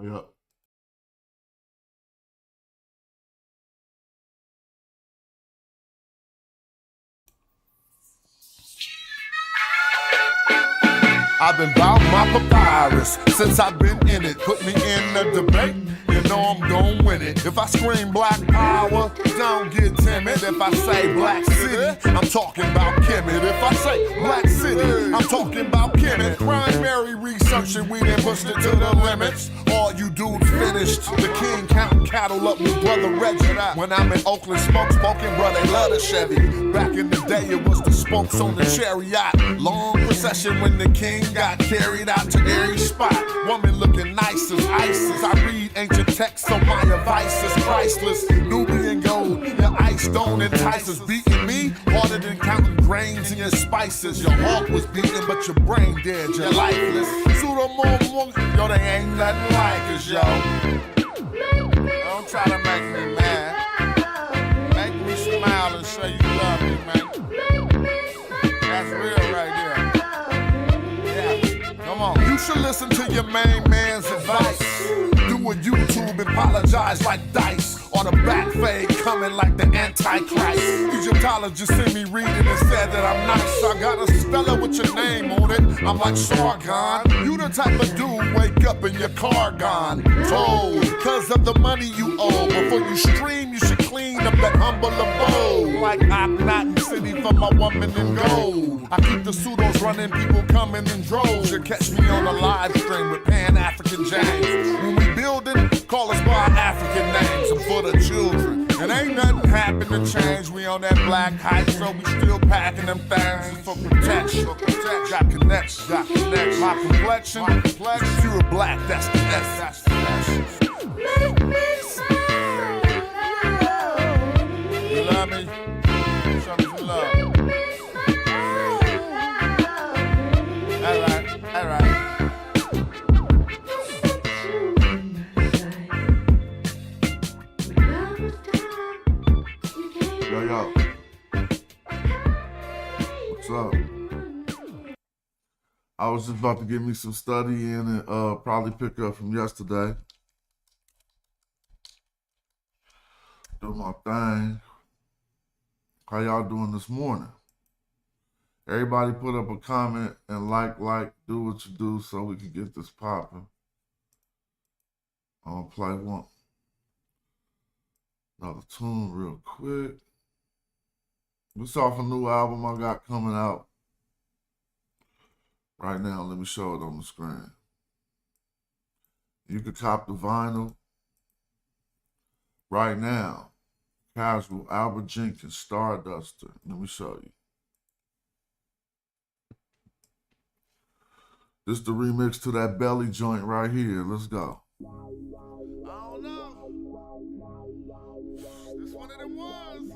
Yeah. I've been bout my papyrus since I've been in it. Put me in the debate, you know I'm gon' win it. If I scream black power, don't get timid. If I say black city, I'm talking about Kemet. If I say black city, I'm talking about Kemet. Primary research and we done pushed it to the limits. All you dudes finished. The king counting cattle up with brother Reggie. When I'm in Oakland, smoking, bro, they love the Chevy. Back in the day, it was the spokes on the chariot. Long procession when the king got carried out to every spot. Woman looking nice as ISIS. I read ancient texts, so my advice is priceless. Nubian gold, your ice don't entice us. Beating me harder than counting grains in your spices. Your heart was beating, but your brain dead. You're lifeless. Yo, they ain't nothing like us, yo. Don't try to make me mad. Make me smile and say you love me, man. That's real right there. Come on. You should listen to your main man's advice. Do a YouTube and apologize like Dice. Or the back fade coming like the Antichrist. Egyptologists see me reading and said that I'm nice. I got a Stella with your name on it. I'm like Sargon. You the type of dude wake up and your car gone. Told, cause of the money you owe. Before you stream, you should clean up that humble abode. Like I'm not in city for my woman in gold. I keep the pseudos running, people coming in droves. You catch me on a live stream with Pan-African James. When we building, call us by our African names. I'm for the children. And ain't nothing happen to change. We on that black hype, so we still packing them things for protection. Got connections, My complexion, pure black, that's the essence. Make me smile. You love me? Show me some love. All right. Yo. What's up? I was just about to get me some study in and probably pick up from yesterday. Do my thing. How y'all doing this morning? Everybody put up a comment and like, do what you do so we can get this popping. I'm gonna play another tune real quick. This off a new album I got coming out right now. Let me show it on the screen. You can cop the vinyl right now. Casual, Albert Jenkins, Starduster. Let me show you. This the remix to that Belly joint right here. Let's go. I don't know. This one of them ones.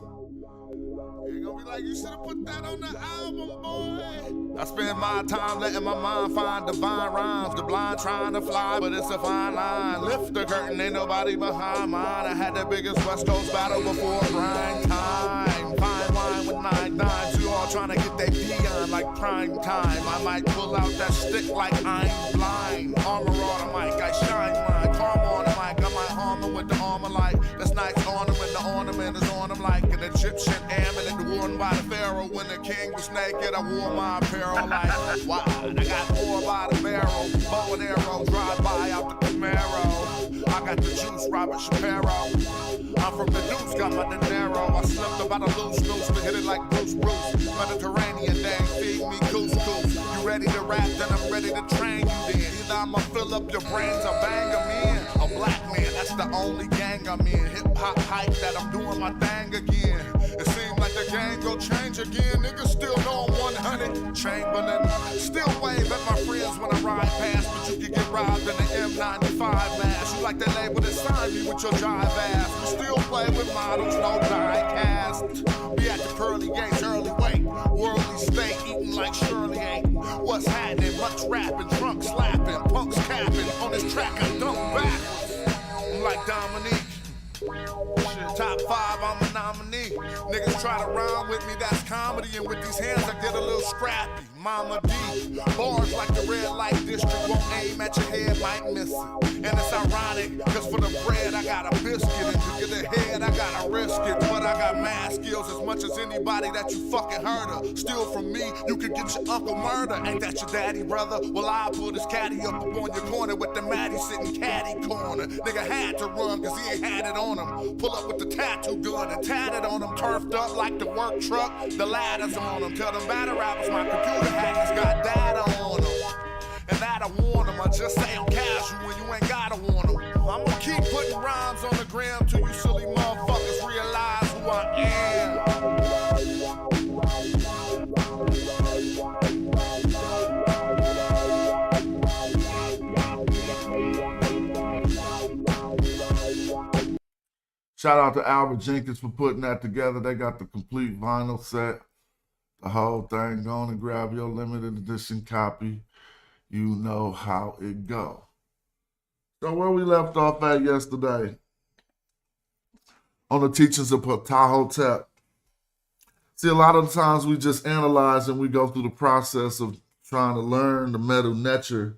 You're gonna be like, you should have put that on the album, boy. I spend my time letting my mind find divine rhymes. The blind trying to fly, but it's a fine line. Lift the curtain, ain't nobody behind mine. I had the biggest West Coast battle before prime time. Fine wine with 9 dimes. You all trying to get that peon like prime time. I might pull out that stick like I'm blind. Armor on the mic, I shine mine. Karma on the mic, I might harm them with the armor like that's nice ornament. The ornament is on them like an Egyptian amulet worn by the pharaoh. When the king was naked, I wore my apparel like why? I got more by the barrel. Bow and arrow, drive by out the Camaro. I got the juice, Robert Shapiro. I'm from the deuce, got my dinero. I slipped about a loose noose to hit it like Bruce. Mediterranean dang, feed me couscous. You ready to rap, then I'm ready to train you then. Either I'ma fill up your brains or bang them in. A black man, that's the only gang I'm in. Hip-hop hype that I'm doing my thing again. It seems like the game gon' change again. Niggas still know I'm 100 Chamberlain. Still wave at my friends when I ride past, but you can get robbed in the M95 mask. You like that label that signed me with your jive ass. We still play with models, no die cast. Be at the pearly gates, early wait. Worldly state, eating like Shirley ain't. What's happening? Much rapping, drunk slapping, punks capping. On this track I dump backwards. I'm like Dominique. Shit, top 5, I'm a nominee. Niggas try to rhyme with me, that's comedy. And with these hands I get a little scrappy. Mama D. Bars like the red light district, won't aim at your head, might miss it. And it's ironic, cause for the bread I got a biscuit, and to get ahead I gotta risk it. But I got mad skills as much as anybody that you fucking heard of. Steal from me, you could get your uncle murder. Ain't that your daddy, brother? Well, I'll put his caddy up on your corner with the Maddie sitting caddy corner. Nigga had to run cause he ain't had it on him. Pull up with the tattoo gun and tatted on him. Turfed up like the work truck, the ladders on him. Tell them battle rappers my computer hackers got data on them. And that I warn them, I just say I'm casual when you ain't gotta warn them. I'm gonna keep putting rhymes on the gram till you silly motherfuckers realize who I am. Shout out to Albert Jenkins for putting that together. They got the complete vinyl set, the whole thing. Go on and grab your limited edition copy. You know how it go. So where we left off at yesterday, on the teachings of Ptah Hotep. See, a lot of the times we just analyze and we go through the process of trying to learn the Medu Netcher.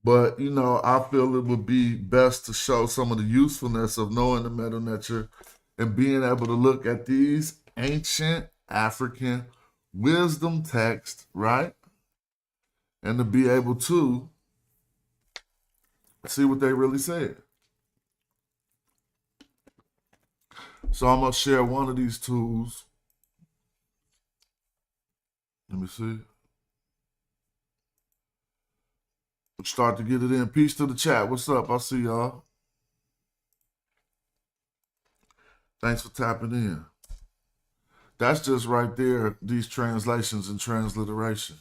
But, you know, I feel it would be best to show some of the usefulness of knowing the Medu Netcher and being able to look at these ancient African wisdom texts, right? And to be able to see what they really said. So I'm going to share one of these tools. Let me see. Start to get it in. Peace to the chat. What's up? I see y'all. Thanks for tapping in. That's just right there, these translations and transliteration.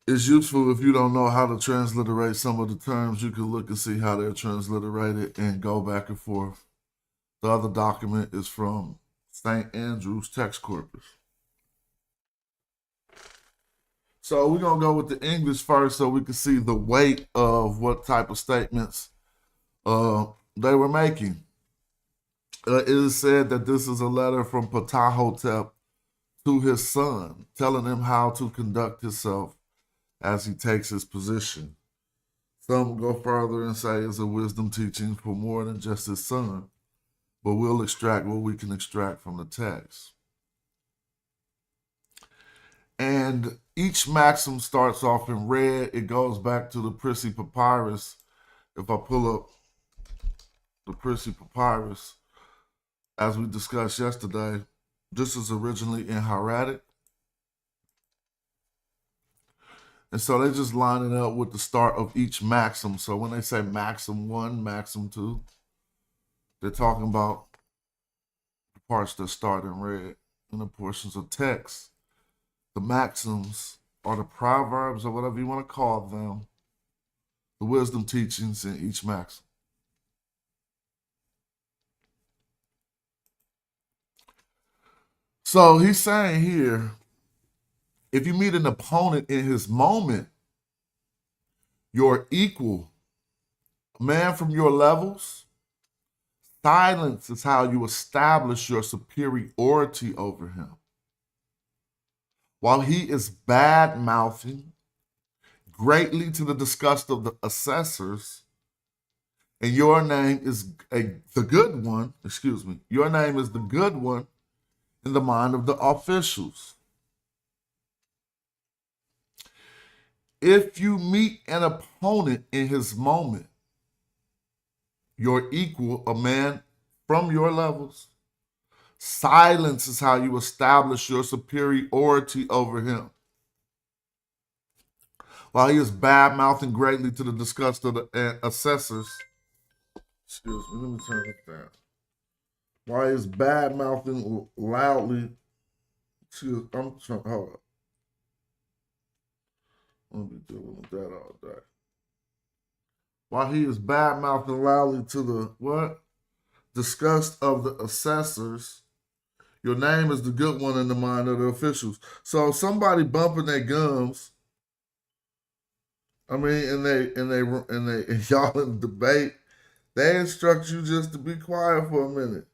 It's useful if you don't know how to transliterate some of the terms. You can look and see how they're transliterated and go back and forth. The other document is from St. Andrew's Text Corpus. So we're going to go with the English first so we can see the weight of what type of statements they were making. It is said that this is a letter from Ptah Hotep to his son, telling him how to conduct himself as he takes his position. Some go further and say it's a wisdom teaching for more than just his son, but we'll extract what we can extract from the text. And each maxim starts off in red. It goes back to the Prissy Papyrus. If I pull up the Prissy Papyrus, as we discussed yesterday, this is originally in hieratic. And so they just line it up with the start of each maxim. So when they say maxim 1, maxim 2, they're talking about the parts that start in red and the portions of text. The maxims are the proverbs or whatever you want to call them, the wisdom teachings in each maxim. So he's saying here, if you meet an opponent in his moment, your equal, a man from your levels, silence is how you establish your superiority over him. While he is bad-mouthing, greatly to the disgust of the assessors, and your name is the good one, your name is the good one in the mind of the officials. If you meet an opponent in his moment, your equal, a man from your levels, silence is how you establish your superiority over him. While he is bad-mouthing greatly to the disgust of the assessors. Excuse me, let me turn this down. While he is bad-mouthing loudly to, hold up. I'm going to be dealing with that all day. While he is bad-mouthing loudly to the, what? Disgust of the assessors. Your name is the good one in the mind of the officials. So somebody bumping their gums, I mean, and y'all in debate, they instruct you just to be quiet for a minute.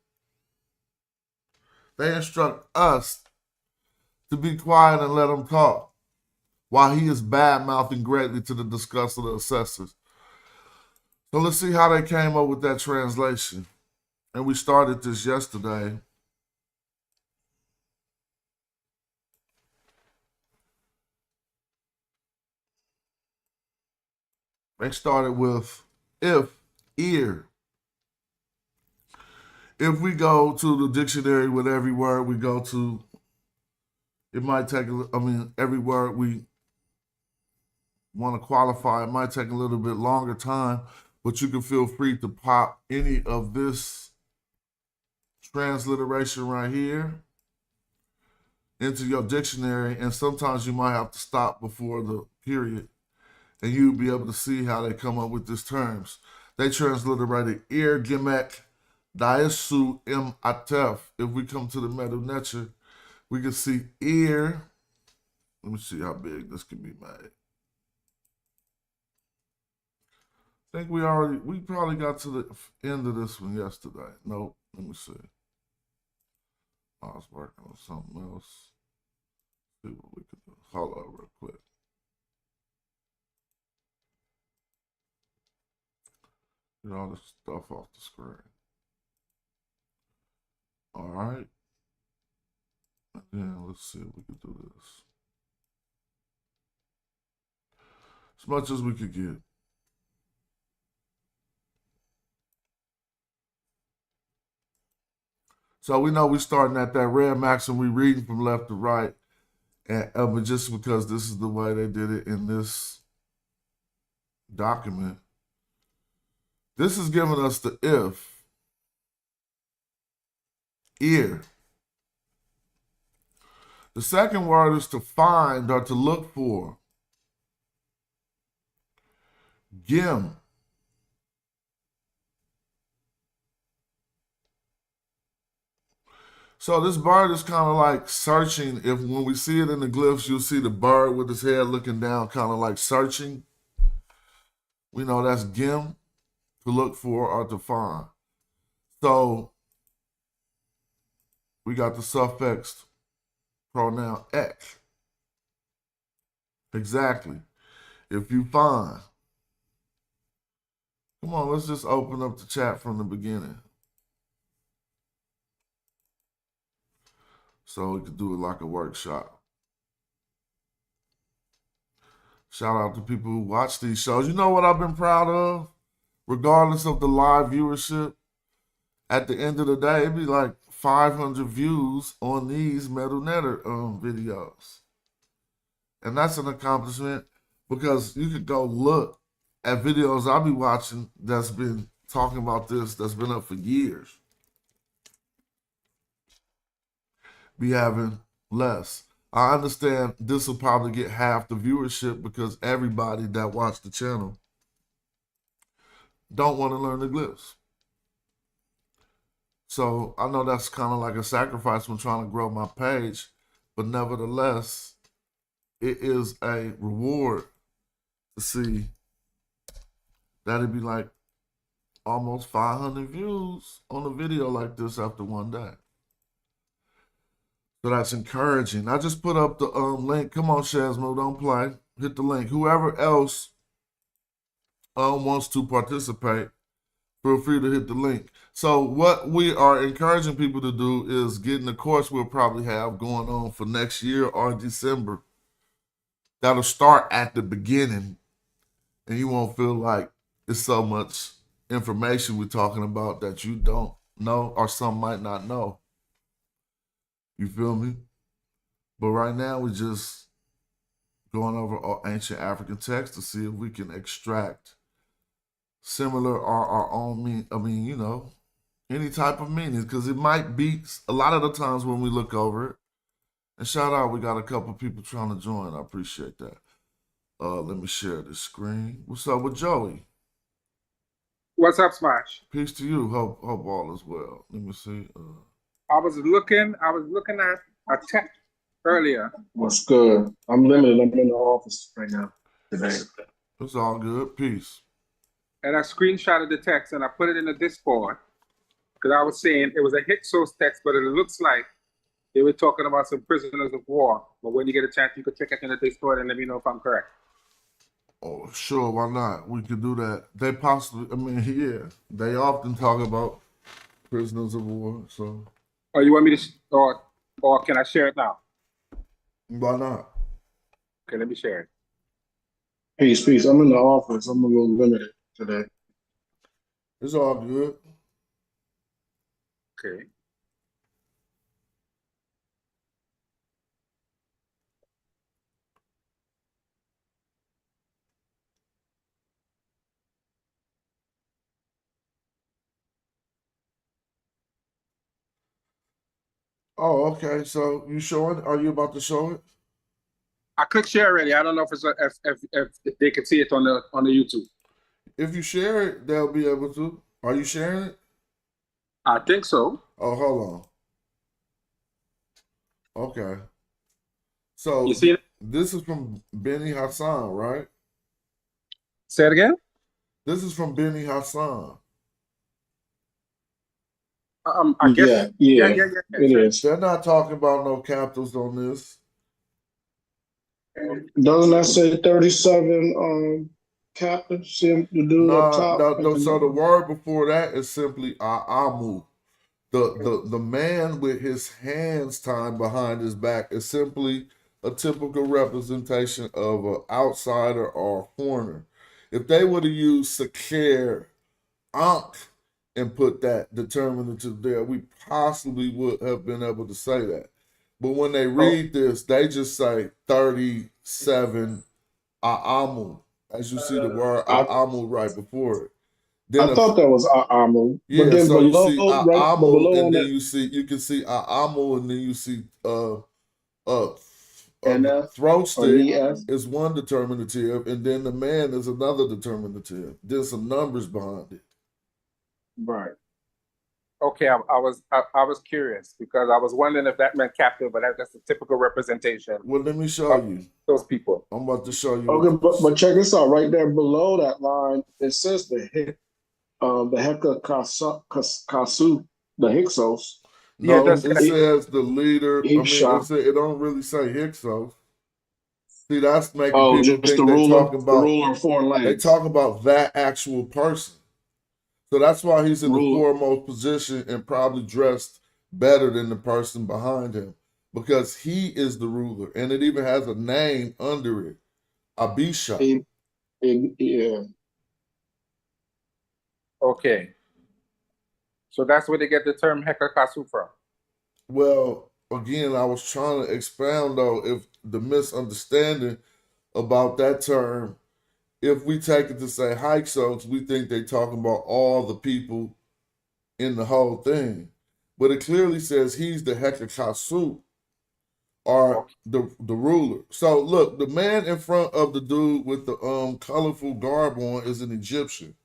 They instruct us to be quiet and let him talk, while he is bad-mouthing greatly to the disgust of the assessors. So let's see how they came up with that translation. And we started this yesterday. They started with if, ear. If we go to the dictionary with every word we go to, it might take, every word we want to qualify, it might take a little bit longer time, but you can feel free to pop any of this transliteration right here into your dictionary, and sometimes you might have to stop before the period, and you'll be able to see how they come up with these terms. They transliterated ear, gemek, diasu, atef. If we come to the Medu Netcher, we can see ear. Let me see how big this can be made. I think we probably got to the end of this one yesterday. Nope, let me see. I was working on something else. See what we could do. Hold on real quick. Get all this stuff off the screen. All right. Yeah, let's see if we can do this. As much as we could get. So we know we're starting at that red Maxim, we reading from left to right. And but just because this is the way they did it in this document, this is giving us the if, ear. The second word is to find or to look for. Gim. So this bird is kind of like searching. If when we see it in the glyphs, you'll see the bird with his head looking down, kind of like searching. We know that's gim, to look for or to find. So we got the suffix pronoun ek. Exactly. If you find. Come on, let's just open up the chat from the beginning. So we could do it like a workshop. Shout out to people who watch these shows. You know what I've been proud of? Regardless of the live viewership, at the end of the day, it'd be like 500 views on these Medu Netter videos. And that's an accomplishment because you could go look at videos I'll be watching that's been talking about this, that's been up for years. Be having less. I understand this will probably get half the viewership because everybody that watched the channel don't want to learn the glyphs. So I know that's kind of like a sacrifice when trying to grow my page, but nevertheless, it is a reward to see that it'd be like almost 500 views on a video like this after one day. So that's encouraging. I just put up the link. Come on, Shazmo, don't play. Hit the link. Whoever else wants to participate, feel free to hit the link. So what we are encouraging people to do is get in the course we'll probably have going on for next year or December. That'll start at the beginning, and you won't feel like it's so much information we're talking about that you don't know or some might not know. You feel me? But right now we're just going over all ancient African texts to see if we can extract similar or our own meaning, any type of meaning, because it might be a lot of the times when we look over it. And shout out, we got a couple people trying to join. I appreciate that. Let me share the screen. What's up with Joey? What's up, Smash? Peace to you. Hope all is well. Let me see. I was looking at a text earlier. What's good? I'm limited. I'm in the office right now today. It's all good. Peace. And I screenshotted the text and I put it in the Discord because I was saying it was a Hyksos text, but it looks like They were talking about some prisoners of war. But when you get a chance, you could check it in the Discord and let me know if I'm correct. Oh, sure, why not? We could do that. They possibly, I mean, yeah, they often talk about prisoners of war, so Or you want me to, or can I share it now? why not? Okay, let me share it. Peace. I'm in the office. I'm a little limited today. It's all good. Okay. Oh, okay. So you showing? Are you about to show it? I clicked share already. I don't know if it's if they can see it on the YouTube. If you share it, they'll be able to. Are you sharing it? I think so. Oh, hold on. Okay. So You see it? this is from Benny Hassan, right? Say it again. This is from Benny Hassan. I guess. Yeah. Yeah. It is. They're not talking about no capitals on this. Doesn't that say 37 captains? See the dude up Nah, top? so the word before that is simply A'amu. The man with his hands tied behind his back is simply a typical representation of an outsider or a foreigner. If they would have used Sakir Ankh and put that determinative there, we possibly would have been able to say that. But when they read this, they just say 37 A'amu. As you see the word A'amu right before it. Then I thought that was Amu, but yeah, then so you below, see right A'amu, below on and then that, you can see A'amu, and then you see NF throat or stick ES. is one determinative, and then the man is another determinative. There's some numbers behind it. Right. Okay, I was curious because I was wondering if that meant captive, but that's a typical representation Well, let me show of you. those people. I'm about to show you. Okay, but check this out. Right there below that line, it says the Heka Kasu, the Hyksos. Yeah, No, that's it says the leader. I mean, Hikshah. it don't really say Hyksos. See, that's making Oh, people just think they talking the about ruler of foreign they lands. talk about that actual person. So that's why he's in the Ruler. foremost position and probably dressed better than the person behind him because he is the ruler, and it even has a name under it, Abisha. Yeah. okay. So that's where they get the term Hekakasu from. Well, again, I was trying to expound though if the misunderstanding about that term. If we take it to say Hyksos, we think they talking about all the people in the whole thing. But it clearly says he's the Hekakasu, or the ruler. So look, the man in front of the dude with the colorful garb on is an Egyptian.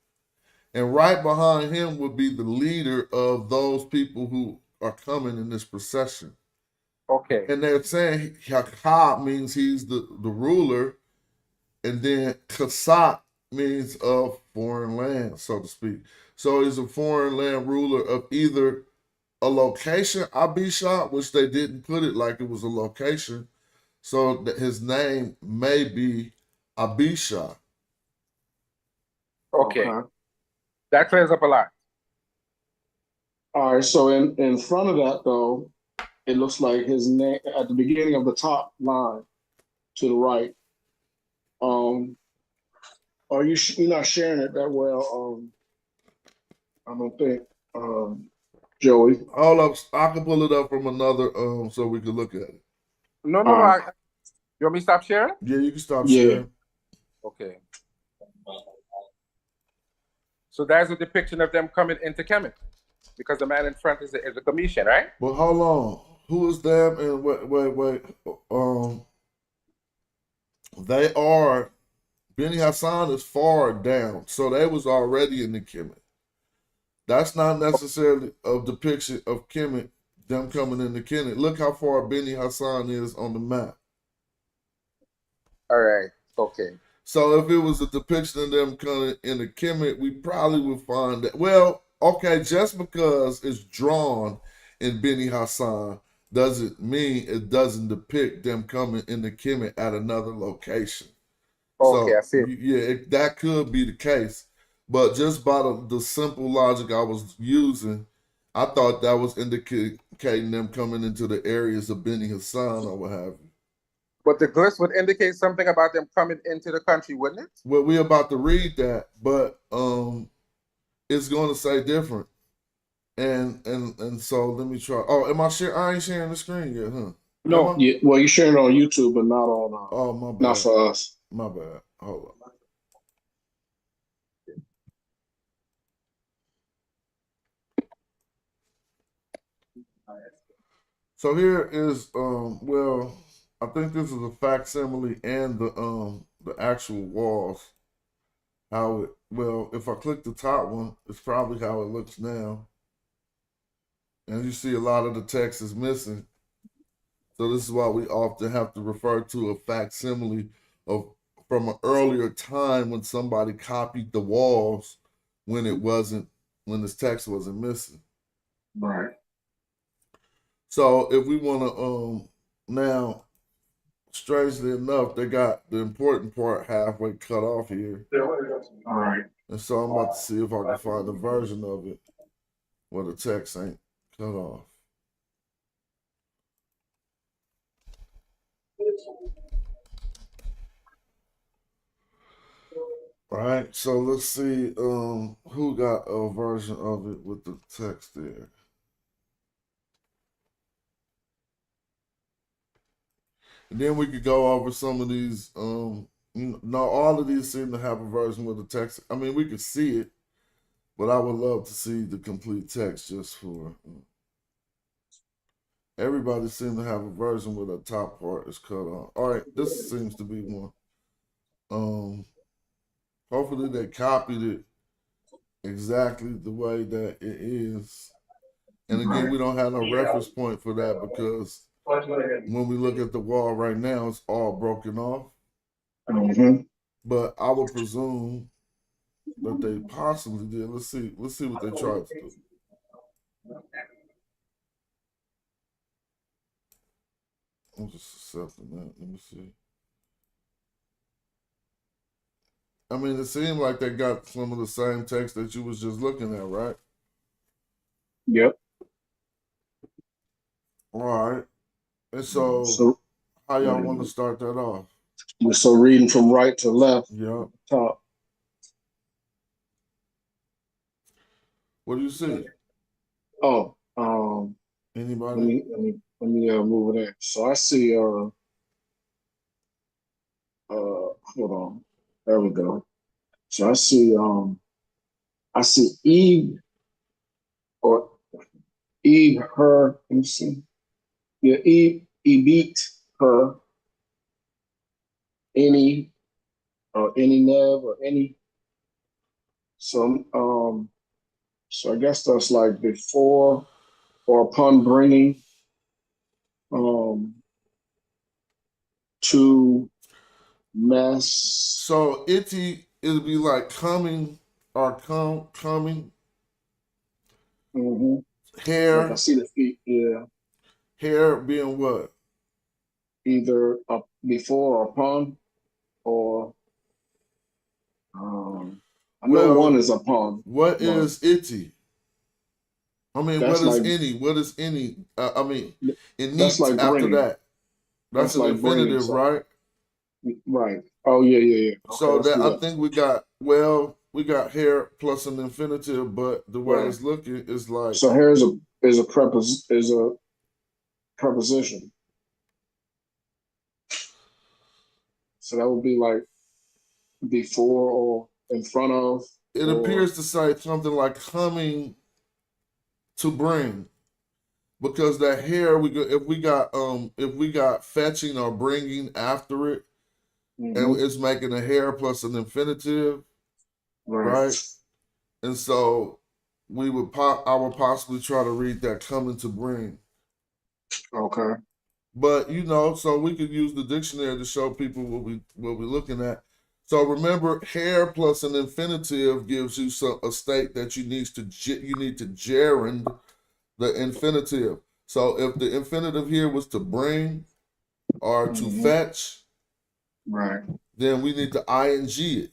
And right behind him would be the leader of those people who are coming in this procession. Okay. And they're saying Haka means he's the ruler, and then Kasak means of foreign land, so to speak. So he's a foreign land ruler of either a location, Abisha, which they didn't put it like it was a location. So that his name may be Abisha. Okay. That clears up a lot. All right. So in front of that though, it looks like his name at the beginning of the top line to the right. Are you're not sharing it that well? I don't think, Joey. Hold up, I can pull it up from another so we can look at it. No. You want me to stop sharing? Yeah, you can stop sharing. Okay. So there's a depiction of them coming into Kemet because the man in front is a commission, right? Well, hold on. Who is them? And wait. They are. Benny Hassan is far down, so they was already in the Kemet. That's not necessarily a depiction of Kemet, them coming in the Kemet. Look how far Benny Hassan is on the map. All right. Okay. So if it was a depiction of them coming in the Kemet, we probably would find that. Well, okay, just because it's drawn in Benny Hassan doesn't mean it doesn't depict them coming into Kemet at another location. Okay, So I see. yeah, that could be the case, but just by the simple logic I was using, I thought that was indicating them coming into the areas of Beni Hassan or what have you. But the glyphs would indicate something about them coming into the country, wouldn't it? Well, we're about to read that, but it's going to say different. And so let me try. Oh, am I sharing? I ain't sharing the screen yet, huh? Am No, I? yeah, well, you're sharing it on YouTube, but not on, Oh, my not bad. for us. My bad. Hold on. So here is well, I think this is a facsimile and the actual walls. How it well, if I click the top one, it's probably how it looks now. And you see a lot of the text is missing. So this is why we often have to refer to a facsimile of from an earlier time when somebody copied the walls when it wasn't when this text wasn't missing. Right. So if we want to now, strangely enough, they got the important part halfway cut off here. All right. And so I'm about to see if I can find a version of it where the text ain't cut off. All right, so let's see who got a version of it with the text there. And then we could go over some of these. No, all of these seem to have a version with the text. I mean, we could see it, but I would love to see the complete text just for. Everybody seems to have a version where the top part is cut off. All right, this seems to be one. Hopefully they copied it exactly the way that it is. And again, we don't have no reference point for that because when we look at the wall right now, it's all broken off. Mm-hmm. But I would presume that they possibly did. Let's see what they tried to do. I'm just accepting that. Let me see. I mean, it seemed like they got some of the same text that you was just looking at, right? Yep. All right. And so how y'all want to start that off? We're so reading from right to left. Yep. Top. What do you see? Oh, Anybody? let me move it in. So I see hold on. There we go. So I see Eve or Eve her. Let me see. Yeah, Eve beat her any or any nev or any. So I guess that's like before or upon bringing to mess. So it'd be like coming or coming. Mm-hmm. Hair. Like I see the feet. Yeah. Hair being what? Either up before or upon, or I know one is upon. What is itty? I mean, what is like any? What is any? I mean, it that's needs like after bringing. that. That's an like infinitive, right? Right. Oh yeah. Okay, so that I think we got hair plus an infinitive, but the way it's looking is like. So hair is a preposition. So that would be like before or in front of. It appears to say something like coming to bring, because that hair if we got fetching or bringing after it, and it's making a hair plus an infinitive, right? And so I would possibly try to read that coming to bring. Okay. But so we could use the dictionary to show people what we're looking at. So remember, hair plus an infinitive gives you a state that you need to gerund the infinitive. So if the infinitive here was to bring or to Mhm. fetch, Right. then we need to ing it.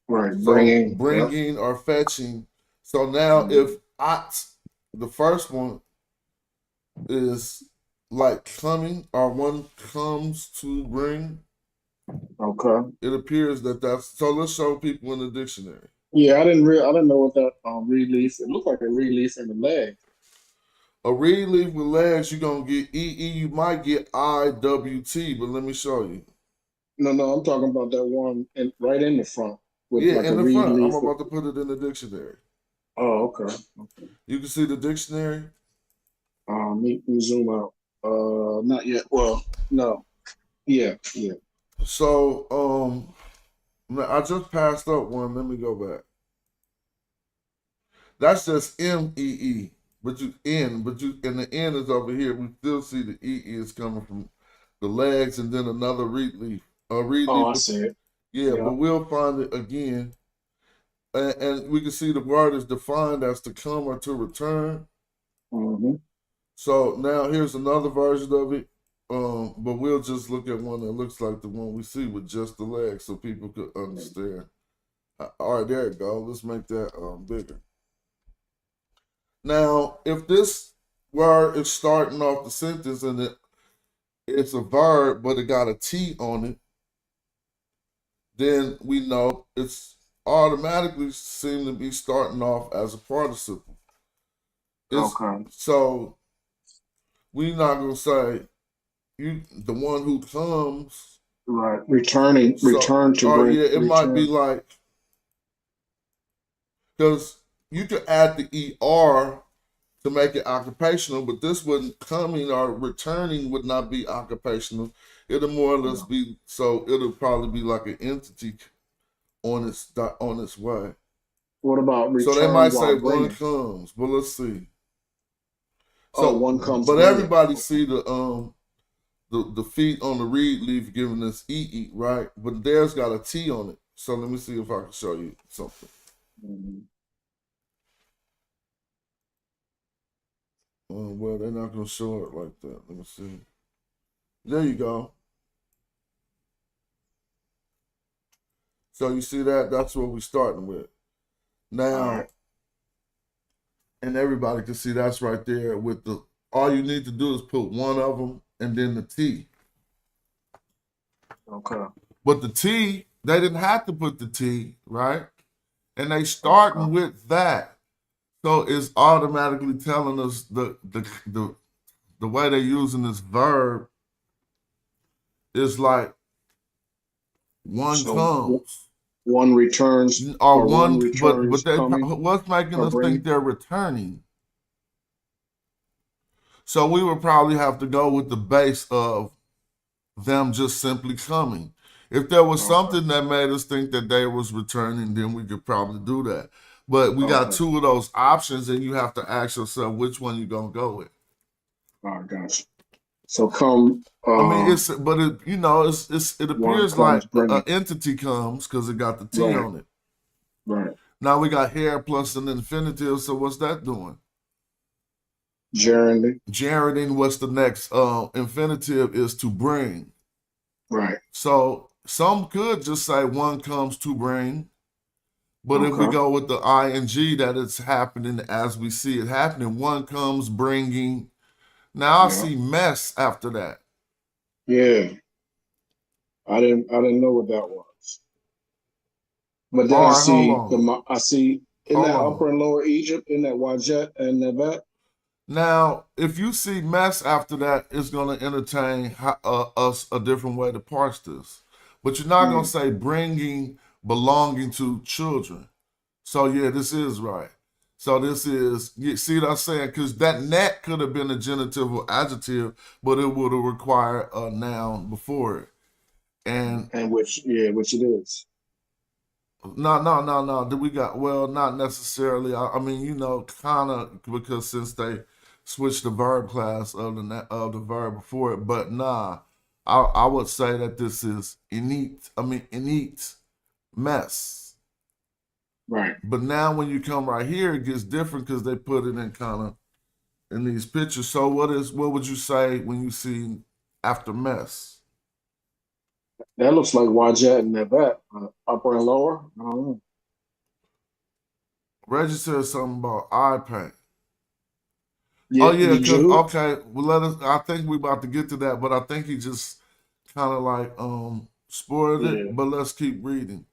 Right. So Bringing. Yep. bringing or fetching. So now if at, the first one is like coming or one comes to bring, Okay. it appears that that's, so let's show people in the dictionary. Yeah, I didn't know what that release. It looked like a release in the leg. A reed leaf with legs, you're going to get EE, you might get IWT, but let me show you. No, I'm talking about that one right in the front with Yeah, like in a the reed front. I'm leaf. about to put it in the dictionary. Oh, okay. You can see the dictionary. Let me zoom out. Not yet. Well, no. Yeah. So, I just passed up one. Let me go back. That's just MEE, but you and the N is over here. We still see the EE is coming from the legs, and then another reed leaf. A reed Oh, leaf. I see it. Yeah, Yeah. but we'll find it again, and we can see the word is defined as to come or to return. Mm-hmm. So now here's another version of it. But we'll just look at one that looks like the one we see with just the legs, so people could understand. All right, there you go. Let's make that bigger. Now, if this word is starting off the sentence and it's a verb, but it got a T on it, then we know it's automatically seem to be starting off as a participle. Okay. So we're not gonna say you the one who comes. Right. Return to Or bring. yeah, it might be Return. like, because you could add the ER to make it occupational, but this wouldn't, coming or returning would not be occupational. It'll more or less be, so it'll probably be like an entity on its way. What about So they return might say while one bringing? comes, but let's see. Oh, So, one comes but bringing. everybody see the feet on the reed leaf giving us EE, right? But theirs got a T on it. So let me see if I can show you something. Mm-hmm. Well, they're not gonna show it like that. Let me see. There you go. So you see that? That's what we're starting with. Now, Right. and everybody can see that's right there with the, all you need to do is put one of them and then the T. Okay. But the T, they didn't have to put the T, right? And they starting with that. So it's automatically telling us the way they're using this verb is like one So comes. one returns Or or one one, returns but they, coming what's making or us think bringing. they're returning? So we would probably have to go with the base of them just simply coming. If there was something that made us think that they was returning, then we could probably do that. But we got two of those options, and you have to ask yourself which one you're gonna go with. Oh, gotcha. So come. I mean, it it One appears like comes an bringing. entity comes because it got the T Right. on it. Right. Now we got hair plus an infinitive, so what's that doing? Gerunding. Gerunding, what's the next infinitive is to bring. Right. So some could just say one comes to bring, but if we go with the ing that it's happening as we see it happening, one comes bringing. Now I see mess after that. Yeah. I didn't know what that was. But then All I right, hold see on. in Hold that on. Upper and Lower Egypt, in that Wajet and Nevet. Now, if you see mess after that, it's going to entertain us a different way to parse this. But you're not going to say bringing, belonging to children. So, yeah, this is right. So this is, you see what I'm saying? Because that net could have been a genitive or adjective, but it would have required a noun before it. And which it is. no. We got, well, not necessarily. I mean, kind of, because since they switched the verb class of the verb before it, but nah, I would say that this is innate mess. Right. But now when you come right here, it gets different because they put it in kind of in these pictures. So what would you say when you see after mess? That looks like Wajet and Nevet, upper and lower. I don't know. Reggie said something about eye paint. Yeah, Oh yeah, did because you? okay, well I think we about to get to that, but I think he just kind of like spoiled it. Yeah, But let's keep reading.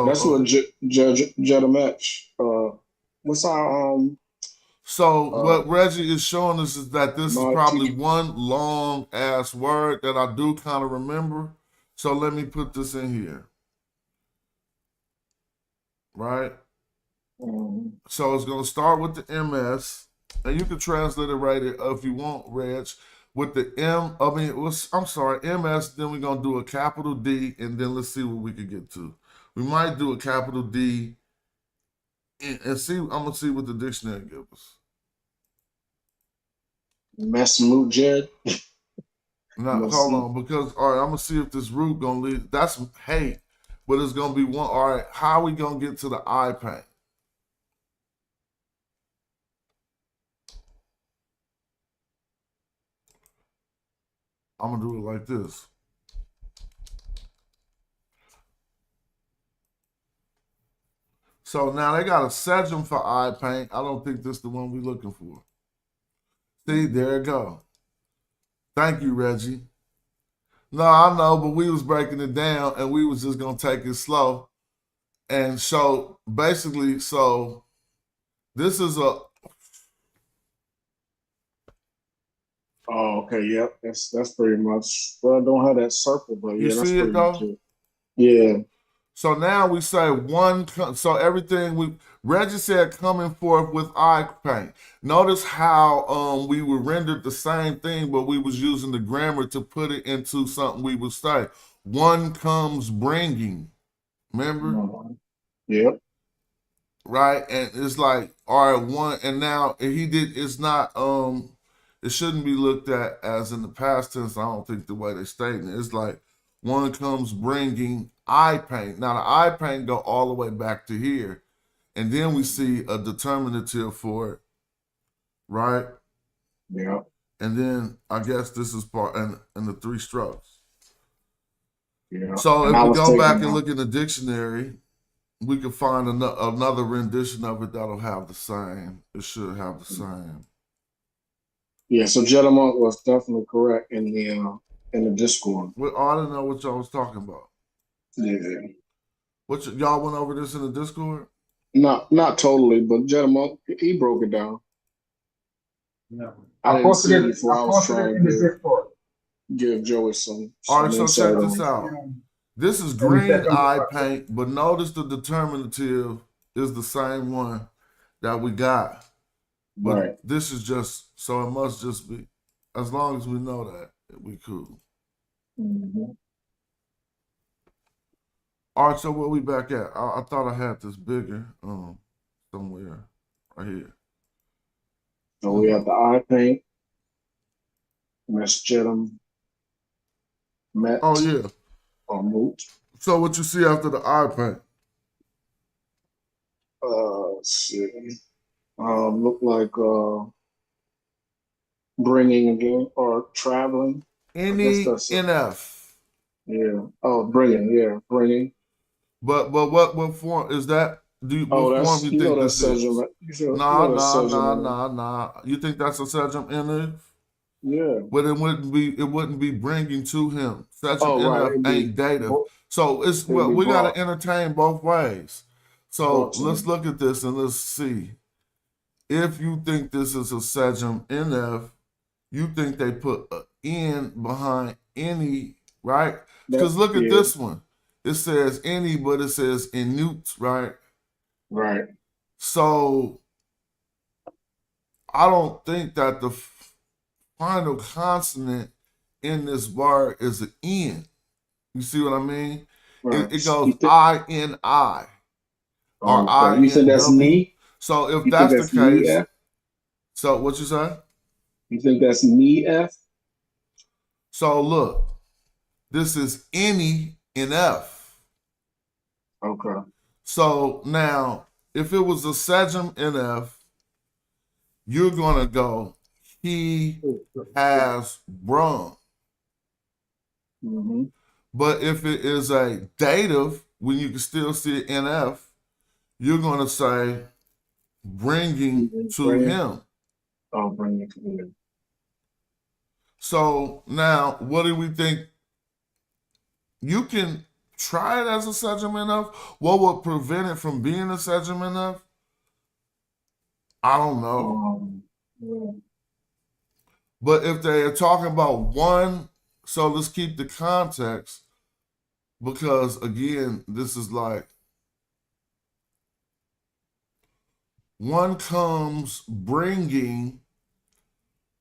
that's So what Judge Jedametch. What's our so uh what Reggie is showing us is that this is my probably teacher? one long ass word that I do kind of remember. So let me put this in here, right? So it's gonna start with the MS, and you can translate it right if you want, Reg. With the M, I'm sorry, MS. Then we're gonna do a capital D, and then let's see what we can get to. We might do a capital D, and see. I'm gonna see what the dictionary gives us. Mesmoot Jed. Now, Let's hold see. on, because all right, I'm gonna see if this root gonna lead. That's hate, but it's gonna be one. All right, how are we gonna get to the eye paint? I'm gonna do it like this. So now they got a sedum for eye paint. I don't think this is the one we're looking for. See, there it go. Thank you, Reggie. No, I know, but we was breaking it down and we was just gonna take it slow. And so basically, so this is a Oh, okay, yep. That's pretty much. Well, I don't have that circle, but you yeah, that's see it pretty much though? it. Yeah. So now we say so everything Reggie said coming forth with eye paint. Notice how we were rendered the same thing, but we was using the grammar to put it into something we would say. One comes bringing. Remember? Yep. Right? And it's like, all right, one, and now it's not, it shouldn't be looked at as in the past tense. I don't think the way they're stating it. It's like, one comes bringing eye paint. Now, the eye paint go all the way back to here. And then we see a determinative for it, right? Yep. And then I guess this is part, and the three strokes. Yeah. So And if I we was go back taking and look in the dictionary, we can find another rendition of it that'll have the same. It should have the same. yeah, so Jedamont was definitely correct in the Discord. Well, I didn't know what y'all was talking about. Yeah. Y'all went over this in the Discord? Not totally, but Jedamont he broke it down. No. I didn't see it before. I I was posted it trying in the to Discord. give Joey All right, some so check insight this on it. out. This is And we said green eye paint, but notice the determinative is the same one that we got. But Right. this is just, so it must just be, as long as we know that, we cool. Mm-hmm. All right, so where we back at? I thought I had this bigger somewhere right here. So we have the eye paint, Mesjedum, Met, Oh yeah. or Moot. So what you see after the eye paint? Let's see. Look like bringing again or traveling. I guess that's it. NENF. Yeah. Oh, bringing. Yeah, bringing. But what form is that? Oh, What form that's you think that's this is? Sejum. You Nah, know that's nah, Sejum. nah, nah, nah. You think that's a Sejum NF? Yeah. But it wouldn't be bringing to him. Sejum Oh, right. NF ain't dative. Bo- So it's it'd be we brought. gotta entertain both ways. So Brought to let's him. look at this and let's see. If you think this is a Sejum NF, you think they put an N behind any, right? Because look at Yeah. this one. It says any, but it says in newts, right? Right. So I don't think that the final consonant in this word is an N. You see what I mean? Right. It goes You I-N-I or okay. You think that's I-N-W. me? So if You think that's the that's me case, F? so what you say? You think that's me F? So look, this is any in F. Okay. So now, if it was a Sejum NF, you're gonna go, he has brung. Mm-hmm. But if it is a dative, when you can still see it NF, you're gonna say bringing to Bring, him. I'll bring it to you. So now, what do we think? You can try it as a subject of. What would prevent it from being a subject of? I don't know. Yeah. But if they are talking about one, so let's keep the context, because again, this is like one comes bringing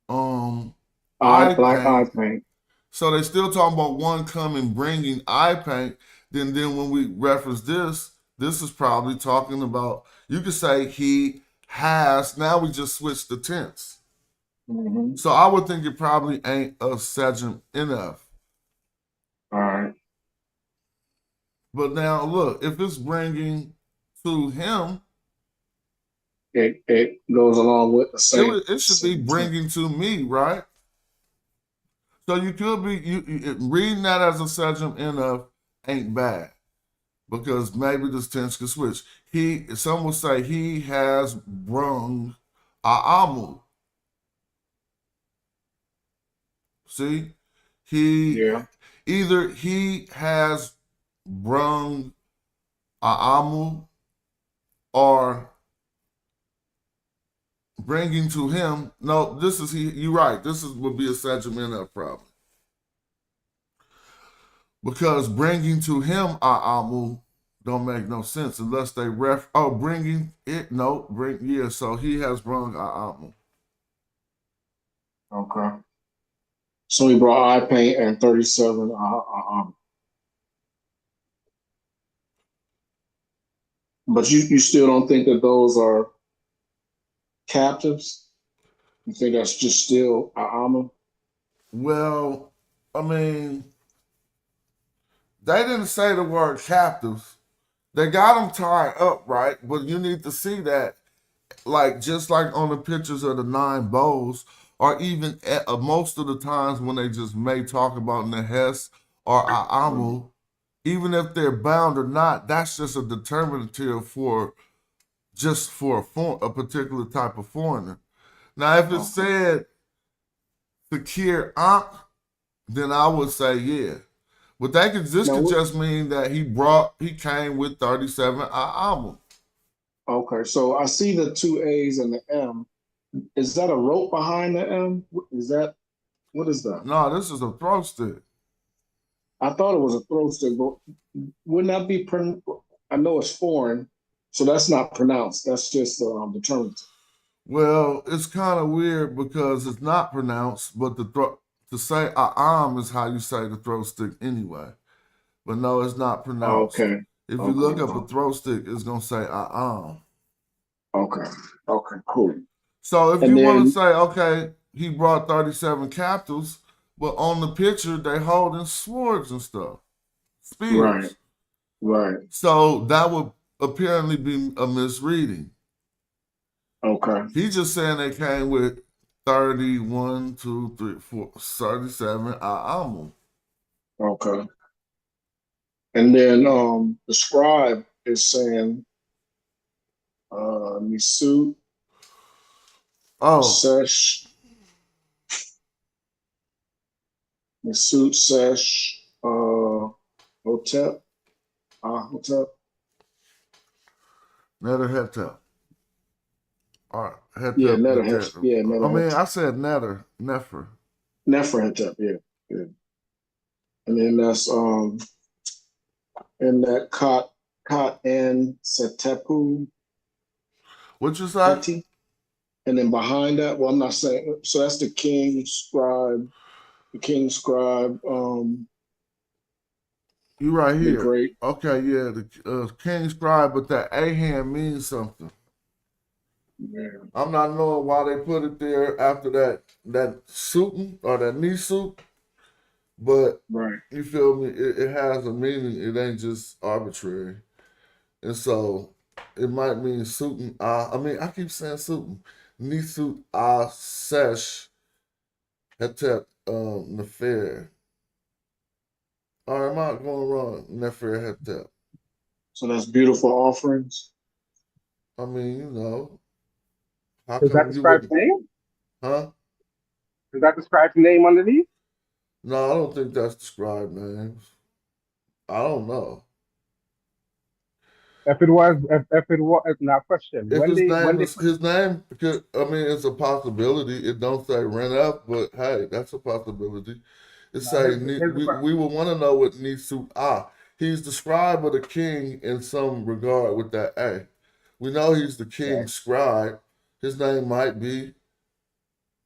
eye Black eye paint. paint. So they still talking about one coming bringing eye paint. Then when we reference this is probably talking about, you could say he has. Now we just switched the tense. Mm-hmm. So I would think it probably ain't a sedum enough. All right. But now look, if it's bringing to him, It goes along with the same. it should be bringing to me, right? So you could be reading that as a sedum enough ain't bad, because maybe this tense could switch. Some will say he has brung a'amu. See, either he has brung a'amu or bringing to him. No, this is he. You're right. Would be a sedum problem, because bringing to him a'amu don't make no sense unless they bringing it. No, so he has brung a'amu. Okay. So he brought eye paint and 37. But you still don't think that those are captives? You think that's just still A'ama? Well, I mean, they didn't say the word captives. They got them tied up, right? But you need to see that, like, just like on the pictures of the 9 bowls, or even most of the times when they just may talk about Nehes or A'amu, even if they're bound or not, that's just a determinative for a particular type of foreigner. Now, if it said Fakir Ankh, then I would say yeah. But this could just mean that he came with 37 A'amu. Okay, so I see the 2 A's and the M. Is that a rope behind the M? What is that? No, this is a throw stick. I thought it was a throw stick, but wouldn't that be, I know it's foreign, so that's not pronounced. That's just determinative. Well, it's kind of weird because it's not pronounced, but to say A'am is how you say the throw stick anyway. But no, it's not pronounced. Okay. If you look up a throw stick, it's going to say A'am. Okay. Okay, cool. So if you want to say, okay, he brought 37 captives, but on the picture, they holding swords and stuff. Spears. Right. So that would apparently be a misreading. Okay. He's just saying they came with 31, 2, 3, 4, 37 A'amu. Okay. And then the scribe is saying Misut Sesh Misut Sesh Hotep Hotep. Netter Hotep. All right. Hotep, yeah, Netter Hotep. Yeah, Netter. I mean, I said Netter, Nefer. Nefer Hotep, yeah. And then that's in that Kot and Setepu. What you say? And then behind that, well, I'm not saying, so that's the king scribe. The king scribe. You right here. Great. Okay, yeah, the king scribe, but that A hand means something. Yeah. I'm not knowing why they put it there after that suiting or that knee suit, but you feel me? It has a meaning. It ain't just arbitrary, and so it might mean suiting. I mean, I keep saying suiting. Nisut A Sesh Hetep Nefer. Or am I going wrong? Nefer Hetep. So that's beautiful offerings. I mean, you know, how Is that come the you scribe's wouldn't? name? Huh? Is that the scribe's name underneath? No, I don't think that's the scribe names. I don't know. If it was, now question. If his When name they is put his name, could, I mean, it's a possibility. It don't say rent up, but hey, that's a possibility. It now say here's the question. we would want to know what Nisut Ah. He's the scribe of the king in some regard with that A. We know he's the Okay. king's scribe. His name might be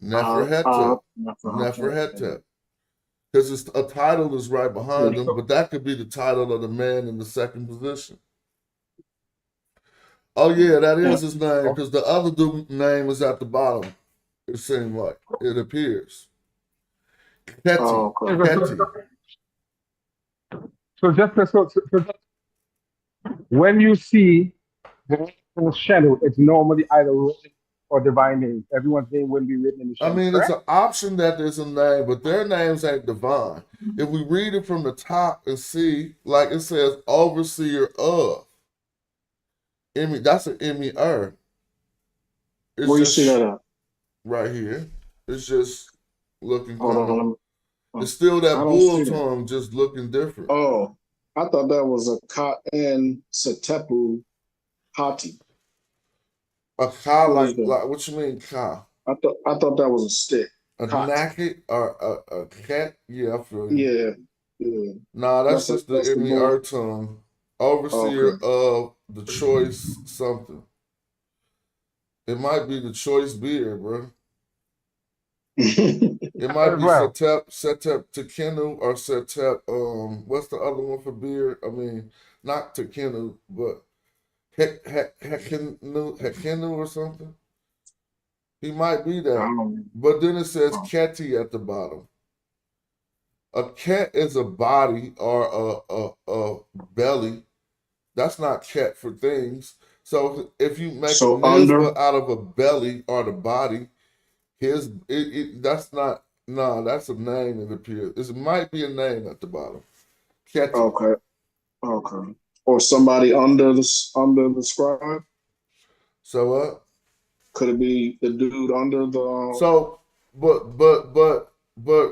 Neferhetep. Neferhetep. Because a title is right behind him, but that could be the title of the man in the second position. Oh yeah, that is his name because the other dude name is at the bottom. It seems like it appears. Keti. Keti. So when you see the shadow, it's normally either written or divine names. Everyone's name wouldn't be written in the I shadow, mean, it's correct? an option that there's a name, but their names ain't divine. If we read it from the top and see, like it says, overseer of. That's an emir. It's Where you see just that at? right here. It's just looking Hold kind of. on. It's still I that don't bull see that. tongue, just looking different. Oh, I thought that was a Ka'en Setepu Hati. A ka, What is that? like what you mean ka? I thought that was a stick. A Cot. knacket or a cat? Yeah, I feel you. Yeah, yeah. Nah, that's just the That's the emir bull. tongue. Overseer Okay. of the choice something. It might be the choice beer, bro. It might As be well. Setep Tekenu or Setep, what's the other one for beer? I mean, not Tekenu, but Hekenu or something. He might be that. But then it says Keti at the bottom. A cat is a body or a belly. That's not cat for things. So if you make a So under. mitzvah out of a belly or the body, that's not, no, that's a name it appears. It might be a name at the bottom. Keti. Okay. Or somebody under the scribe. So what? Could it be the dude under the? So, but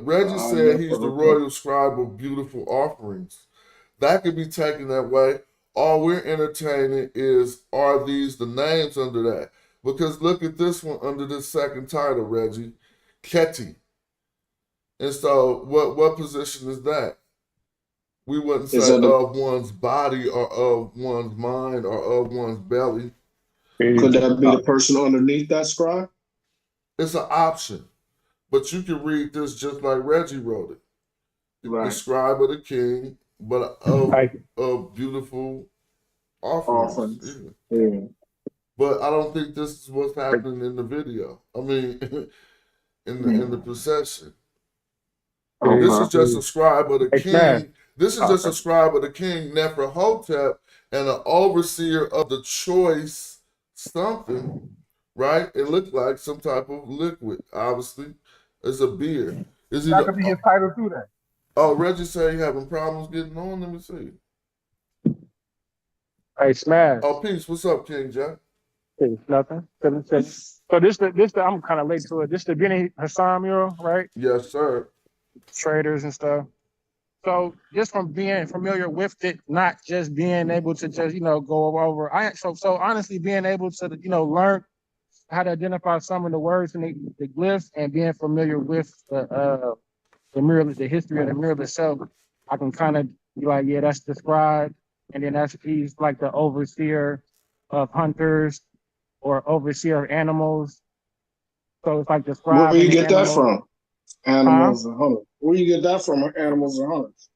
Reggie said he's the royal scribe of beautiful offerings. That could be taken that way. All we're entertaining is, are these the names under that? Because look at this one under this second title, Reggie. Keti. And so what position is that? We wouldn't say of one's body or of one's mind or of one's belly. Could that be the person underneath that scribe? It's an option. But you can read this just like Reggie wrote it. Right. The scribe of the king, but of beautiful offerings. Yeah. But I don't think this is what's happening in the video. I mean, in the procession. This is just a scribe of the king. This is just a scribe of the king, Neferhotep, and an overseer of the choice something, right? It looked like some type of liquid, obviously. It's a beer. Is that could be his title too then. Oh, Reggie said he having problems getting on. Let me see. Hey, Smash. Oh, peace. What's up, King Jack? Hey, nothing. So this I'm kind of late to it. This the Benny Hassan mural, right? Yes, sir. Traders and stuff. So just from being familiar with it, not just being able to just go over. So honestly, being able to learn how to identify some of the words and the glyphs, and being familiar with the mural, the history of the mural itself, I can kind of be like, yeah, that's the scribe, and then he's like the overseer of hunters or overseer of animals. So it's like the scribe. Where do you get that animals. from? Animals and hunters. Where do you get that from? Animals and hunters.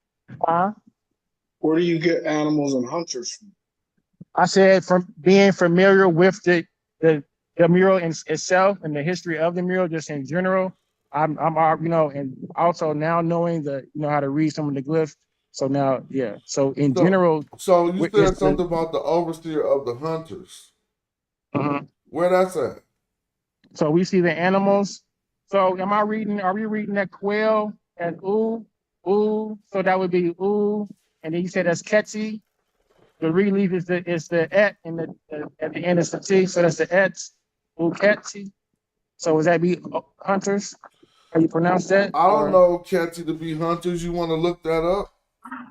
Where do you get animals and hunters from? I said from being familiar with the mural itself and the history of the mural, just in general. I'm and also now knowing how to read some of the glyphs. So now, yeah. So in general. So you said something about the overseer of the hunters. Mm-hmm. Where that's at? So we see the animals. So are we reading that quail as ooh, ooh? So that would be ooh. And then you said that's catchy. The relief is the et, and at the end is the t. So that's the et, ooh, catchy. So would that be hunters? How you pronounce that? I don't Or know, catchy to be hunters. You want to look that up?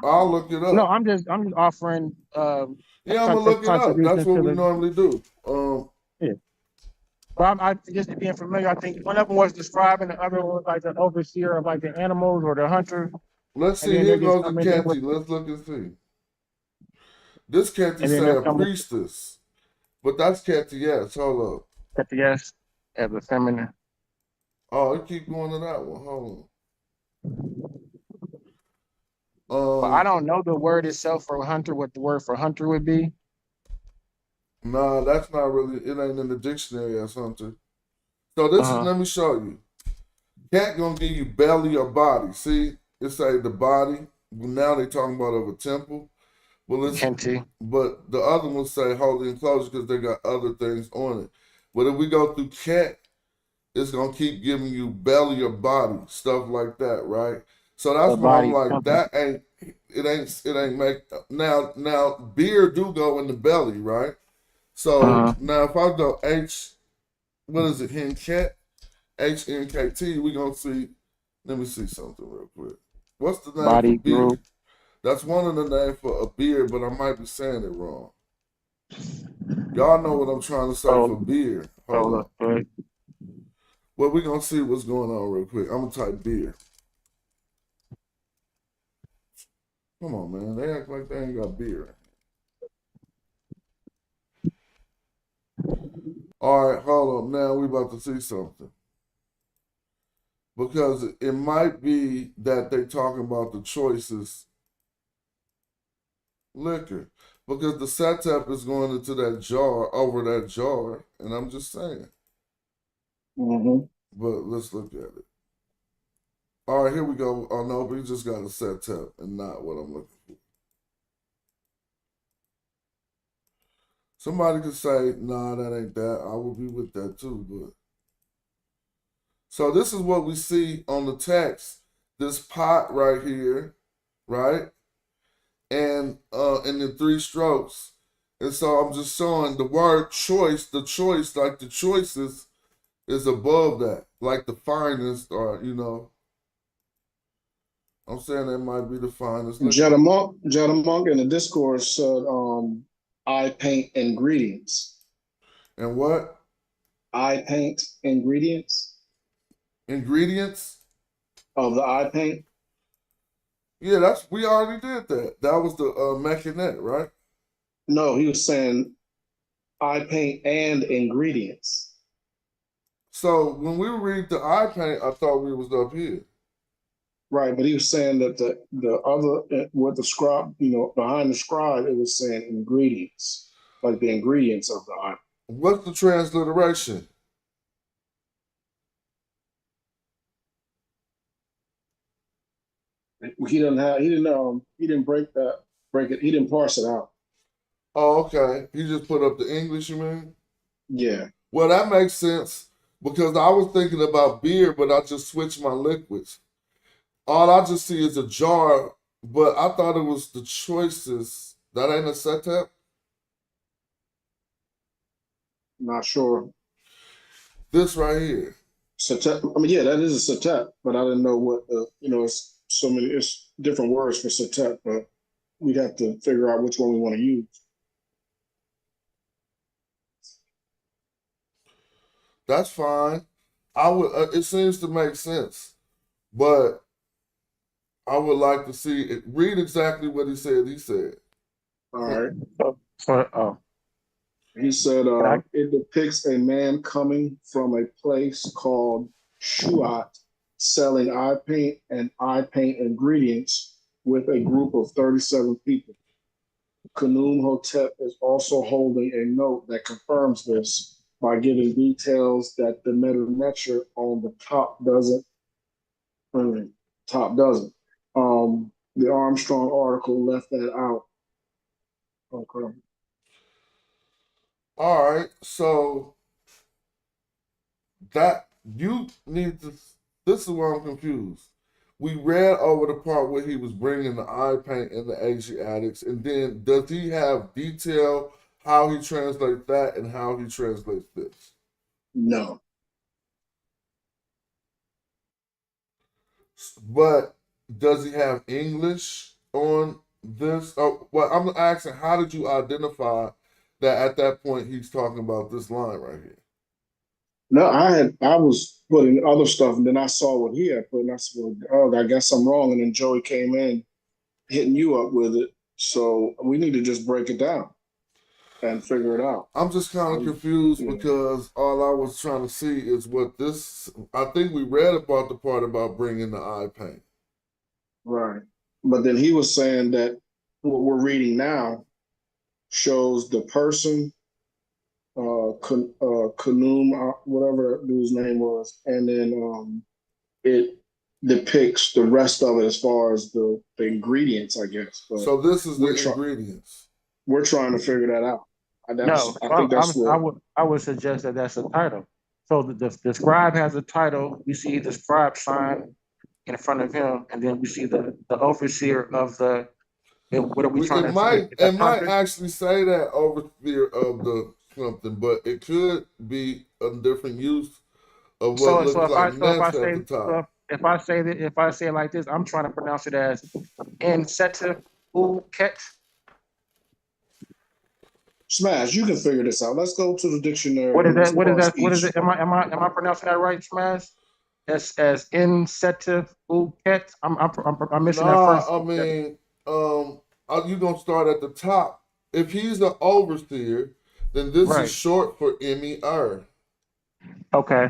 I'll look it no, up. I'm just offering Yeah, I'm gonna look it up. That's contributions what to we the normally do. yeah. But I just being familiar, I think one of them was describing, the other one was like the overseer of like the animals or the hunter, Let's and see. then Here they just goes the come in there with, catchy. Let's look and see. This catchy and then say they'll a come with priestess, but that's catchy. Yes, hold up. at the S as a feminine. Oh, it keep going to that one. Hold But I on. don't know the word itself for hunter, what the word for hunter would be. Nah, that's not really. It ain't in the dictionary as hunter. So this is. Uh-huh. Let me show you. Cat gonna give you belly or body. See, it say the body. Now they talking about of a temple. Well, it's Kenty. but the other ones say holy enclosure because they got other things on it. But if we go through cat, it's gonna keep giving you belly or body stuff like that, right? So The that's what I'm body like. temple. It ain't make now beer do go in the belly, right? So Uh-huh. now if I go H, what is it? Henket, HNKT, we gonna see. Let me see something real quick. What's the name for Body beer? group. That's one of the names for a beer, but I might be saying it wrong. Y'all know what I'm trying to say for So beer. Hold so on. good. Well, we're gonna see what's going on real quick. I'm gonna type beer. Come on, man. They act like they ain't got beer. All right, hold on. Now we about to see something. Because it might be that they talking about the choices liquor. Because the setup is going into that jar, over that jar, and I'm just saying. Mm-hmm. But let's look at it. All right, here we go. Oh no, we just got a setup and not what I'm looking for. Somebody could say, nah, that ain't that. I would be with that too, but so this is what we see on the text. This pot right here, right? And the three strokes. And so I'm just showing the word choice, the choice, like the choices is above that. Like the finest, or I'm saying that might be the finest liquor. Jetta Monk in the discourse said, I paint ingredients. And what? I paint ingredients Ingredients? of the I paint. Yeah, we already did that. That was the mechanet, right? No, he was saying I paint and ingredients. So when we read the eye paint, I thought we was up here. Right, but he was saying that the other with the scribe, behind the scribe, it was saying ingredients, like the ingredients of the I. What's the transliteration? He didn't break it. He didn't parse it out. Oh, okay. He just put up the English, you mean? Yeah. Well, that makes sense because I was thinking about beer, but I just switched my liquids. All I just see is a jar, but I thought it was the choices. That ain't a setup? Not sure. This right here. Satep, I mean, yeah, that is a satep, but I didn't know what it's different words for satep, but we'd have to figure out which one we want to use. That's fine. I would. It seems to make sense, but I would like to see it. Read exactly what he said. He said. All right. Oh, He said can I? it depicts a man coming from a place called Shuat, selling eye paint ingredients with a group of 37 people. Khnum Hotep is also holding a note that confirms this by giving details that the Medu Netcher on the top doesn't. Top doesn't. The Armstrong article left that out. Okay. All right. So that you need to. This is where I'm confused. We read over the part where he was bringing the eye paint and the Asiatics, and then does he have detail how he translates that and how he translates this? No. But does he have English on this? Oh, well, I'm asking, how did you identify that at that point he's talking about this line right here? No, I was putting other stuff, and then I saw what he had put, and I said, "Well, oh, I guess I'm wrong." And then Joey came in, hitting you up with it. So we need to just break it down and figure it out. I'm just kind of confused yeah. because all I was trying to see is what this. I think we read about the part about bringing the eye paint. Right. But then he was saying that what we're reading now shows the person, Kanum, whatever that dude's name was, and then it depicts the rest of it as far as the ingredients, I guess. But So this is the we're ingredients. we're trying to figure that out. No, I think that's what. I would suggest that that's a title. So the scribe has a title. We see the scribe sign in front of him, and then we see the overseer of the. What are we trying to say? It might actually say that overseer of the something, but it could be a different use of what looks like Netcher at the top. If I say it like this, I'm trying to pronounce it as Enseta Uket. Smash, you can figure this out. Let's go to the dictionary. What is that? What is that? What is it? Am I pronouncing that right, Smash? As Enseta Uket. I'm missing that first. I mean, you're gonna start at the top. If he's the overseer, then this is short for MER. Okay.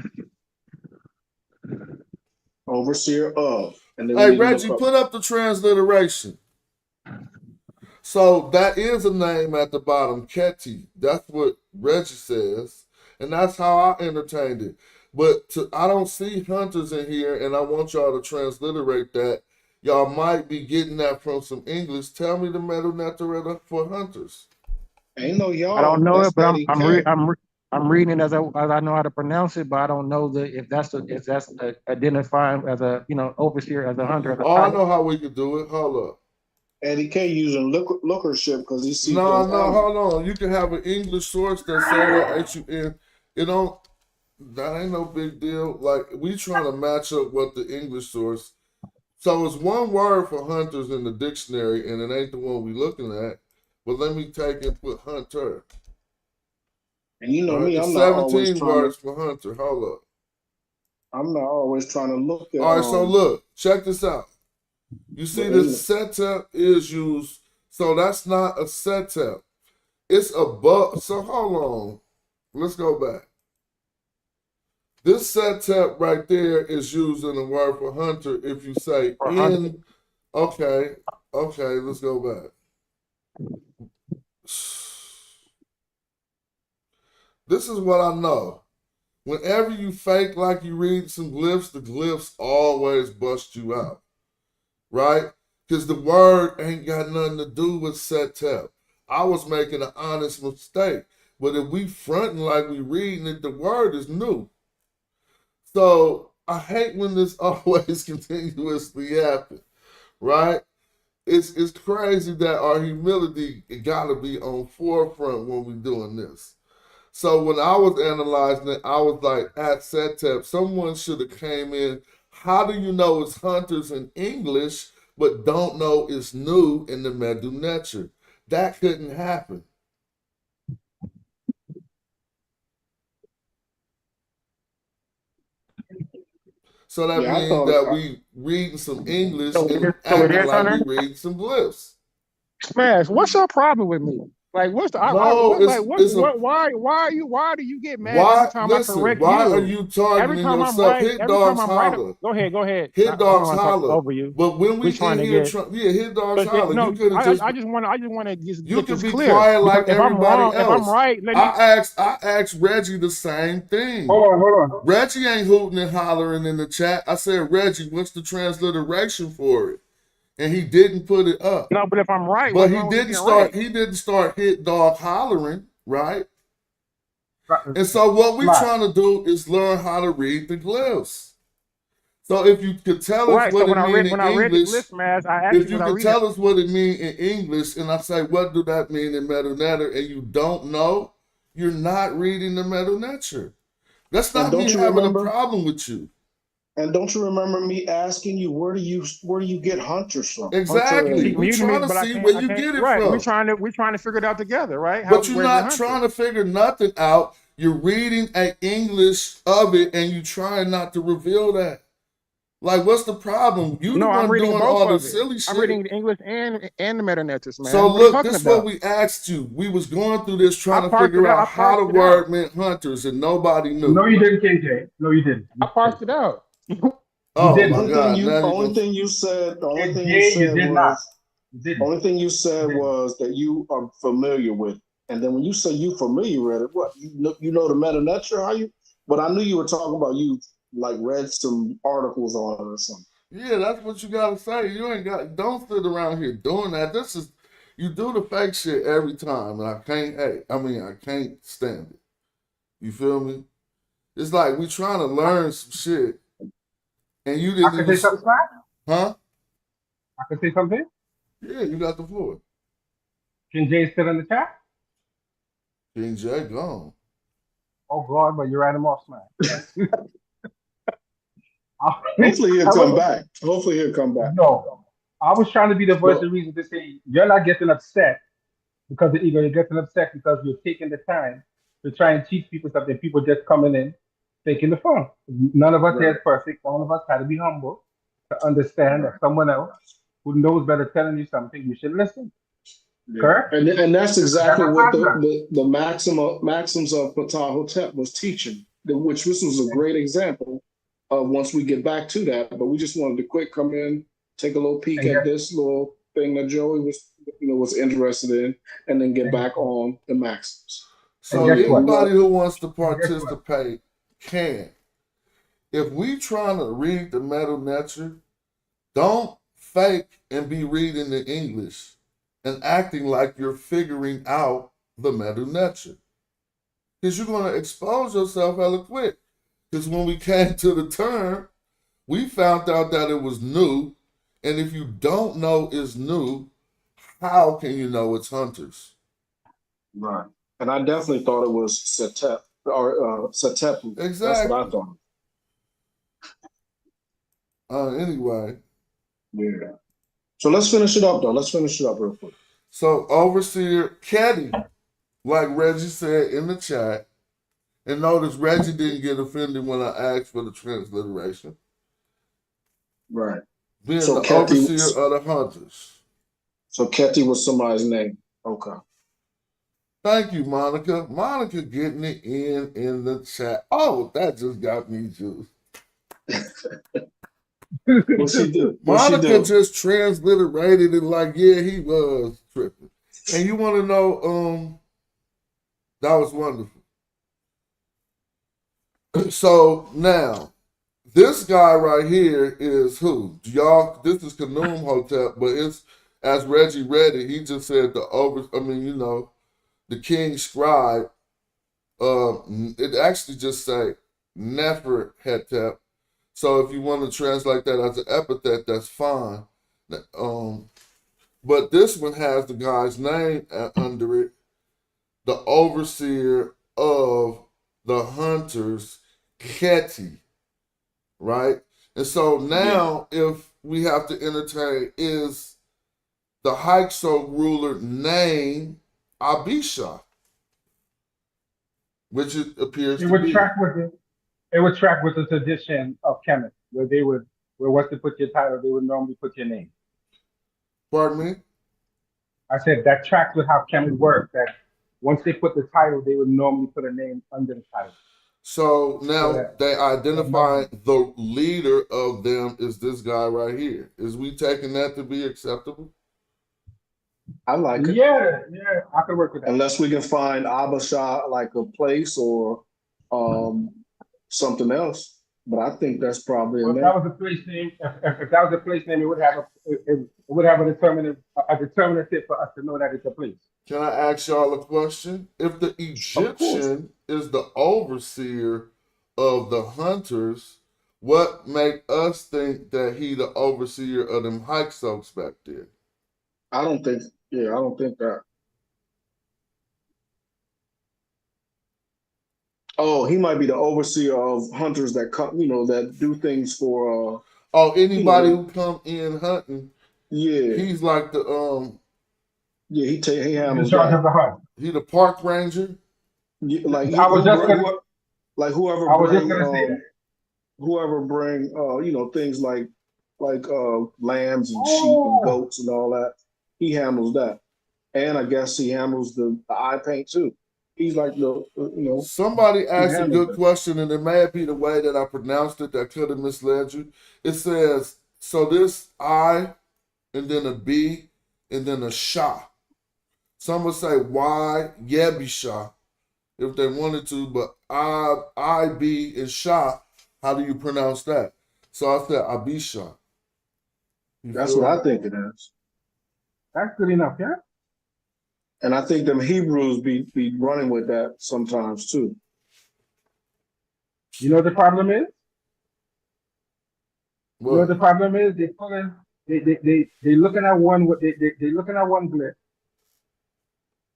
Overseer of. And then hey, Reggie, put up the transliteration. So that is a name at the bottom, Keti. That's what Reggie says. And that's how I entertained it. But I don't see hunters in here, and I want y'all to transliterate that. Y'all might be getting that from some English. Tell me the Medu Netter for hunters. Ain't no y'all. I don't know it, but I'm reading it as I know how to pronounce it, but I don't know if that's identifying as a overseer, as a hunter. As a I know how we could do it. Hold up. Eddie K using lookership because he sees. No, hold on. You can have an English source that say that HUN. That ain't no big deal. Like, we trying to match up what the English source. So it's one word for hunters in the dictionary, and it ain't the one we looking at. But let me take and put hunter. And you know me, I'm not always 17 words for hunter. Hold up. I'm not always trying to look at. All right, so look, check this out. You see, the setup is used, so that's not a setup. It's a bug. So hold on. Let's go back. This setup right there is used in the word for hunter if you say in. Okay, let's go back. This is what I know. Whenever you fake like you read some glyphs, the glyphs always bust you out. Right? Because the word ain't got nothing to do with setup. I was making an honest mistake. But if we fronting like we reading it, the word is new. So I hate when this always continuously happens. Right? It's crazy that our humility gotta be on forefront when we're doing this. So when I was analyzing it, I was like, at setup, someone should have came in. How do you know it's hunters in English, but don't know it's new in the Medu Netcher? That couldn't happen. So that means that we reading some English and acting like we reading some glyphs. Smash, what's your problem with me? Like, what's the why do you get mad every time I correct why you? Are you targeting yourself? Hit dogs holler. Go ahead. Hit dogs holler. Over you. But when we in here, hit dogs holler. No, you could have just. I just want to get you this be clear. quiet like everybody else. If I'm right, I asked Reggie the same thing. Hold on. Reggie ain't hooting and hollering in the chat. I said, Reggie, what's the transliteration for it? And he didn't put it up. No, but if I'm right, but he didn't start hit dog hollering, right? And so what we're Right. trying to do is learn how to read the glyphs. So if you could tell us Right. So what it means in when I read the English, glyphs, man, I asked if you you was I could reading it. tell us what it means in English, and I say, what do that mean in Medu Netter, and you don't know, you're not reading the Medu Netcher. That's And not don't me you having a remember? problem with you. And don't you remember me asking you where do you get hunters from? You Exactly. keep We're muting trying me, to but see where I you can't. get it Right. from. We're trying to figure it out together, right? But you're Where's your not hunter? trying to figure nothing out. You're reading an English of it, and you trying not to reveal that. Like, what's the problem? You the No, I'm one reading doing both all the of it. silly I'm shit. reading the English and the meta Netchers, man. So What are you look, talking this is what about? we asked you. We was going through this trying to parsed figure it out. out I how the parsed it word out. meant hunters, and nobody knew. No, you didn't, KJ. No, you didn't. I parsed it out. Oh didn't. my God! Now you Only gonna thing you said, the only thing you KJ, you said did not. was You didn't. only thing you said You didn't. was that you are familiar with it. And then when you say you familiar with it, what you know the meta Netcher, how you but I knew you were talking about you like read some articles on it or something. Yeah, that's what you gotta say. You ain't got. Don't sit around here doing that. This is you do the fake shit every time, and I can't. Hey, I mean, I can't stand it. You feel me? It's like we trying to learn some shit, and you I didn't can even. say something, Smack? Huh? I can say something? Yeah, you got the floor. King Jay still in the chat? King J gone. Oh, God, but you ran him off, Smack. Hopefully he'll I come was, back. Hopefully he'll come back. no, I was trying to be the voice But of reason to say you're not getting upset because of ego. You're getting upset because you're taking the time to try and teach people something. People just coming in, taking the fun. None of us here right. is perfect. All of us had to be humble to understand that someone else who knows better telling you something, you should listen. Yeah. Correct? And that's That's exactly a what factor. the maxims of Ptah Hotep was teaching, which this was a great example of once we get back to that. But we just wanted to quick come in, take a little peek And at guess, this little thing that Joey was interested in, and then get and, back on the maxims. and So guess what? anybody who wants to And guess what? participate can. If we trying to read the Medu Netcher, don't fake and be reading the English and acting like you're figuring out the Medu Netcher. Because you're going to expose yourself hella quick. Because when we came to the term, we found out that it was new. And if you don't know it's new, how can you know it's hunters? Right. And I definitely thought it was Setep or Setepu. That's Exactly. what I thought. Anyway, Yeah. So let's finish it up, though. Let's finish it up real quick. so Overseer Caddy, like Reggie said in the chat, and notice Reggie didn't get offended when I asked for the transliteration. Right. Being So the Kathy, overseer of the hunters. so Ketty was somebody's name. Okay. Thank you, Monica. Monica getting it in the chat. Oh, that just got me juiced. What she do? What she Monica do? just transliterated it like, yeah, he was tripping. And you want to know, that was wonderful. So now, this guy right here is who? Y'all, this is Khanum Hotep, but it's, as Reggie read it, he just said the king scribe. It actually just say Nefer Hetep. So if you want to translate that as an epithet, that's fine. But this one has the guy's name under it, the overseer of the hunters, Keti, right? And so now, if we have to entertain, is the Hykso ruler named Abisha, which it appears it to would be. track with it. It would track with the tradition of chemists, where once they put your title, they would normally put your name. Pardon me? I said that tracks with how chemists work. That once they put the title, they would normally put a name under the title. So So now that they identify the leader of them is this guy right here. Is we taking that to be acceptable? I like it. yeah, I could work with that. Unless we can find Abasha like a place or something else. But I think that's probably Well, a if name. that was a place name, if that was a place name, it would have it would have a determinative for us to know that it's a place. Can I ask y'all a question? If the Of course. Egyptian is the overseer of the hunters, what make us think that he the overseer of them hike soaks back there? I don't think that. Oh, he might be the overseer of hunters that come, that do things for Oh, anybody know, who come in hunting, yeah. he's like the Yeah, he He's in handles charge that. of the hunt. he the park ranger. Yeah, like I was just gonna, whoever I was just bring gonna say that. things like lambs and sheep and Oh, goats and all that. He handles that, and I guess he handles the eye paint too. He's like Somebody he asked a handles good it. question, and it may be the way that I pronounced it that could have misled you. It says, so this I, and then a B, and then a Shah. Some would say Y, Yebisha, if they wanted to, but I, B, and Shah, how do you pronounce that? So I said Abisha. You That's feel what me? I think it is. that's good enough, yeah. And I think them Hebrews be running with that sometimes too. You know what the problem is? You know what the What? problem is? They looking at they looking at one glyph,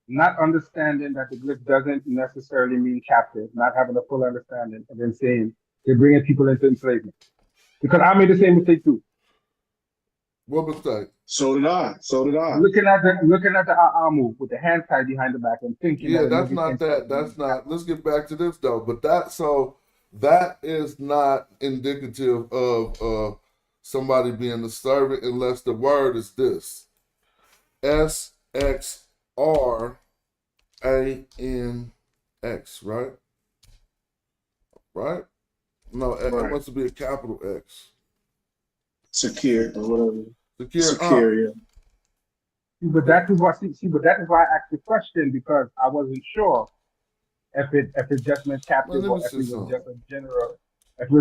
not understanding that the glyph doesn't necessarily mean captive, not having a full understanding, and then saying they're bringing people into enslavement. Because I made the same mistake too. What mistake? So did I. So did I. Looking at the move with the hand tied behind the back and thinking Yeah, that that's maybe not that. enslavement That's is not. captive. Let's get back to this though. But that is not indicative of somebody being a servant unless the word is this: SXRANX, right? Right? No, it Right. must be a capital X. Secure or whatever. Secure. Secure, yeah. But that is why I asked the question, because I wasn't sure if it just meant Man, captive let me or if see it was something.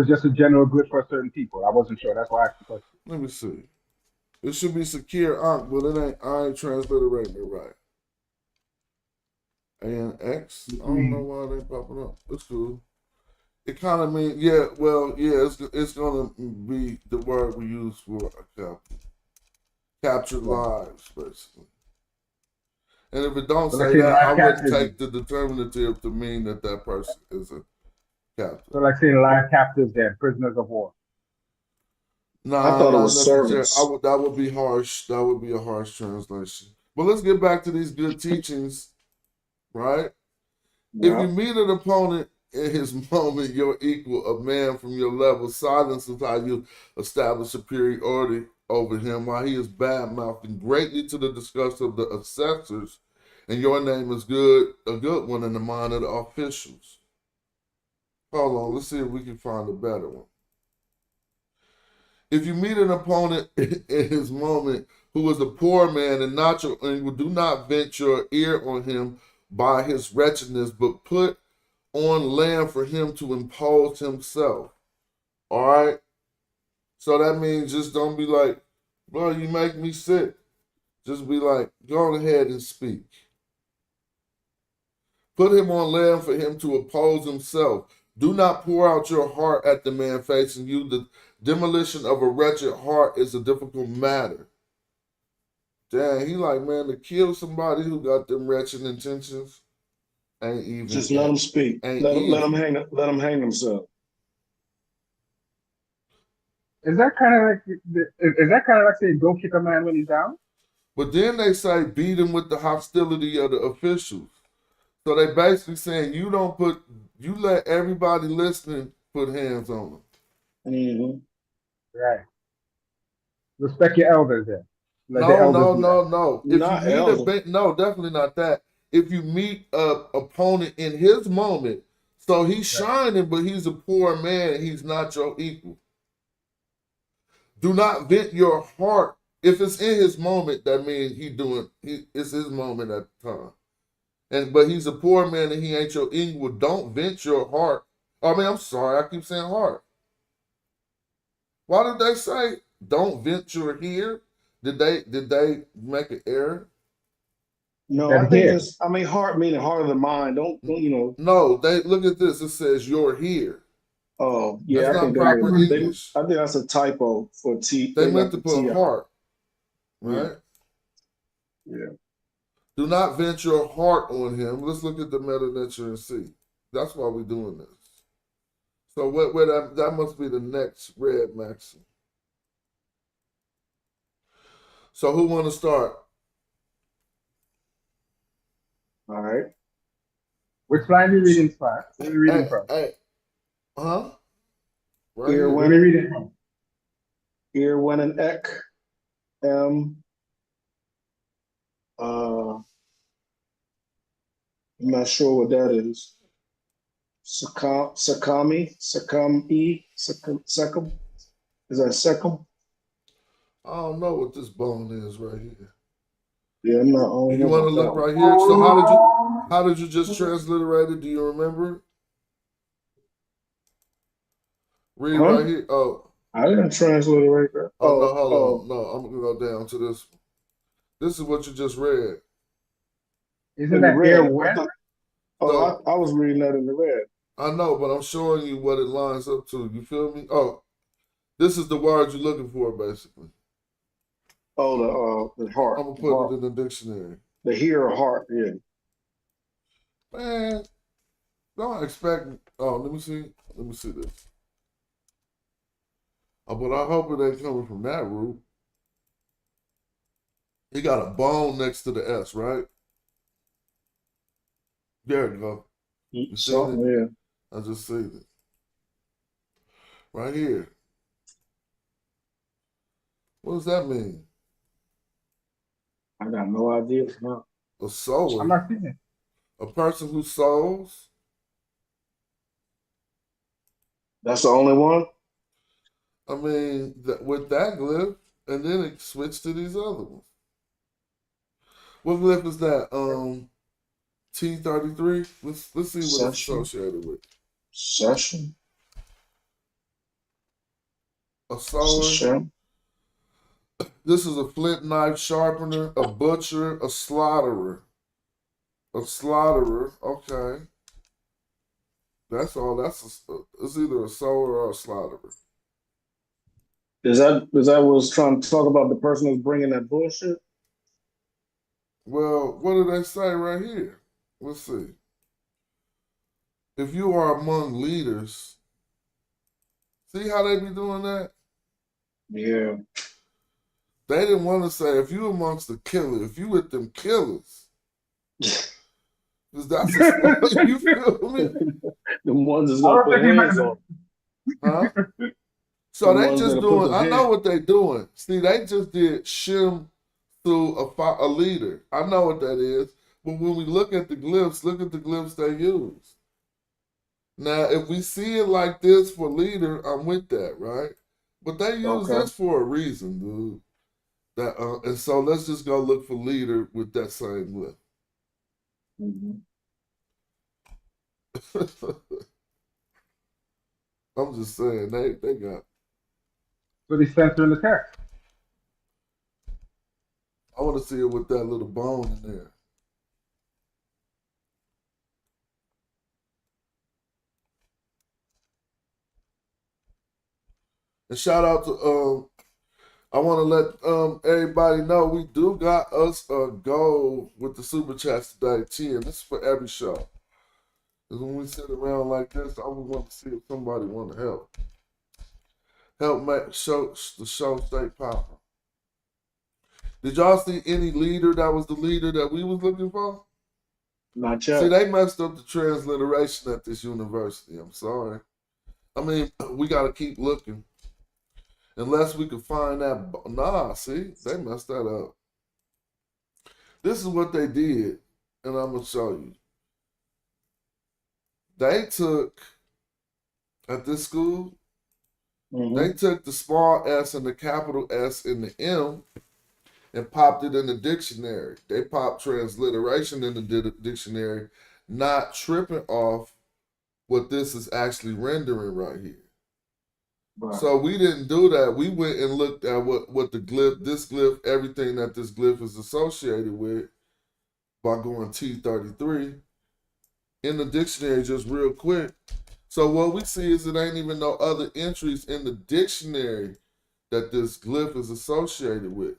just a general good for certain people. I wasn't sure. That's why I asked the question. Let me see. It should be secure but it ain't. I ain't transliterating it right. And X. I don't know why they popping up. It's cool. It kind of means, yeah, well, yeah, it's gonna be the word we use for captured lives, basically. And if it don't So like say saying that, I live wouldn't captives. take the determinative to mean that that person is a captive. So like saying live captives, then prisoners of war. I Nah, thought it not was necessarily. servants. That would be harsh. That would be a harsh translation. But let's get back to these good teachings, right? If Yeah. you meet an opponent in his moment, your equal, a man from your level, silence is how you establish superiority over him while he is bad mouthing greatly to the disgust of the assessors, and your name is a good one in the mind of the officials. Hold on, let's see if we can find a better one. If you meet an opponent in his moment who is a poor man and not your equal, do not vent your ear on him by his wretchedness, but put on land for him to impose himself. All right? So that means just don't be like, bro, you make me sick. Just be like, go ahead and speak. Put him on land for him to oppose himself. Do not pour out your heart at the man facing you. The demolition of a wretched heart is a difficult matter. Damn, he like, man, to kill somebody who got them wretched intentions ain't even Just let them speak. ain't Let easy. them hang. Let them hang themselves. Is that kind of like saying don't kick a man when he's down? But then they say beat him with the hostility of the officials. So they basically saying you let everybody listening put hands on him. Mm-hmm. Right. Respect your elders then. Let the No, elders no, do that. no, no. If you Not meet elder. no, definitely not that. If you meet a opponent in his moment, so he's Right. shining, but he's a poor man and he's not your equal. Do not vent your heart. If it's in his moment, that means it's his moment at the time. But he's a poor man and he ain't your equal. Don't vent your heart. I mean, I'm sorry, I keep saying heart. Why did they say don't vent your here? Did they make an error? No, I Then think here. it's. I mean, heart meaning heart of the mind. Don't you know? No, they look at this. It says you're here. Oh, That's yeah. I not think proper English. I think that's a typo for T. They They meant left to the T put out. heart, Yeah, right? yeah. Do not vent your heart on him. Let's look at the meta Netcher and see. That's why we're doing this. So where that must be the next red Maxim. So who want to start? All right. Which line are we reading first? Where are we reading from? Hey, huh? Right Ear here. Where are we winning, reading from? ear winning ek, M. I'm not sure what that is. Sakami, Secum. Is that Secum? I don't know what this bone is right here. Yeah, I'm not. I don't You know want to about that look one. right here? So how did you just transliterate it? Do you remember? Read Huh? right here. Oh, I didn't translate it right there. oh no, hold on. No, I'm gonna go down to this one. This is what you just read. Isn't In the that ear red. wet? So I was reading that in the red. I know, but I'm showing you what it lines up to. You feel me? Oh, this is the word you're looking for, basically. Oh, the heart. I'm gonna The put heart. it in the dictionary. The hear heart. Yeah. Man, don't expect. Oh, let me see. Let me see this. Oh, but I hope it ain't coming from that root. He got a bone next to the S, right? There you go. You see it? Something. Yeah. I just see it. Right here. What does that mean? I got no idea. No. A I'm sower. not seeing it. A person who sows. That's the only one. I mean, with that glyph, and then it switched to these other ones. What glyph is that? T33. Let's see what it's Session. associated with. Session. A sower. Session. This is a flint knife sharpener, a butcher, a slaughterer. A slaughterer. Okay. That's all. It's either a sower or a slaughterer. Is that was trying to talk about the person who's bringing that bullshit? Well, what do they say right here? Let's see. If you are among leaders, see how they be doing that? Yeah. They didn't want to say if you amongst the killers, if you with them killers. Because that's a, you feel me? The ones that's I gonna was put thinking hands about Huh? So The they ones just that'll put doing, the I know hand. what they doing. See, they just did shim to a leader. I know what that is. But when we look at the glyphs, look at the glyphs they use. Now, if we see it like this for leader, I'm with that, right? But they use Okay. this for a reason, dude. And so let's just go look for leader with that same glyph. Mm-hmm. I'm just saying, they got. so they censor in the text. I want to see it with that little bone in there. And shout out to I want to let everybody know we do got us a goal with the super chats today, 10. This is for every show. Because when we sit around like this, I would want to see if somebody want to help. Help make the show stay popping. Did y'all see any leader that was the leader that we was looking for? Not yet. See, they messed up the transliteration at this university. I'm sorry. I mean, we got to keep looking. Unless we could find that. Nah, see, they messed that up. This is what they did, and I'm going to show you. They took, at this school, they took the small s and the capital S and the M and popped it in the dictionary. They popped transliteration in the dictionary, not tripping off what this is actually rendering right here. Right. So we didn't do that. We went and looked at what the glyph, this glyph, everything that this glyph is associated with by going T33 in the dictionary just real quick. So what we see is it ain't even no other entries in the dictionary that this glyph is associated with.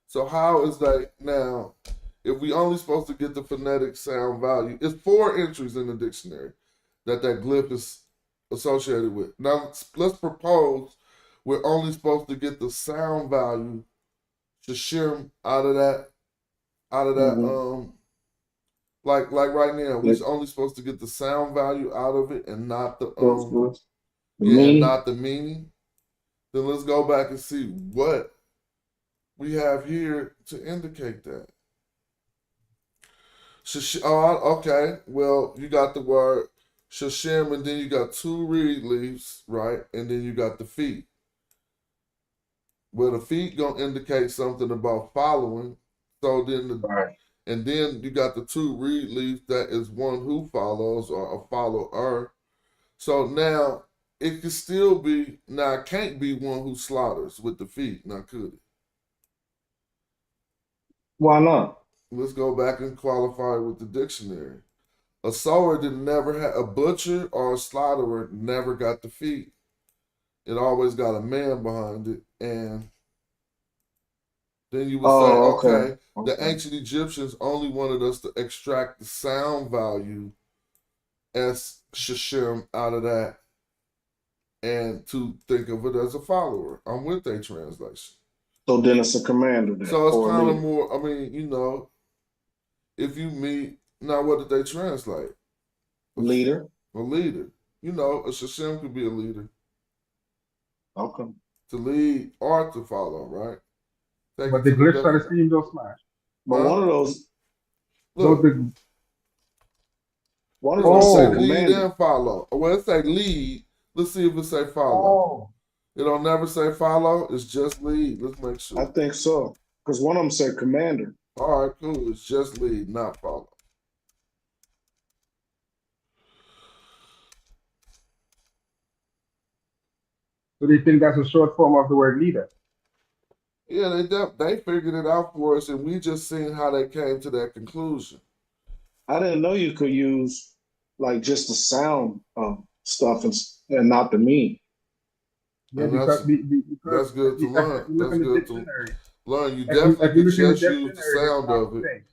So how is that now? If we only supposed to get the phonetic sound value, it's 4 entries in the dictionary that glyph is associated with. Now let's propose we're only supposed to get the sound value shishim out of that Mhm. like right now Yeah. we're only supposed to get the sound value out of it and not the The and meaning. not the meaning. Then let's go back and see what we have here to indicate that. Okay. Well, you got the word shashim, and then you got 2 reed leaves, right? And then you got the feet. Well, the feet gonna indicate something about following. So then, Right. and then you got the 2 reed leaves. That is one who follows or a follower. So now it can still be. Now it can't be one who slaughters with the feet. Now could it? Why not? Let's go back and qualify with the dictionary. A sower that never had a butcher or a slaughterer never got the feet. It always got a man behind it. And then you would say, Oh, okay. okay, the ancient Egyptians only wanted us to extract the sound value as shishim out of that and to think of it as a follower. I'm with a translation. So then it's a commander then, So it's or a kind of leader. more, I mean, if you meet, now what did they translate? Leader. A leader. A shishim could be a leader. Okay. To lead or to follow, right? Take But it the to the glyphs are the definition. same, though, Smash. But Huh? one of those Those Look, the one of it's gonna those say say oh lead commander. and follow. Well, it say lead. Let's see if it say follow. oh. It don't never say follow. It's just lead. Let's make I sure. think so. Because one of them said commander. All right, cool. It's just lead, not follow. So they think that's a short form of the word leader. Yeah, they figured it out for us, and we just seen how they came to that conclusion. I didn't know you could use like just the sound stuff and not the meaning. Yeah, And because that's good to if learn. you look That's in the good to dictionary, learn. You if definitely you could look in the just use the dictionary, there's sound not of the it. same.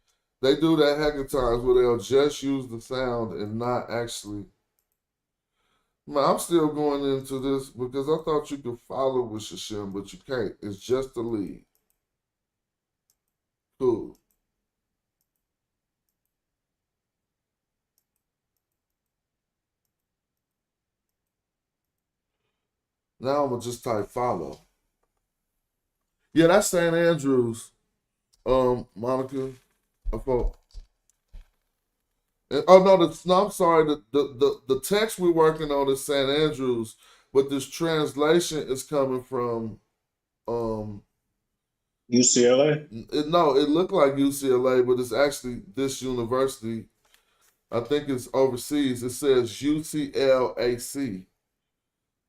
They do that heck of times where they'll just use the sound and not actually. Man, I'm still going into this because I thought you could follow with Shashim, but you can't. It's just the lead. Cool. Now I'm gonna just type follow. Yeah, that's St. Andrews. Monica. I thought. Oh no, I'm sorry. The text we're working on is St. Andrews, but this translation is coming from UCLA? no, it looked like UCLA, but it's actually this university. I think it's overseas. It says UCLAC.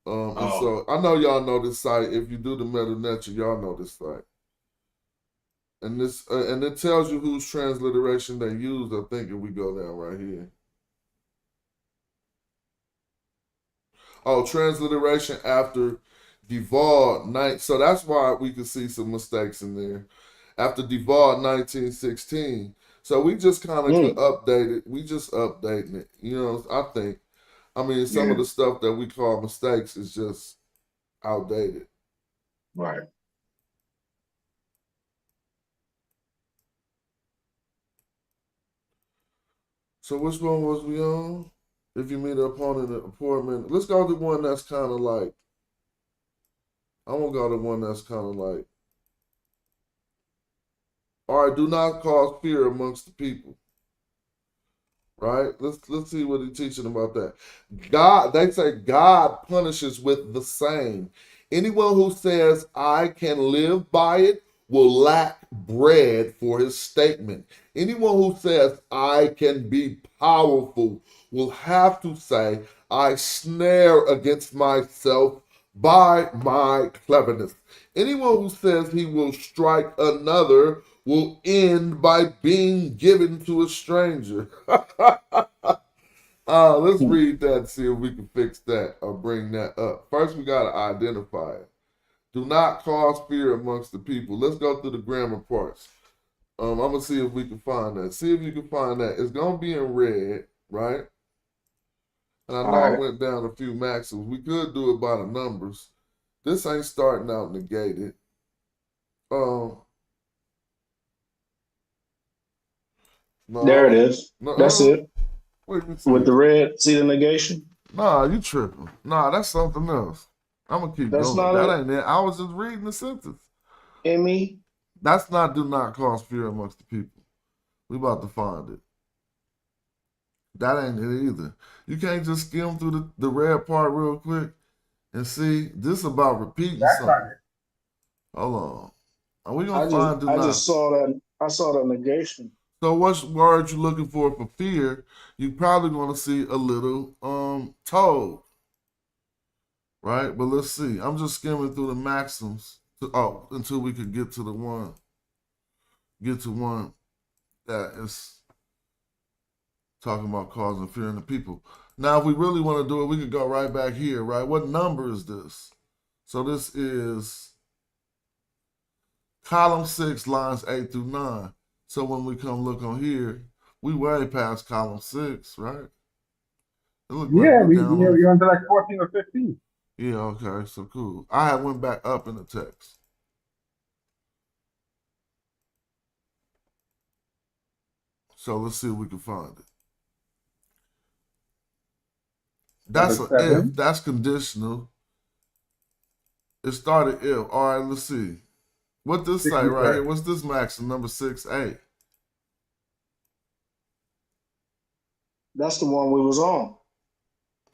And Oh, so I know y'all know this site. If you do the Medu Netcher, y'all know this site. And this and it tells you whose transliteration they used. I think if we go down right here. Oh, transliteration after Duval night. So that's why we could see some mistakes in there. After Duval 1916. So we just kind of could mm, update it. We just updating it. I think. I mean, some yeah, of the stuff that we call mistakes is just outdated. right. So which one was we on? If you meet an opponent at a poor man, let's go to one that's kind of like. I'm gonna go to one that's kind of like. All right, do not cause fear amongst the people. Right? Let's see what he's teaching about that. God, they say God punishes with the same. Anyone who says I can live by it will lack bread for his statement. Anyone who says I can be powerful will have to say I snare against myself by my cleverness. Anyone who says he will strike another will end by being given to a stranger. Let's read that and see if we can fix that or bring that up. First, we got to identify it. Do not cause fear amongst the people. Let's go through the grammar parts. I'm going to see if we can find that. See if you can find that. It's going to be in red, right? And I know I went down a few maxims. We could do it by the numbers. This ain't starting out negated. No, There it is. That's it. Wait, with the red, see the negation? Nah, you tripping. Nah, that's something else. I'm going to keep That's going. not That ain't it. I was just reading the sentence. Emmy. That's not do not cause fear amongst the people. We about to find it. That ain't it either. You can't just skim through the red part real quick and see. This about repeating something. Right. Hold on. Are we gonna find do not? I just saw that. I saw the negation. So what word you looking for fear? You probably gonna see a little toad. Right? But let's see. I'm just skimming through the maxims until we could get to the one. Get to one that is talking about causing fear in the people. Now, if we really want to do it, we could go right back here, right? What number is this? So this is column 6, lines 8 through 9. So when we come look on here, we way past column 6, right? Yeah, you're under like 14 or 15. Yeah, okay, so cool. I had went back up in the text. So let's see if we can find it. That's an if. That's conditional. It started if. All right, let's see. What this say right here? What's this Maxim number 6A? That's the one we was on.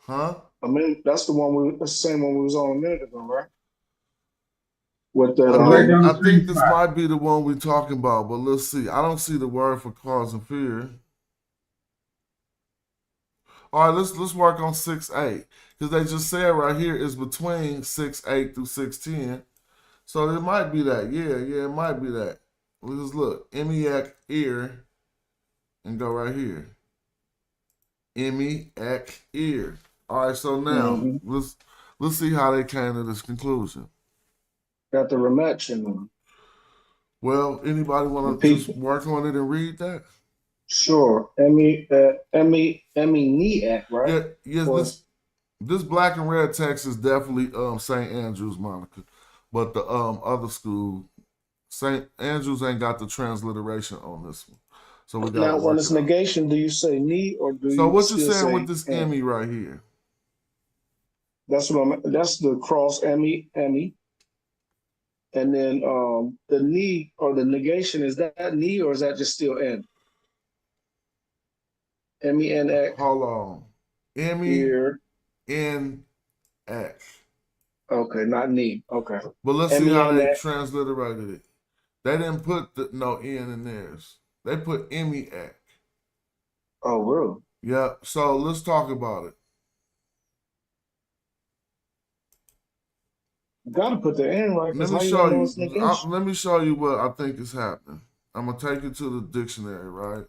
Huh? That's the same one we was on a minute ago, right? With that, I think this might be the one we're talking about, but let's see. I don't see the word for causing fear. All right, let's work on 6-8. Because they just said right here is between 6-8 through 6-10. So it might be that. Yeah, it might be that. Let's look. Emiac ear and go right here. Emiac ear. All right, so now let's see how they came to this conclusion. Got the rematching one. Well, anybody want to just work on it and read that? Sure. Niak, right? Yeah, yes. This black and red text is definitely St. Andrew's, Monica. But the other school, St. Andrew's ain't got the transliteration on this one. So we got now when it's negation, do you say ni or do you? So what you saying with this Emmy right here? That's the cross Emmy. And then the ni or the negation, is that ni or is that just still n? M-E-N-X. Hold on. M-E-N-X. Okay, not ni. Okay. But let's see how they transliterated it. They didn't put no N in theirs. They put M-E-X. Oh, really? Yeah. So let's talk about it. You gotta put the N right. Let me show you what I think is happening. I'm gonna take you to the dictionary, right?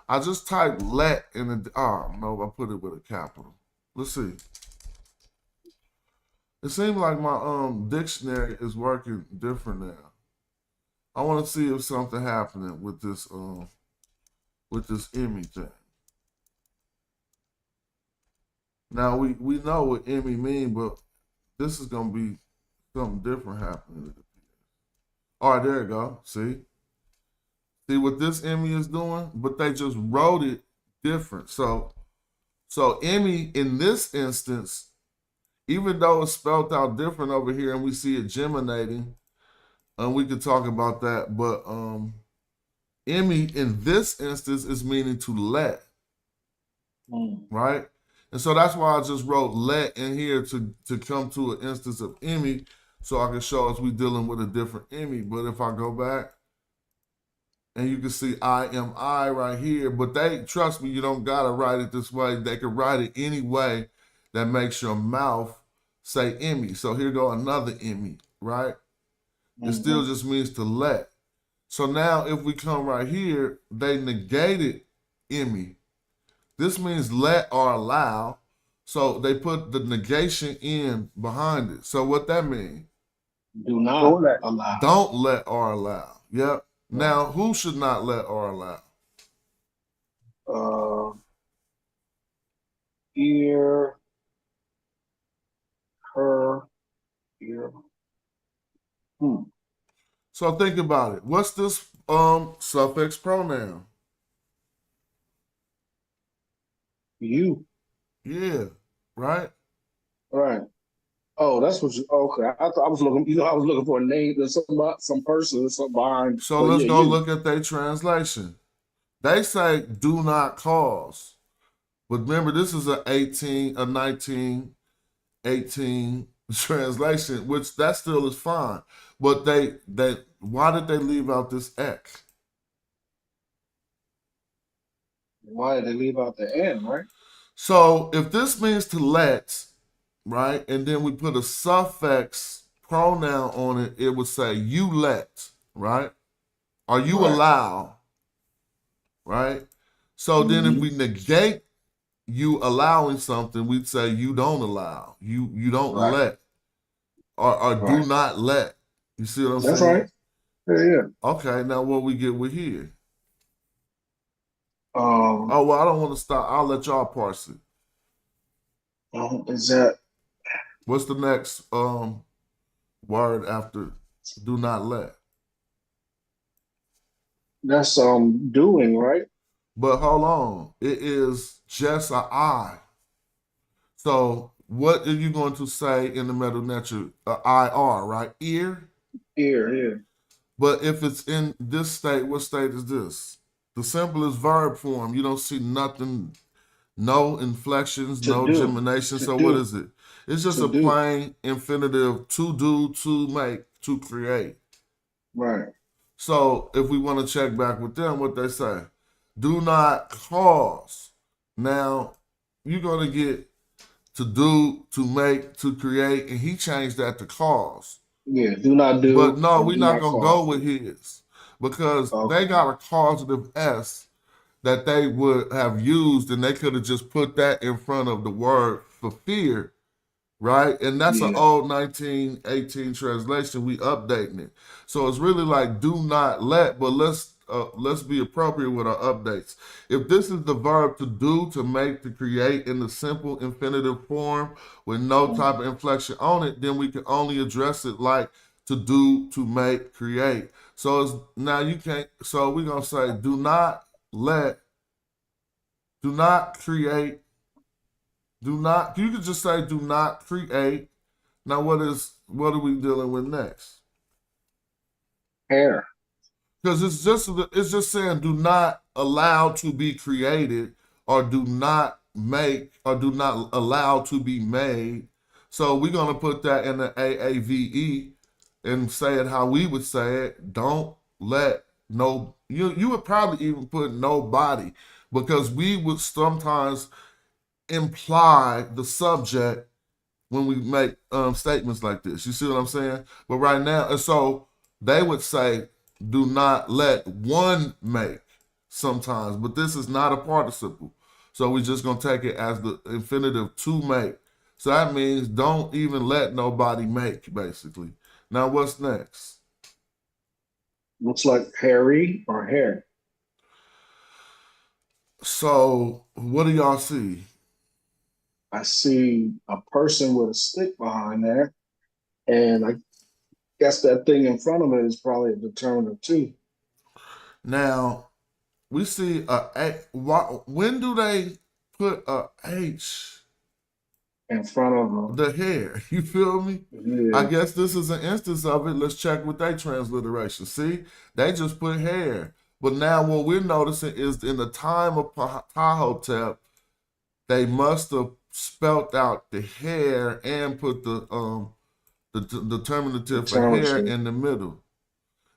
I just typed let in the no, I put it with a capital. Let's see. It seems like my dictionary is working different now. I want to see if something happening with this Emmy thing. Now we know what Emmy mean, but this is gonna be something different happening. All right, there you go. See what this Emmy is doing, but they just wrote it different. So Emmy in this instance, even though it's spelled out different over here, and we see it geminating, and we could talk about that, but Emmy in this instance is meaning to let, right? And so that's why I just wrote let in here to come to an instance of Emmy, so I can show us we dealing with a different Emmy. But if I go back, and you can see I am I right here, but trust me, you don't gotta write it this way. They can write it any way that makes your mouth say Emmy. So here go another Emmy, right? It still just means to let. So now if we come right here, they negated Emmy. This means let or allow. So they put the negation in behind it. So what that means? Do not Don't let. allow. Don't let or allow. Yep. Now who should not let or allow? Ear, her, ear. So think about it. What's this suffix pronoun? You. Yeah, right? Right. Oh, that's what you. Okay, I thought I was looking. I was looking for a name. There's some person or something behind. So But let's yeah, go you. look at their translation. They say do not cause. But remember, this is a 1918 translation, which that still is fine. But they why did they leave out this X? Why did they leave out the N? Right. So if this means to let, right, and then we put a suffix pronoun on it, it would say you let, right? Or you Right. allow, right? So then if we negate you allowing something, we'd say you don't allow, you don't Right. let, or do Right. not let. You see what I'm That's saying? right. Yeah. Okay, now what we get with here? Um. Oh, well, I don't want to stop. I'll let y'all parse it. Is that What's the next word after do not let? that's doing, right? But hold on, it is just an I. So what are you going to say in the Medu Netcher? IR, right? Ear. Ear, yeah. But if it's in this state, what state is this? The simplest verb form. You don't see nothing, no inflections, To no do. gemination. To So what do. is it? It's just To a do. plain infinitive to do, to make, to create. Right. So if we want to check back with them, what they say, do not cause. Now you're gonna get to do, to make, to create, and he changed that to cause. Yeah. Do not But do no, and we're do not not gonna go cause. with his because Okay. they got a causative S that they would have used, and they could have just put that in front of the word for fear, right? And that's an Yeah. old 1918 translation. We updating it, so it's really like do not let. But let's be appropriate with our updates. If this is the verb to do, to make, to create in the simple infinitive form with no type of inflection on it, then we can only address it like to do, to make, create. So it's now you can't. So we're gonna say do not let, do not create, do not. You could just say do not create. Now what are we dealing with next? Hair. Because it's just saying do not allow to be created, or do not make, or do not allow to be made. So we're gonna put that in the AAVE and say it how we would say it. Don't let no, you would probably even put nobody, because we would sometimes imply the subject when we make statements like this. You see what I'm saying? But right now, and so they would say, do not let one make sometimes, but this is not a participle. So we're just going to take it as the infinitive to make. So that means don't even let nobody make, basically. Now, what's next? Looks like hairy or hair. So what do y'all see? I see a person with a stick behind there, and I guess that thing in front of it is probably a determinative too. Now, we see when do they put a H? In front of them. The hair. You feel me? I Yeah. guess this is an instance of it. Let's check with their transliteration. See, they just put hair. But now what we're noticing is in the time of Ptah Hotep, they must have spelt out the hair and put the determinative for hair Determinative. in the middle.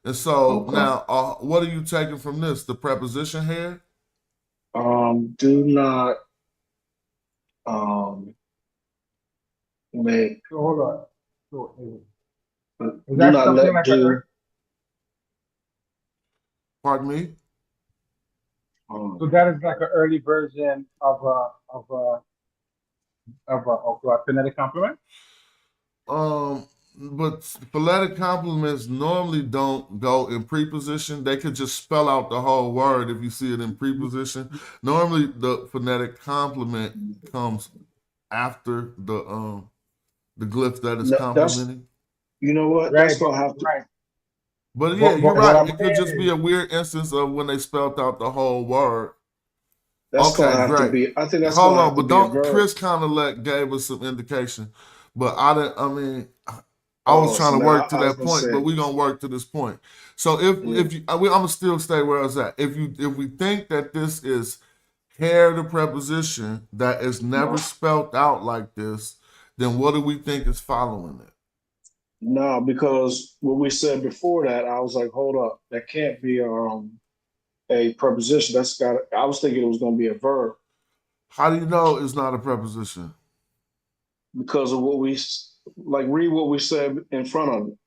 And so Okay. now, what are you taking from this? The preposition hair? Do not um make. So hold on. So is Do that not something let like do. Pardon me? so that is like an early version of a phonetic complement? But phonetic complements normally don't go in preposition. They could just spell out the whole word if you see it in preposition. Normally, the phonetic complement comes after the glyph that is No, complementing. you know what? Right, That's gonna have to. right. But yeah, you're What right. I'm It could saying just be is, a weird instance of when they spelled out the whole word. That's gonna Okay, have to great. be. I think that's Hold gonna on, have to but be a don't verb. Chris kind of gave us some indication, but I didn't. I mean, I was Oh, trying so to work now to I was that gonna point, but say, we're gonna work to this point. So yeah, I'm gonna still stay where I was at. If we think that this is hair the preposition that is never no, spelled out like this, then what do we think is following it? no, because what we said before that, I was like, hold up, that can't be a preposition. That's got. I was thinking it was gonna be a verb How do you know it's not a preposition? because of what like. Read what we said in front of it.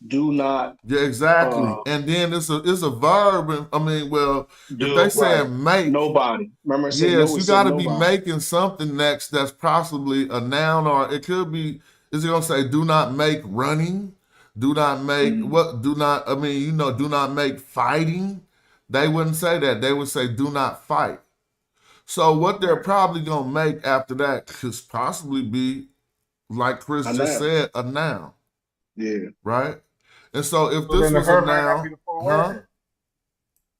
Do not Yeah, exactly. uh And then it's a verb. And, I mean, well, if they do right. saying make. Nobody. Remember, I said no. Yes, We you said got to be nobody. making something next that's possibly a noun, or it could be, is it going to say, do not make running? Do not make, Mm, what, do not, I mean, do not make fighting? They wouldn't say that. They would say, do not fight. So what they're right. probably going to make after that could possibly be, like Chris I just know. said, a noun, Yeah. right? And so if so this then the was a herb might not noun, be the full word huh? then.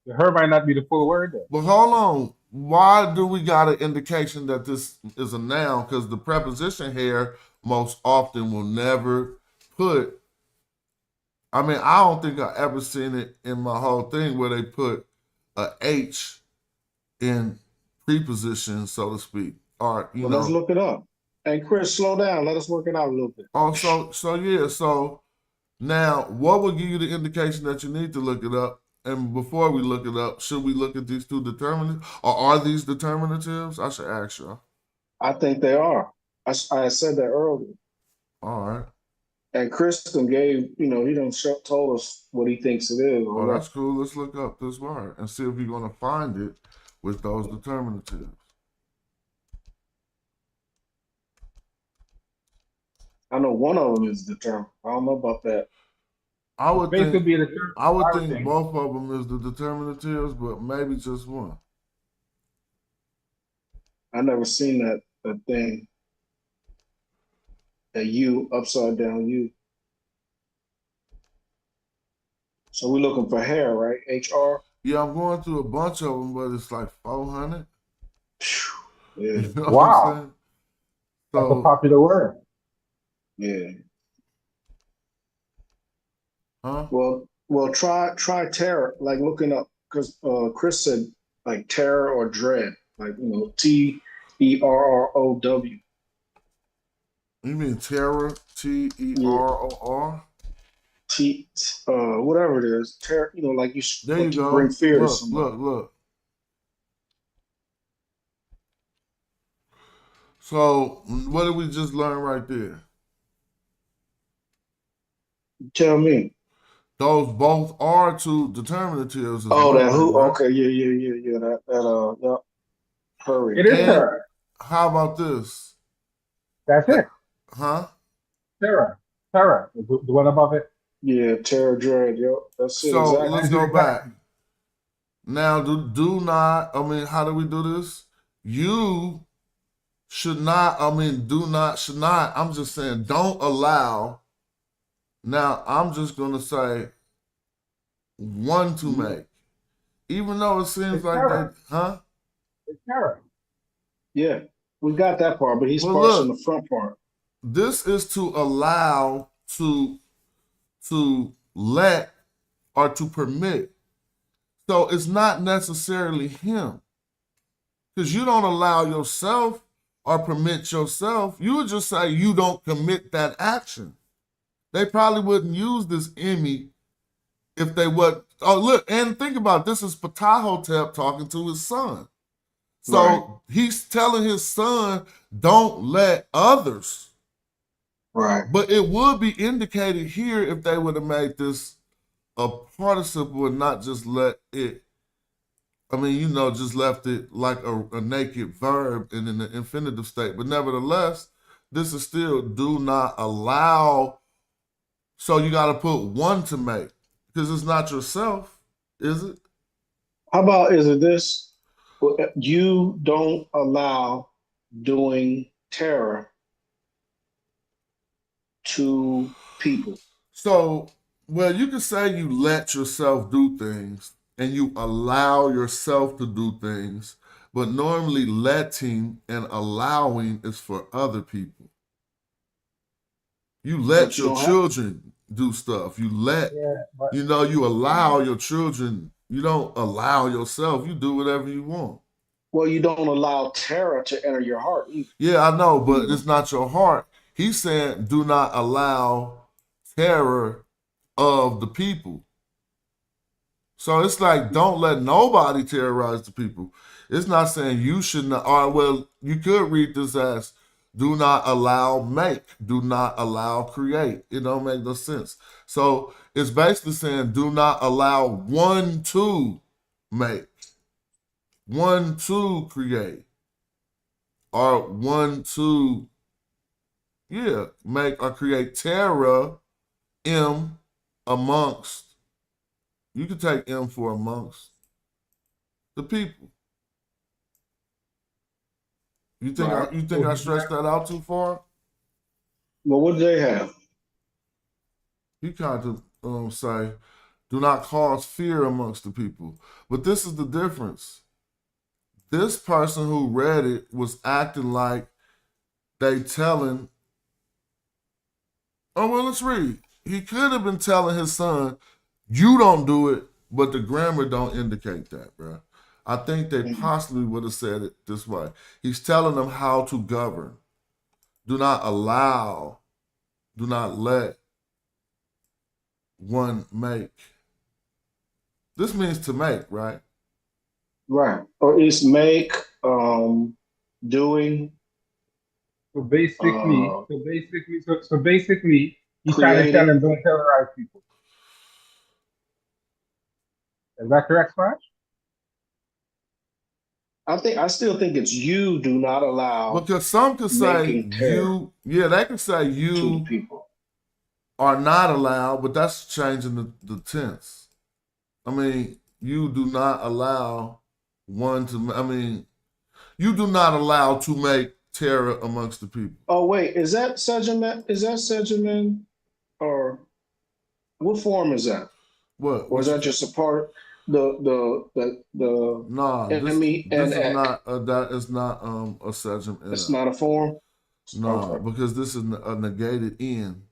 The herb might not be the full word then. But hold on. Why do we got an indication that this is a noun? Because the preposition here most often will never put. I mean, I don't think I ever seen it in my whole thing where they put a H in preposition, so to speak. Or, Well, let's look it up. Hey, Chris, slow down. Let us work it out a little bit. also, so yeah, so now what would give you the indication that you need to look it up? And before we look it up, should we look at these two determinatives? Or are these determinatives? I should ask you. I think they are. I said that earlier. All right. And Kristen gave, he done told us what he thinks it is Oh, already. that's cool. Let's look up this word and see if you're going to find it with those determinatives. I know one of them is determined. I don't know about that. I The would space think could be the term. I would I would think think. both of them is the determinatives, but maybe just one. I never seen that thing. A U, upside down U. So we're looking for hair, right? HR? Yeah, I'm going through a bunch of them, but it's like 400. Yeah, You know what I'm Wow, saying? that's a So, popular word. yeah. huh? Well, try terror, like looking up, because Chris said like terror or dread, like TERROW. You mean terror? Yeah, TERROR? T whatever it is, terror. Like There you like you bring go. fear to Look, somebody. look, look. So, what did we just learn right there? Tell me. Those both are two determinatives is Oh, one that thing, who? right? Okay, yeah. Yeah. Hurry. It is And terror. how about this? That's it. Huh? Terror. Terror. The one above it. Yeah, terror, dread. Yep, that's it So exactly. let's That's it go back. exactly. Now, do not, I mean, how do we do this? You should not, I mean, do not, should not. I'm just saying, don't allow. Now, I'm just going to say one to make. Even though it seems It's like they, terror. huh? It's terror. Yeah, we got that part, but he's But parsing look, the front part. this is to allow, to let, or to permit. So it's not necessarily him. Because you don't allow yourself or permit yourself. You would just say you don't commit that action. They probably wouldn't use this Emmy if they would. Oh, look, and think about it. This is Ptah Hotep talking to his son. Right. So he's telling his son, don't let others Right. But it would be indicated here if they would have made this a participle and not just let it, I mean, you know, just left it like a naked verb and in the infinitive state. But nevertheless, this is still do not allow. So you got to put one to make because it's not yourself, is it? How about is it this? You don't allow doing terror to people. So, well, you can say you let yourself do things and you allow yourself to do things, but normally letting and allowing is for other people. You let But you your don't have. children do stuff. You let, Yeah, but you know, you allow your children. You don't allow yourself. You do whatever you want. Well, you don't allow terror to enter your heart either. Yeah, I know, but Either. it's not your heart. He's saying do not allow terror of the people. So it's like, don't let nobody terrorize the people. It's not saying you should not. All right, well, you could read this as do not allow make, do not allow create. It don't make no sense. So it's basically saying do not allow one to make, one to create, or one to, yeah, make or create terror amongst. You could take M for amongst the people. You think Right. I stretched that out too far? Well, what do they have? You kind of say, do not cause fear amongst the people. But this is the difference. This person who read it was acting like they telling. Oh well, let's read. He could have been telling his son, "You don't do it," but the grammar don't indicate that, bro. I think they possibly would have said it this way. He's telling them how to govern. Do not allow, do not let one make. This means to make, right? Right. Or is make doing so basically, uh so basically, he's trying to tell them creating. don't terrorize people. Is that correct, Smash? I still think it's you do not allow Because some could say making terror you, yeah, they could say to the you people. are not allowed, but that's changing the tense. I mean, you do not allow one to, I mean, you do not allow to make terror amongst the people. Oh wait, is that Sejaman? Is that Sejaman? Or what form is that? What? Or is What you, that just a part the nah, enemy and this is ek? not, that is not a segment in It's it. not a form? Nah, Okay. because this is a negated end.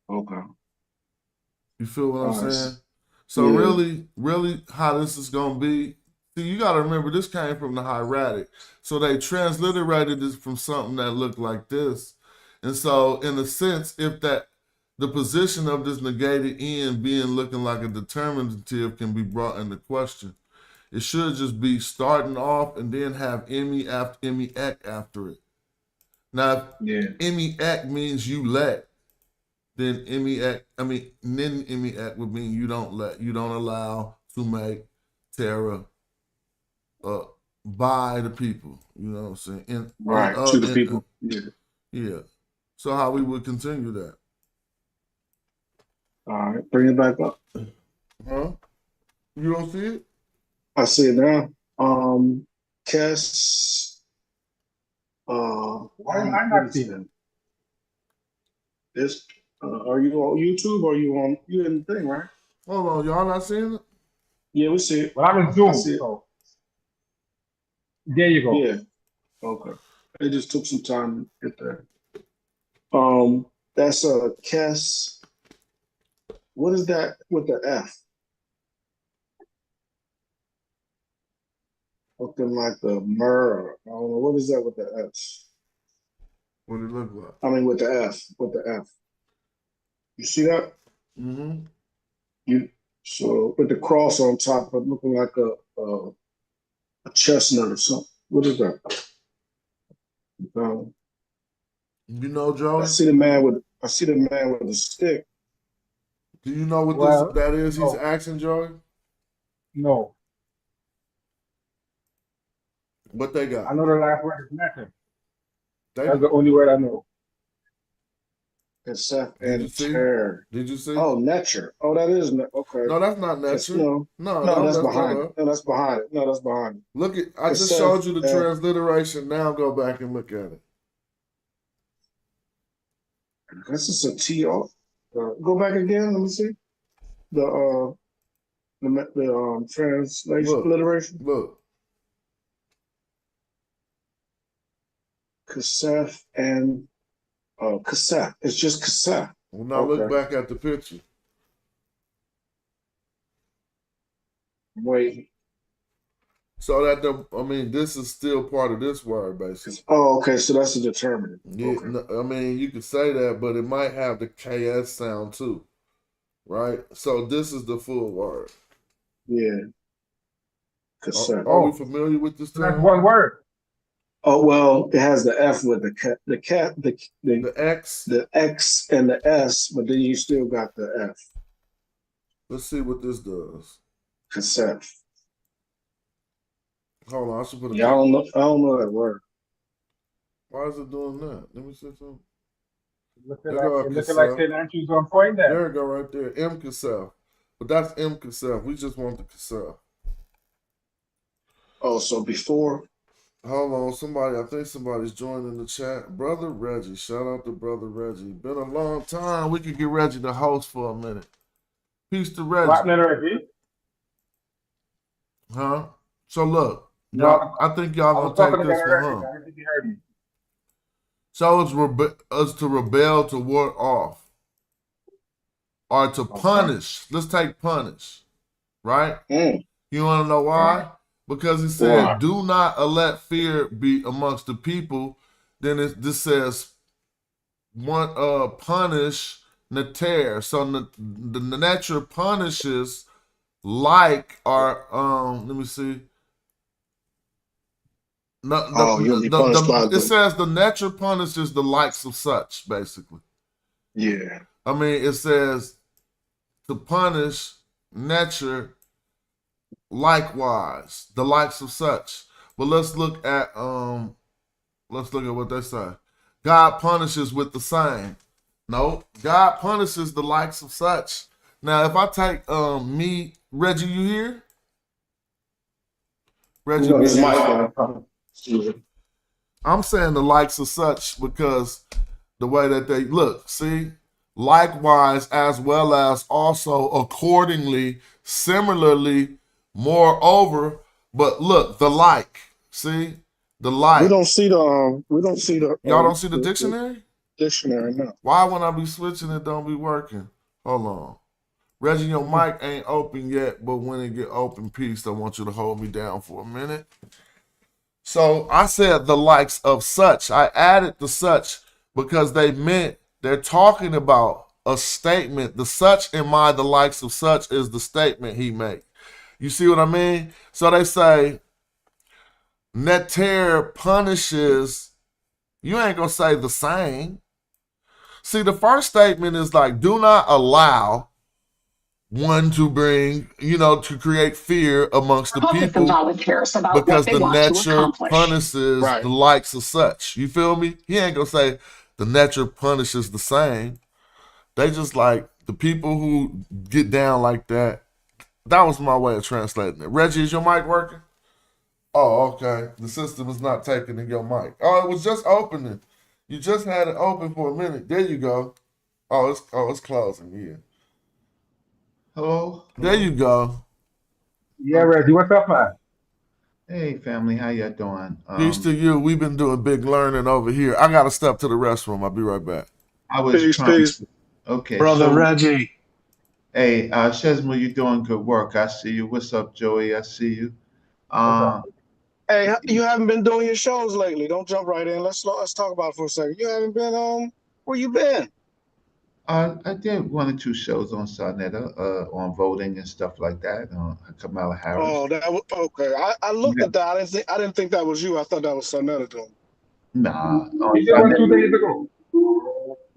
Okay. You feel what I'm All right. saying? So Yeah. really how this is gonna be, see, you gotta remember this came from the hieratic. So they transliterated this from something that looked like this. And so in a sense, if that the position of this negated end being looking like a determinative can be brought into question, it should just be starting off and then have emi after emi ek after it. Now Yeah. if emi ek means you let, then then MEAC would mean you don't allow to make terror by the people. You know what I'm saying? Right. To the people. Yeah. Yeah. So how we would continue that? All right. Bring it back up. Huh? You don't see it? I see it now. Kess. Why am I What not is seeing that? it? This. Are you on YouTube or you on you in the thing, right? Hold on, y'all not seeing it? Yeah, we see it. Well, I'm in I Zoom, see it. so there you go. Yeah. Okay. It just took some time to get there. That's a Kess. What is that with the F? Looking like the mur. I don't know. What is that with the F? What it look like? I mean, with the F. With the F. You see that? Mm-hmm. You so with the cross on top of looking like a chestnut or something. What is that? Um, You know, I Joey? see the man with the stick. Do you know what Well, that is? He's no, asking, Joey. no. What they I got? know the last word is Netcher. They That's the only word I know. Cassette did you and see? tear. Did you see? Oh, Netcher. Oh, that is okay. No, that's not Netcher. No, No, no, don't that's mess that behind it. up. No, that's behind it. No, that's behind it. Look at. I just Cassette showed you the transliteration. Now go back and look at it. This is a T. Go back again. Let me see the transliteration. Look. Cassette and cassette. It's just cassette. Well, now look back at the picture. Wait. So that this is still part of this word, basically. Oh, okay. So that's a determinant. Yeah, Okay. you could say that, but it might have the KS sound too, right? So this is the full word. Yeah. Cassette. Are we familiar with this term? That's one word. Oh well, it has the F with the X, the X and the S, but then you still got the F. Let's see what this does. Cassette. Hold on, I should put a. Yeah, I don't know that word. Why is it doing that? Let me see something. Looking like St. Andrew's on point there. There you go, right there. M Cassell. But that's M Cassell. We just want the Cassell. Oh, so before. Hold on, I think somebody's joining the chat. Brother Reggie. Shout out to Brother Reggie. Been a long time. We could get Reggie the host for a minute. Peace to Reggie. What, Reggie? Huh? So look, No, I think y'all gonna take this one, huh? I think you heard me. So it's to rebel, to ward off, or to punish. Let's take punish, right? You want to know why? Because he said, "Do not let fear be amongst the people." Then this says, punish Netcher. So the Netcher punishes like, or let me see. It says the Netcher punishes the likes of such, basically. Yeah. I mean, it says to punish Netcher likewise, the likes of such. But let's look at what they say. God punishes with the same. No, God punishes the likes of such. Now, if I take me, Reggie, you here? Reggie, I'm saying the likes of such because the way that they look, see, likewise, as well as also accordingly, similarly, moreover, but look, the like, see, the like. We don't see the. Y'all don't see the dictionary? Dictionary, no. Why when I be switching it don't be working? Hold on. Reggie, your mic ain't open yet, but when it get open, peace, I want you to hold me down for a minute. So I said the likes of such. I added the such because they're talking about a statement. The such in my the likes of such is the statement he made. You see what I mean? So they say Netcher punishes. You ain't gonna say the same. See, the first statement is like, do not allow one to bring, to create fear amongst the people because the Netcher punishes the likes of such. You feel me? He ain't gonna say the Netcher punishes the same. They just like the people who get down like that. That was my way of translating it. Reggie, is your mic working? Oh, okay. The system is not taking in your mic. Oh, it was just opening. You just had it open for a minute. There you go. Oh, it's closing. Yeah. Hello? There you go. Yeah, Reggie, what's up, man? Hey, family, how you doing? Peace to you. We've been doing big learning over here. I got to step to the restroom. I'll be right back. I was Peace. Okay. Brother Reggie. Hey, Shesma, you're doing good work. I see you. What's up, Joey? I see you. Hey, you haven't been doing your shows lately. Don't jump right in. Let's talk about it for a second. You haven't been where you been? I did 1 or 2 shows on Sonetta, on voting and stuff like that. Kamala Harris. Oh, that was okay. I looked at that. I didn't think that was you. I thought that was Sonetta doing. Nah. He did one 2 days ago.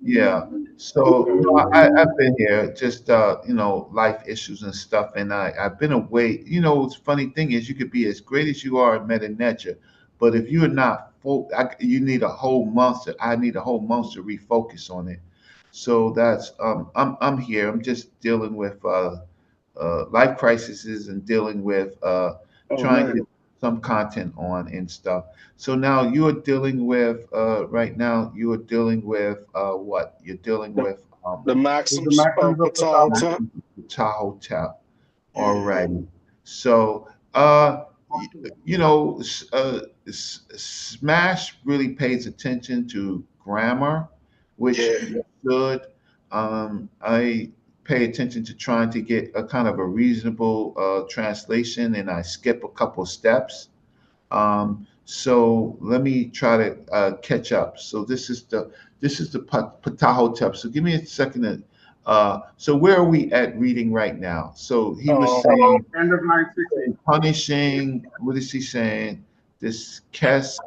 Yeah. So no, I've been here, just life issues and stuff, and I've been away. The funny thing is, you could be as great as you are at Meta Netcher, but if you're not full, you need a whole month. I need a whole month to refocus on it. So that's I'm here. I'm just dealing with life crises and dealing with Oh trying to man, get some content on and stuff. So now you are dealing with right now you are dealing with what? You're dealing the, with the It's the Maxims Maxims of of Ptah Ptah. Hotep. Tahoe Tap. All Mm, right. So y- Smash really pays attention to grammar, which yeah. you should. I pay attention to trying to get a kind of a reasonable translation, and I skip a couple steps. So let me try to catch up. So this is the Ptah Hotep. So give me a second. So where are we at reading right now? So he was saying End of 960. punishing. What is he saying? This Kes.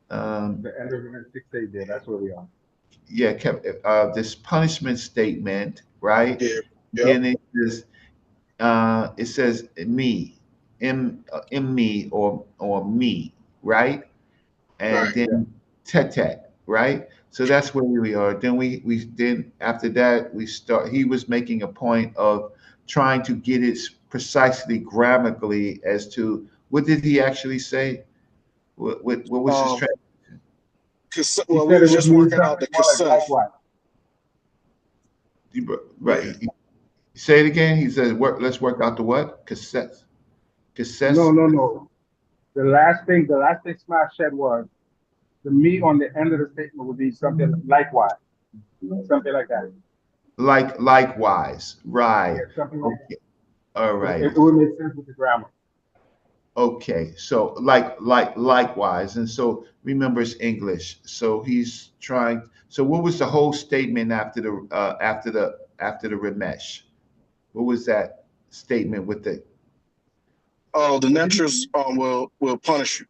Um, The end of 960 there. That's where we are. yeah, this punishment statement, right? Yeah. Yep. Then it says me, me or me, right? And Right. Yeah. then Tetet, right? So that's where we are. Then then after that we start. He was making a point of trying to get it precisely grammatically as to what did he actually say? What was his Um. translation? He Well, we said it was would just mean working out something the more like cassette. likewise. Yeah. Right. Say it again. He said, let's work out the what? Cassette. No, Cassette. no, no. The last thing Smash said was the me on the end of the statement would be something likewise, something like that. Likewise. Right. Yeah, something like Okay. All that. right. It would make sense with the grammar. Okay, so likewise, and so remember it's English. So he's trying. So what was the whole statement after the Ramesh? What was that statement with Oh, the What did he Netchers say? will punish you.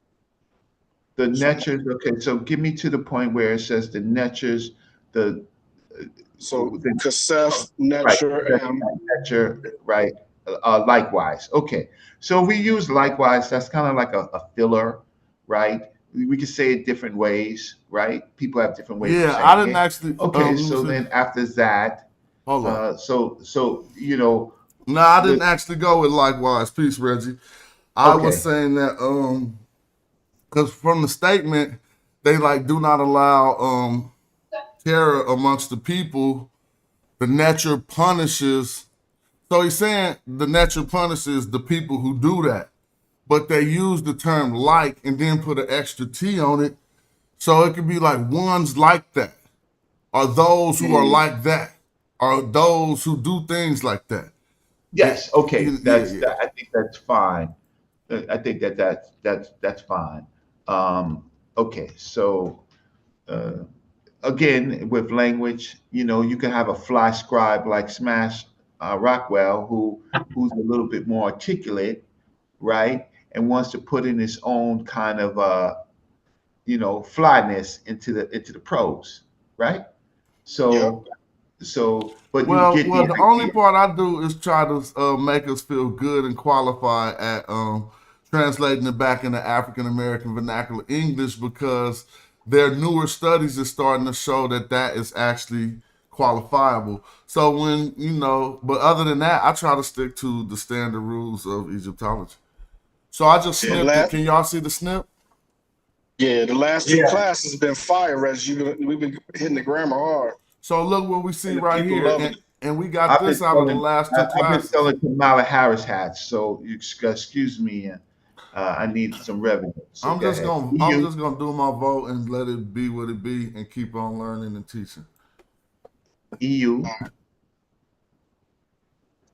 the Something like Netchers? Okay, so give me to the point where it says the Netchers, the so. the Cassette, right, Netcher, and Netcher, right? Likewise. Okay, so we use likewise. That's kind of like a filler, right? We can say it different ways, right? People have different ways of Yeah, I saying didn't it. actually. Okay, Let me so see. then after that, Hold on. so No, I the didn't actually go with likewise. Peace, Reggie. I was okay, saying that because from the statement they like do not allow terror amongst the people. The nature punishes. So he's saying the nature punishes the people who do that, but they use the term like and then put an extra T on it. So it could be like ones like that, or those who are mm, like that, or those who do things like that. yes, okay, Yeah, yeah. I think that's fine. I think that's fine. Okay, so. Uh, Again, with language, you can have a fly scribe like Smash Rockwell, who's a little bit more articulate, right, and wants to put in his own kind of flyness into the prose, right? yep. But you Well, get well, the the only idea. part I do is try to make us feel good and qualified at translating it back into African American vernacular English because their newer studies is starting to show that that is actually qualifiable. So when but other than that, I try to stick to the standard rules of Egyptology. So I just Yeah, snipped it. Can y'all see the snip? the last two Yeah. classes have been fire. As we've been hitting the grammar hard, So look what we see and the right people here, loving and it. and we got I've been this out of the selling. last two I've been classes. selling Kamala Harris hats, so you excuse me. I need some revenue. So I'm go just ahead. gonna I'm EU, just gonna do my vote and let it be what it be and keep on learning and teaching. EU,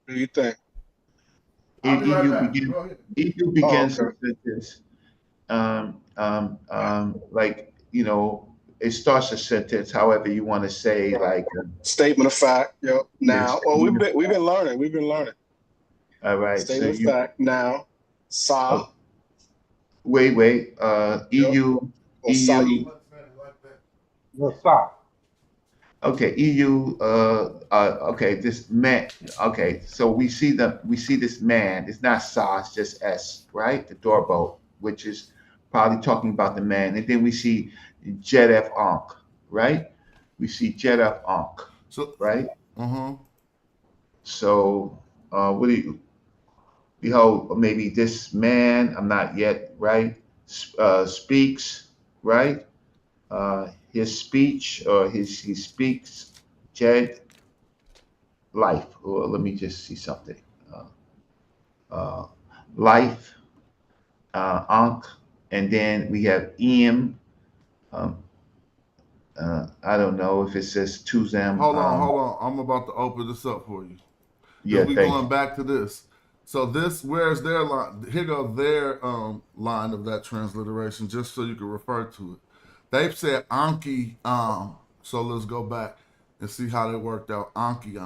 What do you think? I'll be right EU back. begin. Go ahead. EU Oh, begins okay. a sentence like it starts a sentence however you want to say Right. like Statement of fact. Yep. this Now, well, we've been learning. We've been learning. all right so Statement of you fact. Now, sa. oh, wait Yep. EU Or Sayu. No, stop. Okay, EU. Okay, this man. Okay, so we see this man. It's not Sa, it's just S, right? The doorbolt, which is probably talking about the man. And then we see Jedef Ankh, right? We see Jedef Ankh, So, right? uh-huh. So, what do you behold? Maybe this man. I'm not yet right. Speaks, right? His speech or his he speaks. Jed life. Or let me just see something. Uh, life, Ankh, and then we have Im. Um, I don't know if it says to them. Hold on. I'm about to open this up for you. Yeah, Because we thank going you. back to this. So this, where's their line? Here goes their line of that transliteration, just so you can refer to it. They've said Anki. So let's go back and see how they worked out Anki.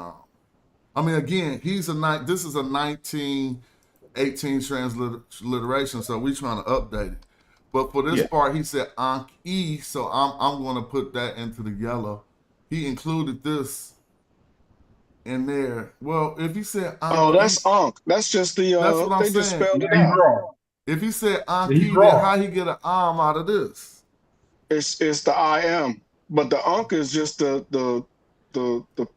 I mean, again, this is a 1918 transliteration, so we trying to update it. But for this Yeah. part, he said Anki, so I'm going to put that into the yellow. He included this in there. Well, if he said Oh, Anki, that's Ankh. That's just that's the what I'm they just saying. spelled Yeah, it he's out. wrong. If he said Yeah, he's Anki, then wrong. how he get an out of this? It's the I am, but the Ankh is just the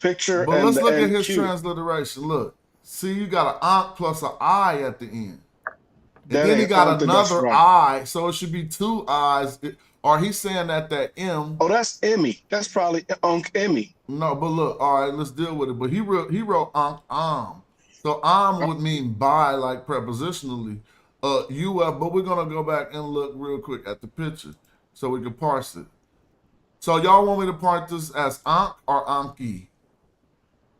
picture But and let's the look at his NQ. transliteration. Look, see, you got an Ankh plus an I at the end. And That then he ain't. I don't got think that's another right. I, so it should be two I's. Or he's saying that M. Oh, that's Emmy. That's probably Ankh Emmy. No, but look, all right, let's deal with it. But he wrote Ankh So would mean by, like prepositionally. UF, but we're gonna go back and look real quick at the picture so we can parse it. So y'all want me to parse this as Ankh or Anki?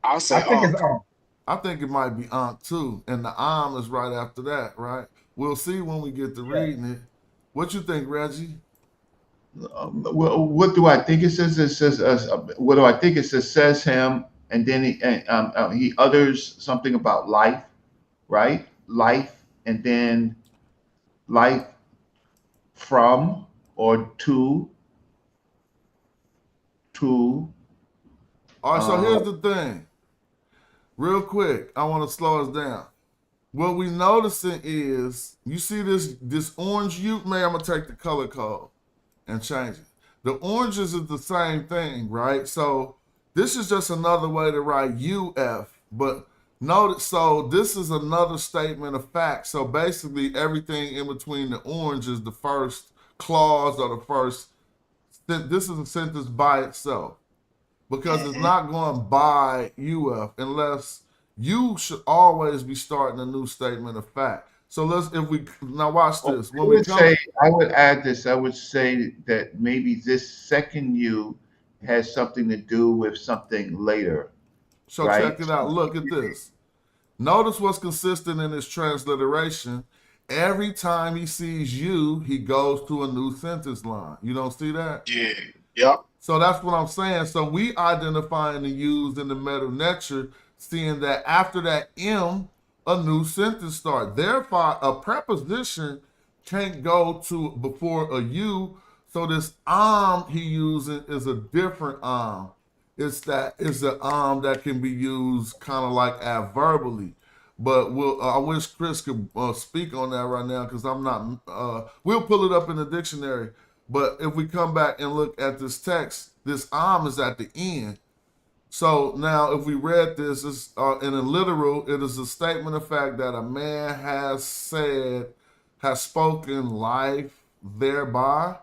I'll I say think it's Ankh. on. I think it might be Ankh too, and the is right after that, right? We'll see when we get to Yeah. reading it. What you think, Reggie? Well, what do I think it says? It says, what do I think it says? Says him, and then he utters something about life, right? Life, and then life from or to. All right, so Uh, here's the thing. Real quick, I want to slow us down. What we noticing is, you see this orange hue? Man, I'm gonna take the color code and change it. The oranges is the same thing, right? So this is just another way to write UF. But notice, so this is another statement of fact. So basically, everything in between the orange is the first clause or the first. This is a sentence by itself because it's not going by UF unless you should always be starting a new statement of fact. So if we now watch I this. When we would come, say, I would add this. I would say that maybe this second U has something to do with something later, so check right? it out. Look at this. Notice what's consistent in his transliteration. Every time he sees you, he goes to a new sentence line. You don't see that? Yeah. Yep. So that's what I'm saying. So we identifying the U's in the Medu Netcher, seeing that after that M, a new sentence start. Therefore, a preposition can't go to before a U. So this he using is a different it's an that can be used kind of like adverbally. But I wish Chris could speak on that right now because I'm not. We'll pull it up in the dictionary. But if we come back and look at this text, this is at the end. So now, if we read this, it's, in a literal, it is a statement of fact that a man has spoken life thereby.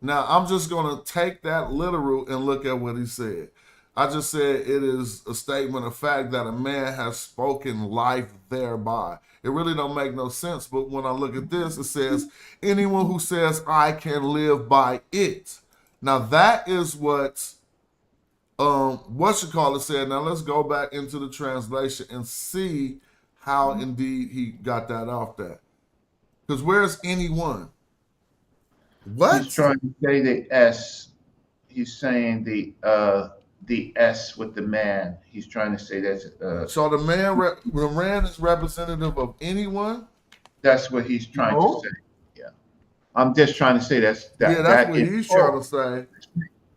Now, I'm just going to take that literal and look at what he said. I just said it is a statement of fact that a man has spoken life thereby. It really don't make no sense, but when I look at this, it says, anyone who says, I can live by it. Now, that is what said. Now, let's go back into the translation and see how indeed he got that off that. Because where's anyone? He's What? trying to say the S. He's saying the S with the man. He's trying to say So the man is representative of anyone. that's what he's trying to No. say. Yeah, I'm just trying to say Yeah, that's that what is he's trying to say.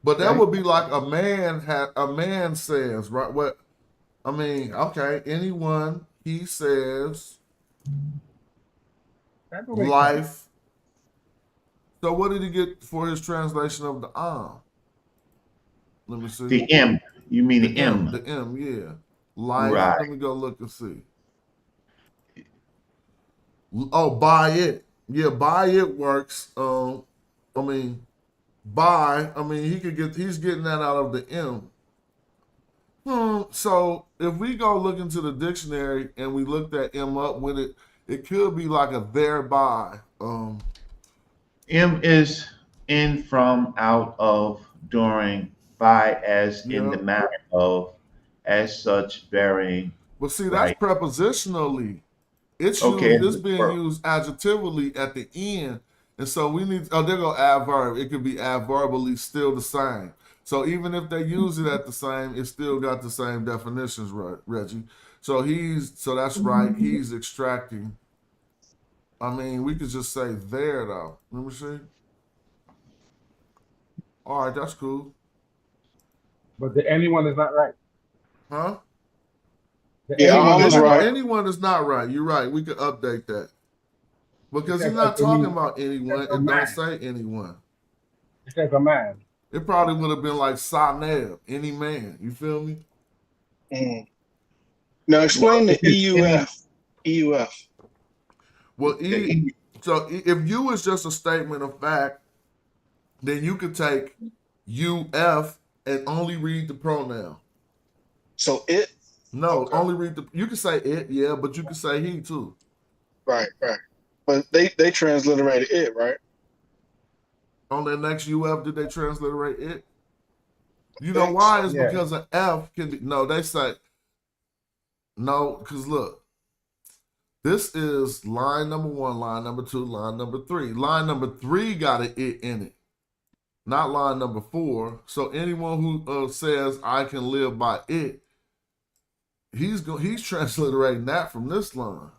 But that Right? would be like a man says, right? What I mean, okay, anyone he says That don't make sense. life. So what did he get for his translation of the Let me see. The M. You mean The the M, M? the M, yeah. Life. Right. Let me go look and see. Oh, buy it. Yeah, buy it works. I mean, buy. I mean, he's getting that out of the M. So if we go look into the dictionary and we look that M up with it, it could be like a thereby. M is in, from, out of, during, by, as, in Yeah. the manner of, as such, varying. But see, that's Right. prepositionally. Okay. It's being used adjectively at the end. And so we need, they're going to adverb. It could be adverbally still the same. So even if they use it at the same, it still got the same definitions, right, Reggie? So that's right. He's extracting. I mean, we could just say there, though. Let me see. All right, that's cool. But the anyone is not right. Huh? The Yeah, anyone is is not right. Anyone is not right. You're right. We could update that. Because he's not It talking means- about anyone. a It man. don't say anyone. It says a man. It probably would have been like Saneb, any man. You feel me? Mm. Now explain the EUF. EUF. Well, The so if you is just a statement of fact, then you could take UF and only read the pronoun. So it. No, Okay. only read you can say it, yeah, but you can say he too. Right. But they transliterated it, right? On the next UF, did they transliterate it? You know why? It's Yeah. because an F can be, no, they say, no, because look, this is line number 1, line number 2, line number 3. Line number 3 got an it in it, not line number 4. So anyone who says I can live by it, he's transliterating that from this line.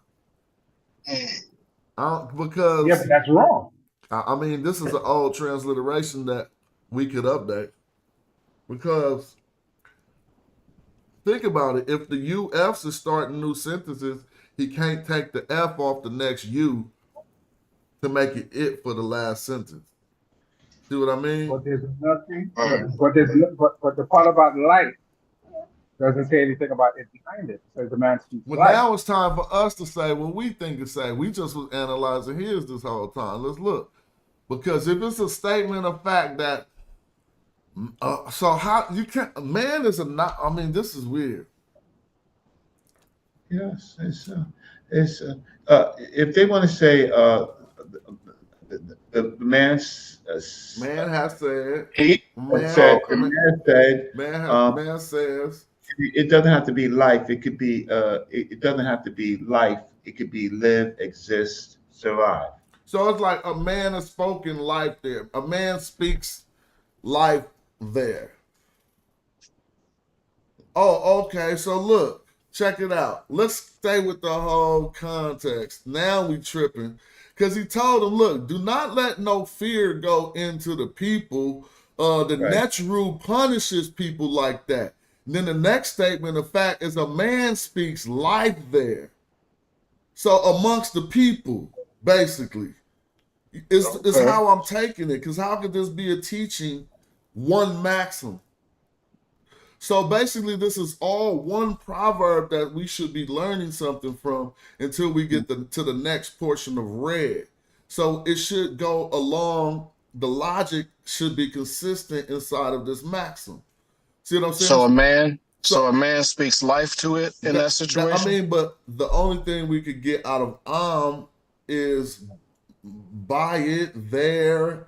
Because Yeah, but that's wrong. I mean, this is an old transliteration that we could update. Because think about it, if the UFs is starting new sentences, he can't take the F off the next U to make it for the last sentence. See what I mean? But there's nothing. But the part about life doesn't say anything about it behind it. It says the man speaks Well, life. now it's time for us to say what we think to say. We just was analyzing his this whole time. Let's look. Because if it's a statement of fact that, so how you can't, man is a not, I mean, this is weird. Yes, it's if they want to say the man's Man has said, He. man, said, the man, man said, man says, it doesn't have to be life. It could be it doesn't have to be life. It could be live, exist, survive. so it's like a man has spoken life there. A man speaks life there. Oh, okay. So look, check it out. Let's stay with the whole context. Now we tripping. Because he told him, look, do not let no fear go into the people. The Right. Netcher punishes people like that. And then the next statement of fact is a man speaks life there. So amongst the people, basically, is how I'm taking it. Because how could this be a teaching one Maxim? So basically, this is all one proverb that we should be learning something from until we get to the next portion of red. So it should go along, the logic should be consistent inside of this maxim. See what I'm saying? So a man speaks life to it in that situation. I mean, but the only thing we could get out of is buy it there,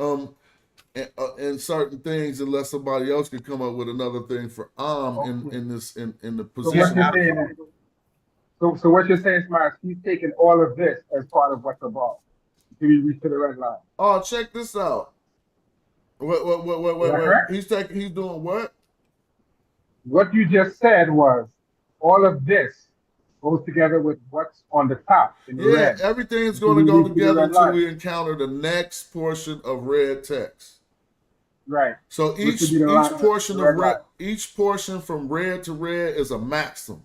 and certain things, unless somebody else could come up with another thing for in the So what position. you're saying is, so what you're saying, Smiles, he's taking all of this as part of what's above. Until we reach to the red line. Oh, check this out. Wait. correct? He's doing what? What you just said was all of this goes together with what's on the top in the Yeah, red. everything's Until going to we go reach to the together red until line. we encounter the next portion of red text. Right. So Which would each be the line, portion the of red line. each portion from red to red is a maxim.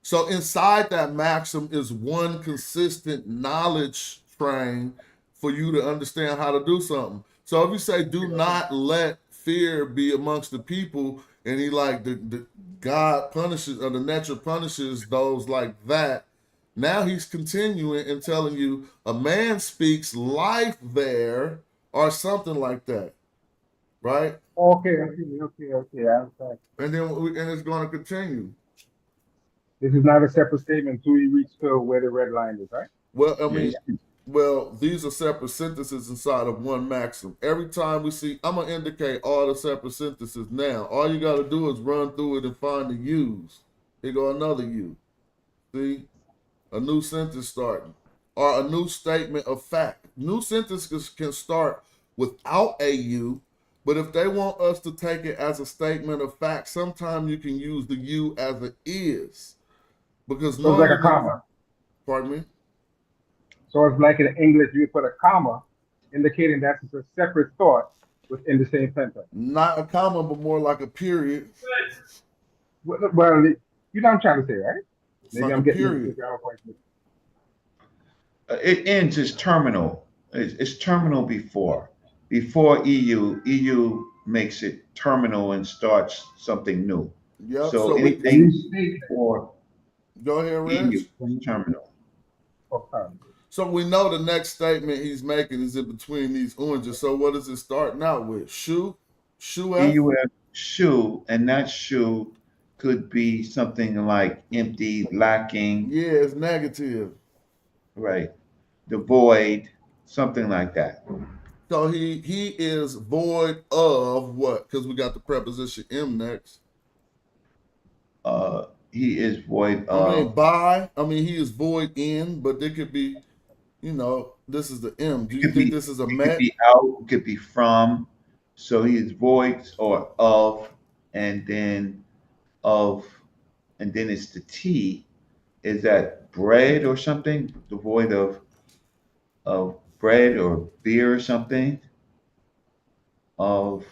So inside that maxim is one consistent knowledge train for you to understand how to do something. So if you say, "Do not let fear be amongst the people," and he like the God punishes, or the Netcher punishes those like that. Now he's continuing and telling you a man speaks life there, or something like that, right? Okay. I understand. And then and it's going to continue. This is not a separate statement until we reach to where the red line is, right? Well, I Yeah, mean, well, these are separate sentences inside of one maxim. Every time we see, I'm gonna indicate all the separate sentences now. All you gotta do is run through it and find the U's. Here go another U. See, a new sentence starting, or a new statement of fact. New sentences can start without a U, but if they want us to take it as a statement of fact, sometimes you can use the U as it is, because So it's like a normally, comma. pardon me. So it's like in English, you put a comma, indicating that it's a separate thought within the same sentence. Not a comma, but more like a period. Well, you know what I'm trying to say, right? It's Maybe like I'm a getting period. it ends as terminal. It's terminal before EU. EU makes it terminal and starts something new. Yep. So So we anything before go ahead, EU Reg. is terminal. So we know the next statement he's making is in between these oranges. So what is it starting out with? Shoe? Shoe F? EUF shoe, and that shoe could be something like empty, lacking, Yeah, it's negative. right? Devoid, something like that. So he is void of what? Because we got the preposition M next. He is void I mean, of. by. I mean, he is void in, but there could be, this is the M. Do It you could think be. this is a It could met? be out. It could be from. So he is void or of, and then of, and then it's the T. Is that bread or something? Devoid of bread or beer or something. Of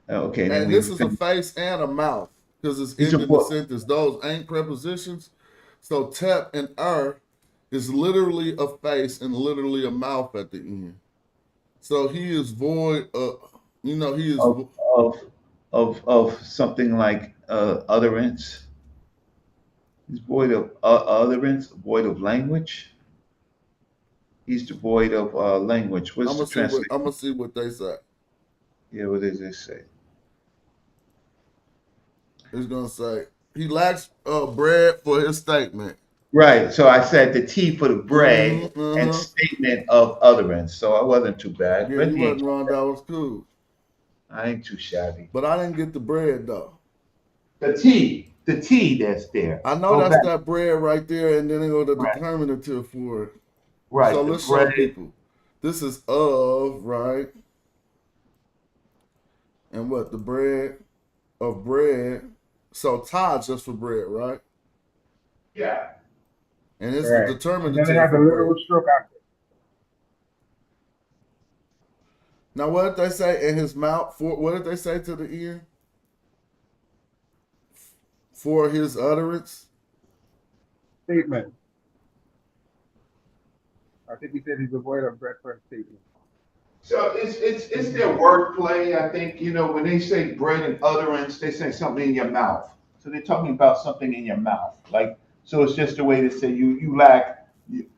okay, then And we this is a finish. face and a mouth because it's He's a ending the book. sentence. Those ain't prepositions. So tep and is literally a face and literally a mouth at the end. So he is void of, he is of of of something like utterance. He's void of utterance, void of language. He's devoid of language. What's the translation? I'm gonna see what they say. Yeah, what does it say? It's gonna say he lacks bread for his statement. Right. So I said the T for the bread and Uh-huh. statement of utterance. So I wasn't too bad. Yeah, But you he ain't, wasn't wrong. That was cool. I ain't too shabby. But I didn't get the bread though. The T that's there. I know Go that's back. that bread right there, and then they go to the Right. determinative for it. Right. So The let's show bread. people. This is of, right? And what? The bread of bread. So Todd just for bread, right? Yeah. And it's Right. the And then determinative they have the for little bread. stroke after. Now what did they say in his mouth? For what did they say to the ear? For his utterance? Statement. I think he said he's devoid of bread for a statement. So it's their wordplay. I think when they say bread and utterance, they say something in your mouth. So they're talking about something in your mouth, like so. It's just a way to say you lack you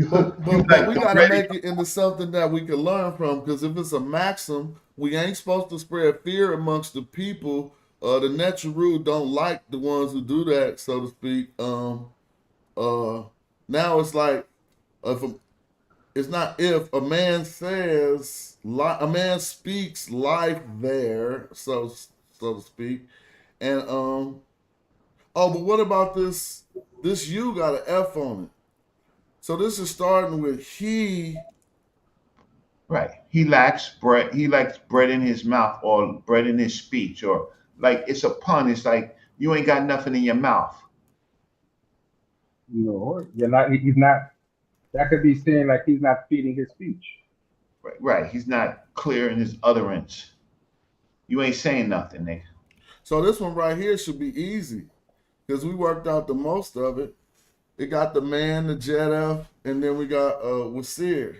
But lack we the gotta bread. make it into something that we can learn from, because if it's a maxim, we ain't supposed to spread fear amongst the people. The Netcher don't like the ones who do that, so to speak. Now it's like if it's not if a man says a man speaks life there, so to speak, and but what about this? This U got an F on it. So this is starting with he. Right. He lacks bread. He lacks bread in his mouth or bread in his speech, or like it's a pun. It's like you ain't got nothing in your mouth. No, you're not. He's not. That could be saying like he's not feeding his speech. Right. He's not clear in his utterance. You ain't saying nothing, nigga. So this one right here should be easy because we worked out the most of it. It got the man, the Jedef, and then we got Wasir.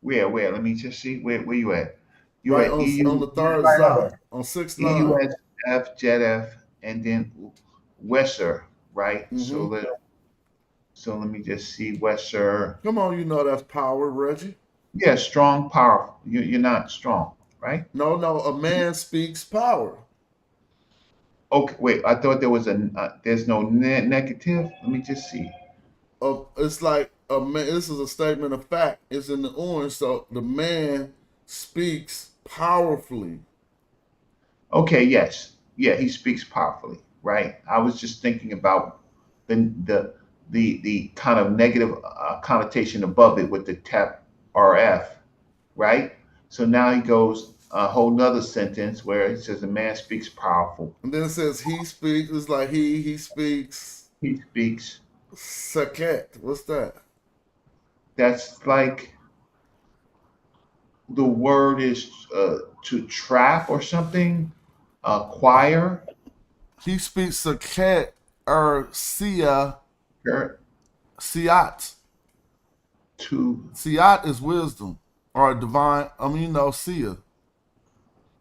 Where? Let me just see. Where you at? You Right at on EU, the third Right side, over. on 6-9. EUSF, JEDF, and then Wesser, right? Mm-hmm. So let me just see Wesser. Come on, you know that's power, Reggie. Yeah, strong, powerful. You're not strong, right? No, a man speaks power. Okay, wait. I thought there was there's no negative. Let me just see. It's like a man. This is a statement of fact. It's in the orange, so the man speaks powerfully. Okay, yes, yeah, he speaks powerfully, right? I was just thinking about the kind of negative connotation above it with the tap RF, right? So now he goes a whole nother sentence where it says a man speaks powerful. And then it says he speaks. It's like he speaks. He speaks. Saket. What's that? That's like the word is to trap or something. Choir. He speaks Saket or Sia. er, Siat. To Siat is wisdom or divine. Sia.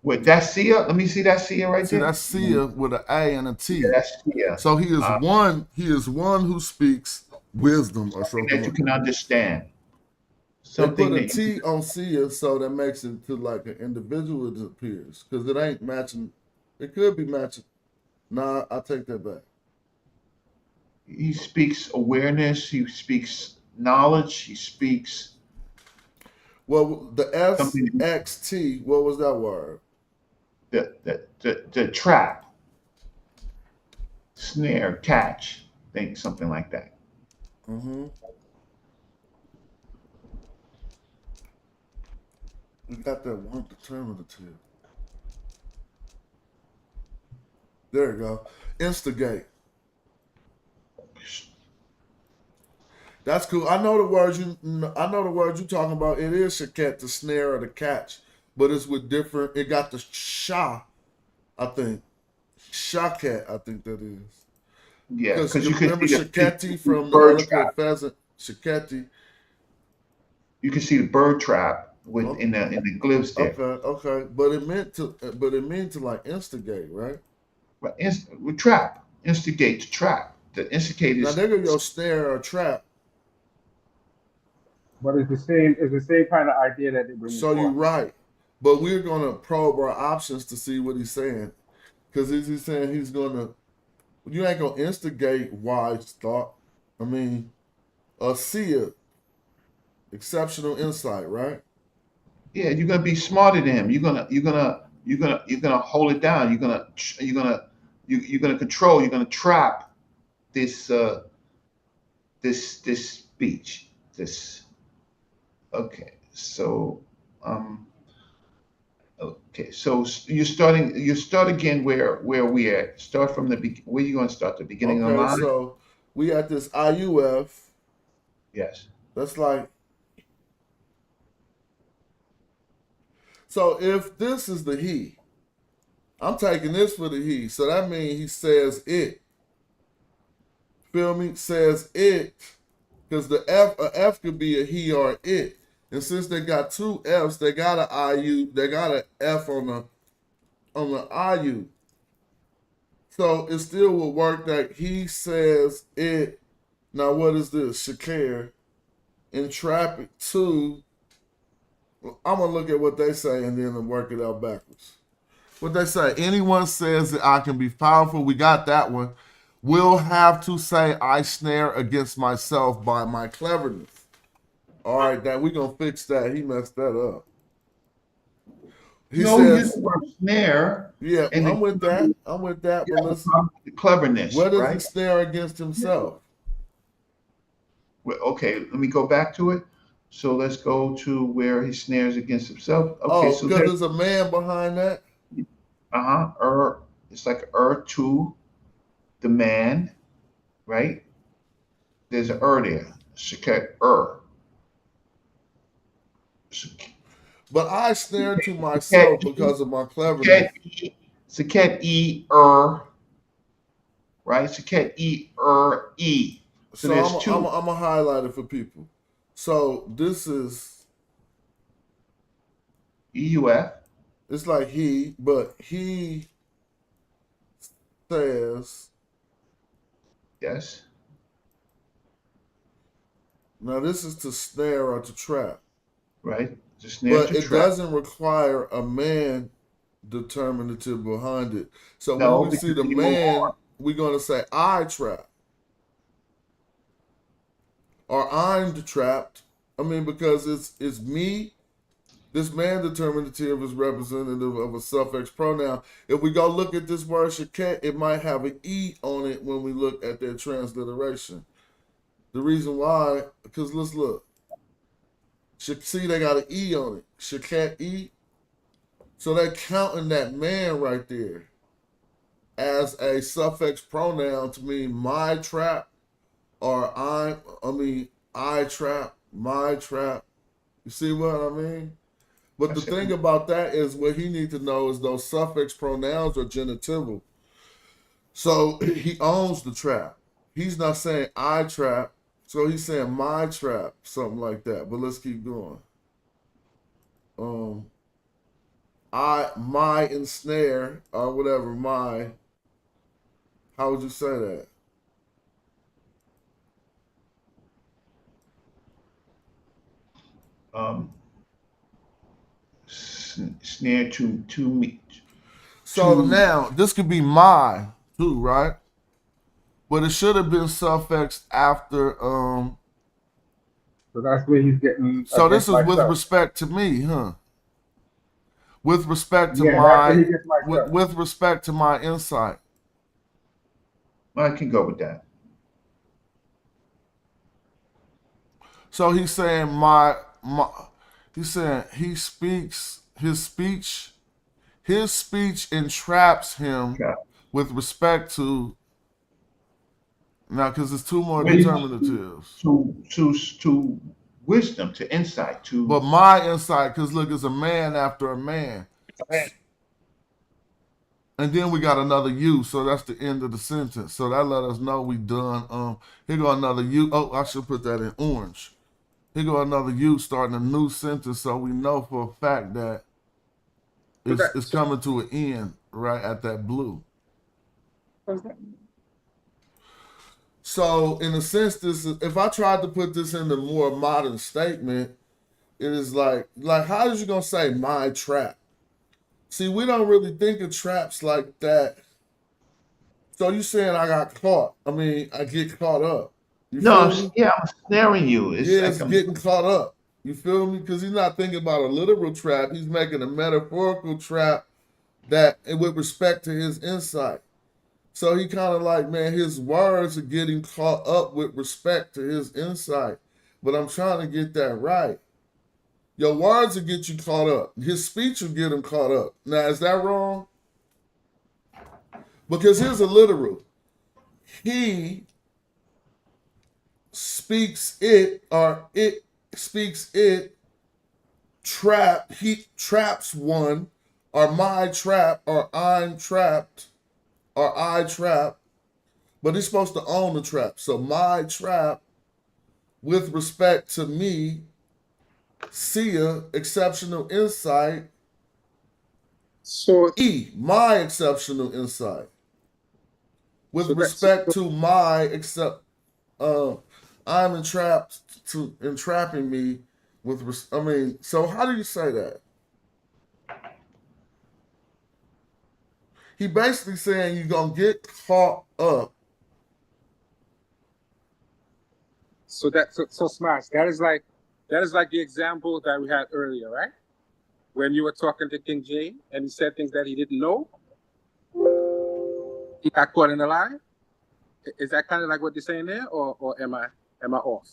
wait, that's Sia. Let me see that Sia right See, there. that's Sia with an A and a T. Yeah, that's Sia. So he is one. He is one who speaks wisdom or Something that you something. can understand. They Something put a that T on Sia, so that makes it to like an individual. It appears because it ain't matching. It could be matching. Nah, I take that back. he speaks awareness. He speaks knowledge. He speaks Well, the something. SXT. What was that word? The trap, snare, catch, think something like that. Mm-hmm. We got that one determinative. There you go. Instigate. That's cool. I know the words you talking about. It is shaket, the snare or the catch, but it's with different. It got the sha, I think. Shaket, I think that is. Yeah, Because because you you can remember see Shaketi from the bird Eloquent trap. Pheasant. Shaketi. You can see the bird trap with Okay. in the glyphs there. Okay. But it meant to like instigate, right? But with trap, instigate to trap. The instigate Now is there go your snare or trap. But it's the same. It's the same kind of idea that they bring So you're forth. right. But we're gonna probe our options to see what he's saying. Because he's saying he's gonna you ain't gonna instigate wise thought. I mean, see it. Exceptional insight, right? yeah. You're gonna be smarter than him. You're gonna hold it down. You're gonna control. You're gonna trap this this speech. This okay. So um okay. So you start again where we at. Start from where you gonna start the beginning of the Okay, line. so we at this IUF. Yes. That's like so if this is the he, I'm taking this for the he. So that means he says it. Feel me? Says it. Because the F could be a he or it. And since they got two F's, they got an IU, they got an F on the IU. So it still would work that he says it. Now what is this? Shakir. Entrap it to. I'm gonna look at what they say and then work it out backwards. What they say, anyone says that I can be powerful, we got that one, will have to say I snare against myself by my cleverness. All right, then we gonna fix that. He messed that up. He No, you says, the word snare yeah, and I'm with that. But listen, the cleverness, where does he right? snare against himself? Well, okay, let me go back to it. So let's go to where he snares against himself. Okay, Oh, so because there's there's a man behind that? it's like to the man, right? There's an there. Shaket But I snare to Shaket myself because of my Shaket cleverness. Shaket right? Shaket E. So So there's two. I'm a highlight it for people. So this is, EUF. it's like he, but he says, Yes. now this is to snare or to trap, Right. The snare but to it trap. doesn't require a man determinative behind it. So when No, we see because the you move man, on. we're going to say I trap or I'm trapped. I mean, because it's me. This man determinative is representative of a suffix pronoun. If we go look at this word shaket, it might have an E on it when we look at their transliteration. The reason why, because let's look. See, they got an E on it. Shaket E. So they're counting that man right there as a suffix pronoun to mean my trap or I trap, my trap. You see what I mean? But the That's it. thing about that is what he needs to know is those suffix pronouns are genitival. So he owns the trap. He's not saying I trap. So he's saying my trap, something like that. But let's keep going. Um, my ensnare or whatever, my, how would you say that? Um, snare to me So to now this could be my too, right? But it should have been suffixed after. So that's where he's getting So this against is with myself. respect to me, huh? With respect to Yeah, that's where he my, gets myself. with respect to my insight. I can go with that. So he's saying he's saying he speaks his speech entraps him Okay. with respect to, now because it's two more With determinatives. to wisdom, to insight, But to my insight, because look, it's a man after a man. And then we got another U, so that's the end of the sentence. So that let us know we done. Here go another U. Oh, I should put that in orange. Here go another U starting a new sentence, so we know for a fact that So that it's coming to an end right at that blue. So in a sense, this is, if I tried to put this in a more modern statement, it is like how is you gonna say my trap? See, we don't really think of traps like that. So you saying I got caught? I mean, I get caught up. You no, feel me? I'm snaring you. It's Yeah, like it's getting caught up. You feel me? Because he's not thinking about a literal trap. He's making a metaphorical trap that, with respect to his insight. So he kind of like, man, his words are getting caught up with respect to his insight. But I'm trying to get that right. Your words will get you caught up. His speech will get him caught up. Now, is that wrong? Because here's a literal. He speaks it, or it speaks it, he traps one, or my trap, or I'm trapped, or I trap. But he's supposed to own the trap. So my trap, with respect to me, Sia, exceptional insight. so My exceptional insight. With so that's respect to my uh, I'm entrapping me I mean, so how do you say that? He basically saying you're gonna get caught up. so smash. That is like the example that we had earlier, right? When you were talking to King J and he said things that he didn't know, he got caught in a lie. Is that kind of like what you're saying there, or am I off?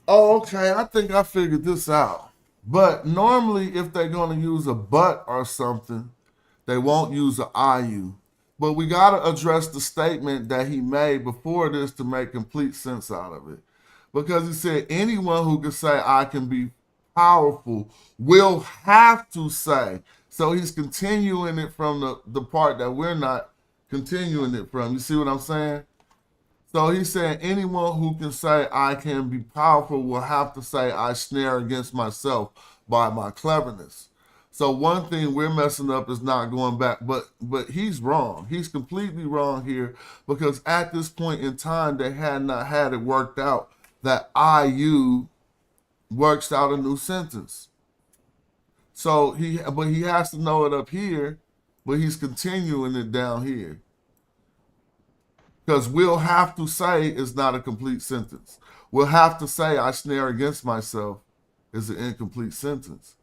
Oh, okay, I think I figured this out. But normally, if they're gonna use a but or something, they won't use an IU. But we got to address the statement that he made before this to make complete sense out of it. Because he said, anyone who can say, I can be powerful, will have to say. So he's continuing it from the part that we're not continuing it from. You see what I'm saying? So he's saying, anyone who can say, I can be powerful, will have to say, I snare against myself by my cleverness. So one thing we're messing up is not going back, but he's wrong. He's completely wrong here, because at this point in time, they had not had it worked out that IU works out a new sentence. So he has to know it up here, but he's continuing it down here. Because we'll have to say is not a complete sentence. We'll have to say I snare against myself is an incomplete sentence.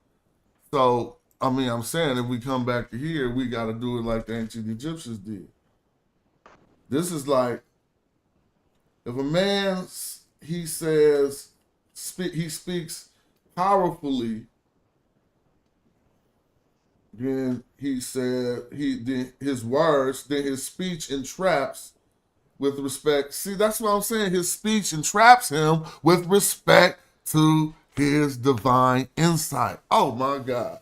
So, I mean, I'm saying if we come back to here, we got to do it like the ancient Egyptians did. This is like, if a man, he says, he speaks powerfully, then he said, his words, then his speech entraps with respect. See, that's what I'm saying. His speech entraps him with respect to his divine insight. Oh my God.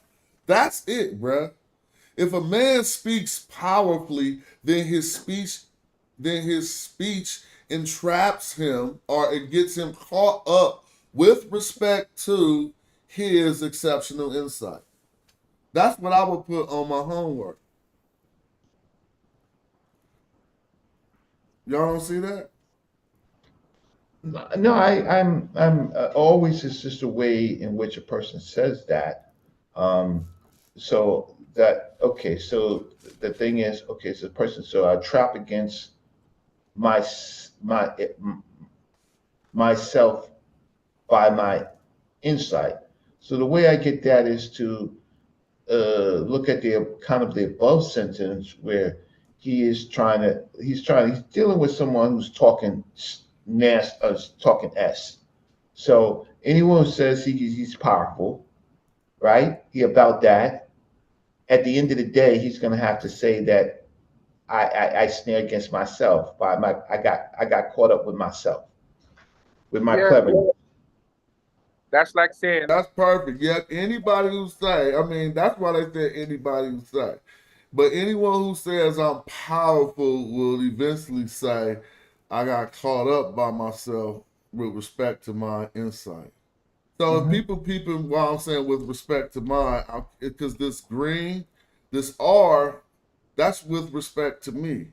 That's it, bruh. If a man speaks powerfully, then his speech entraps him, or it gets him caught up with respect to his exceptional insight. That's what I would put on my homework. Y'all don't see that? No, I'm always, it's just a way in which a person says that. So that, okay, so the thing is, okay, so the person, so I trap against myself by my insight. So the way I get that is to look at the kind of the above sentence where he's dealing with someone who's talking talking S. So anyone who says he's powerful, right? He about that. At the end of the day, he's going to have to say that I snare against myself by I got caught up with myself, with my cleverness. That's like saying, That's perfect. Yep. Anybody who say, I mean, that's why they say anybody who say. But anyone who says I'm powerful will eventually say, I got caught up by myself with respect to my insight. So if people peeping while I'm saying with respect to mine, because this green, this R, that's with respect to me.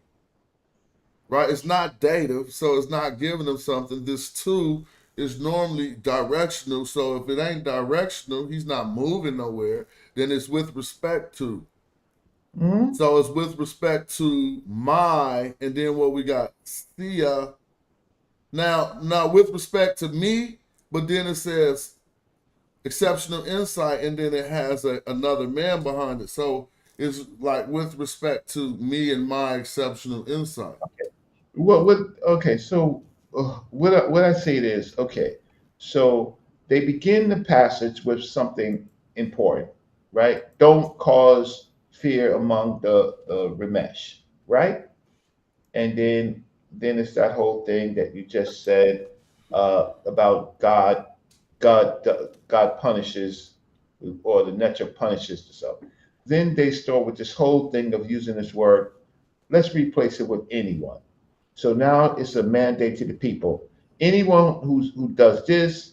Right? It's not dative, so it's not giving them something. This 2 is normally directional, so if it ain't directional, he's not moving nowhere, then it's with respect to. So it's with respect to my, and then what we got, Sia. Now with respect to me, but then it says exceptional insight, and then it has another man behind it. So it's like with respect to me and my exceptional insight. Okay, so what I say is, okay, so they begin the passage with something important, right? Don't cause fear among the Ramesh, right? And then it's that whole thing that you just said about God punishes, or the Netcher punishes the self. Then they start with this whole thing of using this word. Let's replace it with anyone. So now it's a mandate to the people. Anyone who does this,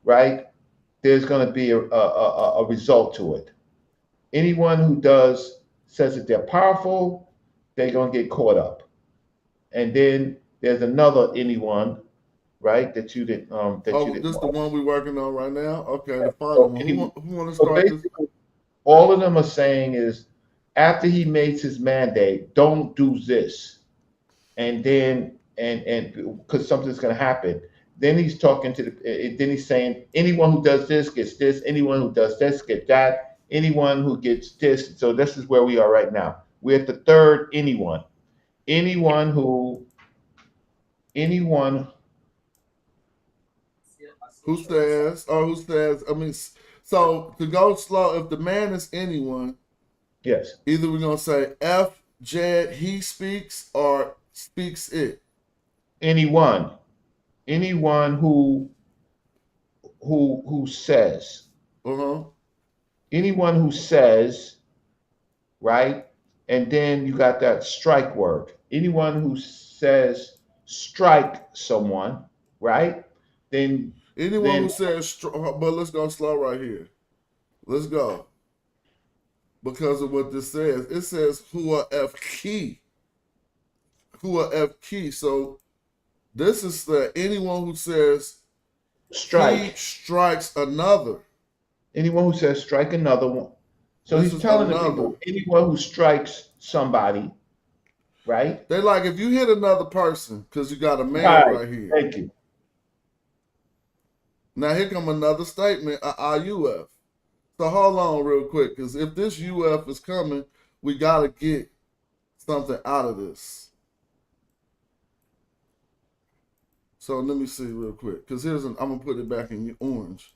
right? There's going to be a result to it. Anyone who says that they're powerful, they're going to get caught up. And then there's another anyone, right? That you didn't. This is the one we're working on right now. Okay, the final one. Who want to start this? All of them are saying is, after he makes his mandate, don't do this, and then and because something's going to happen. Then he's talking to then he's saying anyone who does this gets this. Anyone who does this gets that. Anyone who gets this. So this is where we are right now. We're at the third anyone. Anyone who says, I mean, so to go slow, if the man is anyone, yes, either we're going to say F Jed, he speaks or speaks it? Anyone, anyone who says, Uh-huh. anyone who says, right? And then you got that strike word. Anyone who says strike someone, right? Then Anyone who then says, but let's go slow right here. Let's go. Because of what this says. It says, who are F key. Who are F key. So this is the anyone who says he strike. strikes another. Anyone who says strike another one. So This he's is telling the another. people, anyone who strikes somebody, right? They like, if you hit another person, because you got a man Right. right here. Thank you. Now here come another statement, a IUF. So hold on real quick, because if this UF is coming, we got to get something out of this. So let me see real quick, because I'm going to put it back in orange.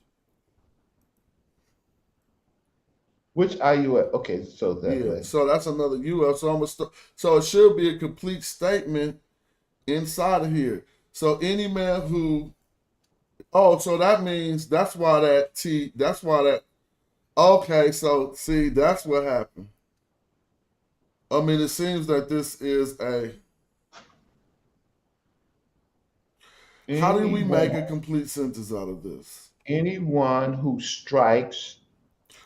Which are you at? Okay, so that Yeah, way. so that's another UF. So so it should be a complete statement inside of here. So any man who, so that means that's why that, okay, so see, that's what happened. I mean, it seems that this is how do we make a complete sentence out of this? Anyone who strikes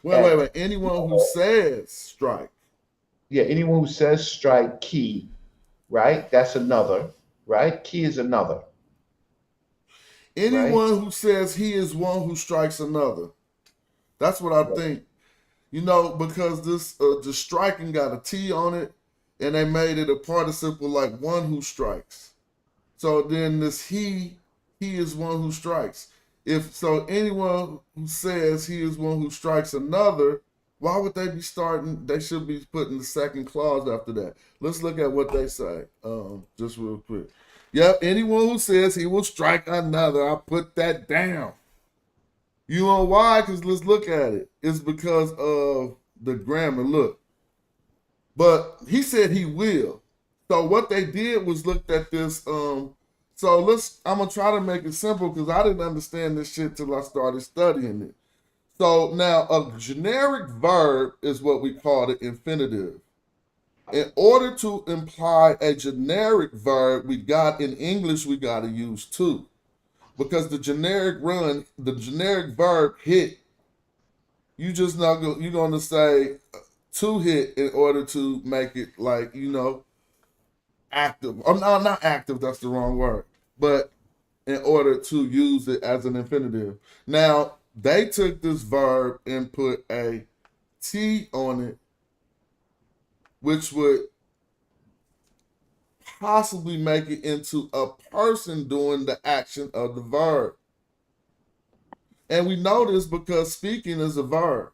Wait. Anyone who says strike. Yeah, anyone who says strike key, right? That's another, right? Key is another, right? Anyone who says he is one who strikes another. That's what I think. Because this the striking got a T on it, and they made it a participle like one who strikes. So then this he is one who strikes. If so, anyone who says he is one who strikes another, why would they be starting? They should be putting the second clause after that. Let's look at what they say. Just real quick. Yep, anyone who says he will strike another, I put that down. You know why? Because let's look at it. It's because of the grammar. Look. But he said he will. So what they did was looked at this. I'm gonna try to make it simple because I didn't understand this shit till I started studying it. So now a generic verb is what we call the infinitive. In order to imply a generic verb, in English we gotta use to. Because the generic verb hit, you're gonna say to hit in order to make it like, active. Or no, not active, that's the wrong word. But in order to use it as an infinitive. Now, they took this verb and put a T on it, which would possibly make it into a person doing the action of the verb. And we know this because speaking is a verb.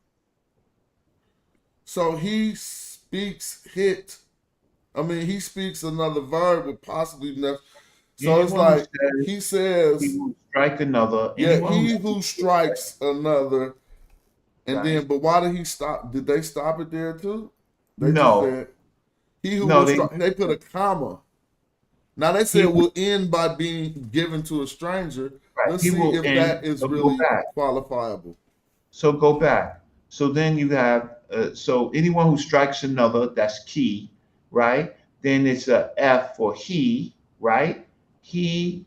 So he speaks he speaks another verb with possibly enough. So it's like he says he will strike another. Yeah, he who strikes another. And then, but why did he stop? Did they stop it there too? They just said he who will strike. They put a comma. Now they said will end by being given to a stranger. Right. Let's see if that is really qualifiable. So go back. So then you have so anyone who strikes another, that's key, right? Then it's a F for he, right? He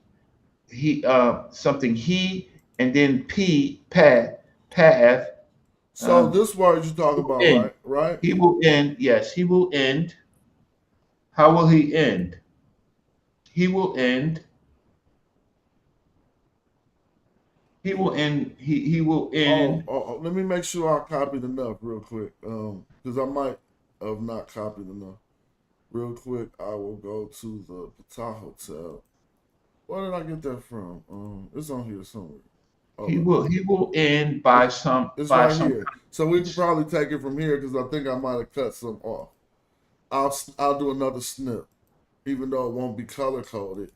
something he, and then path. So this word you're talking about, end. right? He will end. Yes, he will end. How will he end? He will end. He will end. He will end. Let me make sure I copied enough real quick. Because I might have not copied enough. Real quick, I will go to the Ptah Hotel. Where did I get that from? It's on here somewhere. He will end by some. It's right here. So we can probably take it from here because I think I might have cut some off. I'll do another snip, even though it won't be color coded.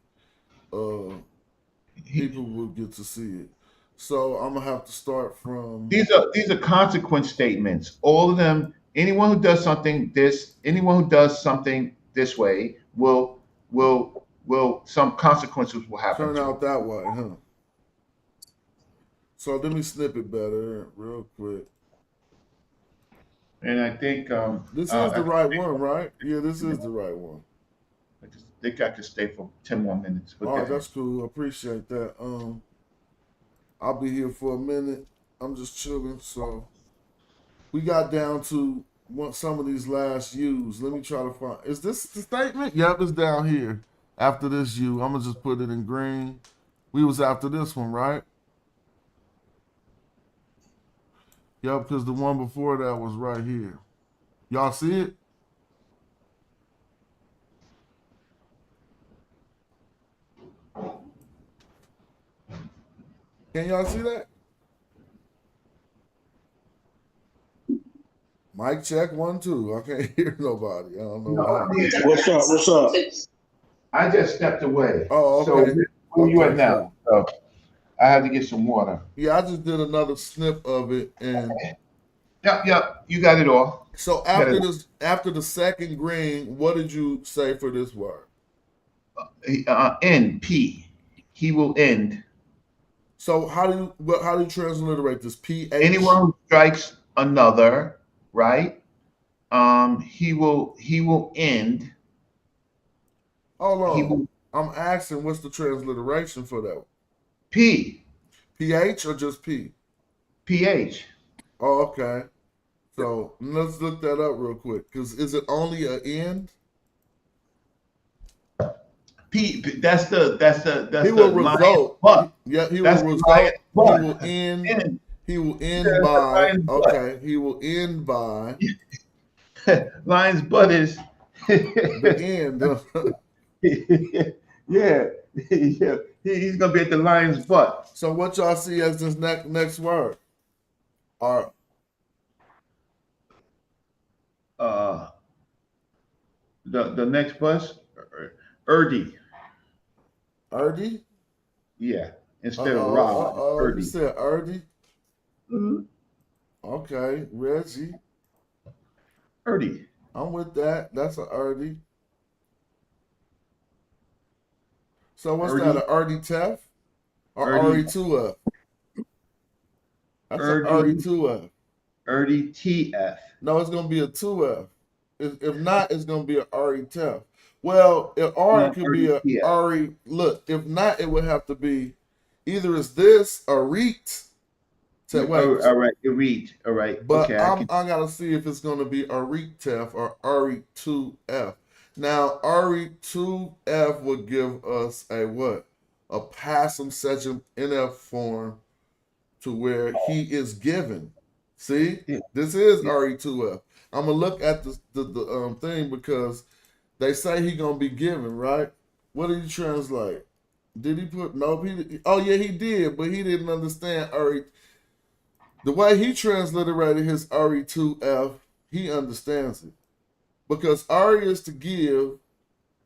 People will get to see it. So I'm gonna have to start from. These are consequence statements. All of them anyone who does something this way will some consequences will happen Turn to out it. that way, huh? So let me snip it better real quick. And I think This is the right one, right? Yeah, this is the right one. I think I could stay for 10 more minutes. But All go right, ahead. that's cool. Appreciate that. I'll be here for a minute. I'm just chilling. So we got down to some of these last U's. Let me try to find. Is this the statement? Yep, it's down here. After this U, I'm gonna just put it in green. We was after this one, right? Yep, because the one before that was right here. Y'all see it? Can y'all see that? Mic check 1 2. I can't hear nobody. I don't know what happened. What's up? What's up? I just stepped away. Oh, okay. So where you Okay, at now? So I had to get some water. Yeah, I just did another snip of it, and Yep. You got it all. so after the second green, what did you say for this word? End. P. He will end. So how do you transliterate this? PH. Anyone who strikes another, right? He will end. Hold He on. will I'm asking, what's the transliteration for that? P. PH or just P? PH. Oh, okay. So let's look that up real quick. Because is it only an end? P. That's the He will lion result. butt. Yeah, he That's will the result. lion He butt. will end. End. He will end That's the by. lion's butt. Okay. He will end by Lion's butt is the end. yeah. He's gonna be at the lion's butt. So what y'all see as this next word? Are The next bus, Erdy. Erdy? Yeah, instead of Rod, You Erdy. said Erdy? Mhm. Okay, Reggie. Erdy. I'm with that. That's a Erdy. So what's that? Erdy. A Erdy Tef? Or Erdy. RE2F? That's a Erdy. RE2F. Erdy TF. No, it's gonna be a 2F. If not, it's gonna be a RE Tef. Well, or it could be Erdy a TF. RE. Look, if not, it would have to be either it's this or REIT. Oh, Wait, all right, you read. All right, but okay. I gotta see if it's gonna be a RETF or RE2F. Now RE2F would give us a what? A passum session NF form to where he is given. See, Yeah. this is Yeah. RE2F. I'm gonna look at the thing because they say he gonna be given, right? What did he translate? Did he put no? Oh yeah, he did, but he didn't understand RE. The way he transliterated his RE2F, he understands it. Because RE is to give,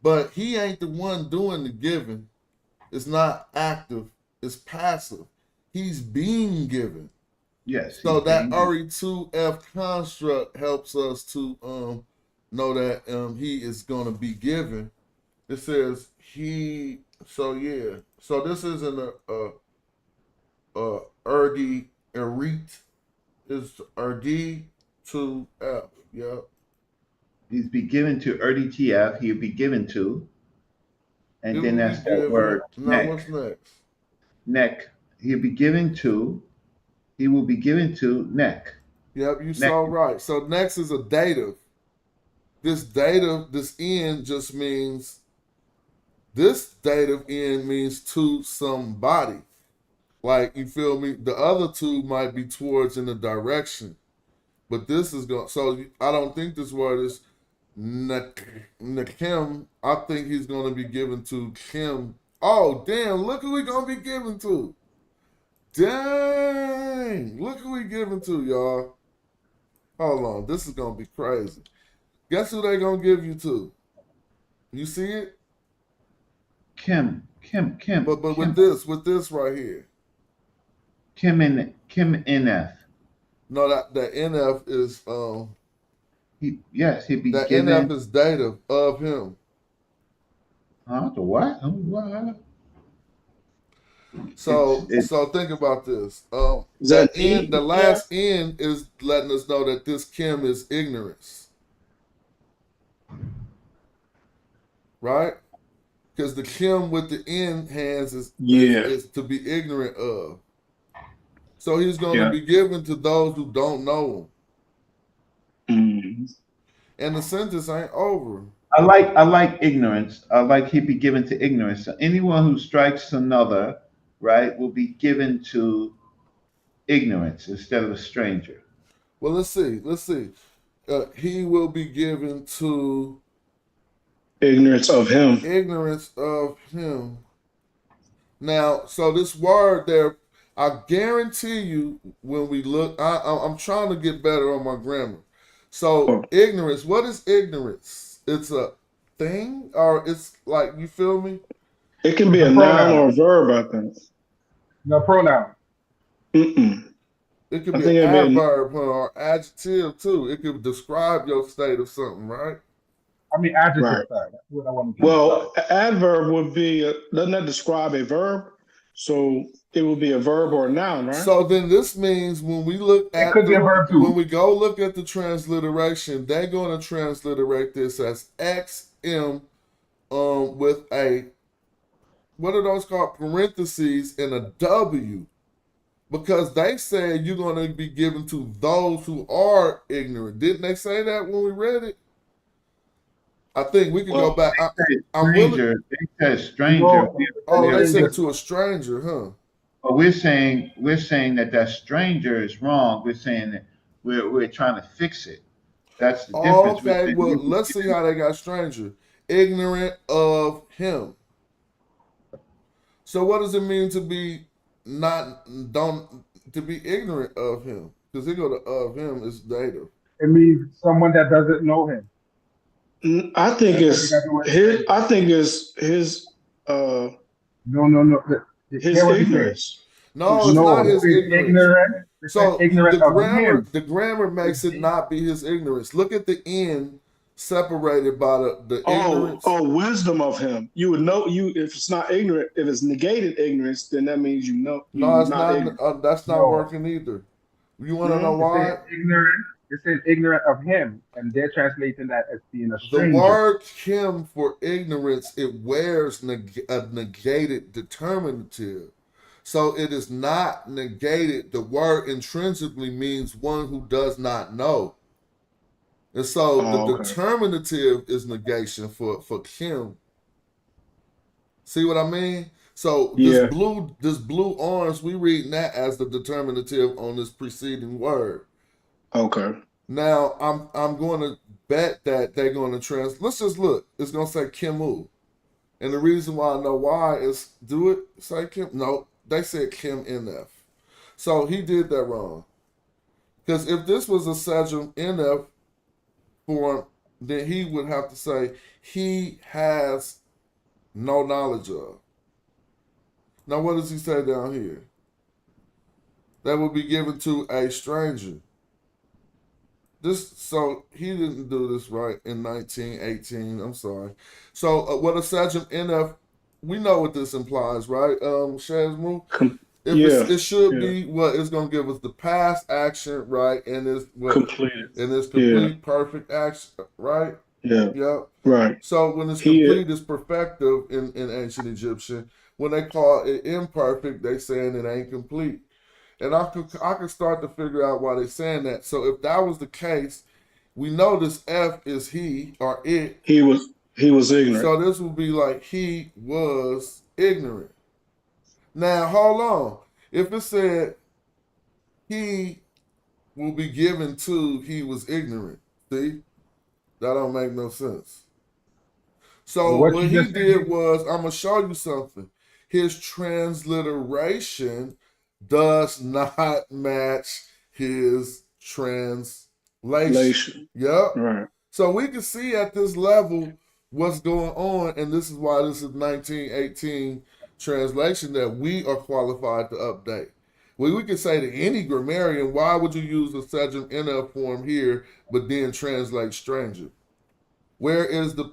but he ain't the one doing the giving. It's not active, it's passive. He's being given. Yes. So that RE2F construct helps us to know that he is going to be given. It says he, so yeah. So this isn't a Erdi Erit. It's RD2F. Yep. He's be given to Erdy TF. He'll be given to, and It then will that's be that given. word Now neck. what's next? Neck. He'll be given to. He will be given to neck. Yep, you Neck. so right. So next is a dative. This dative, this end just means, this dative end means to somebody. Like, you feel me? The other two might be towards in the direction. But this is going, so I don't think this word is Nakim. I think he's going to be given to Kim. Oh, damn, look who we going to be given to. Dang, look who we giving to, y'all. Hold on, this is going to be crazy. Guess who they going to give you to? You see it? Kim. But Kim. with this right here. Kim NF. No, that NF is Yes, he'd be That NF given. is dative of him. The what? What? So think about this. Is that That N, the me? Yeah. last N is letting us know that this Kim is ignorance, right? Because the Kim with the N hands Yeah. is to be ignorant of. So he's going to Yeah. be given to those who don't know him. Mm. And the sentence ain't over. I like ignorance. I like he'd be given to ignorance. So anyone who strikes another, right, will be given to ignorance instead of a stranger. Well, let's see. Let's see. He will be given to Ignorance of him. ignorance of him. Now, so this word there, I guarantee you, when we look, I'm trying to get better on my grammar. So, Oh, ignorance, what is ignorance? It's a thing, or it's like, you feel me? it can be It's a a noun pronoun. or a verb, I think. No pronoun. It could I be an think it'd be adverb or adjective too. It could describe your state of something, right? I mean adjective right. side. That's what I want to do. Well, adverb would be, doesn't that describe a verb? So it would be a verb or a noun, right? So then this means when we look It at could be a verb when too. we go look at the transliteration, they're going to transliterate this as XM with a, what are those called, parentheses and a W, because they said you're going to be given to those who are ignorant. Didn't they say that when we read it? I think we can go Well, back. They said I'm willing. stranger. They said stranger. No, Oh, they it said is to a stranger, huh? But we're saying that stranger is wrong. We're saying that we're trying to fix it. That's the Oh, difference. We're okay, saying well, you let's see how they got stranger. Ignorant of him. So what does it mean to be not don't to be ignorant of him? Because they go to of him is dative. it means someone that doesn't know him. I think That's it's exactly what it's his. saying. I think it's uh No, no, no. Hear his what he's saying. ignorance. No, it's His, not No, this his is ignorance. ignorant. This is So ignorant of him. the grammar makes it not be his ignorance. Look at the end separated by the ignorance. wisdom of him. You would know you if it's not ignorant. If it's negated ignorance, then that means you know No, you're it's not not. ignorant. That's not No, working either. You want to know No, it says why? ignorant. It says ignorant of him, and they're translating that as being a The stranger. word "him" for ignorance, it wears a negated determinative. So it is not negated. The word intrinsically means one who does not know. And so the oh, okay. determinative is negation for him. See what I mean? So Yeah. this blue orange, we reading that as the determinative on this preceding word. Okay. Now I'm going to bet that they're going to let's just look. It's going to say Kimu. And the reason why I know why is do it say Kim? No, they said Kim NF. So he did that wrong. Because if this was a Sejum NF form, then he would have to say he has no knowledge of. Now what does he say down here? That would be given to a stranger. So he didn't do this right in 1918. I'm sorry. So what a Sejum NF, we know what this implies, right? Shazmu? Yeah. It should Yeah. be what it's gonna give us the past action, right? And it's Completed. Yeah. complete perfect action, right? Yeah. Yep. Right. So when it's He. complete, it's perfective in ancient Egyptian. When they call it imperfect, they saying it ain't complete. And I could start to figure out why they're saying that. So if that was the case, we know this F is he or it. He was. He was ignorant. So this would be like he was ignorant. Now hold on. If it said he will be given to he was ignorant, see? That don't make no sense. But So what what you he just said, did was, I'm gonna show you something. His transliteration does not match his translation. Relation. Yep. Right. So we can see at this level what's going on, and this is why this is 1918 translation that we are qualified to update. Well, we could say to any grammarian, why would you use the subject NF form here, but then translate stranger? Where is the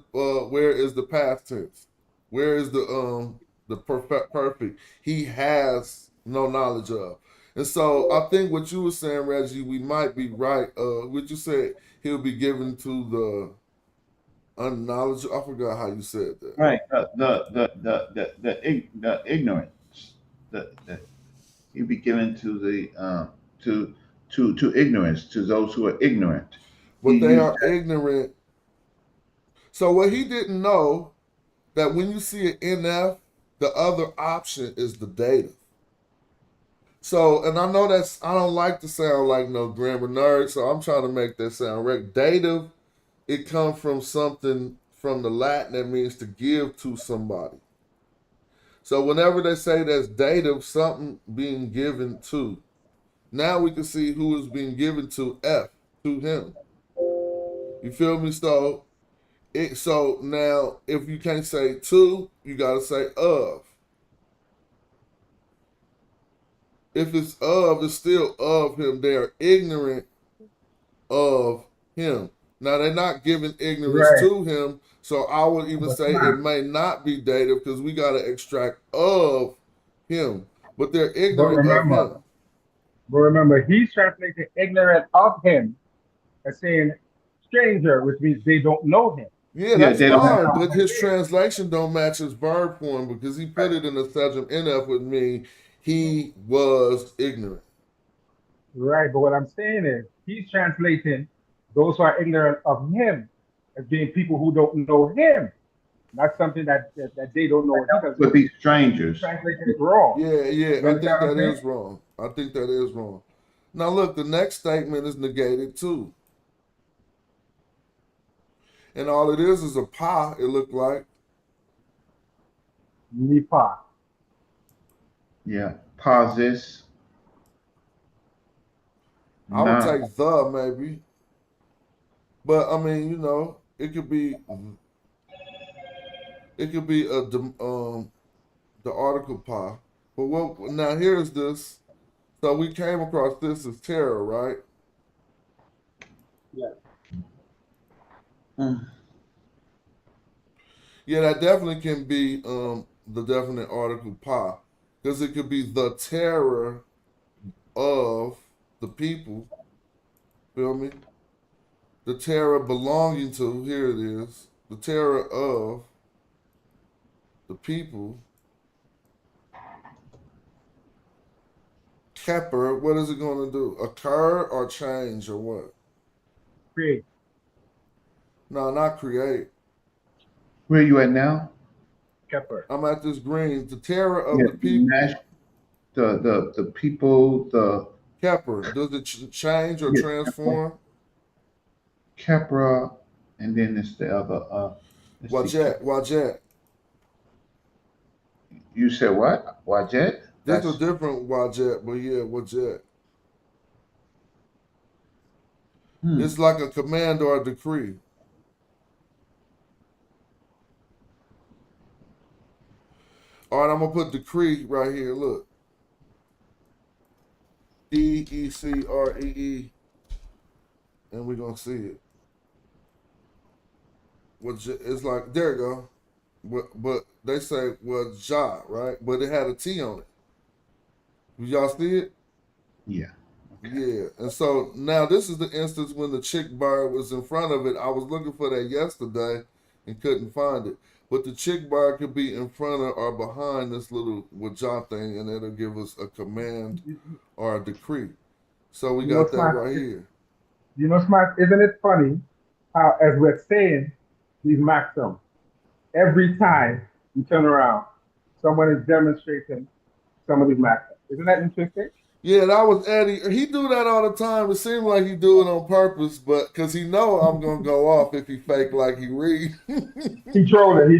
past tense? Where is the perfect? He has no knowledge of. And so I think what you were saying, Reggie, we might be right. What you said, he'll be given to the unknowledgeable. I forgot how you said that. Right. The ignorance. The He'll be given to the to ignorance, to those who are ignorant. But He they used are ignorant. So what he didn't know, that when you see an NF, the other option is the dative. So, and I know I don't like to sound like no grammar nerd, so I'm trying to make that sound right. Dative, it comes from something from the Latin that means to give to somebody. So whenever they say that's dative, something being given to. Now we can see who is being given to, F, to him. You feel me? So now if you can't say to, you gotta say of. If it's of, it's still of him. They are ignorant of him. Now they're not giving ignorance Right. to him, so I would even But say it may not be dative because we gotta extract of him. But they're ignorant of him. But remember, he's translating ignorant of him as saying stranger, which means they don't know him. Yeah, that's fine, but his translation don't match his verb form because he put it in the subject NF with me. He was ignorant. Right, but what I'm saying is he's translating those who are ignorant of him as being people who don't know him. Not something that they don't know. Would be strangers. Translating it wrong. Yeah, I think that is wrong. I think that is wrong. Now look, the next statement is negated too. And all it is a pa, it looked like. Nipa. Yeah. Pauses. I would take the maybe. But I mean, you know, it could be the article pa. But what now here's this. So we came across this as terror, right? Yeah. Yeah, that definitely can be the definite article pa. Because it could be the terror of the people. Feel me? The terror belonging to, here it is. The terror of the people. Kepper, what is it going to do? Occur or change or what? Create. No, not create. Where are you at now? Kepper. I'm at this green. The terror of the people. The people, the Kepper, does it change or transform? Kepra, and then it's the other. Wajet. You said what? Wajet? This is a different Wajet, but yeah, Wajet. It's like a command or a decree. All right, I'm going to put decree right here. Look. DECREE. And we're going to see it. It's like, there you go. But they say, well, ja, right? But it had a T on it. Y'all see it? Yeah. Okay. Yeah. And so now this is the instance when the chick bird was in front of it. I was looking for that yesterday and couldn't find it. But the chick bird could be in front of or behind this little wajah thing, and it'll give us a command or a decree. So we got that right here. You know, Smart, isn't it funny how, as we're saying these maxims, every time you turn around, someone is demonstrating some of these maxims. Isn't that interesting? Yeah, that was Eddie. He do that all the time. It seems like he do it on purpose, but because he know I'm gonna go off if he fake like he read. He trolling. He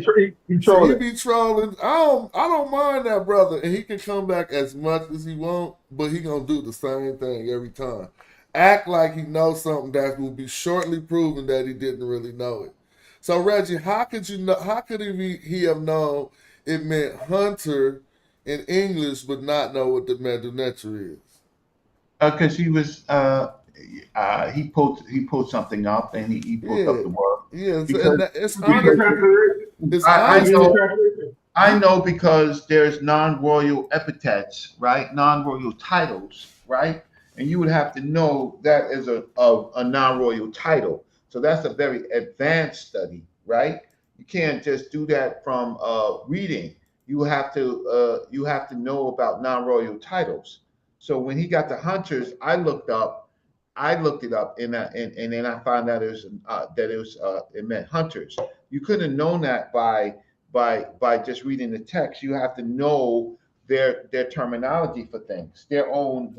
trolling. He be trolling. I don't mind that brother, and he can come back as much as he want, but he gonna do the same thing every time. Act like he knows something that will be shortly proven that he didn't really know it. So Reggie, how could you know? How could he have known it meant hunter in English but not know what the Medu Netcher is? Because he pulled something up and he pulled up Yeah, the word yeah. because It's Read the honest. translation. It's I honest. Read the know translation. I know because there's non-royal epithets, right? Non-royal titles, right? And you would have to know that is a non-royal title. So that's a very advanced study, right? You can't just do that from reading. You have to know about non-royal titles. So when he got the hunters, I looked it up, and then I found out it meant hunters. You couldn't have known that by just reading the text. You have to know their terminology for things, their own,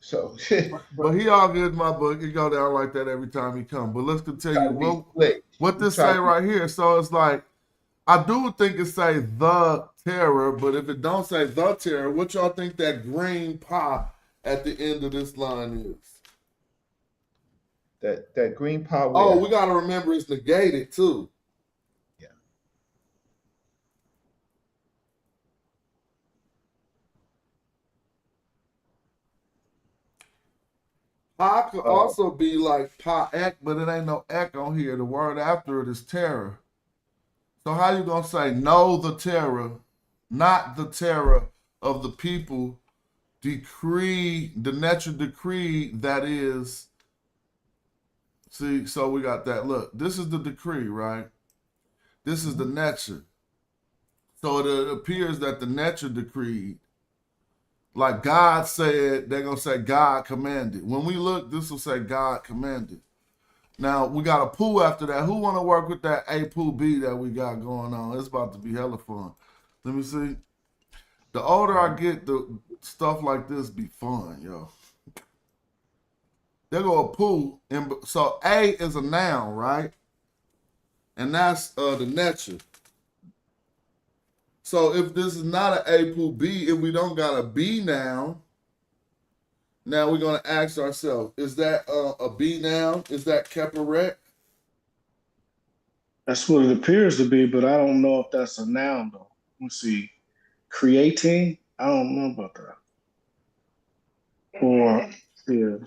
So But he all good in my book. He go down like that every time he come. But let's continue. What this say right here? So it's like, I do think it say the terror, but if it don't say the terror, what y'all think that green pop at the end of this line is? that green power. Oh, we gotta remember it's negated too. Yeah. Pa could also be like pa ek, but it ain't no ek on here. The word after it is terror. So how you gonna say know the terror, not the terror of the people? Decree the Netcher decree that is. See, so we got that. Look, this is the decree, right? This is the Netcher. So it appears that the Netcher decreed, like God said, they're gonna say God commanded. When we look, this will say God commanded. Now we got a poo after that. Who want to work with that A poo B that we got going on? It's about to be hella fun. Let me see. The older I get, the stuff like this be fun, yo. There go a poo, and so A is a noun, right? And that's the Netcher. So if this is not an A poo B, if we don't got a B noun, now we're gonna ask ourselves: is that a B noun? Is that Keparet? That's what it appears to be, but I don't know if that's a noun though. Let's see. Creating? I don't know about that. Or yeah.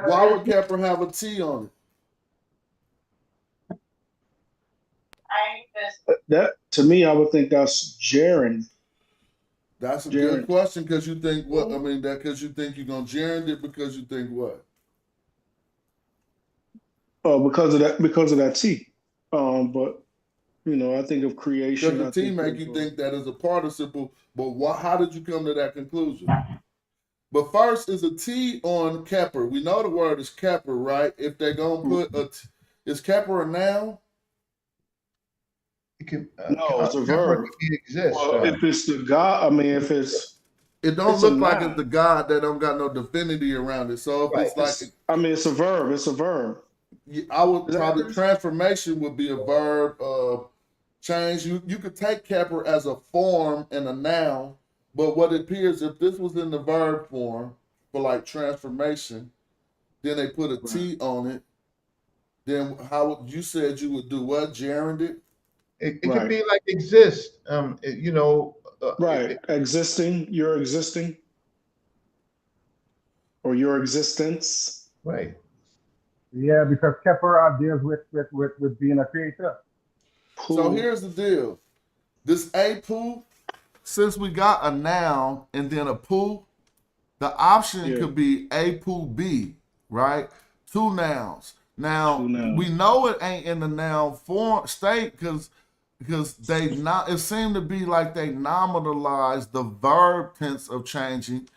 Why would Kepler have a T on it? That to me, I would think that's gerund. That's a good question because you think what? I mean, that because you think you're gonna gerund it because you think what? Oh, because of that T. But I think of creation. Because the T make you think that is a participle, but how did you come to that conclusion? But first is a T on Kepler. We know the word is Kepler, right? If they're gonna put is Kepler a noun? It can, no, it's a verb. It exists. Well, if it's the God, I mean, if it's it don't look like it's the God that don't got no divinity around it. So if it's like, it's a verb. It's a verb. I would probably transformation would be a verb. Change. You could take Kepler as a form and a noun, but what it appears if this was in the verb form for like transformation, then they put a T on it. Then how you said you would do what? Gerund it? It could be like exist. Right. Existing. You're existing. Or your existence. Right. Yeah, because Kepler deals with being a creator. So here's the deal. This a poo, since we got a noun and then a poo, the option could be a poo B, right? Two nouns. Now we know it ain't in the noun form state because it seemed to be like they nominalized the verb tense of changing,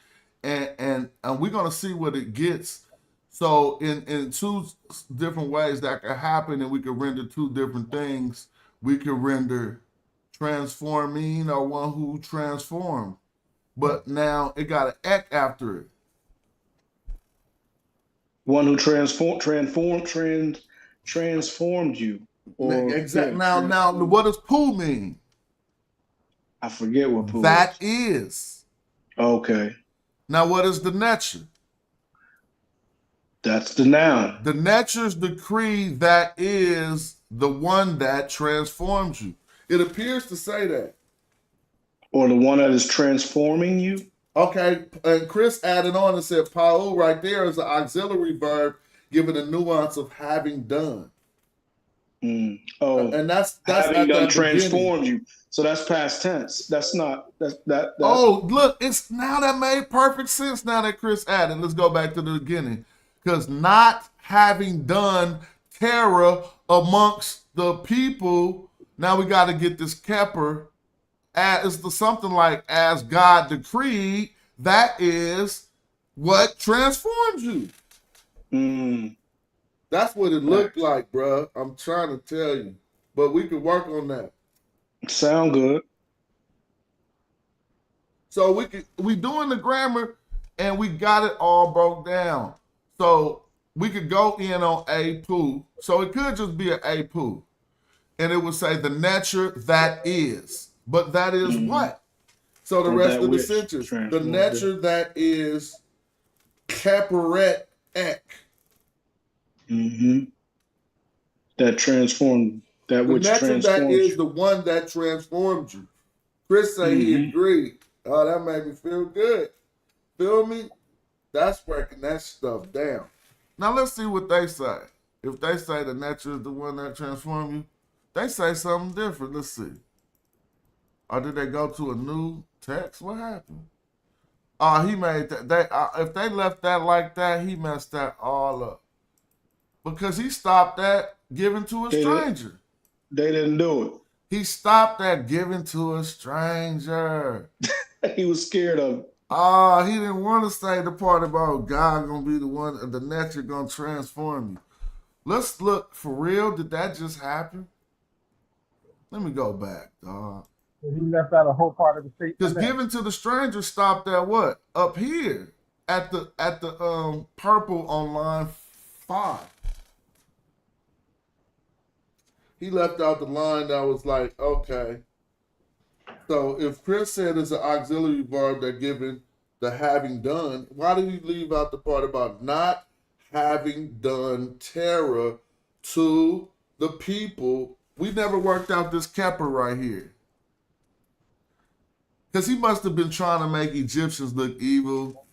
and we're gonna see what it gets. So in two different ways that could happen, and we could render two different things. We could render transforming or one who transformed, but now it got an ek after it. One who transformed you. Exactly. Now, what does poo mean? I forget what poo that is. Okay. Now, what is the Netcher? That's the noun. The Netcher's decree that is the one that transforms you. It appears to say that. Or the one that is transforming you? Okay, and Chris added on and said, Paul right there is an auxiliary verb giving the nuance of having done. Oh, And that's having at done that beginning. transformed you. So that's past tense. That's not that. Oh, look, it's now that made perfect sense now that Chris added. Let's go back to the beginning. Because not having done terror amongst the people, now we got to get this Kepper. It's something like as God decreed, that is what transforms you. That's what it looked like, bro. I'm trying to tell you. But we can work on that. Sound good. So we doing the grammar and we got it all broke down. So we could go in on a poo. So it could just be an a poo. And it would say the Netcher that is. But that is what? So the rest of the sentence. The Netcher that is Caperet ek. That transformed, that which transforms you. The Netcher that is the one that transformed you. Chris say he agreed. Oh, that made me feel good. Feel me? That's breaking that stuff down. Now let's see what they say. If they say the Netcher is the one that transformed you, they say something different. Let's see. Or did they go to a new text? What happened? Oh, he made that. If they left that like that, he messed that all up. Because he stopped that giving to a stranger. They didn't do it. He stopped that giving to a stranger. He was scared of it. Oh, he didn't want to say the part about God gonna be the one, the Netcher gonna transform you. Let's look for real. Did that just happen? Let me go back, dog. He left out a whole part of the statement. Because giving to the stranger stopped at what? Up here at the purple on line 5. He left out the line that was like, okay. So if Chris said it's an auxiliary verb that given the having done, why did he leave out the part about not having done terror to the people? We never worked out this Kepper right here. Because he must have been trying to make Egyptians look evil.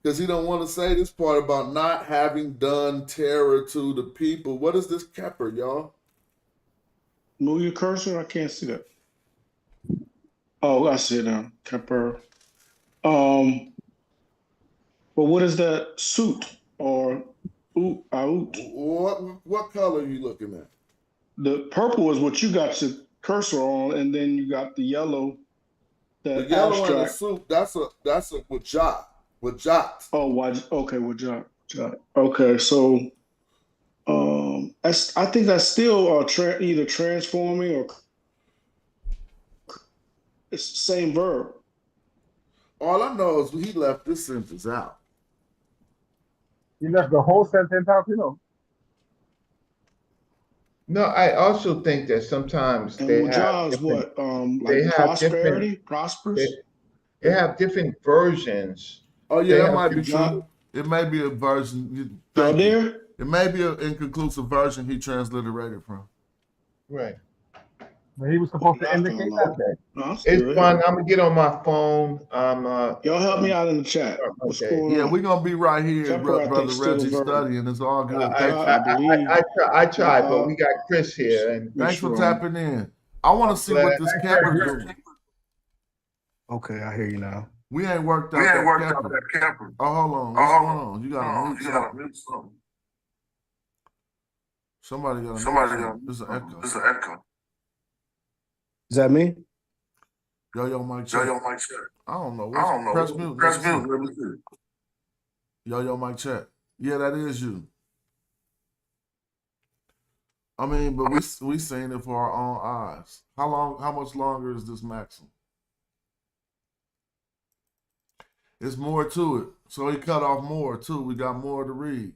Because he don't want to say this part about not having done terror to the people. What is this Kepper, y'all? Move your cursor. I can't see that. Oh, I see it now. Kepper. But what is that suit or out? What color are you looking at? The purple is what you got your cursor on, and then you got the yellow. The yellow and the suit. That's a with jot. With jot. Oh, okay, with jot. Okay, so I think that's still either transforming or it's the same verb. All I know is he left this sentence out. He left the whole sentence out, you know. No, I also think that sometimes and they have different, like they have prosperity, prosperous. They have different versions. Oh yeah, that might be true. It may be a version. There? It may be an inconclusive version he transliterated from. Right. But he was supposed to indicate that. No, it's fun. I'm gonna get on my phone. Y'all help me out in the chat. What's going on? We're gonna be right here, brother Reggie, studying. It's all good. I tried, but we got Chris here, and thanks for tapping in. I want to see what this Kepper do. Okay, I hear you now. We ain't worked out that Kepper. Oh, hold on. What's going on? You gotta mute something. Somebody got to. There's an echo. Is that me? Yo, mic check. I don't know. Press mute. Let me see. Yo, mic check. Yeah, that is you. I mean, but we seen it for our own eyes. How much longer is this Maxim? It's more to it. So he cut off more too. We got more to read.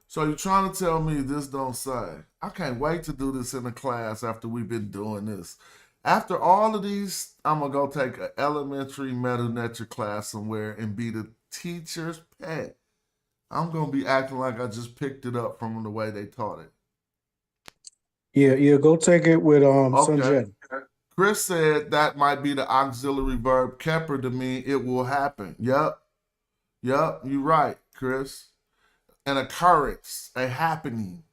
So you're trying to tell me this don't say. I can't wait to do this in a class after we've been doing this. After all of these, I'm going to go take an elementary Medu Netcher class somewhere and be the teacher's pet. I'm going to be acting like I just picked it up from the way they taught it. Yeah, go take it with Sunjet. Chris said that might be the auxiliary verb keper to mean it will happen. Yep, you're right, Chris. An occurrence, a happening.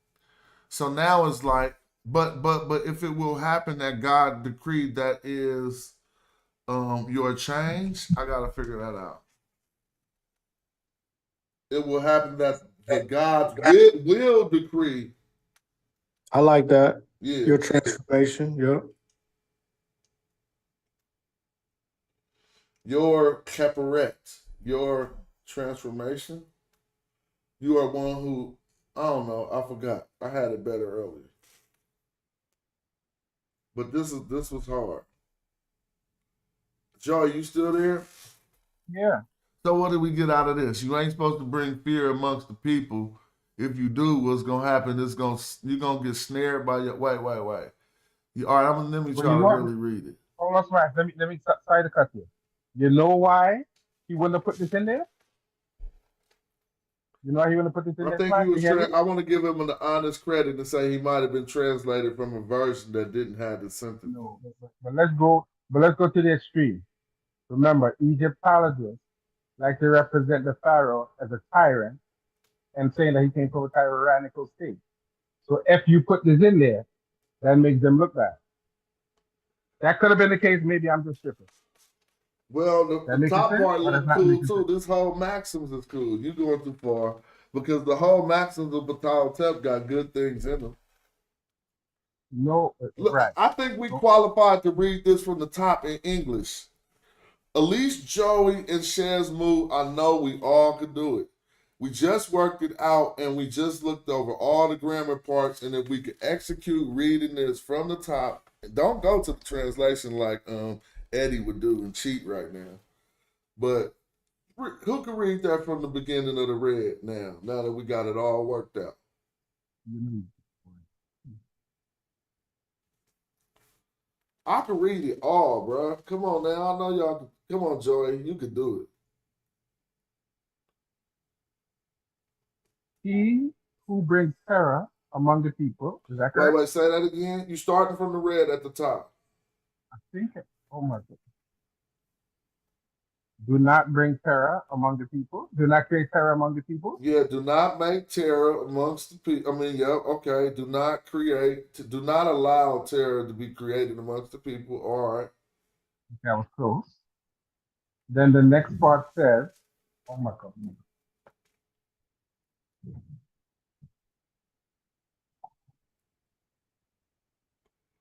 So now it's like, but if it will happen that God decreed, that is your change. I gotta figure that out. It will happen that God will decree. I like that. Yeah. Your transformation. Yep. Your keperet, your transformation. You are one who, I don't know, I forgot. I had it better earlier. But this was hard. Joy, you still there? Yeah. So what did we get out of this? You ain't supposed to bring fear amongst the people. If you do, what's gonna happen is you're gonna get snared by your wait. All right, let me Well, try you to know, really read it. hold on, Smash. Let me sorry to cut you. You know why he wouldn't have put this in there? You know why he wouldn't have put this in I there, think Smash? he was. I want to give him an honest credit and say he might have been translated from a version that didn't have the sentence. No, but let's go. But let's go to the extreme. Remember, Egyptologists like to represent the pharaoh as a tyrant and saying that he came from a tyrannical state. So if you put this in there, that makes them look bad. That could have been the case. Maybe I'm just tripping. Well, That the makes top sense, part or that's looked not cool making too. sense. This whole Maxims is cool. You going too far because the whole Maxims of Hotep got good things in them. No, Look, right. I think we qualified to read this from the top in English. Elise, Joey, and Shazmoo, I know we all could do it. We just worked it out and we just looked over all the grammar parts, and if we could execute reading this from the top, don't go to the translation like Eddie would do and cheat right now. But who can read that from the beginning of the read now that we got it all worked out? I can read it all, bro. Come on now. I know y'all can. Come on, Joey. You can do it. He who brings terror among the people. Is that correct? Wait, say that again. You starting from the red at the top. I think. Oh my God. Do not bring terror among the people. Do not create terror among the people. Yeah, do not make terror amongst the people. I mean, yeah, okay. Do not allow terror to be created amongst the people. All right. That was close. Then the next part says, oh my God.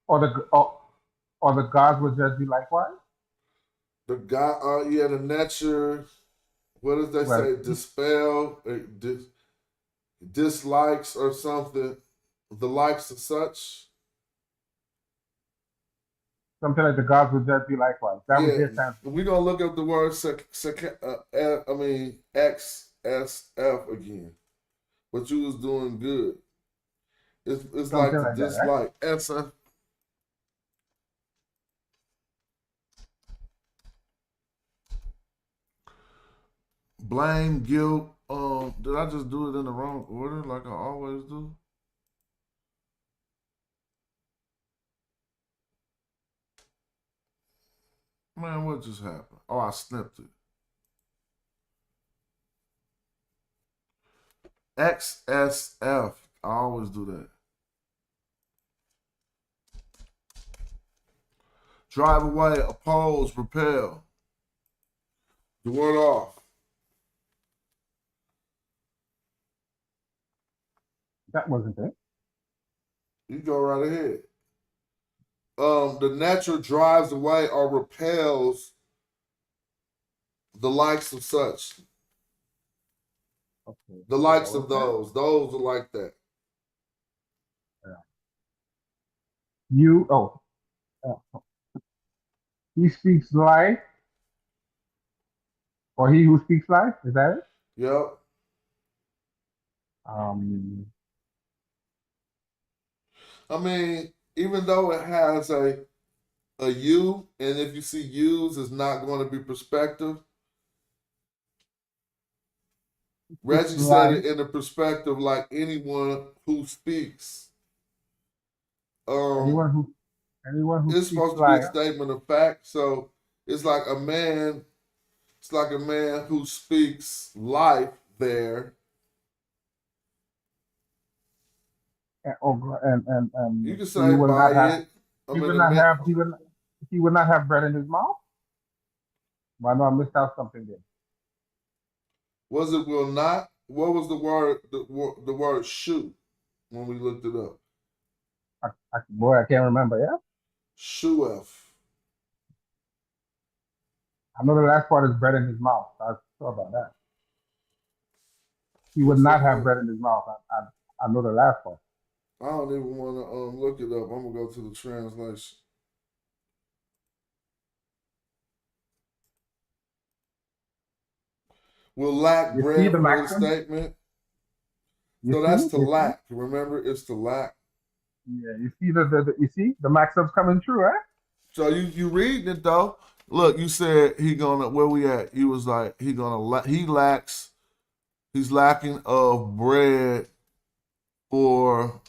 Or the gods will judge you likewise. The guy, the Netcher, what does they say? Dispel, dislikes or something. The likes of such. Something like the gods will judge you likewise. That was his answer. We're going to look up the word, XSF again. But you was doing good. It's like the dislike. Right? Blame, guilt. Did I just do it in the wrong order like I always do? Man, what just happened? Oh, I snipped it. XSF. I always do that. Drive away, oppose, repel. The word off. That wasn't it. You go right ahead. The Netcher drives away or repels the likes of such. Okay. The likes of those. Those are like that. Yeah. He speaks life, or he who speaks life. Is that it? Yep. I mean, even though it has a U, and if you see U's, it's not going to be perspective. Reggie said it in a perspective like anyone who speaks. Anyone who Anyone who It's speaks supposed to be a life, statement of fact. So it's like a man. It's like a man who speaks life there. and You can he say will by not have, it. I mean, the man. he will not have bread in his mouth. Well, I know I missed out something there. Was it will not? What was the word? The word shoot when we looked it up. Boy, I can't remember. Yeah, Shuef. I know the last part is bread in his mouth. I saw about that. He would What's not that have mean? bread in his mouth. I know the last part. I don't even want to look it up. I'm gonna go to the translation. Will lack You see bread the for his maxim? statement. You So see? that's to You see? lack. Remember, it's to lack. Yeah, you see you see the maxim's coming true, right? So you reading it though. Look, you said he gonna where we at? He was like he lacks. He's lacking of bread for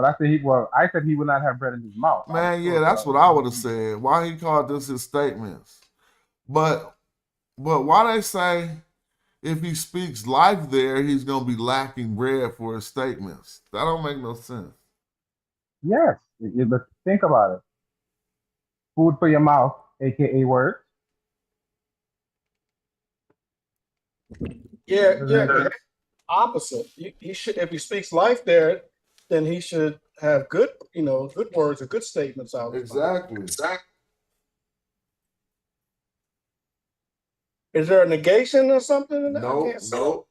I said he would not have bread in his mouth. I'm man. Yeah, sure that's what I would have said. Why he called this his statements? But why they say if he speaks life there, he's gonna be lacking bread for his statements? That don't make no sense. yes. But think about it. Food for your mouth, aka words. Yeah, And yeah. then 'Cause opposite. He should, if he speaks life there, then he should have good, good words or good statements out of his mouth. Exactly. Exactly. Is there a negation or something in that? I Nope. can't see. Nope.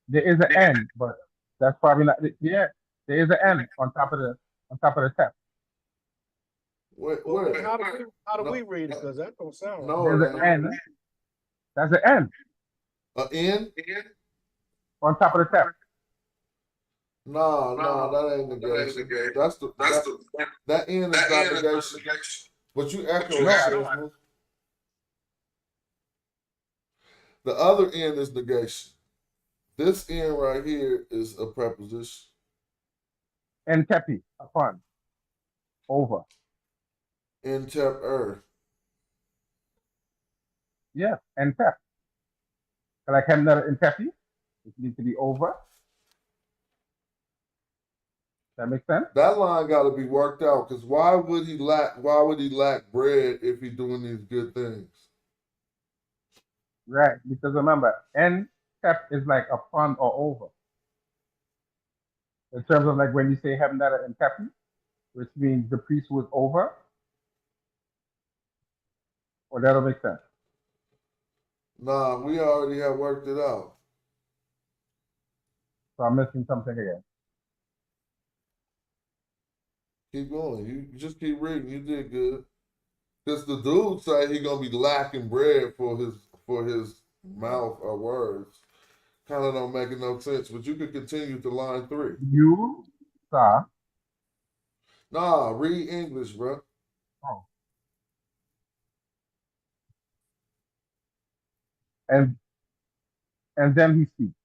there is an N, but that's probably not. Yeah, there is an N on top of the text. Wait. Well, Where? how do No. we read it? Because that don't sound right. No, There's it an ain't. N. That's an N A N? on top of the text. No, that ain't negation. That N is not negation. But you echo No, it, I don't. Shazma. The other N is negation. This N right here is a preposition. Entepi, upon, over. Inter. Yeah, entep. Like I'm not entepi. It needs to be over. That makes sense? That line got to be worked out because why would he lack bread if he's doing these good things? Right. Because remember, entep is like upon or over. In terms of like when you say heaven that entepi, which means the priest was over, or that'll make sense. Nah, we already have worked it out. So I'm missing something again. Keep going. You just keep reading. You did good. Because the dude say he gonna be lacking bread for his mouth or words. Kind of don't make no sense. But you could continue to line 3. You saw. Nah, read English, bro. Oh. And then he speaks.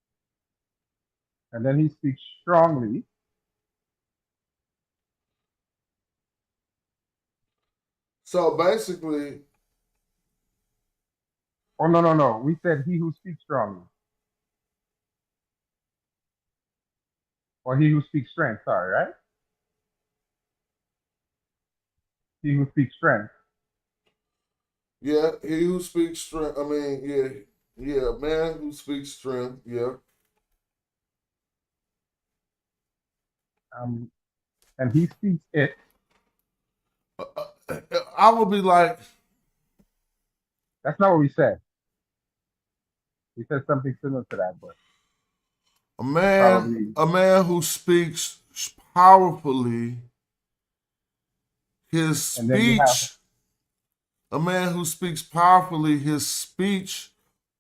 And then he speaks strongly. So basically, Oh no. We said he who speaks strongly. Or he who speaks strength, sorry, right? He who speaks strength. yeah, he who speaks strength. I mean, yeah, man who speaks strength. Yeah. And he speaks it. I would be like, That's not what we said. We said something similar to that, but a probably man who speaks powerfully. His and then you have speech, a man who speaks powerfully, his speech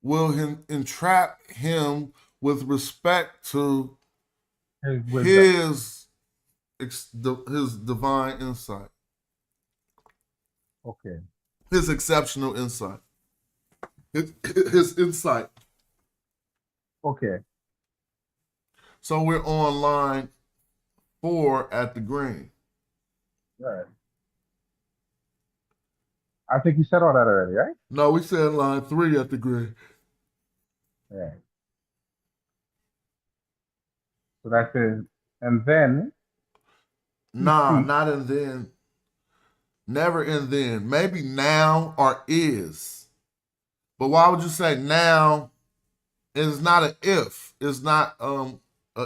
will entrap him with respect to his wisdom. his divine insight, Okay. his exceptional insight, his insight. Okay. So we're on line 4 at the green. Right. I think you said all that already, right? No, we said line 3 at the grid. Right. So that's it. And then he Nah, speaks. not and then. Never and then. Maybe now or is. But why would you say now? It's not an if. It's not a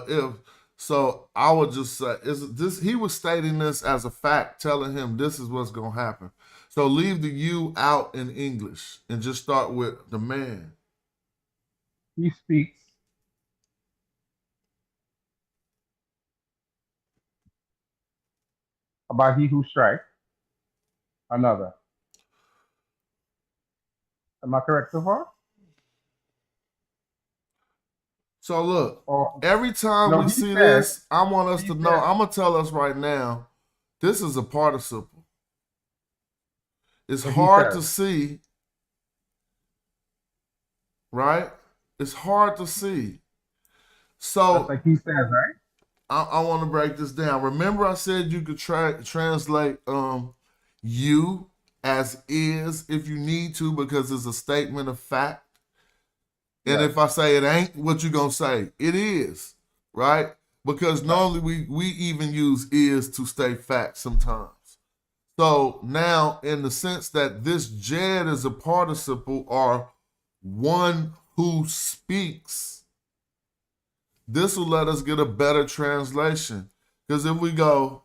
if. So I would just say is this he was stating this as a fact, telling him this is what's gonna happen. So leave the you out in English and just start with the man. He speaks about he who strikes another. Am I correct so far? So look, Or every time no, we he see says, this, I want us he to know, says, I'm gonna tell us right now, this is a participle. It's so he hard to says, see, right? It's hard to see. that's So like he says, right? I want to break this down. Remember, I said you could translate you as is if you need to because it's a statement of fact. And Yes. if I say it ain't, what you gonna say? It is, right? Because normally we even use is to state fact sometimes. So now, in the sense that this Jed is a participle or one who speaks, this will let us get a better translation. Because if we go,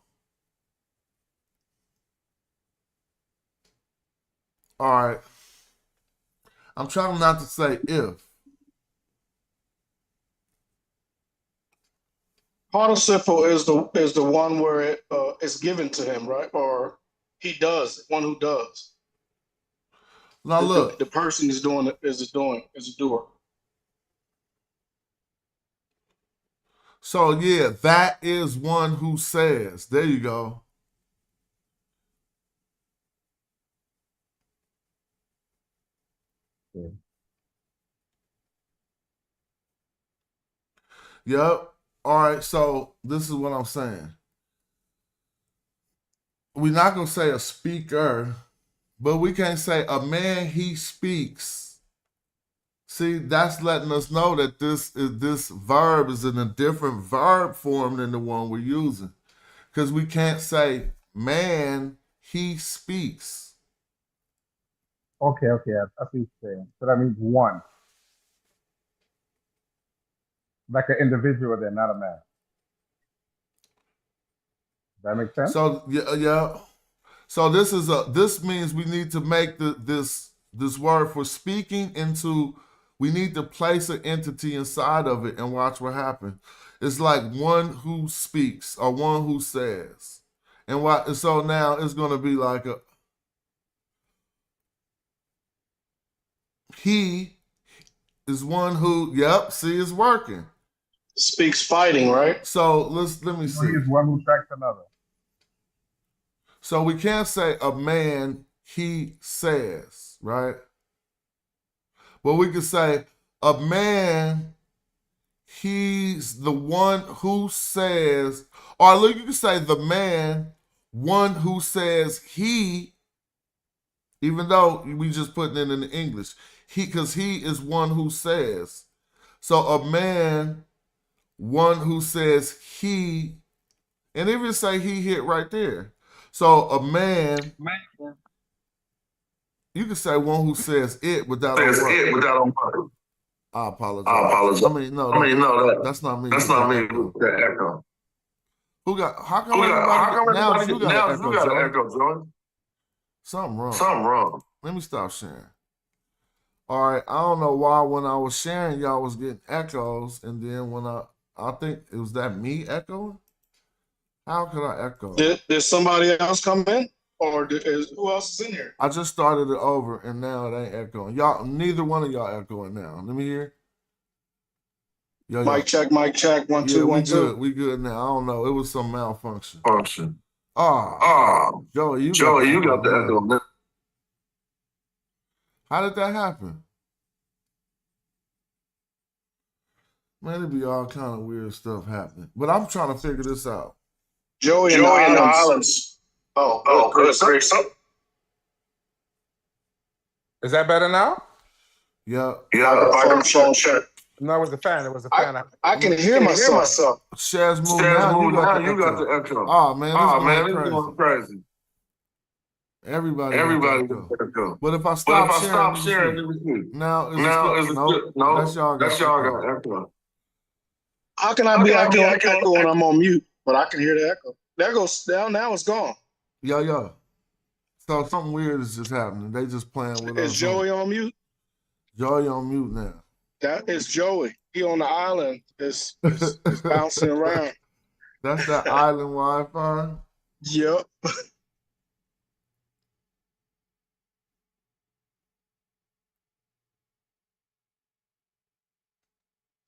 all right, I'm trying not to say if. Participle is the one where it is given to him, right? Or he does, one who does. Now look, The person is doing it is a doer. so yeah, that is one who says. There you go. Yeah. Yep. All right, so this is what I'm saying. We're not gonna say a speaker, but we can't say a man he speaks. See, that's letting us know that this verb is in a different verb form than the one we're using. Because we can't say man he speaks. Okay, I see what you're saying. So that means one. Like an individual then, not a man. Does that make sense? So yeah. So this means we need to make this word for speaking into, we need to place an entity inside of it and watch what happens. It's like one who speaks or one who says. And so now it's gonna be like a he is one who, yep, see, it's working. Speaks fighting, right? So let me So he see. is one who strikes another. So we can't say a man he says, right? But we could say a man he's the one who says, or look, you can say the man, one who says he, even though we just putting it in the English, because he is one who says. So a man, one who says he, and even say he hit right there. So a man, you can say one who says it without on what? I apologize. I mean, that's not me with the echo. Who got? How come everybody? Now you got an echo, Joey. Something wrong. Let me stop sharing. All right, I don't know why when I was sharing, y'all was getting echoes, and then when I think it was that me echoing. How could I echo? Did somebody else come in, or who else is in here? I just started it over, and now it ain't echoing. Y'all, neither one of y'all echoing now. Let me hear. Yo, Mic check, 1 2 1 2. We good now. I don't know. It was some malfunction. Joey, you got the echo now. How did that happen? Man, it be all kind of weird stuff happening. But I'm trying to figure this out. Joey in the islands. Oh, good. Great. Is that better now? Yeah. Microphone check. No, it was the fan. It was the fan. I can hear myself. Shaz Moon, now you got the echo. Oh man, this is going crazy. Everybody got the echo. But if I stop sharing, now is it good? No, that's y'all got echo. How can I be echo when I'm on mute? But I can hear the echo. There goes down. Now it's gone. Yeah. So something weird is just happening. They just playing with us. Is Joey on mute? Joey on mute now. That is Joey. He on the island is bouncing around. That's that island Wi-Fi? Yep.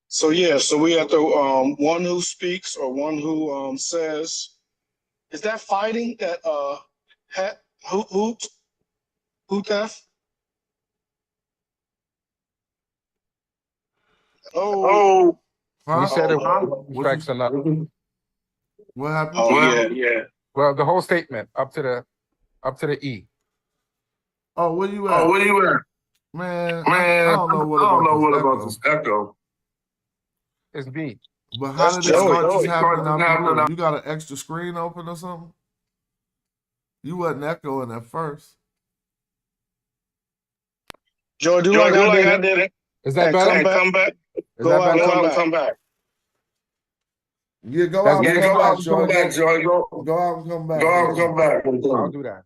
So we have the one who speaks or one who says. Is that fighting that Hotep? Oh. He said it strikes another. What happened? Oh yeah. Well, the whole statement up to the E. Oh, where you at? Man, I don't know what about this echo. It's B. But how did it start just happening out the blue? You got an extra screen open or something? You wasn't echoing at first. Joe, do like I did it. Is that better? Come back. Go out and come back. Yeah, go out and come back, Joy. Go out and come back. I'll do that.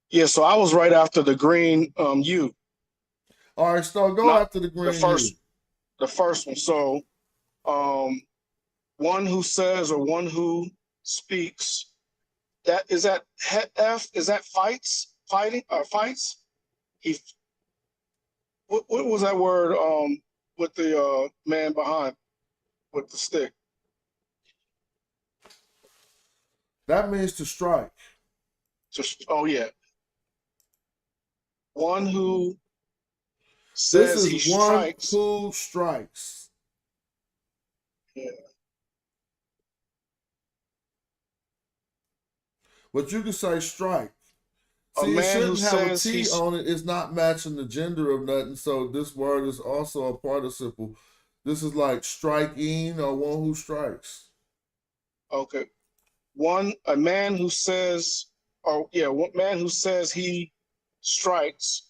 Yeah, so I was right after the green U. All right, so go after the green U. The first one. So one who says or one who speaks. Is that F? Is that fighting? What was that word with the man behind with the stick? That means to strike. One who says he strikes. Who strikes. Yeah. But you can say strike. See, it shouldn't have a T on it. It's not matching the gender of nothing. So this word is also a participle. This is like striking or one who strikes. Okay. One man who says he strikes.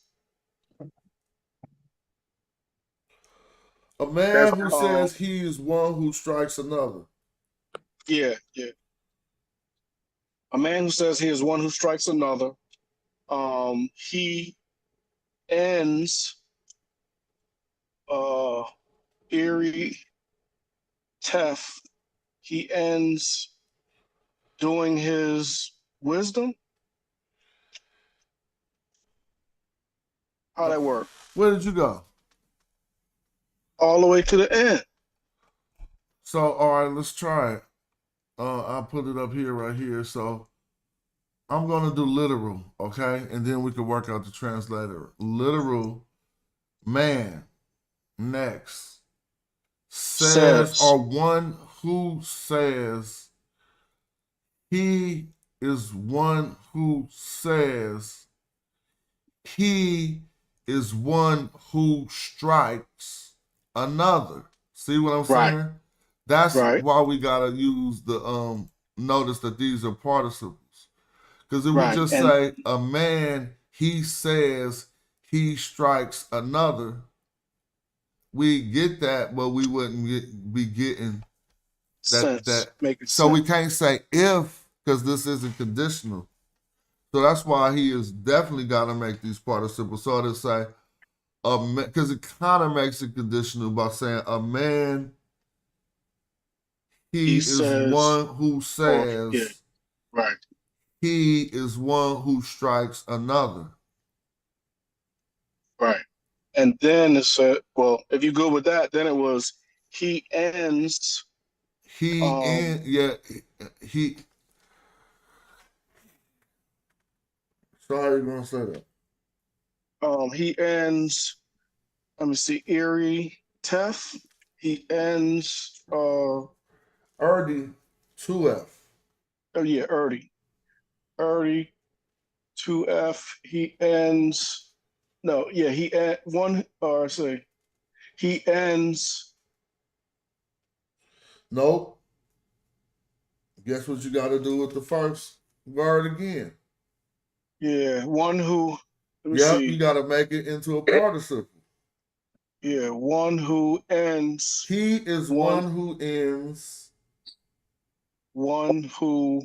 A man who says he is one who strikes another. Yeah. A man who says he is one who strikes another. He ends Erie Tef. He ends doing his wisdom. How'd that work? Where did you go? All the way to the end. So, all right, let's try it. I'll put it up here, right here. So, I'm going to do literal, okay? And then we can work out the translator. Literal, man, next, says, or one who says, he is one who says, he is one who strikes another. See what I'm saying? That's why we got to use the, notice that these are participles. Because if we just say, a man, he says, he strikes another, we get that, but we wouldn't be getting that. So we can't say if, because this isn't conditional. So that's why he is definitely got to make these participles. So to say, because it kind of makes it conditional by saying, a man, he is says, one who says, he is one who strikes another. Right. And then it said, well, if you go with that, then it was he ends. He. So how are you gonna say that? He ends. Let me see. Erie Tef. He ends. Erdy 2F. Oh yeah, Erdy. Erdy 2F. He ends. No, yeah, one. Or say he ends. Nope. Guess what you got to do with the first word again? Yeah, one who. Let me Yep, you see. got to make it into a participle. Yeah, one who ends. He is one who ends. One who.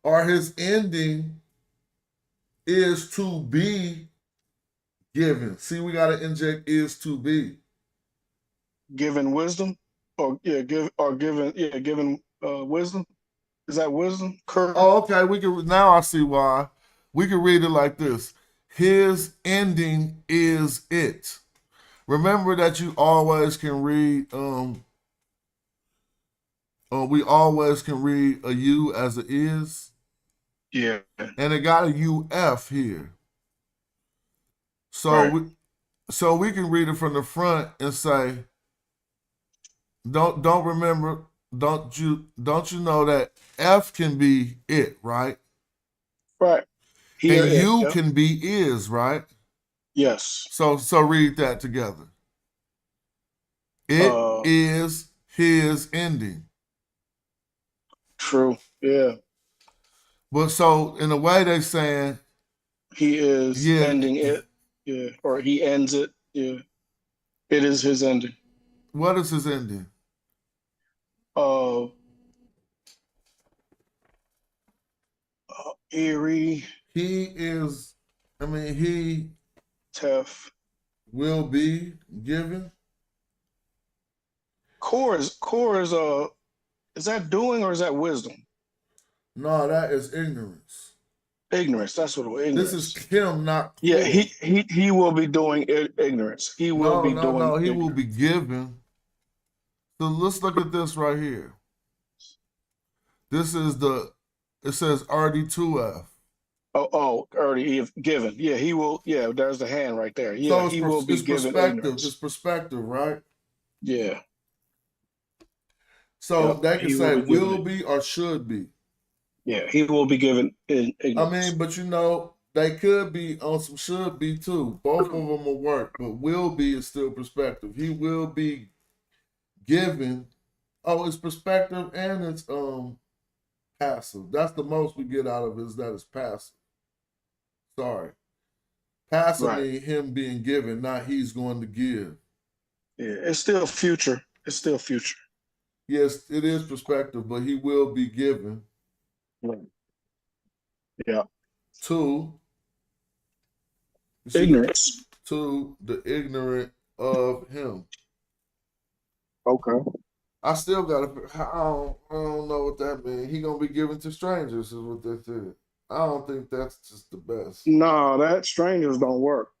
Or his ending is to be given. See, we got to inject is to be. Given wisdom, or yeah, given wisdom. Is that wisdom? Courage. Oh, okay. We can now. I see why. We can read it like this: his ending is it. Remember that you always can read. We always can read a U as a is. Yeah. And it got a UF here. So Right. we can read it from the front and say, don't you know that F can be it, right? Right. Here And it. U Yep. can be is, right? Yes. So read that together. It is his ending. True. Yeah. But so in a way they saying He is yeah, ending it. Yeah. Or he ends it. Yeah. It is his ending. what is his ending? Erie. He Tef. will be given. Core is that doing or is that wisdom? No, that is ignorance. Ignorance. That's what it was. This Ignorance. is him, not Yeah, core. he will be doing ignorance. He will be doing No. He will ignorance. be given. So let's look at this right here. This is it says RD2F. Already given. Yeah, he will. Yeah, there's the hand right there. Yeah, So he will be it's given perspective. It's ignorance. perspective, right? Yeah. So Yep. they can He will say be given will it. be or should be. Yeah, he will be given ignorance. But they could be on some should be too. Both of them will work, but will be is still perspective. He will be given. Oh, it's perspective and it's passive. That's the most we get out of it, is that it's passive. Sorry. Passive Right. means him being given, not he's going to give. Yeah, it's still future. It's still future. Yes, it is perspective, but he will be given Right. Yeah. to Ignorance. to the ignorant of him. Okay. I still gotta. I don't know what that means. He gonna be given to strangers, is what they said. I don't think that's just the best. No, that strangers don't work.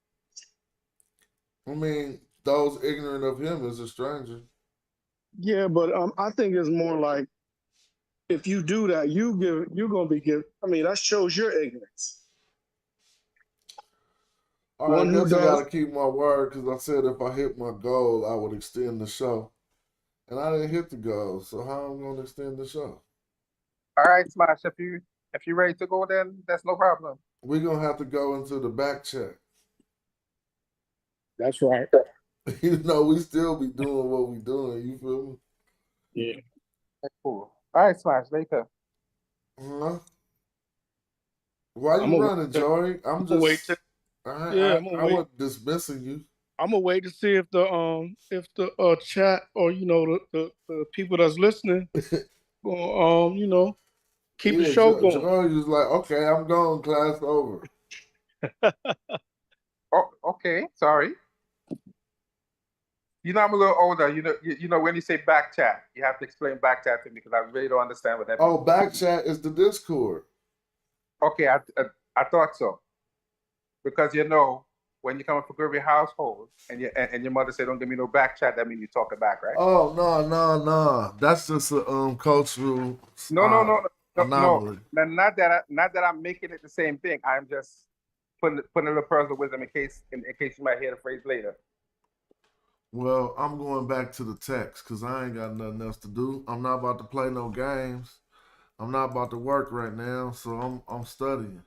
I mean, those ignorant of him is a stranger. Yeah, but I think it's more like if you do that, you're gonna be given. I mean, that shows your ignorance. All right, One I who guess I does. gotta keep my word because I said if I hit my goal, I would extend the show, and I didn't hit the goal. So how am I gonna extend the show? All right, Smash. If you're ready to go, then that's no problem. We're gonna have to go into the back check. That's right. You know, we still be doing what we doing. You feel me? Yeah. That's cool. All right, Smash. Later. Huh? Why I'm you gonna running, Joey? I'm wait. just. I'm gonna I wait. wasn't dismissing you. I'm gonna wait to see if the chat or the people that's listening will keep the Yeah, show going. Joey was like, okay, I'm going. Class over. Oh, okay. Sorry. You know, I'm a little older. You know when you say back chat, you have to explain back chat to me because I really don't understand what that means. Oh, back chat is the Discord. Okay, I thought so. Because when you come up for every household and your mother say don't give me no back chat, that means you talking back, right? Oh no. That's just a cultural No. anomaly. Not that I'm making it the same thing. I'm just putting a little personal wisdom in case you might hear the phrase later. Well, I'm going back to the text because I ain't got nothing else to do. I'm not about to play no games. I'm not about to work right now, so I'm studying.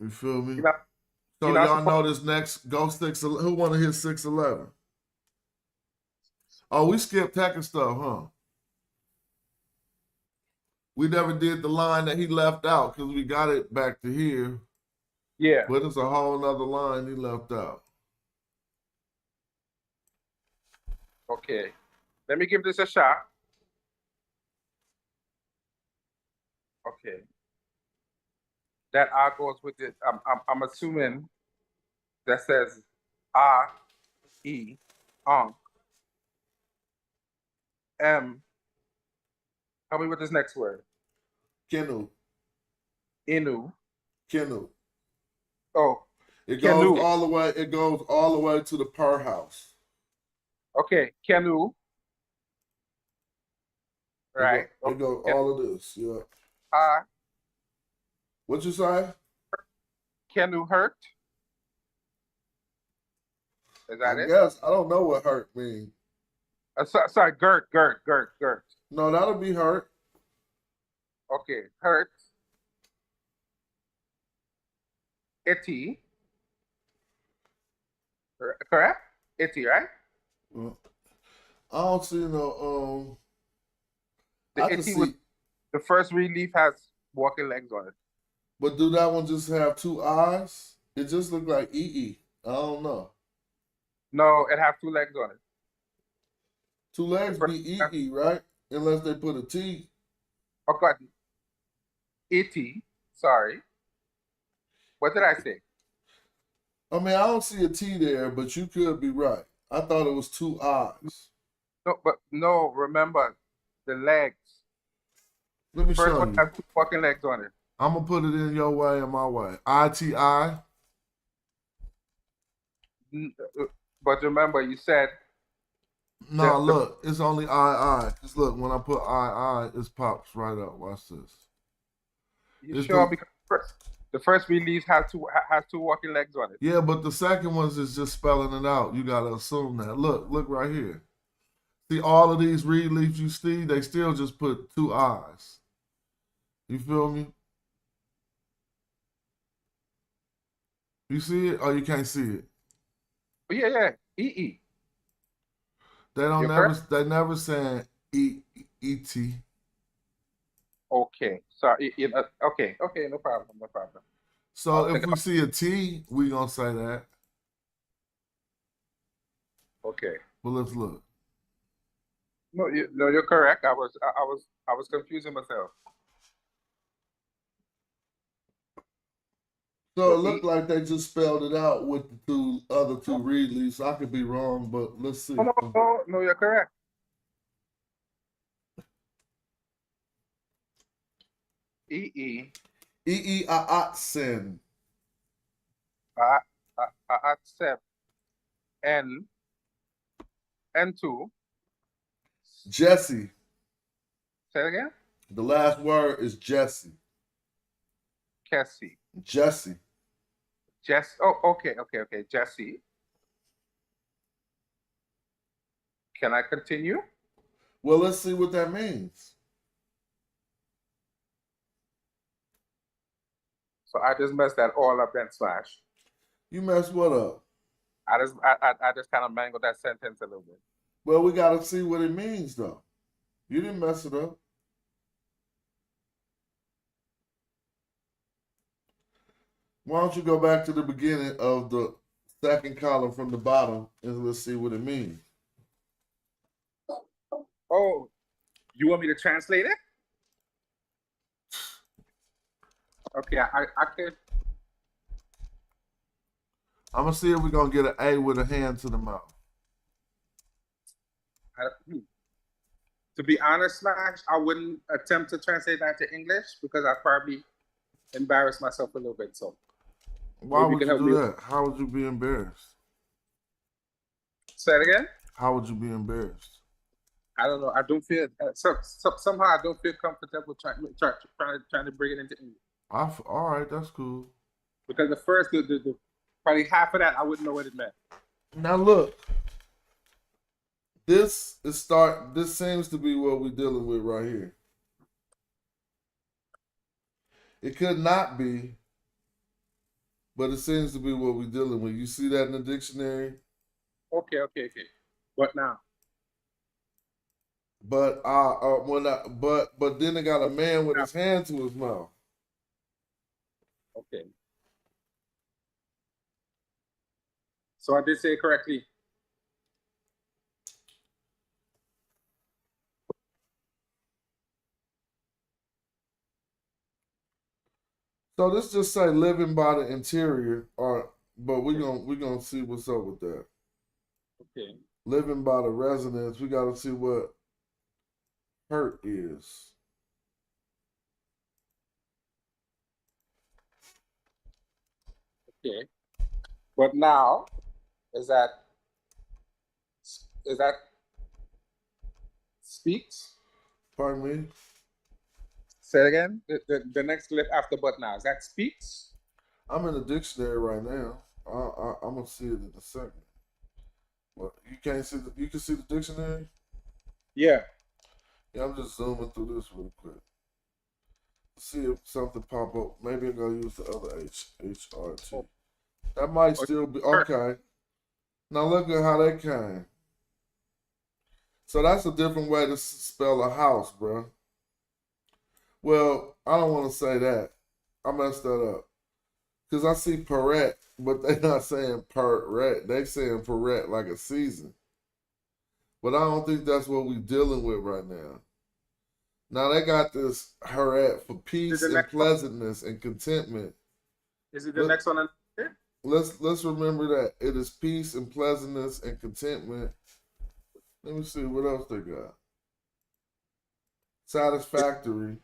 You feel me? You're not, So you're not y'all know supposed. this next go 6. Who want to hit 611? Oh, we skipped tech and stuff, huh? We never did the line that he left out because we got it back to here. Yeah. But it's a whole nother line he left out. Okay. Let me give this a shot. Okay. That R goes with it. I'm assuming that says R, E, Ankh, M. Help me with this next word. Kenu. Inu. Kenu. Oh, It Kenu. goes all the way. It goes all the way to the per house. Okay, Kenu. Right. It goes all of this. Yeah. What you say? Kenu hurt. Is that I it? guess I don't know what hurt means. Sorry, Gert. No, that'll be hurt. Okay, hurt. Itty. Correct? Itty, right? I don't see no. The I can itty see. with the first relief has walking legs on it. But do that one just have 2 eyes? It just look like EE. I don't know. No, it has 2 legs on it. 2 legs be EE, right? Unless they put a T. Oh God. Itty. Sorry. What did I say? I mean, I don't see a T there, but you could be right. I thought it was 2 eyes. No, remember the legs. Let me First show one you. has 2 walking legs on it. I'm gonna put it in your way and my way. ITI. But remember, you said. No, look, it's only II. Just look, when I put II, it pops right up. Watch this. You sure? Because the first relief has two walking legs on it. Yeah, but the second one is just spelling it out. You gotta assume that. Look right here. See all of these reliefs you see, they still just put 2 eyes. You feel me? You see it or you can't see it? Yeah. EE. They never saying ET. Okay. Sorry. Okay, no problem. So if we see a T, we gonna say that. Okay. But let's look. No, you're correct. I was confusing myself. So it looked like they just spelled it out with the other two reliefs. I could be wrong, but let's see. No, you're correct. EE. Aatsen. Accept. N2. Jesse. Say it again. The last word is Jesse. Cassie. Jesse. Oh, okay. Jesse. Can I continue? Well, let's see what that means. So I just messed that all up then slash. You messed what up? I just kind of mangled that sentence a little bit. Well, we got to see what it means, though. You didn't mess it up. Why don't you go back to the beginning of the second column from the bottom and let's see what it means. Oh, you want me to translate it? Okay, I could. I'm going to see if we're going to get an A with a hand to the mouth. To be honest, Slash, I wouldn't attempt to translate that to English because I'd probably embarrass myself a little bit. So why would you do that? How would you be embarrassed? Say it again? How would you be embarrassed? I don't know. I don't feel somehow I don't feel comfortable trying to bring it into English. All right, that's cool. Because the first, probably half of that, I wouldn't know what it meant. Now look, This seems to be what we're dealing with right here. It could not be, but it seems to be what we're dealing with. You see that in the dictionary? Okay. But now, But but then it got a man with his hand to his mouth. okay. So I did say it correctly. So this just say living by the interior, but we're gonna see what's up with that. Okay. Living by the residence, we gotta see what hurt is. Okay. But now, is that speaks? Pardon me? Say it again. The next glyph after but now, is that speaks? I'm in the dictionary right now. I'm gonna see it in a second. Well, you can't see you can see the dictionary? Yeah. Yeah, I'm just zooming through this real quick. See if something pop up. Maybe I'm gonna use the other HRT. That might still be okay. Now look at how that came. So that's a different way to spell a house, bro. Well, I don't want to say that. I messed that up. Because I see Perret, but they're not saying Perret. They saying Perret like a season. But I don't think that's what we're dealing with right now. Now they got this Heret for peace and pleasantness and contentment. Is it the next one? Let's remember that it is peace and pleasantness and contentment. Let me see what else they got. Satisfactory.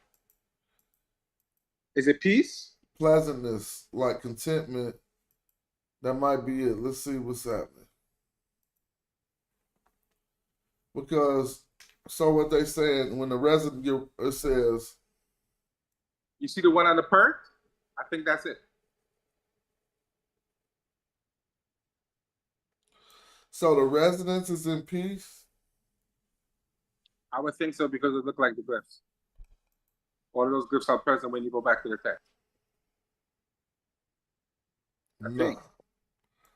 Is it peace? Pleasantness, like contentment. That might be it. Let's see what's happening. Because, so what they saying, when the resident, it says. You see the one on the perk? I think that's it. So the residence is in peace? I would think so because it looked like the glyphs. All of those glyphs are present when you go back to the text. I think.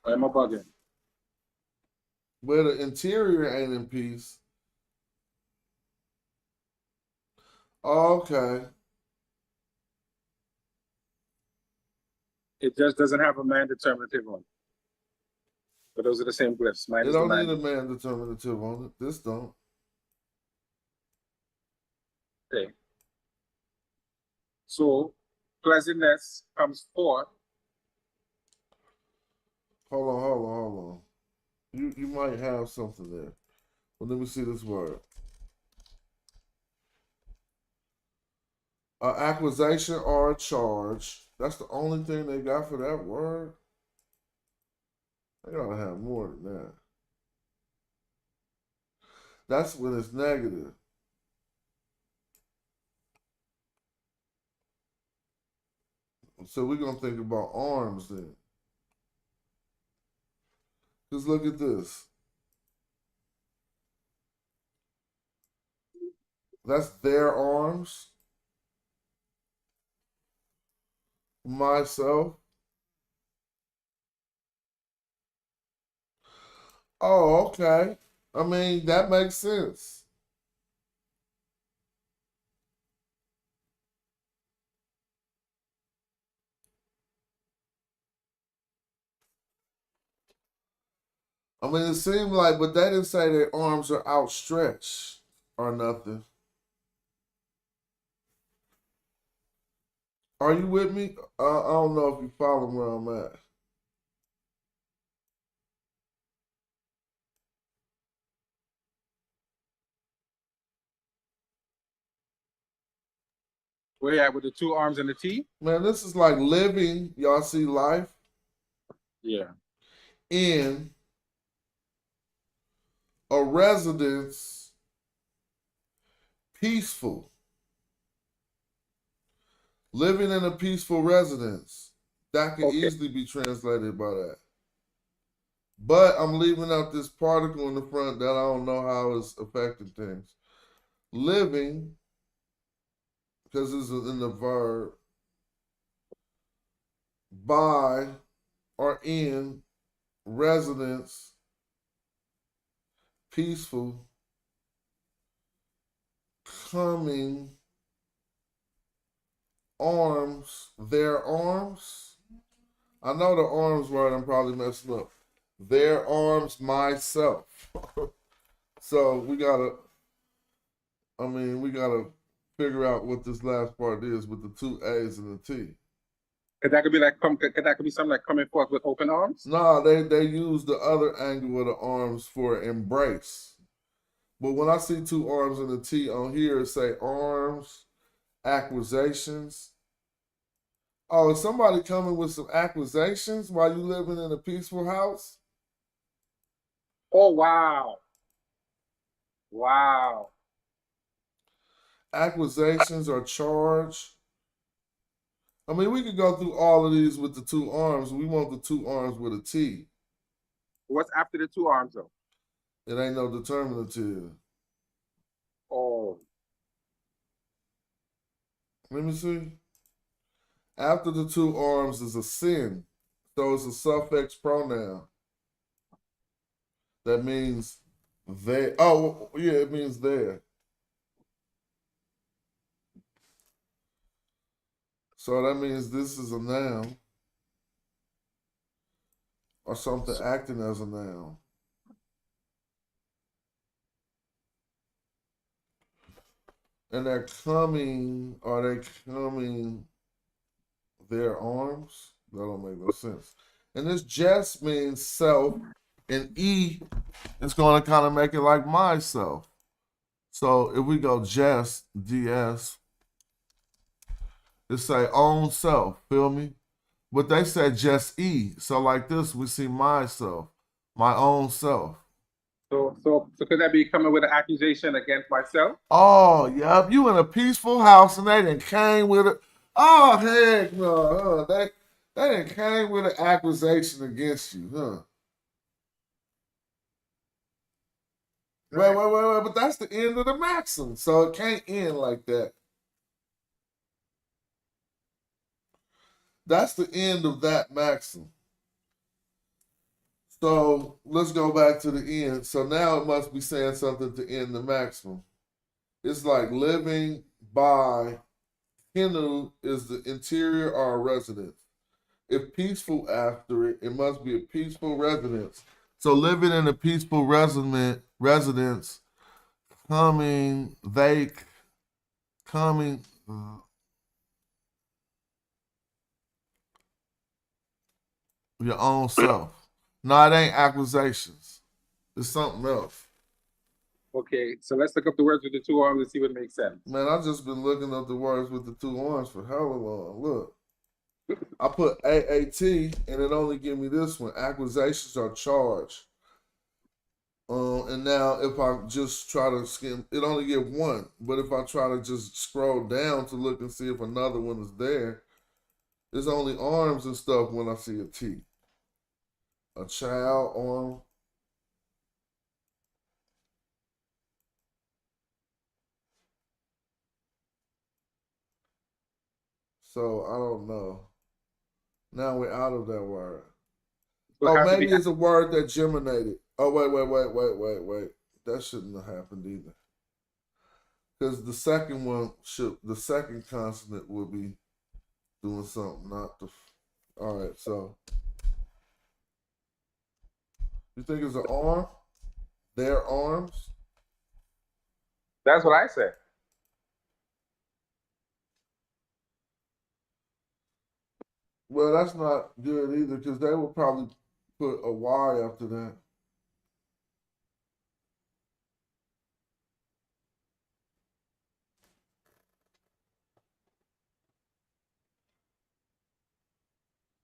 Or am I bugging? Where the interior ain't in peace. Oh, okay. It just doesn't have a man determinative on it. But those are the same glyphs. It don't need a man determinative on it. This don't. Okay. So pleasantness comes forth. Hold on. You might have something there. Well, let me see this word. Acquisition or a charge. That's the only thing they got for that word. They gotta have more than that. That's when it's negative. So we're gonna think about arms then. Just look at this. That's their arms. Myself. Oh, okay. I mean, that makes sense. I mean, it seemed like, but they didn't say their arms are outstretched or nothing. Are you with me? I don't know if you follow where I'm at. Where you at with the two arms and the T? Man, this is like living. Y'all see life? Yeah. In a residence, peaceful. Living in a peaceful residence. That can easily be translated by that. But I'm leaving out this particle in the front that I don't know how it's affecting things. Living, because it's in the verb, by or in residence, peaceful, coming, arms, their arms. I know the arms word I'm probably messing up. Their arms, myself. So we gotta figure out what this last part is with the two A's and the T. Could that could be like could that could be something like coming forth with open arms? Nah, they use the other angle of the arms for embrace. But when I see two arms and a T on here, it say arms, accusations. Oh, is somebody coming with some accusations while you living in a peaceful house? Oh wow. Wow. Accusations or charge. I mean, we could go through all of these with the two arms. We want the two arms with a T. What's after the two arms though? It ain't no determinative. Oh. Let me see. After the two arms is a sin. So it's a suffix pronoun. That means they. Oh, yeah, it means there. So that means this is a noun or something acting as a noun. And they're coming, are they coming their arms? That don't make no sense. And this just means self, and E is going to kind of make it like myself. So if we go just, DS, it say own self, feel me? But they said just E. So like this, we see myself, my own self. So could that be coming with an accusation against myself? Oh, yep. You in a peaceful house and they done came with it. Oh, heck no. They done came with an accusation against you, huh? Wait. But that's the end of the Maxim. So it can't end like that. That's the end of that Maxim. So let's go back to the end. So now it must be saying something to end the Maxim. It's like living by Hinu is the interior or a residence. If peaceful after it, it must be a peaceful residence. So living in a peaceful residence, coming your own self. No, it ain't accusations. It's something else. Okay, so let's look up the words with the two arms and see what makes sense. Man, I've just been looking up the words with the two arms for hella long. Look. I put AAT and it only give me this one. Accusations are charged. And now if I just try to skim, it only give one. But if I try to just scroll down to look and see if another one is there, there's only arms and stuff when I see a T. A child arm. So I don't know. Now we're out of that word. Oh, maybe it's a word that germinated. Oh, wait. That shouldn't have happened either. Because the second consonant would be doing something, not the. All right, so. You think it's an arm? Their arms? That's what I said. Well, that's not good either because they will probably put a Y after that.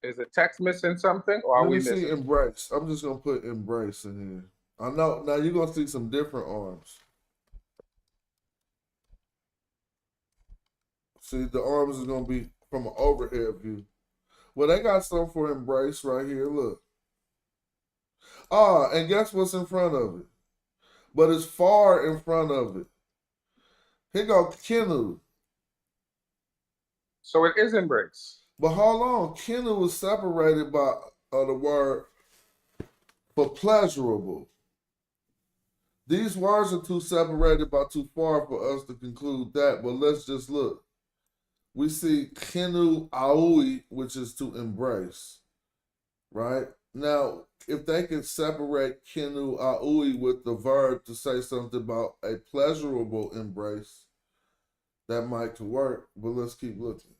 Is the text missing something, or are we missing? Let me see embrace. I'm just gonna put embrace in here. I know now you're gonna see some different arms. See, the arms is gonna be from an overhead view. Well, they got some for embrace right here. Look. Ah, and guess what's in front of it? But it's far in front of it. Here go Kenu. So it is embrace. But hold on, Kenu is separated by the word for pleasurable. These words are too separated by too far for us to conclude that, but let's just look. We see Kenu Aui, which is to embrace, right? Now, if they can separate Kenu Aui with the verb to say something about a pleasurable embrace, that might could work, but let's keep looking.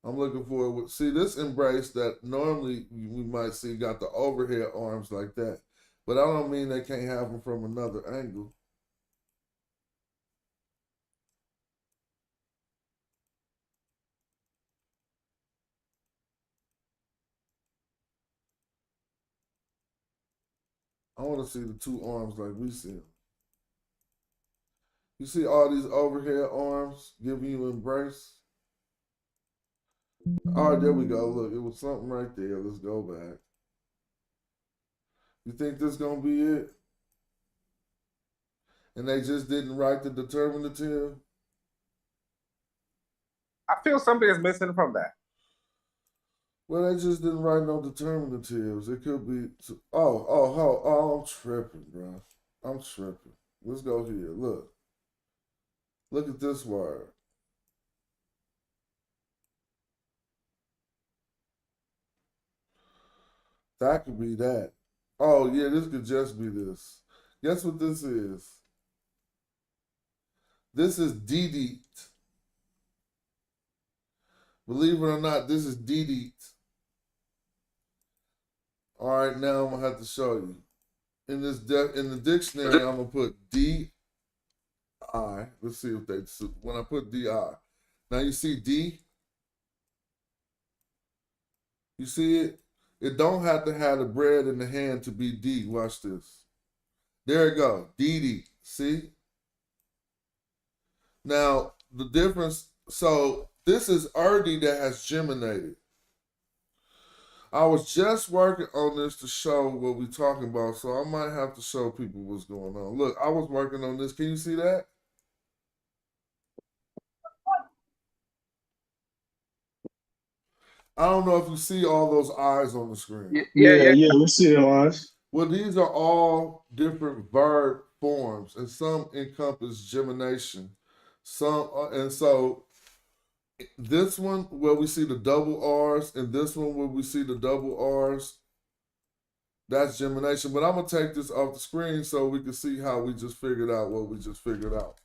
I'm looking for, see this embrace that normally we might see got the overhead arms like that, but I don't mean they can't have them from another angle. I want to see the two arms like we see them. You see all these overhead arms giving you embrace? All right, there we go. Look, it was something right there. Let's go back. You think this gonna be it? And they just didn't write the determinative? I feel something is missing from that. Well, they just didn't write no determinatives. It could be. I'm tripping, bro. I'm tripping. Let's go here. Look. Look at this word. That could be that. Oh, yeah, this could just be this. Guess what this is? This is deedit. Believe it or not, this is deedit. All right, now I'm gonna have to show you. In the dictionary, I'm gonna put D-I. Let's see if they, when I put D-I. Now you see D? You see it? It don't have to have the bread in the hand to be D. Watch this. There it go. D. See? Now, the difference, so this is Erdi that has geminated. I was just working on this to show what we're talking about, so I might have to show people what's going on. Look, I was working on this. Can you see that? I don't know if you see all those eyes on the screen. Yeah. Let's see them eyes. Well, these are all different verb forms, and some encompass gemination. Some, and so this one where we see the double R's, and this one where we see the double R's, that's gemination. But I'm gonna take this off the screen so we can see how we just figured out what we just figured out.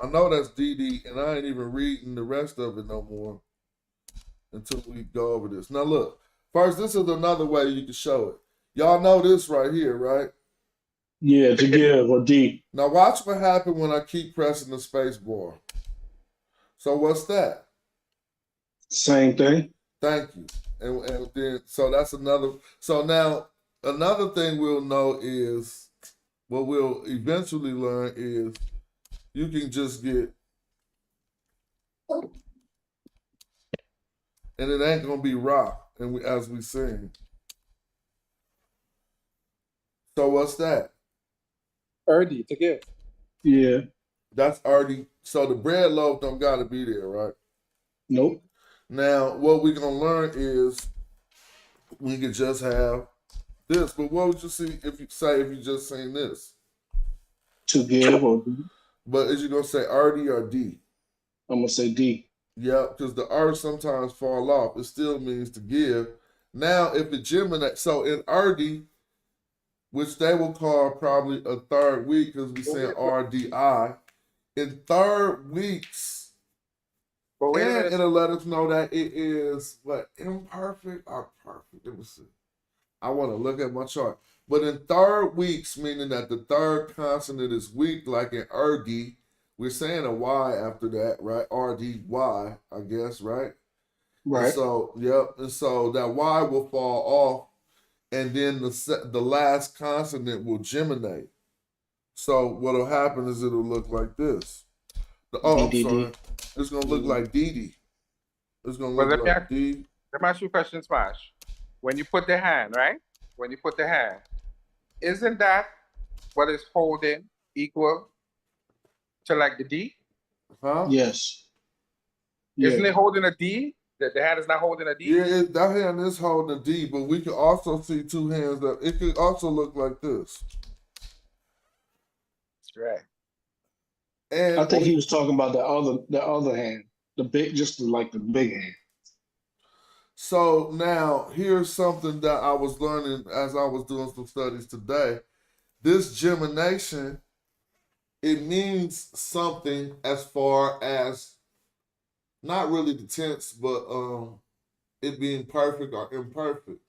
I know that's DD, and I ain't even reading the rest of it no more until we go over this. Now look, first, this is another way you can show it. Y'all know this right here, right? Yeah, to give or D. Now watch what happens when I keep pressing the space bar. So what's that? Same thing. Thank you. And then, so that's another, so now another thing we'll know is, what we'll eventually learn is, you can just get, and it ain't gonna be rock, and as we sing. So what's that? Erdi, to give. Yeah. That's already, so the bread loaf don't gotta be there, right? Nope. Now, what we're gonna learn is we could just have this, but what would you see if you just sing this? To give or D. But is you gonna say RD or D? I'm gonna say D. Yeah, because the R sometimes fall off. It still means to give. Now, if it germinates, so in RD, which they will call probably a third week because we saying RDI, in third weeks, and it'll let us know that it is what, imperfect or perfect. Let me see. I want to look at my chart. But in third weeks, meaning that the third consonant is weak, like in RD, we're saying a Y after that, right? RDY, I guess, right? Right. And so, yep. And so that Y will fall off, and then the last consonant will geminate. So what'll happen is it'll look like this. I'm sorry. It's gonna look like DD. It's gonna Well, look like D. let me ask you a question, Smash. When you put the hand, right? When you put the hand, isn't that what is holding equal to like the D? Huh? Yes. Isn't Yeah. it holding a D? The hand is not holding a D? Yeah, that hand is holding a D, but we can also see two hands that it could also look like this. That's right. And I think he was talking about the other hand, the big, just like the big hand. so now here's something that I was learning as I was doing some studies today. This gemination, it means something as far as not really the tense, but it being perfect or imperfect.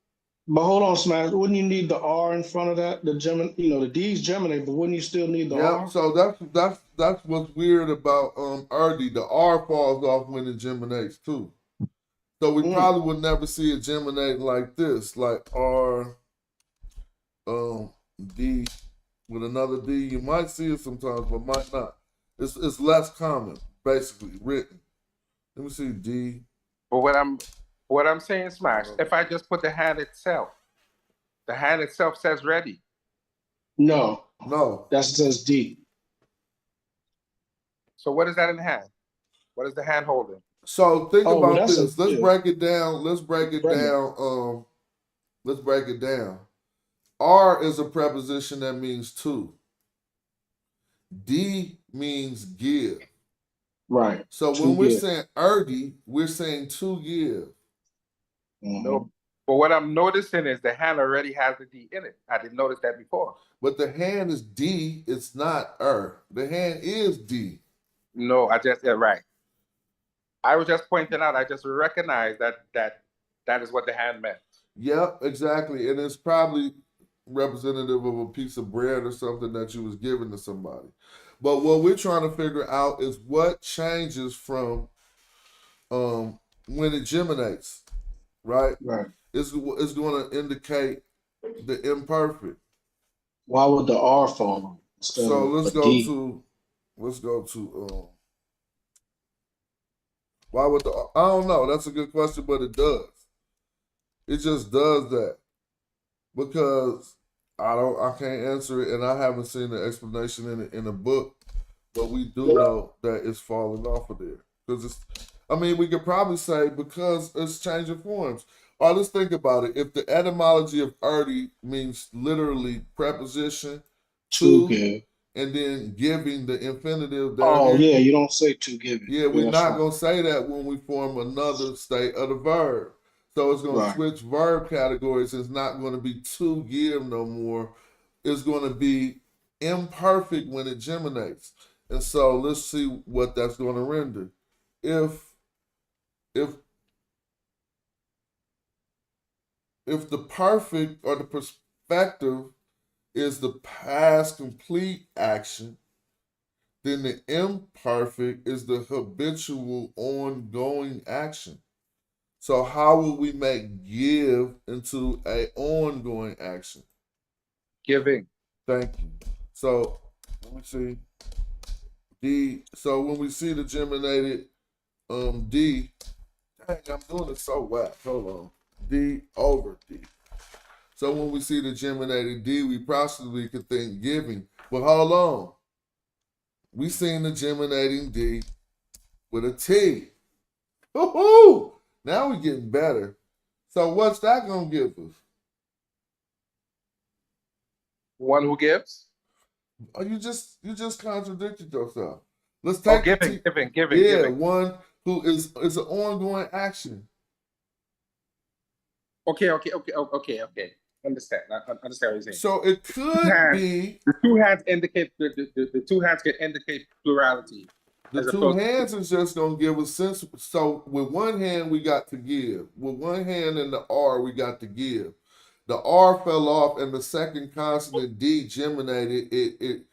But hold on, Smash. Wouldn't you need the R in front of that? The gemin, the D's geminate, but wouldn't you still need the Yep. R? So that's what's weird about Erdi. The R falls off when it geminates too. So we probably would never see it geminate like this, like R, D with another D. You might see it sometimes, but might not. It's less common, basically written. Let me see D. But what I'm saying, Smash, if I just put the hand itself says ready. No, No. that says D. So what is that in the hand? What is the hand holding? So think Oh, well, about that's this. Let's break it down. Let's break it down. Let's break it down. R is a preposition that means to. D means give. Right. So To when we're give. saying erdi, we're saying to give. No. But what I'm noticing is the hand already has the D in it. I didn't notice that before. But the hand is D, it's not The hand is D. No, right. I was just pointing out, I just recognized that is what the hand meant. Yep, exactly. And it's probably representative of a piece of bread or something that you was giving to somebody. But what we're trying to figure out is what changes from when it geminates, right? Right. It's going to indicate the imperfect. Why would the R fall? So let's go to why would I don't know. That's a good question, but it does. It just does that. Because I can't answer it and I haven't seen the explanation in a book, but we do know that it's falling off of there. Because we could probably say because it's changing forms. Or let's think about it. If the etymology of erdi means literally preposition to give, and then giving the infinitive down oh here. yeah, you don't say to give it. Yeah, we're not gonna say that when we form another state of the verb. So it's gonna switch verb categories. It's not gonna be to give no more. It's gonna be imperfect when it geminates. And so let's see what that's gonna render. If the perfect or the perspective is the past complete action, then the imperfect is the habitual ongoing action. So how will we make give into an ongoing action? Giving. Thank you. So let me see. D. So when we see the geminated D, dang, I'm doing it so whack. Hold on. D over D. So when we see the geminated D, we possibly could think giving. But hold on. We seen the geminating D with a T. Woohoo! Now we're getting better. So what's that gonna give us? One who gives? Oh, you just contradicted yourself. Let's take giving. Yeah, giving. one who is an ongoing action. Okay. Understand. I understand what you're saying. So it could be the two hands indicate the two hands can indicate plurality. the two hands is just gonna give us sense. So with one hand we got to give. With one hand and the R we got to give. The R fell off and the second consonant D geminated.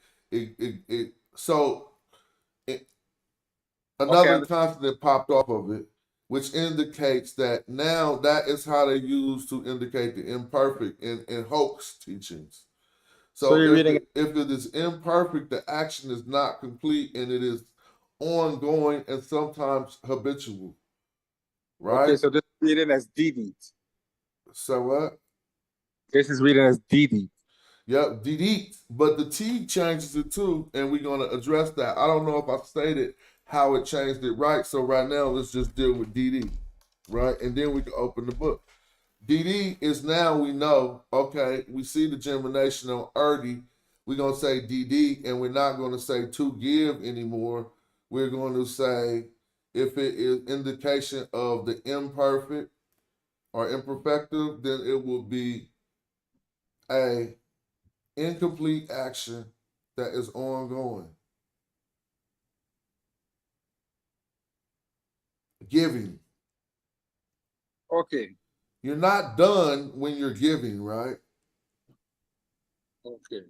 Another consonant popped off of it, which indicates that now that is how they use to indicate the imperfect in Hoke's teachings. So if it is imperfect, the action is not complete and it is ongoing and sometimes habitual. right? Okay, so this is reading as DD. So what? This is reading as DD. Yep, delete. But the T changes it too, and we're gonna address that. I don't know if I stated how it changed it right. So right now, let's just deal with DD, right? And then we can open the book. DD is now we know, okay, we see the germination on Erdy. We're gonna say DD, and we're not gonna say to give anymore. We're going to say if it is indication of the imperfect or imperfective, then it will be a incomplete action that is ongoing. Giving. Okay. You're not done when you're giving, right? Okay.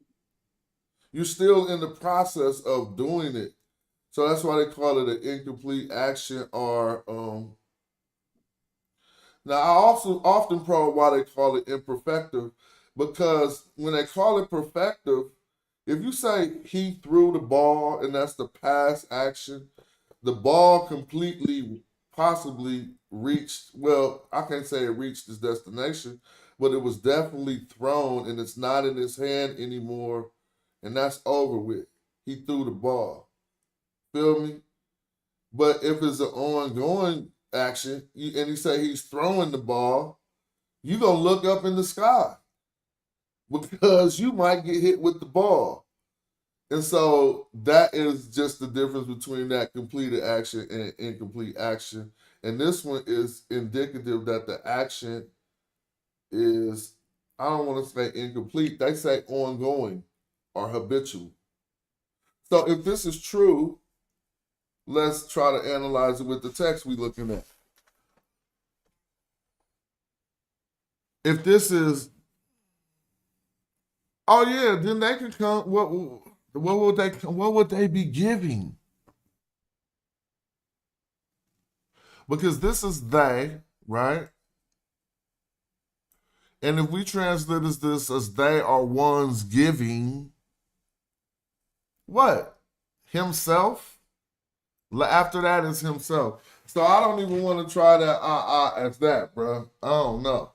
You're still in the process of doing it. So that's why they call it an incomplete action or now I also often probe why they call it imperfective, because when they call it perfective, if you say he threw the ball and that's the past action, the ball completely possibly reached, well, I can't say it reached its destination, but it was definitely thrown and it's not in his hand anymore, and that's over with. He threw the ball. Feel me? But if it's an ongoing action and you say he's throwing the ball, you're going to look up in the sky because you might get hit with the ball. And so that is just the difference between that completed action and incomplete action. And this one is indicative that the action is, I don't want to say incomplete, they say ongoing or habitual. So if this is true, let's try to analyze it with the text we're looking at. If this is, oh yeah, then they can come. What would they be giving? Because this is they, right? And if we translate this as they are ones giving, what? Himself? After that is himself. So I don't even want to try that as that, bro. I don't know.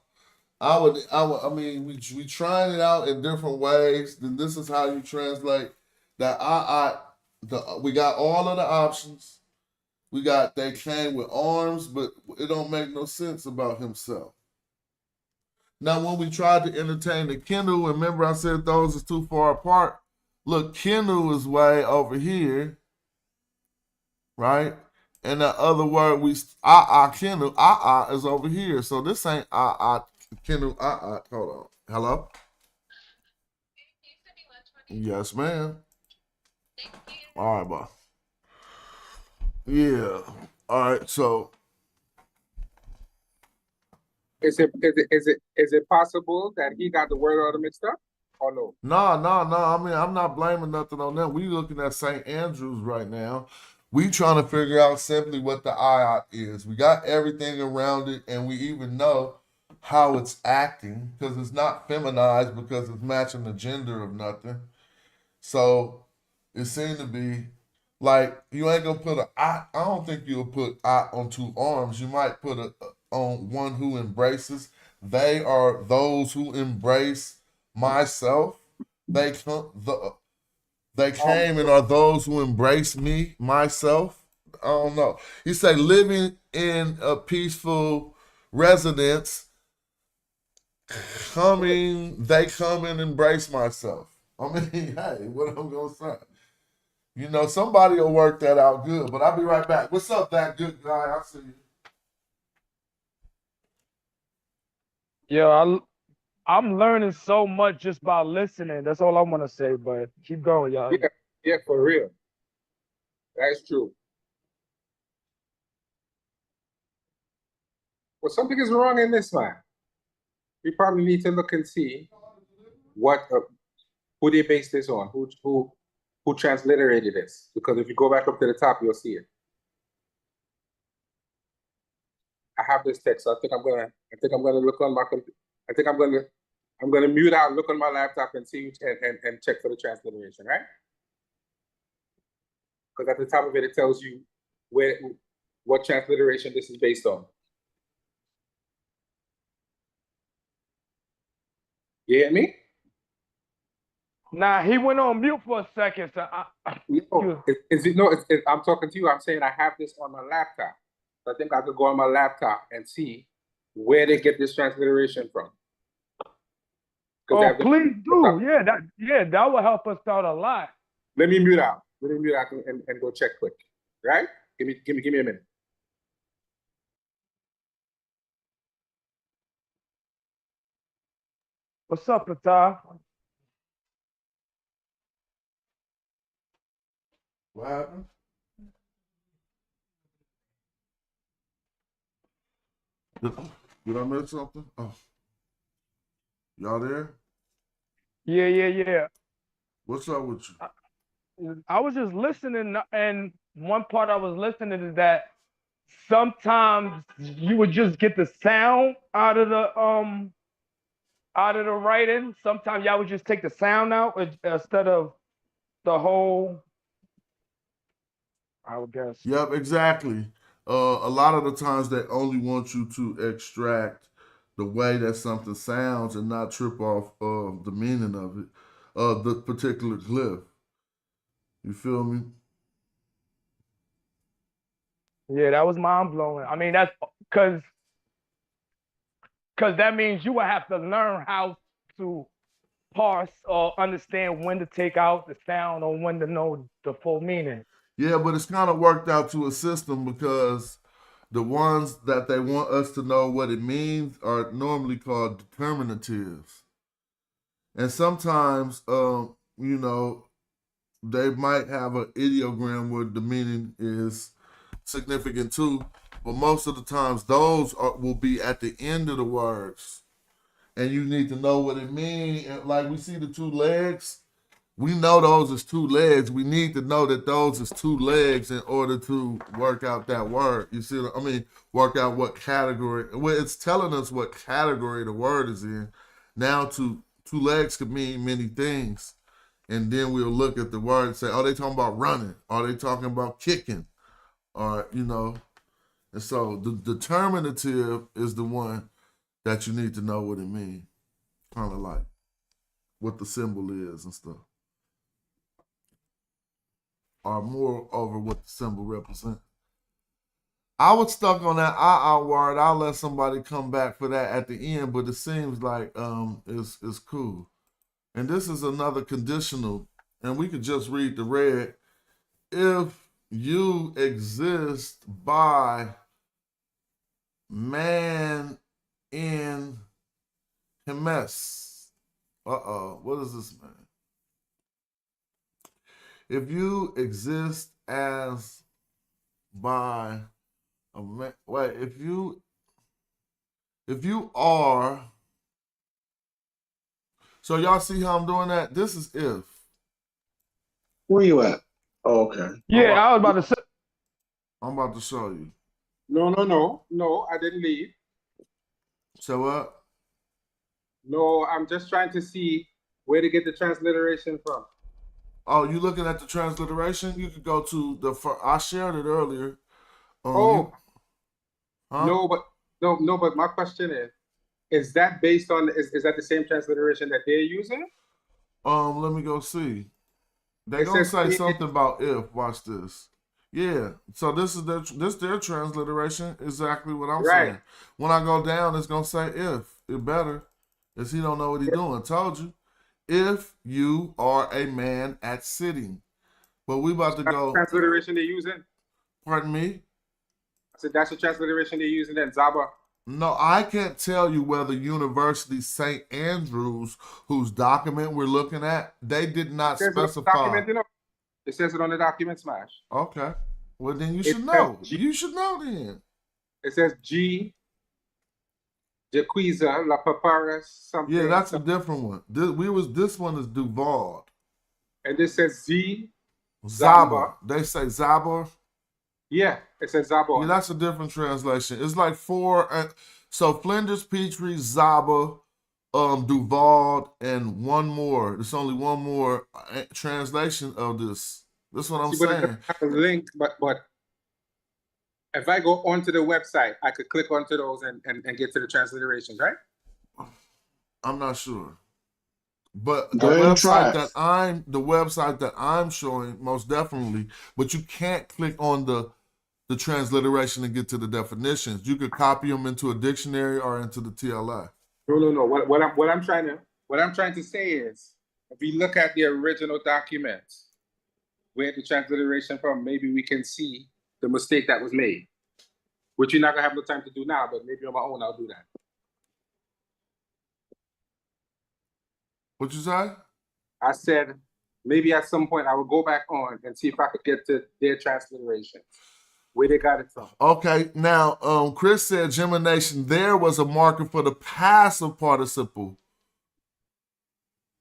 I mean, we trying it out in different ways. Then this is how you translate that we got all of the options. We got they came with arms, but it don't make no sense about himself. Now, when we tried to entertain the Kindle, remember I said those is too far apart. Look, Kindle is way over here, right? And the other word Kindle, is over here. So this ain't Kindle, hold on. Hello? Yes, ma'am. All right, boy. Yeah. All right, so Is it possible that he got the word order mixed up or no? No. I mean, I'm not blaming nothing on them. We looking at St. Andrews right now. We trying to figure out simply what the IOT is. We got everything around it, and we even know how it's acting because it's not feminized because it's matching the gender of nothing. So it seemed to be like you ain't gonna put I don't think you'll put I on two arms. You might put on one who embraces. They are those who embrace myself. They came and are those who embrace me, myself. I don't know. He said living in a peaceful residence, they come and embrace myself. I mean, hey, what I'm gonna say? You know, somebody will work that out good, but I'll be right back. What's up, that good guy? I see you. Yeah, I'm learning so much just by listening. That's all I want to say. But keep going, y'all. Yeah, for real. That's true. Well, something is wrong in this, man. We probably need to look and see what who they base this on, who transliterated this. Because if you go back up to the top, you'll see it. I have this text, so I think I'm gonna look on my computer. I think I'm gonna mute out, look on my laptop, and see and check for the transliteration, right? Because at the top of it, it tells you what transliteration this is based on. You hear me? Nah, he went on mute for a second. So No, I'm talking to you. I'm saying I have this on my laptop. So I think I could go on my laptop and see where they get this transliteration from. Oh, please do. Yeah, that will help us out a lot. Let me mute out. And go check quick. Right? Give me a minute. What's up, Ptah? What happened? Did I miss something? Oh, y'all there? Yeah. What's up with you? I was just listening, and one part I was listening is that sometimes you would just get the sound out of the writing. Sometimes y'all would just take the sound out instead of the whole. I would guess. Yep, exactly. A lot of the times they only want you to extract the way that something sounds and not trip off of the meaning of it, the particular glyph. You feel me? Yeah, that was mind blowing. I mean, that's because that means you would have to learn how to parse or understand when to take out the sound or when to know the full meaning. Yeah, but it's kind of worked out to a system because the ones that they want us to know what it means are normally called determinatives. And sometimes, they might have an ideogram where the meaning is significant too, but most of the times those will be at the end of the words, and you need to know what it means. Like we see the two legs, we know those as two legs. We need to know that those is two legs in order to work out that word. You see what I mean? Work out what category. Well, it's telling us what category the word is in. Now, two legs could mean many things. And then we'll look at the word and say, oh, they talking about running. Are they talking about kicking? Or, And so the determinative is the one that you need to know what it means. Kind of like what the symbol is and stuff. Or more over what the symbol represents. I was stuck on that word. I'll let somebody come back for that at the end, but it seems like it's cool. And this is another conditional, and we could just read the red. If you exist by man in Hemes. What is this, man? If you exist as by a man, wait, if you are, so y'all see how I'm doing that? This is if. Where you at? Oh, okay. Yeah, I was about to say. I'm about to show you. No, I didn't leave. So what? No, I'm just trying to see where to get the transliteration from. Oh, you looking at the transliteration? You could go to I shared it earlier. No, but my question is that based on, is that the same transliteration that they're using? Let me go see. They're gonna say something about if. Watch this. Yeah. So this is their transliteration. Exactly what I'm saying. When I go down, it's gonna say if. It better. Because he don't know what he's doing. Told you. If you are a man at sitting. But we about to go. Transliteration they're using? Pardon me? I said that's the transliteration they're using in Zaba. No, I can't tell you whether University St. Andrews, whose document we're looking at, they did not specify. It says it on the document, Smash. Okay. Well, then you should know. You should know then. It says G. Jaquiza, La Papara, something. Yeah, that's a different one. This one is Duval. And this says Z. Zaba. They say Zaba. Yeah, it says Zaba. Yeah, that's a different translation. It's like four. So Flinders, Petrie, Zaba, Duval, and one more. There's only one more translation of this. That's what I'm saying. But a link, but if I go onto the website, I could click onto those and get to the transliterations, right? I'm not sure. But Go ahead and try it. the website that I'm showing, most definitely, but you can't click on the transliteration and get to the definitions. You could copy them into a dictionary or into the TLA. No. What I'm trying to say is, if we look at the original documents, where the transliteration from, maybe we can see the mistake that was made, which you're not gonna have no time to do now, but maybe on my own I'll do that. What you say? I said maybe at some point I will go back on and see if I could get to their transliteration, where they got it from. Okay, now Chris said gemination there was a marker for the passive participle.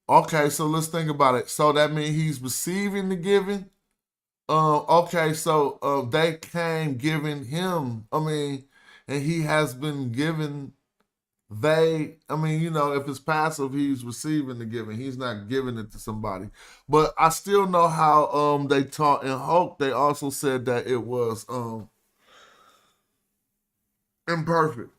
Okay, so let's think about it. So that means he's receiving the giving. Okay, so they came giving him. And he has been given. If it's passive, he's receiving the giving. He's not giving it to somebody. But I still know how they taught in Hope. They also said that it was imperfect.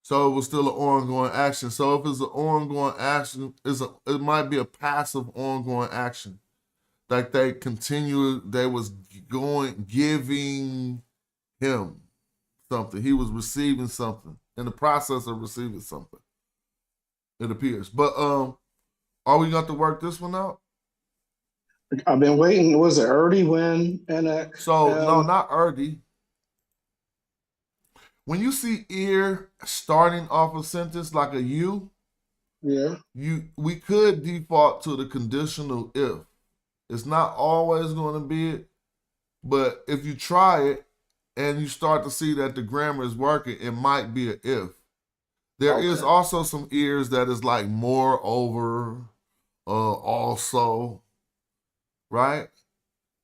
So it was still an ongoing action. So if it's an ongoing action, it might be a passive ongoing action. Like they was giving him something. He was receiving something in the process of receiving something. It appears. But are we going to work this one out? I've been waiting. Was it Erdy when and So no, not Erdy. When you see ear starting off a sentence like a you, yeah, we could default to the conditional if. It's not always going to be it, but if you try it and you start to see that the grammar is working, it might be an if. There is also some ears that is like moreover, also, right?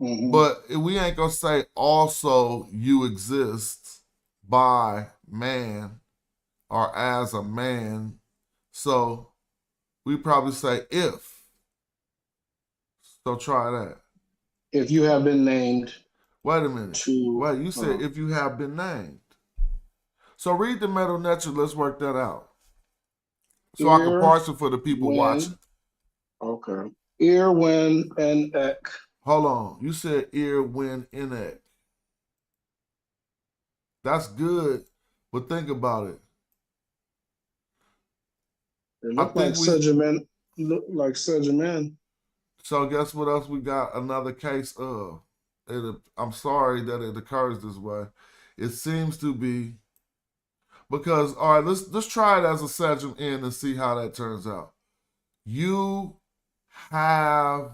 Mm-hmm. But we ain't gonna say also you exist by man or as a man. So we probably say if. So try that. If you have been named. Wait a minute. Wait, you said if you have been named. So read the Medu Netcher. Let's work that out. So I can parse it for the people watching. Okay. Ear, when, and ek. Hold on. You said ear, when, and ek. That's good, but think about it. It looked like Sedgeman. Looked like Sedgeman. So guess what else we got? Another case of. I'm sorry that it occurs this way. It seems to be because, all right, let's try it as a Sedgem in and see how that turns out. You have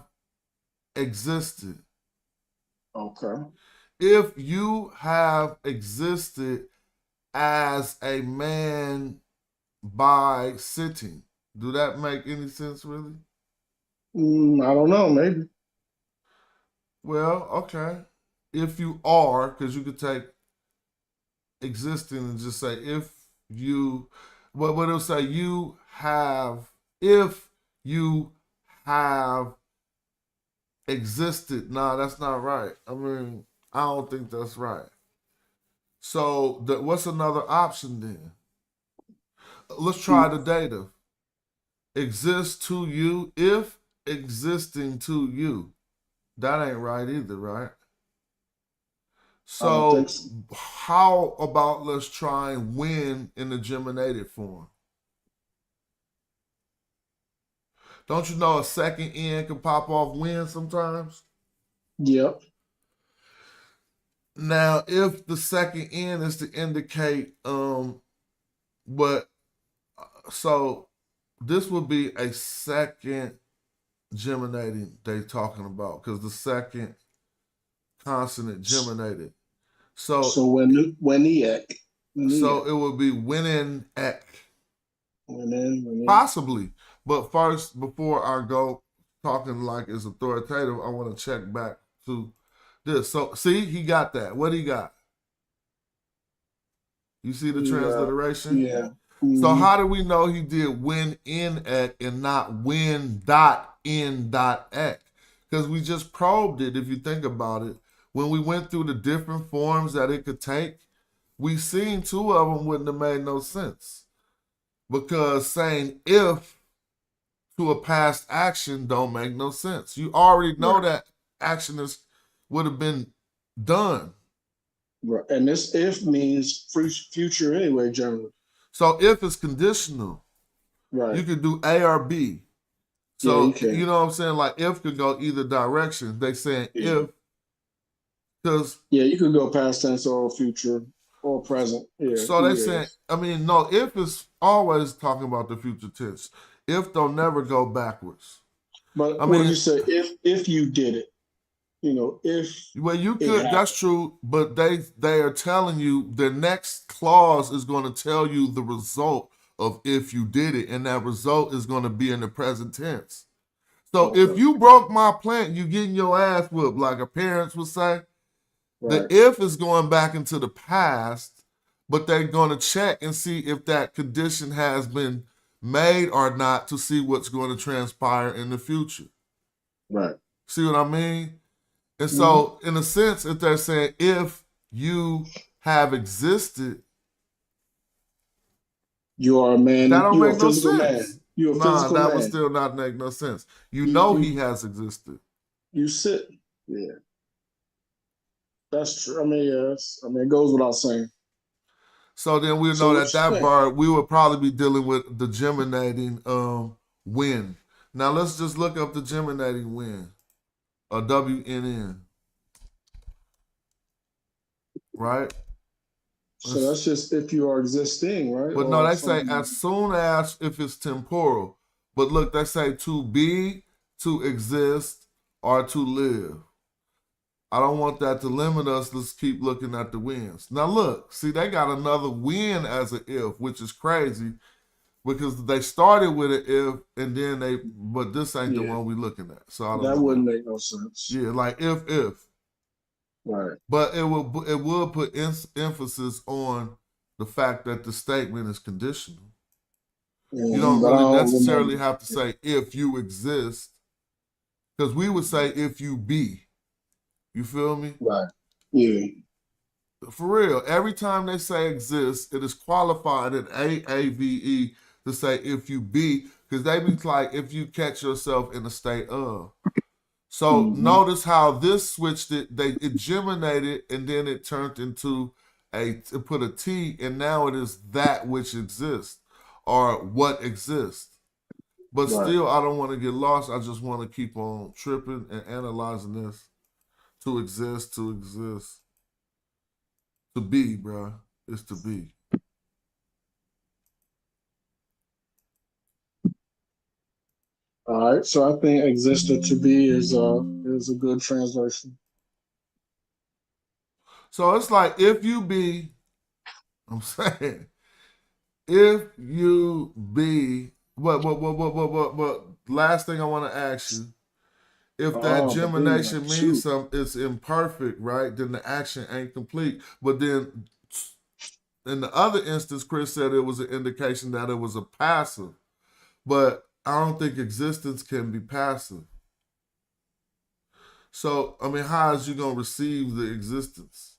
existed. Okay. If you have existed as a man by sitting, do that make any sense, really? I don't know, maybe. Well, okay. If you are, because you could take existing and just say if you, what it'll say, you have, if you have existed. Nah, that's not right. I don't think that's right. So what's another option then? Let's try the dative. Exist to you, if existing to you. That ain't right either, right? So how about let's try when in the geminated form? Don't you know a second N can pop off when sometimes? Yep. Now, if the second N is to indicate so this would be a second geminating they talking about because the second consonant geminated. So when the ek. So it would be winning ek. Possibly. But first, before I go talking like it's authoritative, I want to check back to this. So see, he got that. What he got? You see the transliteration? Yeah. So how do we know he did win in ek and not win dot in dot ek? Because we just probed it, if you think about it. When we went through the different forms that it could take, we seen two of them wouldn't have made no sense. because saying if to a past action don't make no sense. You already know that action would have been done. Right. And this if means future anyway, generally. So if is conditional. Right. You could do A or B. So, yeah, you can. You know what I'm saying? Like if could go either direction. They saying if, because. Yeah, you could go past tense or future or present. Yeah. So they saying, I mean, no, if is always talking about the future tense. If don't never go backwards. But I when mean, you say if you did it, you know, if well, you could, that's true, but they are telling you the next clause is going to tell you the result of if you did it, and that result is going to be in the present tense. So if you broke my plant, you getting your ass whooped, like a parents would say. Right. The if is going back into the past, but they're going to check and see if that condition has been made or not to see what's going to transpire in the future. Right. See what I mean? And so, in a sense, if they're saying if you have existed, you are a man. That don't you make are a no physical sense. man. You're a physical that man. would still not make no sense. You know he has existed. You sit. Yeah. That's true. I mean, yes. I mean, it goes without saying. So then we know that part, we would probably be dealing with the germinating wind. Now let's just look up the germinating wind, or WNN. Right? So that's just if you are existing, right? But no, they say as soon as if it's temporal. But look, they say to be, to exist, or to live. I don't want that to limit us. Let's keep looking at the winds. Now look, see, they got another wind as an if, which is crazy because they started with an if and then but this ain't the one we looking at. So I don't know. Wouldn't make no sense. Yeah, like if. Right. But it will put emphasis on the fact that the statement is conditional. You don't really necessarily have to say if you exist, because we would say if you be. You feel me? Right. Yeah. For real, every time they say exist, it is qualified in AAVE to say if you be, because they be like if you catch yourself in a state of. So notice how this switched it. It germinated and then it turned into it put a T, and now it is that which exists or what exists. But still, I don't want to get lost. I just want to keep on tripping and analyzing this. To exist. To be, bro. It's to be. All right, so I think existed to be is a good translation. So it's like if you be, I'm saying, if you be, what, last thing I want to ask you, if that germination means something, it's imperfect, right? Then the action ain't complete. But then in the other instance, Chris said it was an indication that it was a passive. But I don't think existence can be passive. So, I mean, how is you going to receive the existence?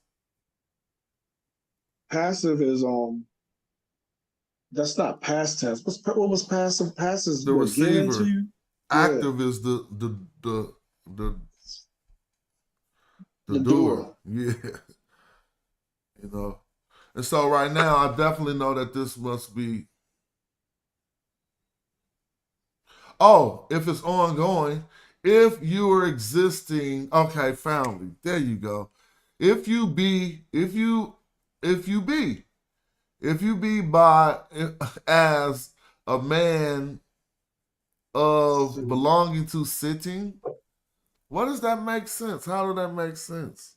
Passive is, that's not past tense. What was passive? Passive is the receiver. To you? Active is the doer. Yeah. You know. And so right now, I definitely know that this must be. Oh, if it's ongoing, if you are existing, okay, family, there you go. If you be by as a man of belonging to sitting, what does that make sense? How does that make sense?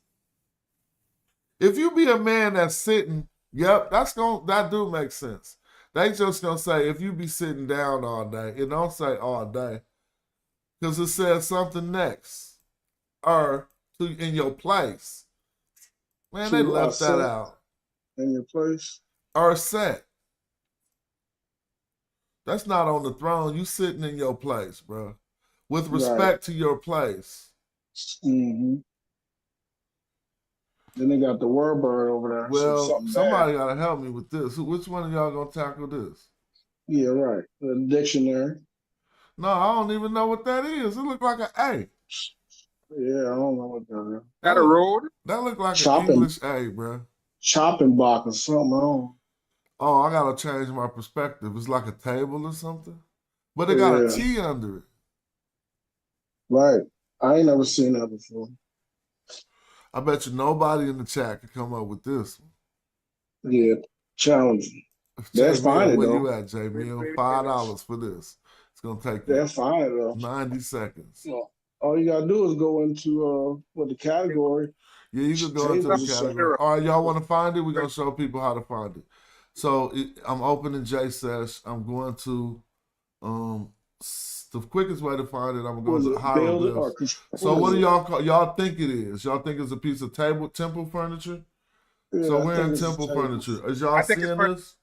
If you be a man that's sitting, yep, that do make sense. They just gonna say if you be sitting down all day, it don't say all day, because it says something next or in your place. Man, they left that out. In your place or set. That's not on the throne. You sitting in your place, bro. With respect to your place. Mm-hmm. Then they got the word bird over there. Well, somebody got to help me with this. Which one of y'all going to tackle this? Yeah, right. The dictionary. No, I don't even know what that is. It look like an A. Yeah, I don't know what that is. That a road? That look like an Chopping, English A, bro. chopping block or something. I don't. Oh, I gotta change my perspective. It's like a table or something. But it got a Yeah, T under it. right. I ain't never seen that before. I bet you nobody in the chat could come up with this one. Yeah, challenging. They'll J Mill, find it where though. you at, J Mill? $5 for this. It's gonna take you They'll find it though. 90 seconds. So all you gotta do is go into what the category Yeah, you can go into the tables or something. category. All right, y'all want to find it? We're gonna show people how to find it. So I'm opening JSesh. I'm going to the quickest way to find it. I'm going Was to it build it or hieroglyphs. So what do y'all call? Y'all think it is? Y'all think it's a piece of temple furniture? Yeah, So I we're think in it's temple tables. furniture. Is y'all I think it's seeing this?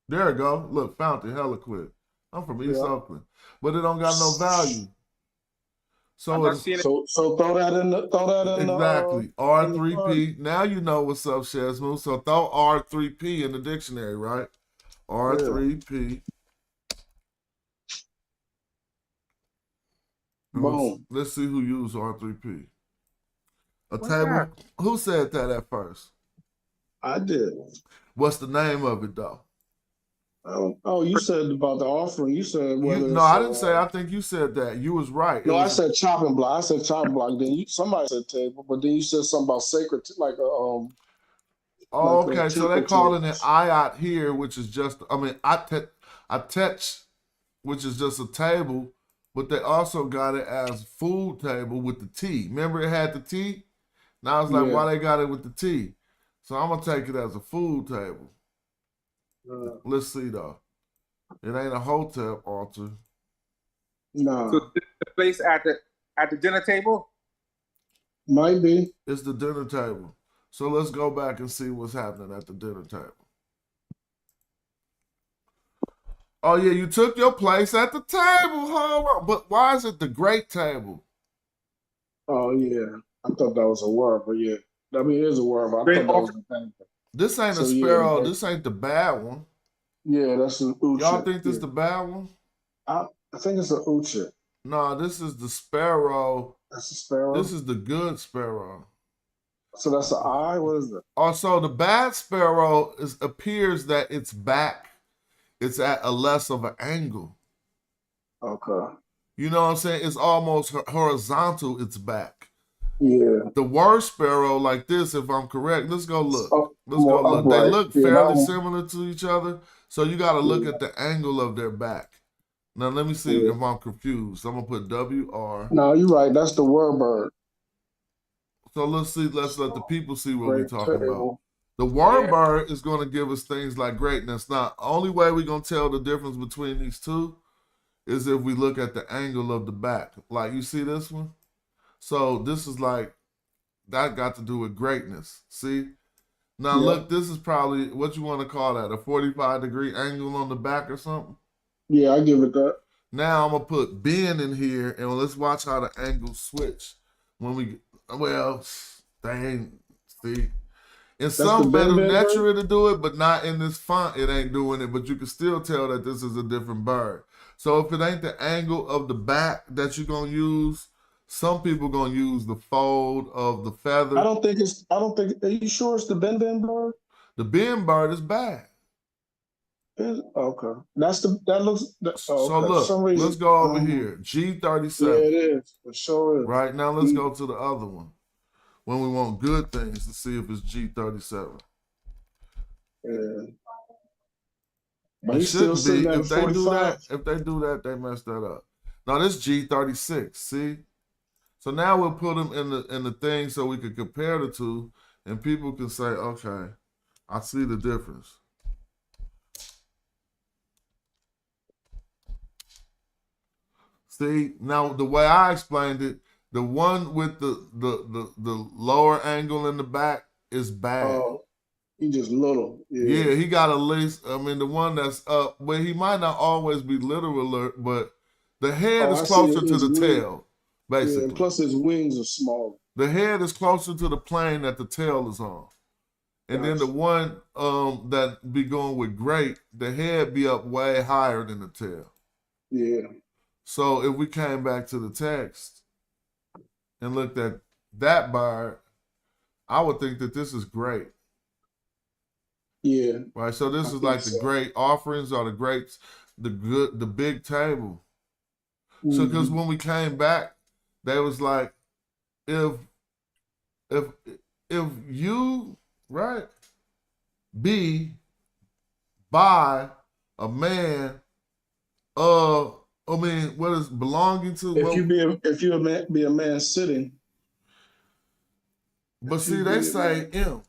There it go. Look, found it hella quick. I'm from East Yeah. Oakland, but it don't got no value. So I'm not it's seeing it. So throw that in the exactly R3P. Now you know what's up, Shazmoo. So throw R3P in the dictionary, right? R3P. Boom. Let's see who used R3P. What's Table. that? Who said that at first? I did. What's the name of it though? Oh, you said about the offering. You said whether No, I didn't say. I think you said that. You was right. No, I said chopping block. I said chopping block. Then somebody said table, but then you said something about sacred, like a Oh, like a okay. So temple they're calling table. it ayat here, which is just. I mean, atech, which is just a table, but they also got it as food table with the T. Remember, it had the T. Now it's like, Yeah. why they got it with the T? So I'm gonna take it as a food table. Let's see though. It ain't a Hotep altar. No, So the place at the dinner table? might be. It's the dinner table. So let's go back and see what's happening at the dinner table. Oh yeah, you took your place at the table, huh? But why is it the great table? Oh yeah, I thought that was a word, but yeah, I mean it is a word, but I Great thought that was a thing. This ain't So, a yeah, sparrow. okay. This ain't the bad one. Yeah, that's an uche. Y'all think this yeah. the bad one? I think it's an uche. No, this is the sparrow. That's a sparrow. This is the good sparrow. So that's an eye. What is it? Also, the bad sparrow appears that its back, it's at a less of an angle. Okay. You know what I'm saying? It's almost horizontal, its back. Yeah. The worst sparrow like this, if I'm correct, let's go look. Oh, Let's go look. upright. They look Yeah, fairly that one. similar to each other. So you got to look at the angle of their back. Now, let me see if I'm confused. I'm going to put WR. No, you're right. That's the word bird. So let's see. Let's let the people see what we're Great talking about. table. The word bird is going to give us things like greatness. Now, only way we're going to tell the difference between these two is if we look at the angle of the back. Like, you see this one? So this is like, that got to do with greatness. See? Now, look, this is probably, what you want to call that, a 45-degree angle on the back or something? Yeah, I give it that. Now, I'm going to put Ben in here, and let's watch how the angles switch. When we, well, they ain't, see? In some Medu Netcher to do it, but not in this font, it ain't doing it, but you can still tell that this is a different bird. So if it ain't the angle of the back that you're going to use, some people going to use the fold of the feather. I don't think, are you sure it's the Ben bird? The Ben bird is bad. Okay. That looks, okay. So look, let's go over here. G37. Yeah, it is. It sure is. Right, now let's go to the other one. When we want good things to see if it's G37. Yeah. But It he's still shouldn't be. sitting at If they 45. do that, they messed that up. Now this G36, see? So now we'll put them in the thing so we can compare the two, and people can say, okay, I see the difference. See, now the way I explained it, the one with the lower angle in the back is bad. Oh, he just little. Yeah, he got a least. I mean, the one that's up, but he might not always be literal, but the head is closer to the tail, basically. Yeah, and plus his wings are smaller. The head is closer to the plane that the tail is on. And then the one that be going with great, the head be up way higher than the tail. Yeah. So if we came back to the text and looked at that bird, I would think that this is great. Yeah. Right. So this is like the great offerings or the grapes, the big table. So because when we came back, they was like, if you right be by a man, I mean, what is belonging to? If you be a man sitting. But see, they say M.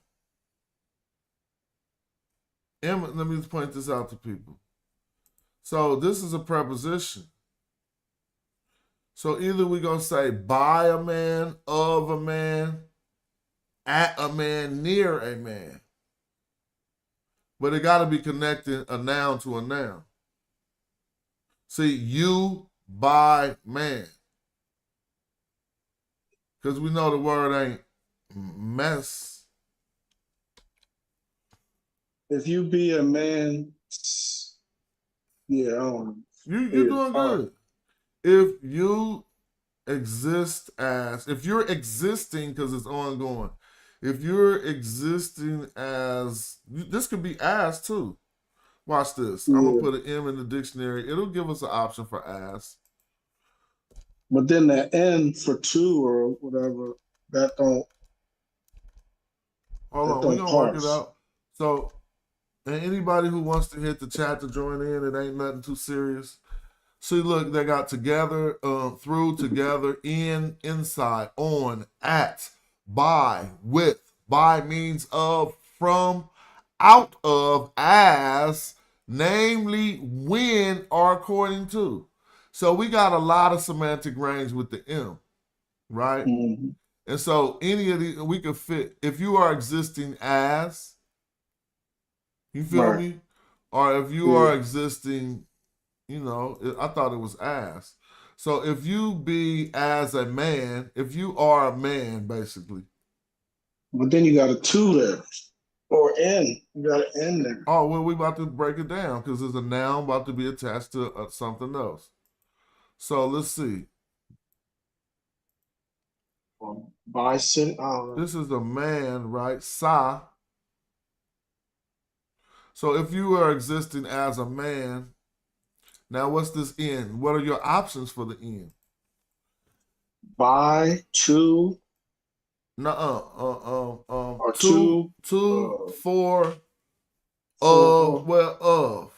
M. Let me just point this out to people. So this is a preposition. So either we're gonna say by a man, of a man, at a man, near a man. But it got to be connecting a noun to a noun. See, you by man. Because we know the word ain't mess. If you be a man, yeah, I don't know. You're doing good. If you exist as, if you're existing, because it's ongoing, if you're existing as, this could be as too. Watch this. I'm going to put an M in the dictionary. It'll give us an option for as. But then that N for two or whatever, that don't. Hold on, we're going to work it out. So, and anybody who wants to hit the chat to join in, it ain't nothing too serious. See, look, they got together, through, together, in, inside, on, at, by, with. By means of, from, out of, as, namely, when, or according to. So we got a lot of semantic range with the M, right? Mm-hmm. And so any of these, we could fit, if you are existing as, you feel me? Or if you are existing, you know, I thought it was as. So if you be as a man, if you are a man, basically. But then you got a two there. Or N. You got an N there. Oh, well, we about to break it down because there's a noun about to be attached to something else. So let's see. Bison. This is a man, right? Sa. So if you are existing as a man, now what's this N? What are your options for the N? By, to. Or two, for, of.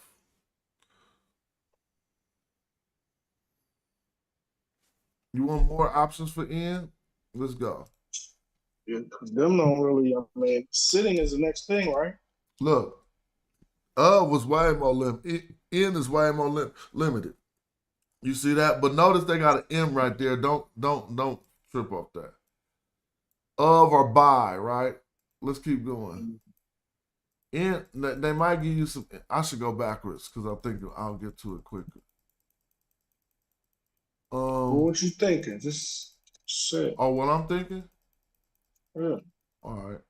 You want more options for N? Let's go. Yeah, because them don't really, I mean, sitting is the next thing, right? Look, was way more limited. N is way more limited. You see that? But notice they got an M right there. Don't trip off that. Of or by, right? Let's keep going. N, they might give you some. I should go backwards because I think I'll get to it quicker. What you thinking? Just say. Oh, what I'm thinking? Yeah. All right.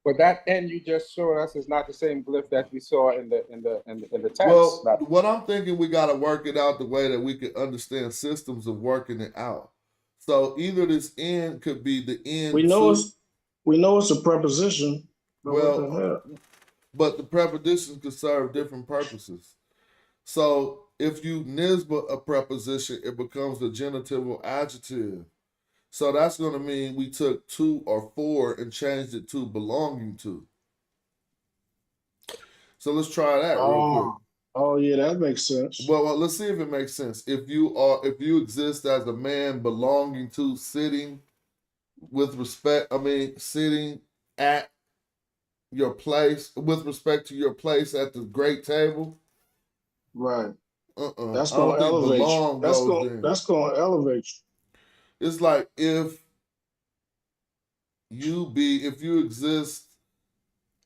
But that N you just showed us is not the same glyph that we saw in the text. Well, what I'm thinking, we got to work it out the way that we can understand systems of working it out. So either this N could be the N. We know it's a preposition. Well, but the prepositions could serve different purposes. So if you nisba a preposition, it becomes a genitival adjective. So that's going to mean we took to or for and changed it to belonging to. So let's try that real quick. Oh yeah, that makes sense. Well, let's see if it makes sense. If you exist as a man belonging to, sitting with respect, sitting at your place with respect to your place at the great table. Right. That's going to elevate you. That's going to elevate you. It's like if you exist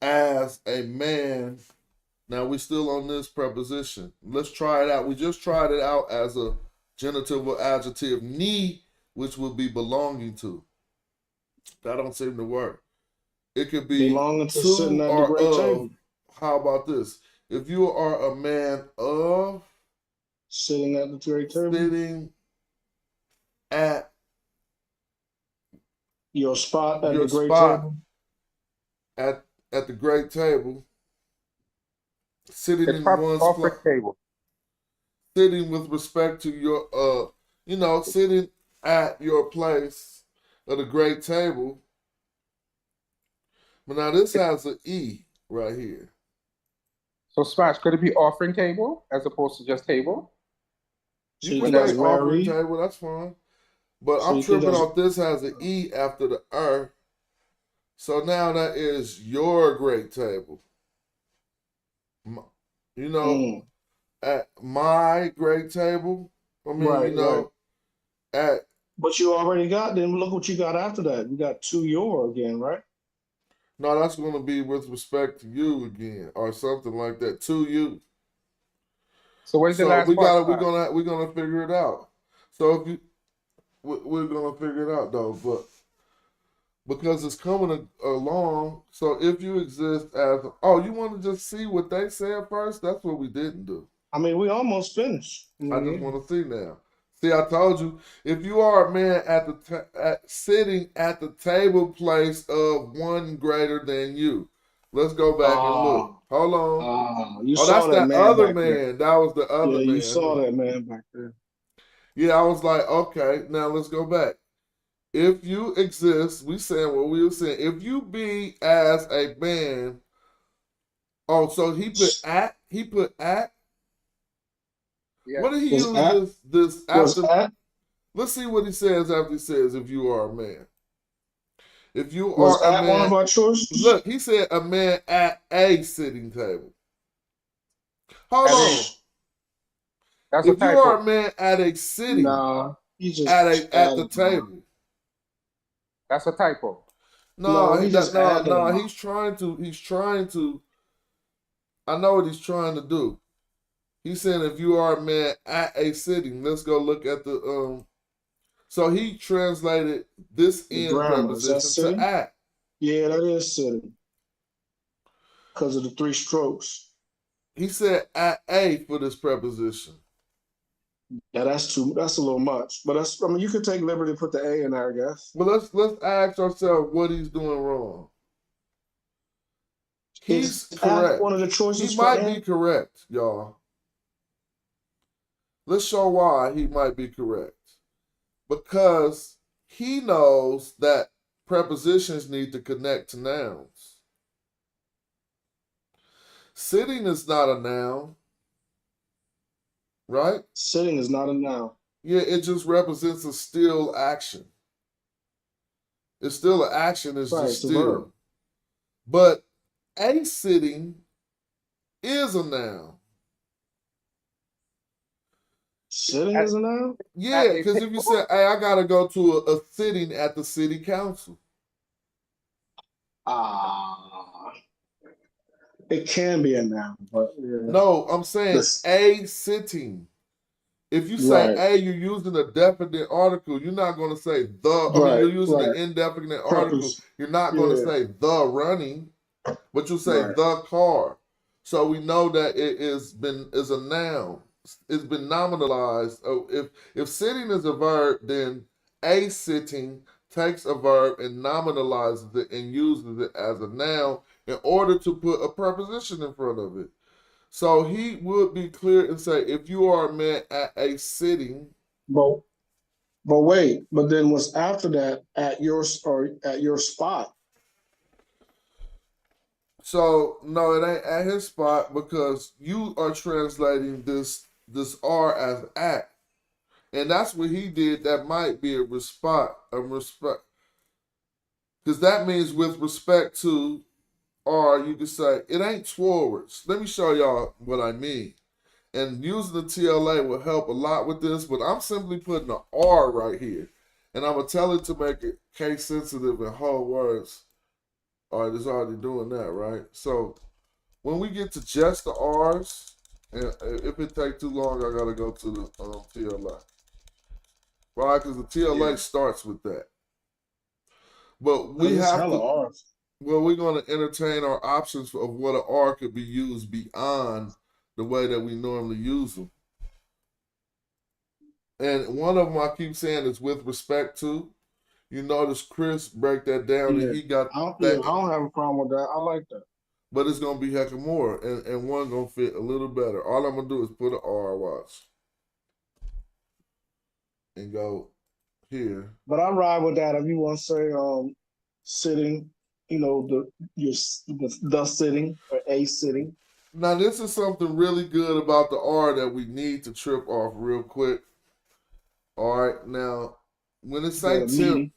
as a man. Now we're still on this preposition. Let's try it out. We just tried it out as a genitival adjective, ni, which would be belonging to. That don't seem to work. It could be belonging to to sitting at the or great of. table. How about this? If you are a man of Sitting at the great table. sitting at Your spot at your the great spot table. at the great table, sitting It's in probably one's offering table. sitting with respect to your sitting at your place of the great table. But now this has an E right here. So Smash, could it be offering table as opposed to just table? You So can that's say offering married. table, that's fine. But So I'm you think tripping that's- off this has an E after the So now that is your great table. You know, at my great table. I mean, Right, you know, at But you already got, then look what you got after that. You got to your again, right? no, that's going to be with respect to you again, or something like that. To you. So where's the So last we part? got to we're gonna figure it out. So if you we're gonna figure it out though, but because it's coming along. So if you exist as you want to just see what they said first, that's what we didn't do. I mean, we almost finished. I just want to see now. See, I told you, if you are a man sitting at the table place of one greater than you, let's go back and look. Hold on. You Oh, saw that's that that man other back man. there. That was the other man. Yeah, you saw that man back there. Yeah, I was like, okay, now let's go back. If you exist, we saying what we were saying. If you be as a man, so he put at. Yeah. What did he Was use at- this Was after? at Let's see what he says after he says, if you are a man. If you was are a at one of man, our choices? look, he said a man at a sitting table. Hold At on. That's a If you are a typo. man at a sitting Nah, you just at the added table. That's a typo. No, he just added them on. he's trying to I know what he's trying to do. He's saying if you are a man at a sitting, let's go look at the so he translated this The in grammar, is that preposition sitting? to at. Yeah, that is sitting. Because of the three strokes. He said at a for this preposition. Yeah, that's a little much. But you could take liberty to put the A in there, I guess. Well, let's ask ourselves what he's doing wrong. He's correct. One of the choices He for might A? be correct, y'all. Let's show why he might be correct. Because he knows that prepositions need to connect to nouns. Sitting is not a noun, right? Sitting is not a noun. Yeah, it just represents a still action. It's still an action, it's Right, just it's a verb. still. But a sitting is a noun. Sitting is a noun? Yeah, because if you say, hey, I got to go to a sitting at the city council. It can be a noun, but yeah. No, I'm saying a sitting. If you say a, you're using a definite article. You're not going to say the. I mean, you're using an indefinite article. You're not going to say the running, but you say the car. So we know that it is a noun. It's been nominalized. If sitting is a verb, then a sitting takes a verb and nominalizes it and uses it as a noun in order to put a preposition in front of it. So he would be clear and say, if you are a man at a sitting. But wait, but then what's after that at your spot? So no, it ain't at his spot because you are translating this R as at. And that's what he did. That might be a respect. Because that means with respect to, or you could say, it ain't towards. Let me show y'all what I mean. And using the TLA will help a lot with this, but I'm simply putting an R right here. And I'm going to tell it to make it case sensitive in whole words. All right, it's already doing that, right? So when we get to just the R's, and if it takes too long, I got to go to the TLA. Right, because the TLA starts with that. But we have to. R's. Well, we're going to entertain our options of what an R could be used beyond the way that we normally use them. And one of them I keep saying is with respect to. You notice Chris break that down and Yeah. he got I that, don't have a problem with that. I like that. but it's going to be heck of more. And one going to fit a little better. All I'm going to do is put an R, watch. And go here. But I ride with that. If you want to say sitting, you know, the sitting or a sitting. Now, this is something really good about the R that we need to trip off real quick. All right. Now, when it say temp, Meeting.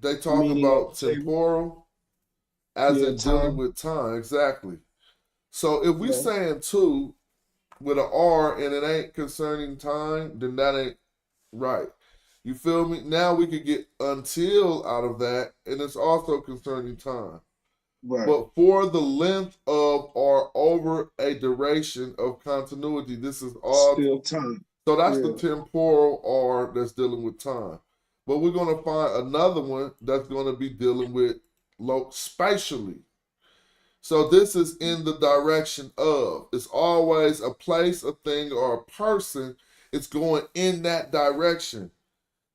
they talk Meeting about at the table. temporal as Yeah, in dealing time. with time. Exactly. So if we Yeah. saying two with an R and it ain't concerning time, then that ain't right. You feel me? Now we could get until out of that, and it's also concerning time. Right. But for the length of or over a duration of continuity, this is all. Still time. So that's the Yeah. temporal R that's dealing with time. But we're going to find another one that's going to be dealing with spatially. So this is in the direction of. It's always a place, a thing, or a person. It's going in that direction.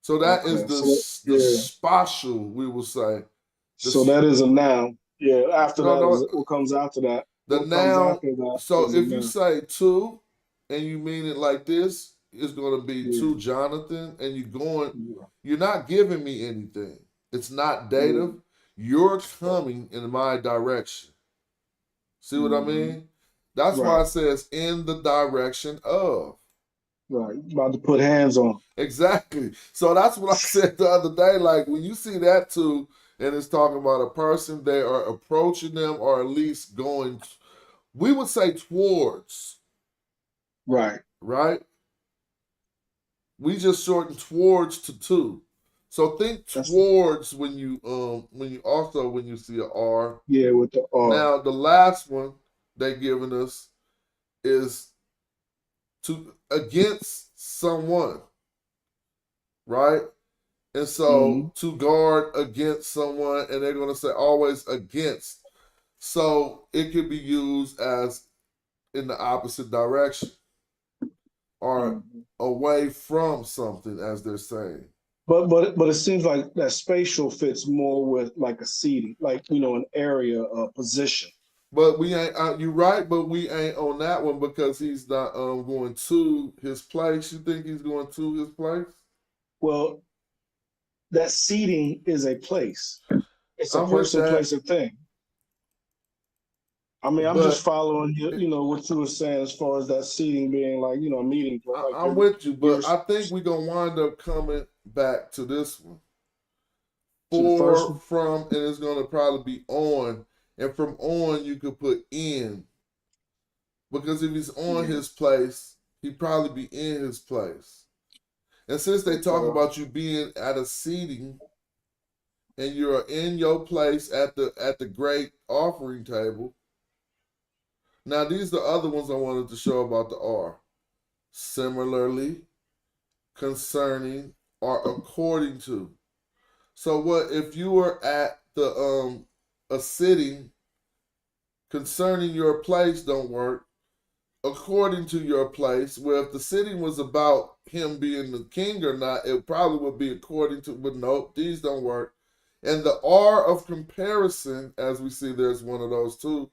So that is Okay. the spatial, we will say. So that is a noun. Yeah. After No, that no, is what comes after that. the What comes noun. after that So is a if you noun. say two and you mean it like this, it's going to be Yeah. to Jonathan, and Yeah. you're not giving me anything. It's not dative. You're coming in my direction. See what I mean? That's why Right. it says in the direction of. Right. About to put hands on. Exactly. So that's what I said the other day. Like when you see that too, and it's talking about a person, they are approaching them or at least going, we would say towards. Right. Right? We just shorten towards to two. So think towards when you see a R. Yeah, with the R. Now the last one they giving us is to against someone, right? And so to guard against someone, and they're gonna say always against. So it could be used as in the opposite direction or away from something, as they're saying. But it seems like that spatial fits more with like a seating, like an area, a position. But we ain't. You're right, but we ain't on that one because he's not going to his place. You think he's going to his place? Well, that seating is a place. It's a I'm with person, that. place, a thing. I mean, I'm But- just following what you were saying as far as that seating being like a meeting. Like I'm with you, but I think we're gonna wind up coming back to this one. To the first one? From, and it's gonna probably be on, and from on you could put in, because if he's on his place, he'd probably be in his place. And since they talk about you being at a seating, and you're in your place at the great offering table. Now these are the other ones I wanted to show about the R. Similarly, concerning, or according to. So what if you were at the a sitting, concerning your place don't work. According to your place, where if the sitting was about him being the king or not, it probably would be according to, but nope, these don't work. And the R of comparison, as we see there's one of those too,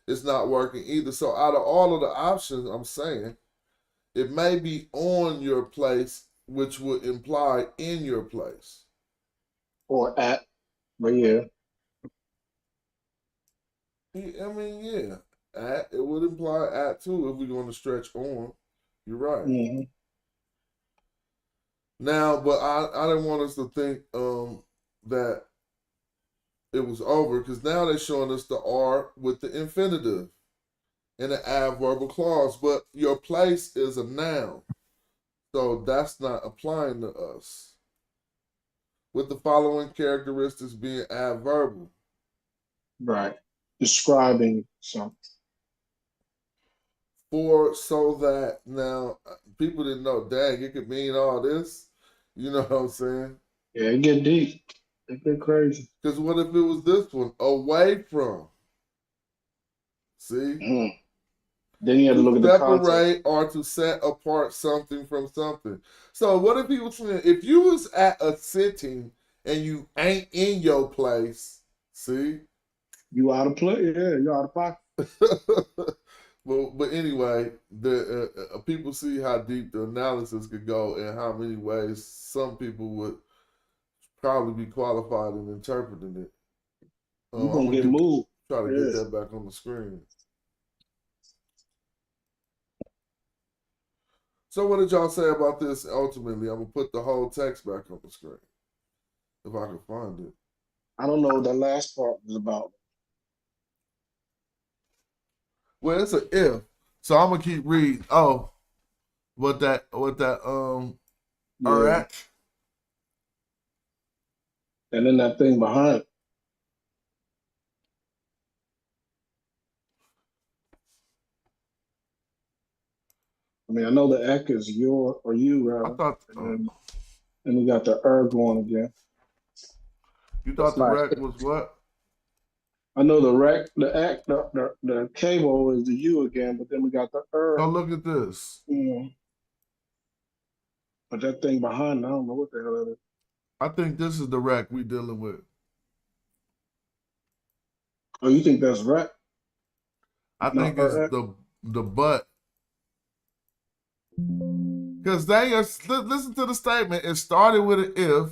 is not working either. So out of all of the options, I'm saying, it may be on your place, which would imply in your place. Or at, but yeah. I mean, yeah. At, it would imply at too if we're going to stretch on. You're right. Mm-hmm. Now, but I didn't want us to think that it was over, because now they're showing us the R with the infinitive and the adverbial clause, but your place is a noun. So that's not applying to us. With the following characteristics being adverbial. Right. Describing something. So that now people didn't know, dang, it could mean all this. You know what I'm saying? Yeah, it get deep. They're crazy. Because what if it was this one? Away from. See? Mm. Then you have to look To at the context. separate or to set apart something from something. So what if he was saying, if you was at a sitting and you ain't in your place, see? You out of play, yeah, you out of pocket. But anyway, the people see how deep the analysis could go and how many ways some people would probably be qualified in interpreting it. You're gonna get moved. Try to get that back on the screen. So what did y'all say about this? Ultimately, I'm gonna put the whole text back on the screen if I can find it. I don't know what that last part was about. Well, it's an if, so I'm gonna keep reading. Oh, what that all right. And then that thing behind. I mean, I know the ek is your or you, rather. I thought. And we got the going again. You thought the rec was what? I know the ek, the cable is the U again, but then we got the Oh, look at this. Yeah. But that thing behind, I don't know what the hell that is. I think this is the rec we dealing with. Oh, you think that's rec? I think it's the butt. Because listen to the statement. It started with an if.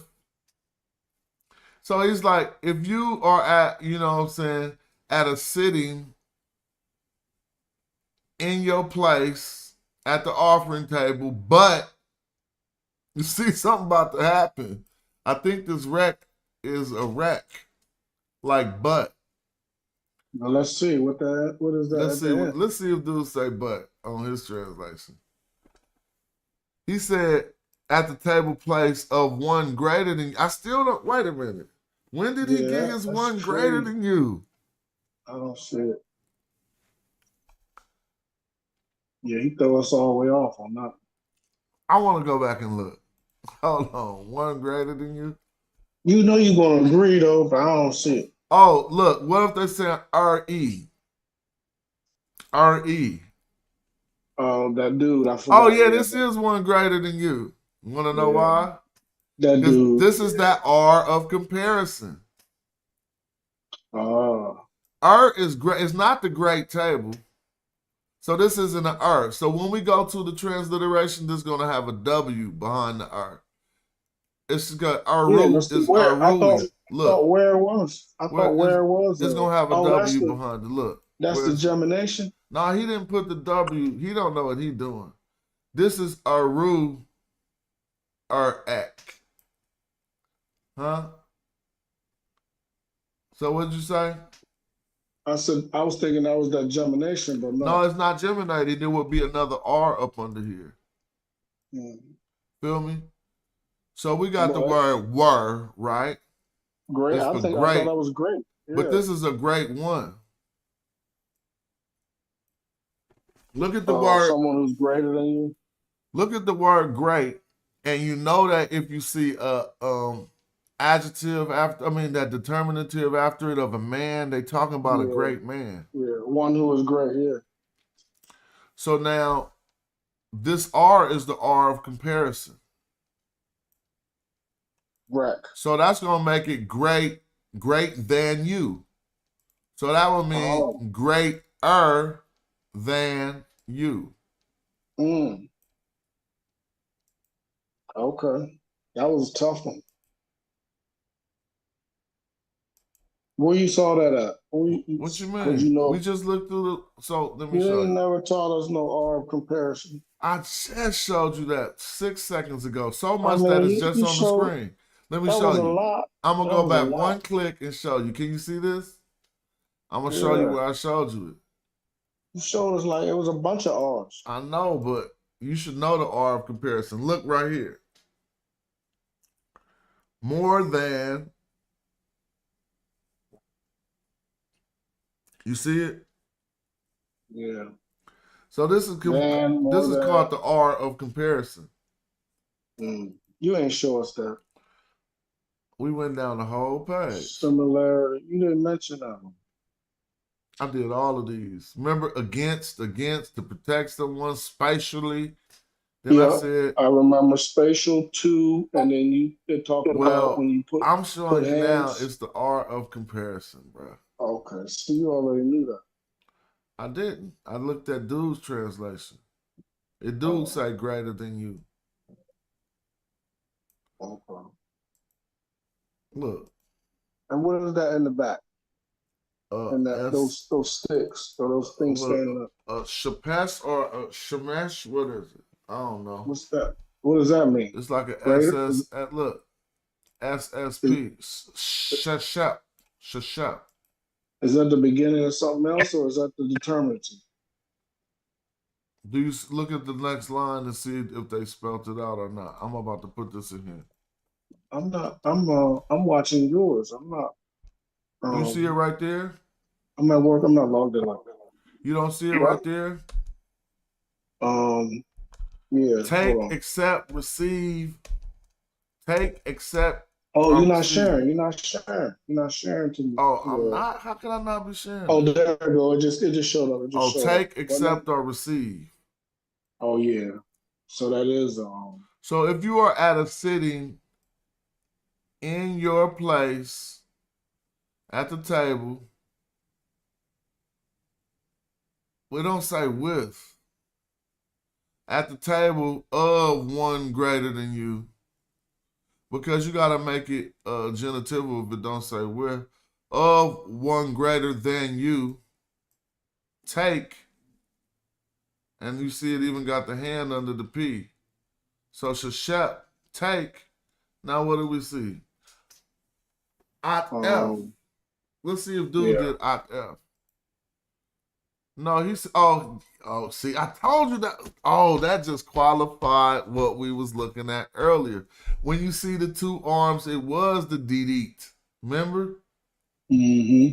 So he's like, if you are at, you know what I'm saying, at a sitting in your place at the offering table, but you see something about to happen. I think this wreck is a wreck. Like but. Now let's see what is that? Let's see if dude say but on his translation. He said at the table place of one greater than you. I still don't wait a minute. When did he get his one greater than you? I don't see it. Yeah, he threw us all the way off on that. I want to go back and look. Hold on. One greater than you? You know you're going to agree, though, but I don't see it. Oh, look. What if they say R-E? R-E. Oh, that dude. I forgot. Oh, yeah, this is one greater than you. You want to know why? That dude. This is that R of comparison. Oh. R is great. It's not the great table. So this isn't an R. So when we go to the transliteration, this is going to have a W behind the R. It's got Aru. It's Aru. Look. I thought where it was. I thought where it was. It's going to have a W behind it. Look. That's the gemination? No, he didn't put the W. He don't know what he's doing. This is Aru or Ek. Huh? So what did you say? I said I was thinking that was that gemination, but no. No, it's not geminated. There would be another R up under here. Feel me? So we got the word were, right? Great. I thought that was great. Yeah. But this is a great one. Look at the word. Someone who's greater than you. Look at the word great, and you know that if you see a adjective after, that determinative after it of a man, they talking about a great man. Yeah, one who is great, yeah. So now, this R is the R of comparison. Right. So that's going to make it great than you. So that would mean greater than you. Okay. That was a tough one. Where you saw that at? What you mean? We just looked through so let me show you. You never taught us no R of comparison. I just showed you that 6 seconds ago. So much that is just on the screen. Let me show you. I'm going to go back one click and show you. Can you see this? I'm going to show you where I showed you it. You showed us like it was a bunch of R's. I know, but you should know the R of comparison. Look right here. More than. You see it? Yeah. So this is called the R of comparison. You ain't show us that. We went down the whole page. Similarity. You didn't mention that one. I did all of these. Remember, against, to protect someone spatially. Then I said, I remember spatial two, and then you did talk about when well, you put I'm showing you now hands. it's the art of comparison, bro. Okay, so you already knew that. I didn't. I looked at dude's translation. It do say greater than you. Okay. Look. And what is that in the back? And that those sticks or those things standing up. Shapesh or Shemesh, what is it? I don't know. What's that? What does that mean? It's like an Greater? SS. Look, SSP. Shashep. Is that the beginning of something else, or is that the determinative? Do you look at the next line and see if they spelled it out or not? I'm about to put this in here. I'm not. I'm watching yours. I'm not. You see it right there? I'm at work. I'm not logged in like that. You don't see it right there? Yeah. Take, accept, receive. Take, accept. Oh, you're not sharing. You're not sharing. You're not sharing to me. Oh, I'm not. How can I not be sharing? Oh, there we go. It just showed up. It just showed take, up. accept, or receive. Oh yeah. So that is So if you are at a sitting in your place at the table, we don't say with. At the table of one greater than you, because you got to make it genitival if it don't say with. Of one greater than you, take, and you see it even got the hand under the P. So shashep, take. Now what do we see? Ot F. Let's see if dude did Ot F. No, he's see, I told you that. Oh, that just qualified what we was looking at earlier. When you see the two arms, it was the Didit. Remember? Mm-hmm.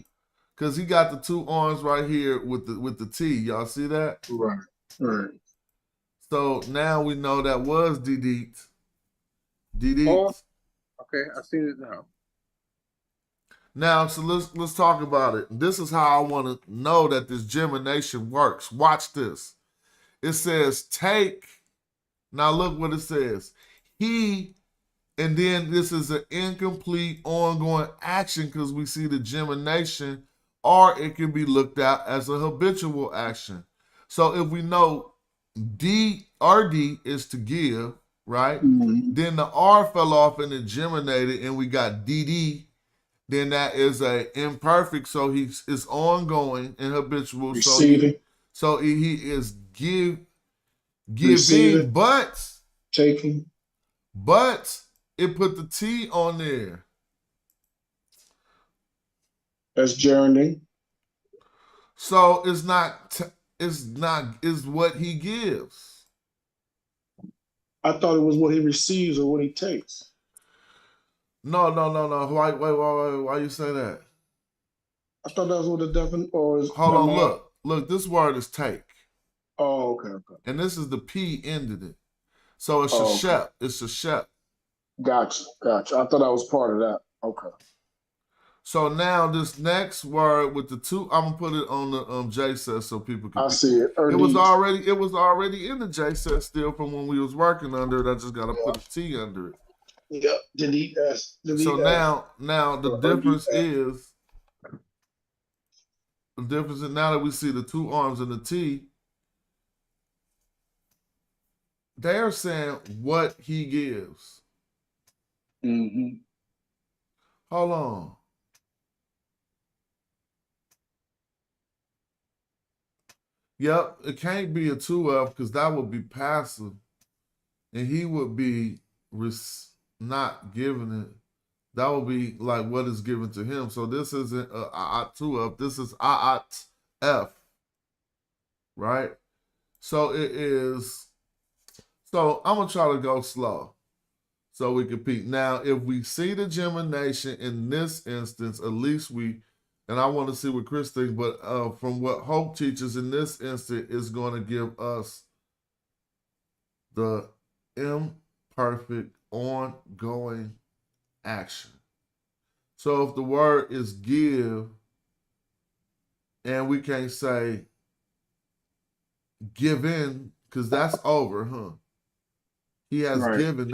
Because he got the two arms right here with the T. Y'all see that? Right. Right. So now we know that was Didit. Didit. Oh, okay, I see it now. Now, so let's talk about it. This is how I want to know that this gemination works. Watch this. It says take. Now look what it says. He, and then this is an incomplete ongoing action because we see the gemination, or it can be looked at as a habitual action. So if we know RD is to give, right? Mm-hmm. Then the R fell off and it geminated and we got DD. Then that is a imperfect, so it's ongoing and habitual. Receiving. So he is giving, Receiving, but taking. But it put the T on there. That's journeying. So it's not is what he gives. I thought it was what he receives or what he takes. No. Why you say that? I thought that was what the definition was. Hold on, look. This word is take. Oh, okay. And this is the P ended it. So it's a shep. It's a shep. Gotcha. I thought I was part of that. Okay. So now this next word with the two, I'm gonna put it on the JSET so people can. I see it. It was already in the JSET still from when we was working under it. I just gotta put a T under it. Yep, delete S. So now the difference is now that we see the two arms and the T, they're saying what he gives. Mm-hmm. Hold on. Yep, it can't be a 2F because that would be passive, and he would be not giving it. That would be like what is given to him. So this isn't a 2F. This is F, right? So it is. So I'm gonna try to go slow, so we can peek. Now, if we see the gemination in this instance, at least we. And I want to see what Chris thinks, but from what Hope teaches in this instant is going to give us the imperfect ongoing action. So if the word is give, and we can't say given, because that's over, huh? He has Right. given.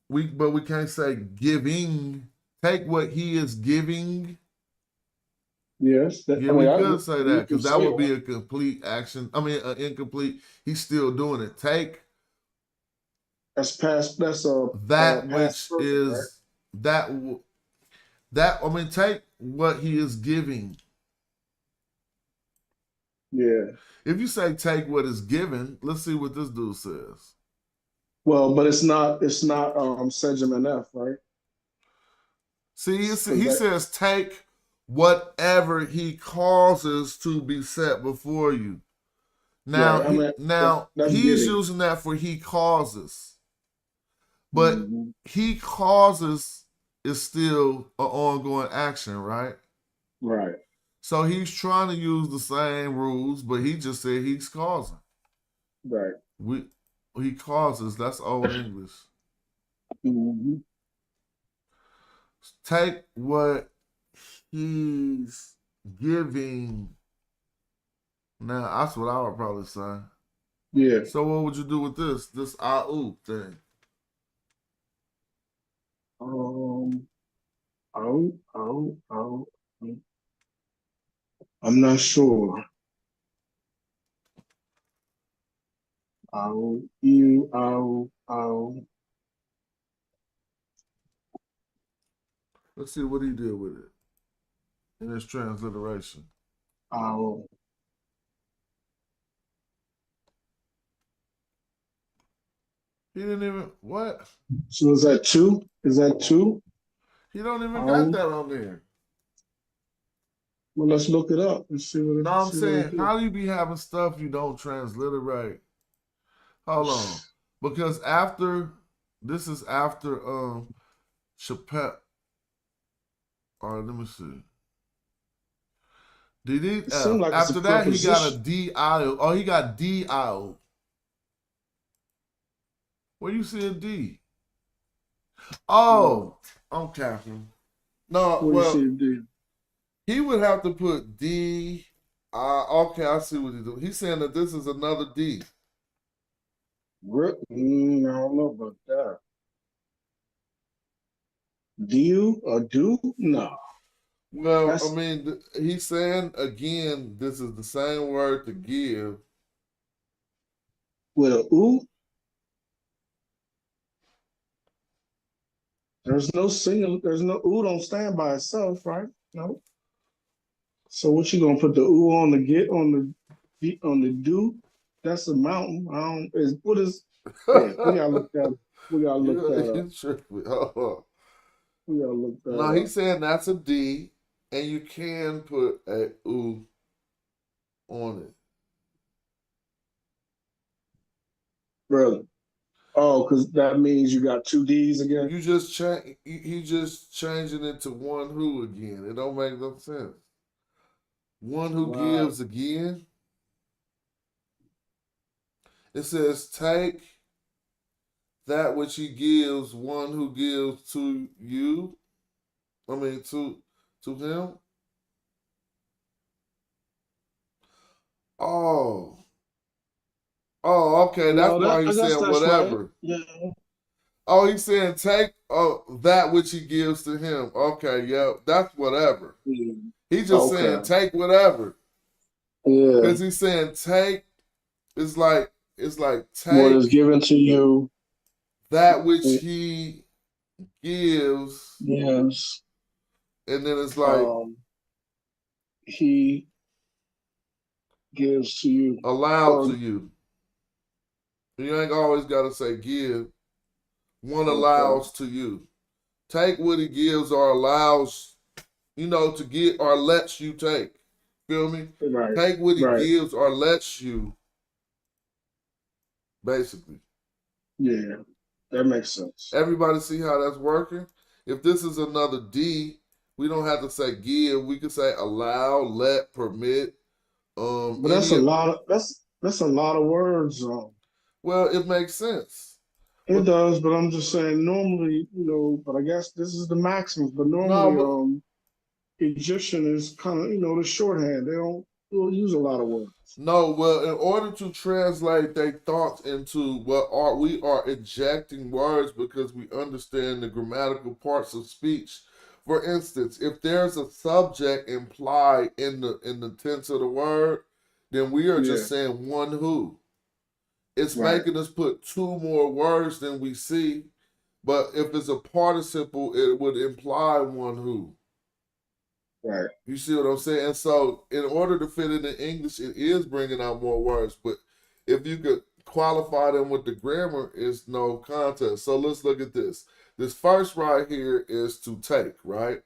But we can't say giving. Take what he is giving. Yes. Yeah, we could say You that can because that say would be that. a complete action. I mean, an incomplete. He's still doing it. Take That's past. That's a that past which perfect, right? is that that. I mean, take what he is giving. Yeah. If you say take what is given, let's see what this dude says. Well, but it's not. It's not Sejam F, right? See, Because he that. says take whatever he causes to be set before you. Right. I mean, Now that's he's giving. using that for he causes, but Hmm. he causes is still an ongoing action, right? Right. So he's trying to use the same rules, but he just said he's causing. Right. He causes. That's old English. Hmm. Take what he's giving. Now that's what I would probably say. Yeah. So what would you do with this "au" thing? Um. Oh. Oh. Oh. I'm not sure. Oh. You. Oh. Oh. Let's see what he did with it in his transliteration. Oh. He didn't even what? So is that two? Is that two? He don't even got Oh. that on there. Well, let's look it up and see what No, it. I'm See what it saying, do. how do you be having stuff you don't transliterate? Hold on, because after this is after Chappelle. All right, let me see. Did he? It seems like it's a After that, he got a preposition. D-I. Oh, he got D-I. Where you see a D? Oh, I'm capping. No, What do you see well, it do? he would have to put D. Okay, I see what he's doing. He's saying that this is another D. I don't know about that. Do you or do? No. Well, I That's mean, he's saying again, this is the same word to give. with a ooh. There's no single. There's no ooh. Don't stand by itself, right? No. So what you gonna put the ooh on the get on the do? That's a mountain. I don't. Is what is? Yeah, we gotta look that. We gotta look that up. You tripping. Oh. We gotta look No, that up. he's saying that's a D, and you can put a U on it. Really? Oh, because that means you got two D's again. You just change. He just changing it to one who again. It don't make no sense. One who Right. gives again. It says take that which he gives. One who gives to you. I mean to him. Oh. Oh, okay. That's No, why that I he's guess saying that's right. whatever. Yeah. Oh, he's saying take that which he gives to him. Okay, yeah, that's whatever. Yeah. He's just saying Okay. take whatever. Yeah. Because he's saying take it's like What take is given to you? that which he gives, Yes. and then it's like Um, he gives to you. allowed to Or you. You ain't always gotta say give. One okay. allows to you. Take what he gives or allows, to get or lets you take. Feel me? Right. Take what he Right. gives or lets you, basically. Yeah. That makes sense. Everybody see how that's working? If this is another D, we don't have to say give. We can say allow, let, permit. But that's Any a of lot of that's a lot of words. Well, it makes sense. It does, but I'm just saying normally, but I guess this is the Maxims, but normally No, Egyptian is kind of, the shorthand. They don't use a lot of words. no, well, in order to translate their thoughts into we are ejecting words because we understand the grammatical parts of speech. For instance, if there's a subject implied in the tense of the word, then we are Yeah, just saying one who. It's right, making us put two more words than we see, but if it's a participle, it would imply one who. right. You see what I'm saying? So, in order to fit it in English, it is bringing out more words. But if you could qualify them with the grammar, it's no contest. So, let's look at this. This first right here is to take, right?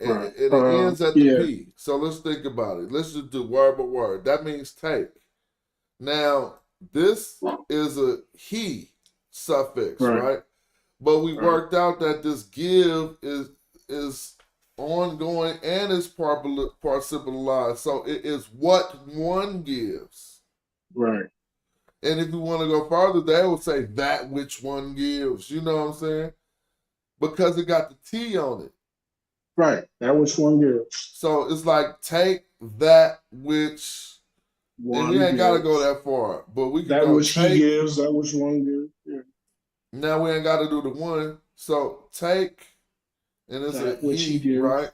And, Right. and it ends at the Yeah. P. So, let's think about it. Let's just do word by word. That means take. Now, this is a he suffix, Right. right? But we Right. worked out that this give is ongoing and is participalized. So it is what one gives. Right. And if you want to go further, they would say that which one gives. You know what I'm saying? Because it got the T on it. Right. That which one gives. So it's like take that which, and we One ain't got to go gives. that far, but we can That go which he take. gives, that which one gives. Yeah. Now we ain't got to do the one. So take, and it's That a which he he, gives. right?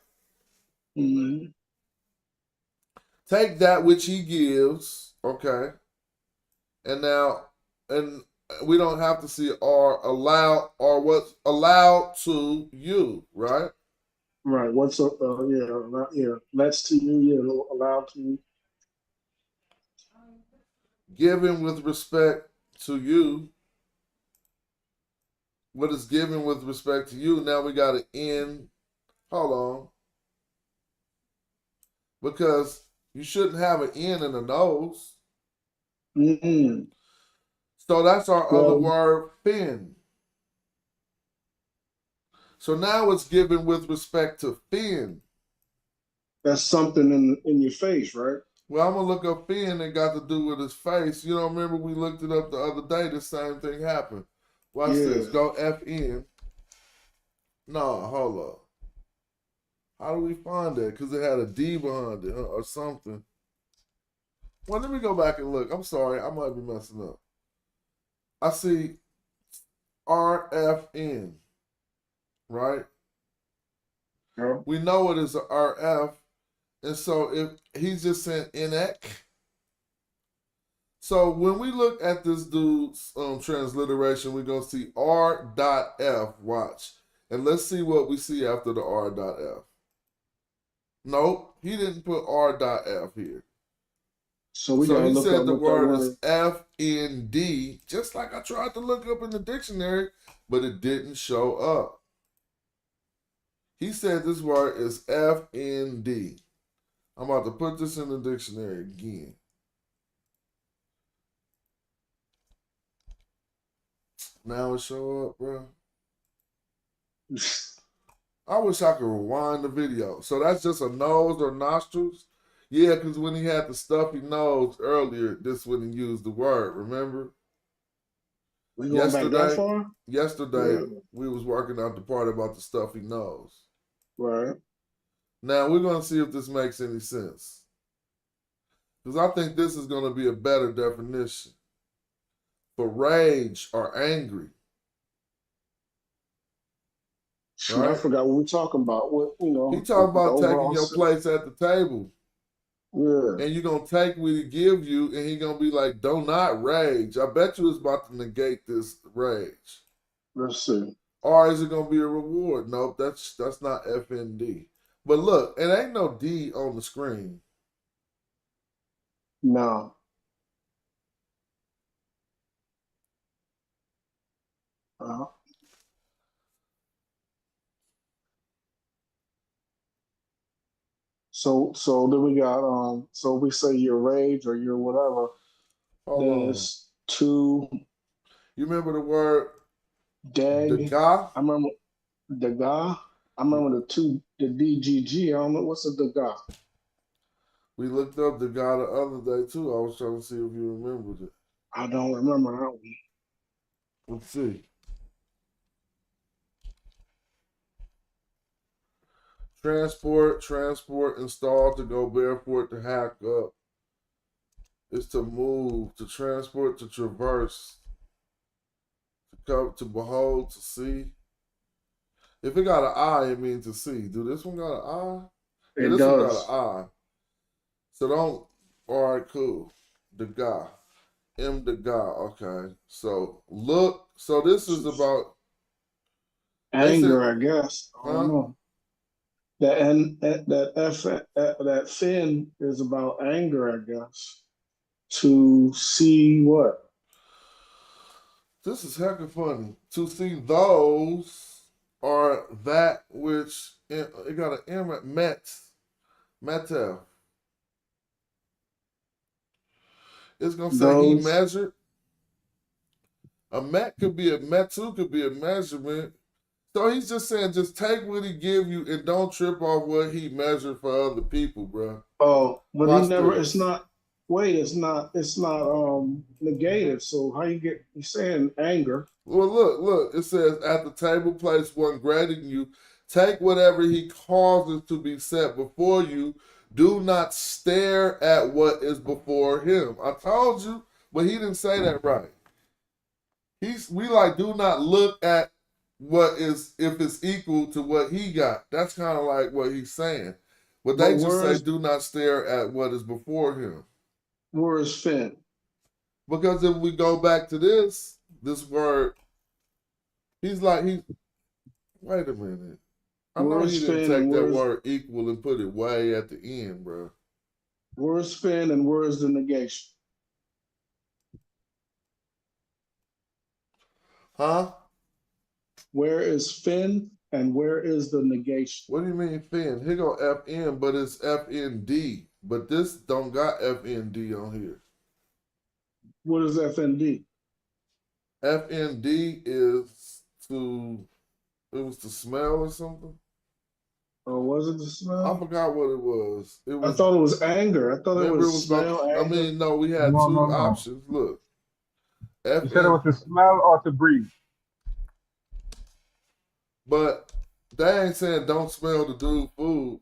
Mm-hmm. Take that which he gives, okay? And now, and we don't have to see or allow or what's allowed to you, right? Right. What's up? Yeah. Let's to you. Yeah. Allowed to you. Given with respect to you. What is given with respect to you? Now we got to end. Hold on. Because you shouldn't have an N and a nose. Mm-hmm. So that's our other Well, word, fin. So now it's given with respect to fin. that's something in your face, right? Well, I'm gonna look up fin and got to do with his face. You don't remember we looked it up the other day, the same thing happened. Watch this. Yeah. Go FN. No, hold up. How do we find that? Because it had a D behind it or something. Well, let me go back and look. I'm sorry, I might be messing up. I see RFN, right? Yeah. We know it is a RF, and so if he's just saying NX. So when we look at this dude's transliteration, we're gonna see R.F. Watch, and let's see what we see after the R.F. Nope, he didn't put R.F. here. So we So gotta he look said up the what that word word. is FND, just like I tried to look up in the dictionary, but it didn't show up. He said this word is FND. I'm about to put this in the dictionary again. Now it show up, bro. I wish I could rewind the video. So that's just a nose or nostrils? Yeah, because when he had the stuffy nose earlier, this when he used the word, remember? We going back that far? Yesterday, Yeah. we was working out the part about the stuffy nose. Right. Now, we're going to see if this makes any sense. Because I think this is going to be a better definition. For rage or angry. Right? I forgot what we're talking about. What He talking about taking your sense. place at the table. Yeah. And you're going to take what he give you, and he going to be like, do not rage. I bet you it's about to negate this rage. Let's see. Or is it going to be a reward? Nope, that's not FND. But look, it ain't no D on the screen. No. Uh-huh. So then we got so we say your rage or your whatever, then it's to You remember the word dag. Daga? I remember Daga. I remember the DGG. I don't know what's a Daga. We looked up Daga the other day too. I was trying to see if you remembered it. I don't remember that one. Let's see. Transport, install, to go barefoot, to hack up. It's to move, to transport, to traverse, to come, to behold, to see. If it got an I, it means to see. Do this one got an I? Yeah, It this one got does. an I. So don't, all right, cool. The guy. The guy, okay. So look, so this is about Anger, I guess. I don't huh? know. That fin is about anger, I guess. To see what? This is hecka funny. To see those are that which it got an M at Metel. It's gonna say he Those. measured. A met could be a metu could be a measurement. So he's just saying, just take what he give you and don't trip off what he measured for other people, bro. Oh, but he Watch never. this. It's not. Wait, it's not. It's not negative. So how you get? You saying anger? Well, look. It says at the table place one grading you. Take whatever he causes to be set before you. Do not stare at what is before him. I told you, but he didn't say that right. We like do not look at what is if it's equal to what he got. That's kind of like what he's saying. But they just say do not stare at what is before him. Where is fin? Because if we go back to this word, he's like wait a minute. I know he didn't take that word equal and put it way at the end, bro. Where is fin and where is the negation? Huh? Where is fin and where is the negation? What do you mean fin? Here go FN, but it's FND. But this don't got FND on here. What is FND? FND is it was to smell or something. Or was it the smell? I forgot what it was. I thought it was anger. I thought it was smell. anger. I mean, no, we had two options. Look. You said it was to smell or to breathe. But they ain't saying don't smell the dude food.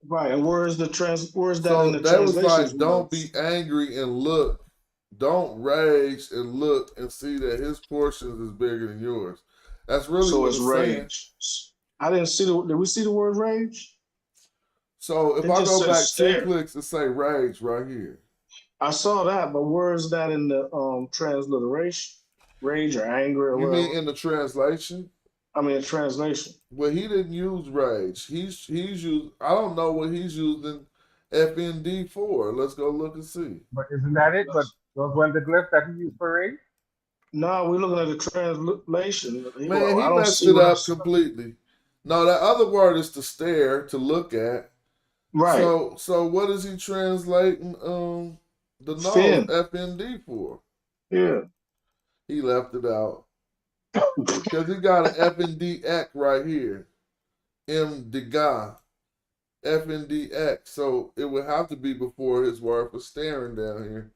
Right, and where's that so in the that was translation? like, don't be angry and look. Don't rage and look and see that his portions is bigger than yours. That's really so what it's rage. Saying. I didn't see did we see the word rage? So if I go back 2 clicks and say rage right here. I saw that, but where is that in the transliteration? Rage or anger or you whatever? mean in the translation? I mean, translation. Well, he didn't use rage. He's used. I don't know what he's using FND for. Let's go look and see. But isn't that it? But those weren't the glyphs that he used for rage? No, we're looking at the translation. Man, he messed it up completely. No, that other word is to stare, to look at. Right. So what is he translating the nose FND for? Yeah. He left it out. Because he got an FNDX right here. the guy. FNDX. So it would have to be before his word for staring down here.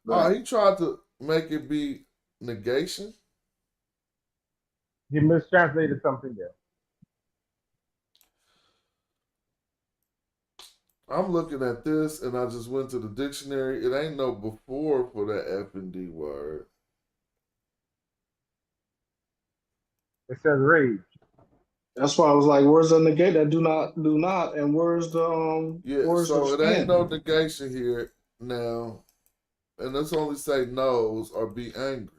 Right. He tried to make it be negation. He mistranslated something there. I'm looking at this and I just went to the dictionary. It ain't no before for that F and D word. It says rage. That's why I was like, where's the negate that do not, and where's the where's so the it ain't no negation here now. And let's only say knows or be angry.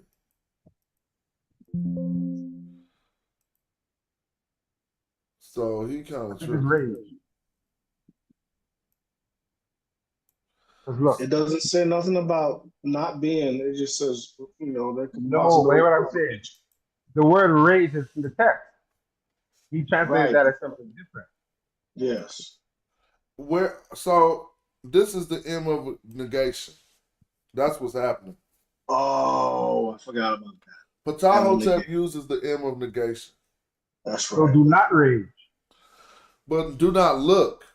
So he kind of tripped. Look, it doesn't say nothing about not being. It just says, there could no. Wait, what I'm saying. The word rage is in the text. He translated that as something different. Yes. So this is the M of negation. That's what's happening. Oh, I forgot about that. Ptah Hotep uses the M of negation. That's right. So do not rage. But do not look.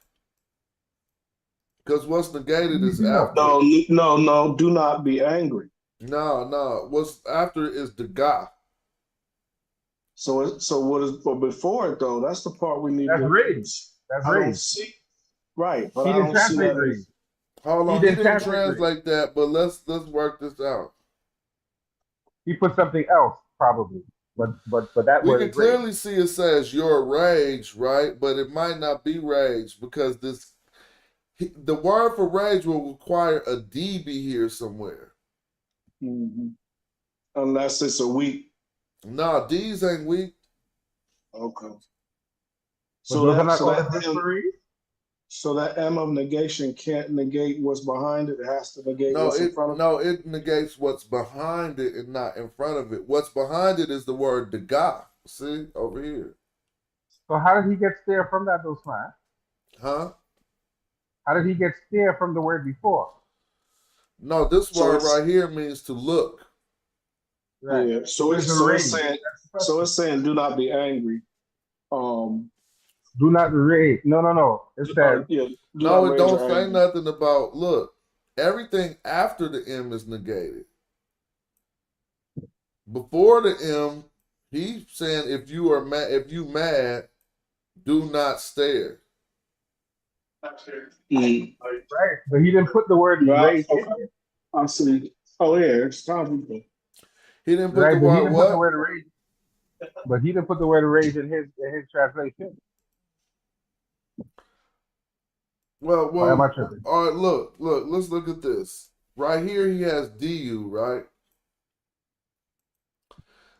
Because what's negated is after. No, do not be angry. No. What's after is the ga. So what is but before it though? That's the part we need That's to. rage. That's I don't rage. see right, but He I didn't don't see translate that. rage. Hold He on, he didn't didn't translate rage. translate that, but let's work this out. He put something else probably, but that We word can is rage. clearly see it says your rage, right? But it might not be rage because the word for rage will require a D be here somewhere. Mhm. Unless it's a weak. No, D's ain't weak. Okay. But So those are that not so all that good M, for rage. so that M of negation can't negate what's behind it. It has to negate No, what's in front of it. it negates what's behind it and not in front of it. What's behind it is the word dega. See over here, So how did he get scared from that, those man? huh? How did he get scared from the word before? No, this So word it's right here means to look. Right. yeah. So it's a rage. That's the It's saying do not be angry. Do not rage. No. It says Yeah, do No, not it rage don't or say anger. nothing about look. Everything after the M is negated. Before the M, he's saying if you are mad, do not stare. Mm. right, but he didn't put the word Right. rage in Okay. there. I see. Oh yeah, it's time for He didn't put the Right, but he word didn't put the what? word rage. But he didn't put the word rage in his translation. Why am I Well, tripping? all right, look, let's look at this. Right here he has du, right?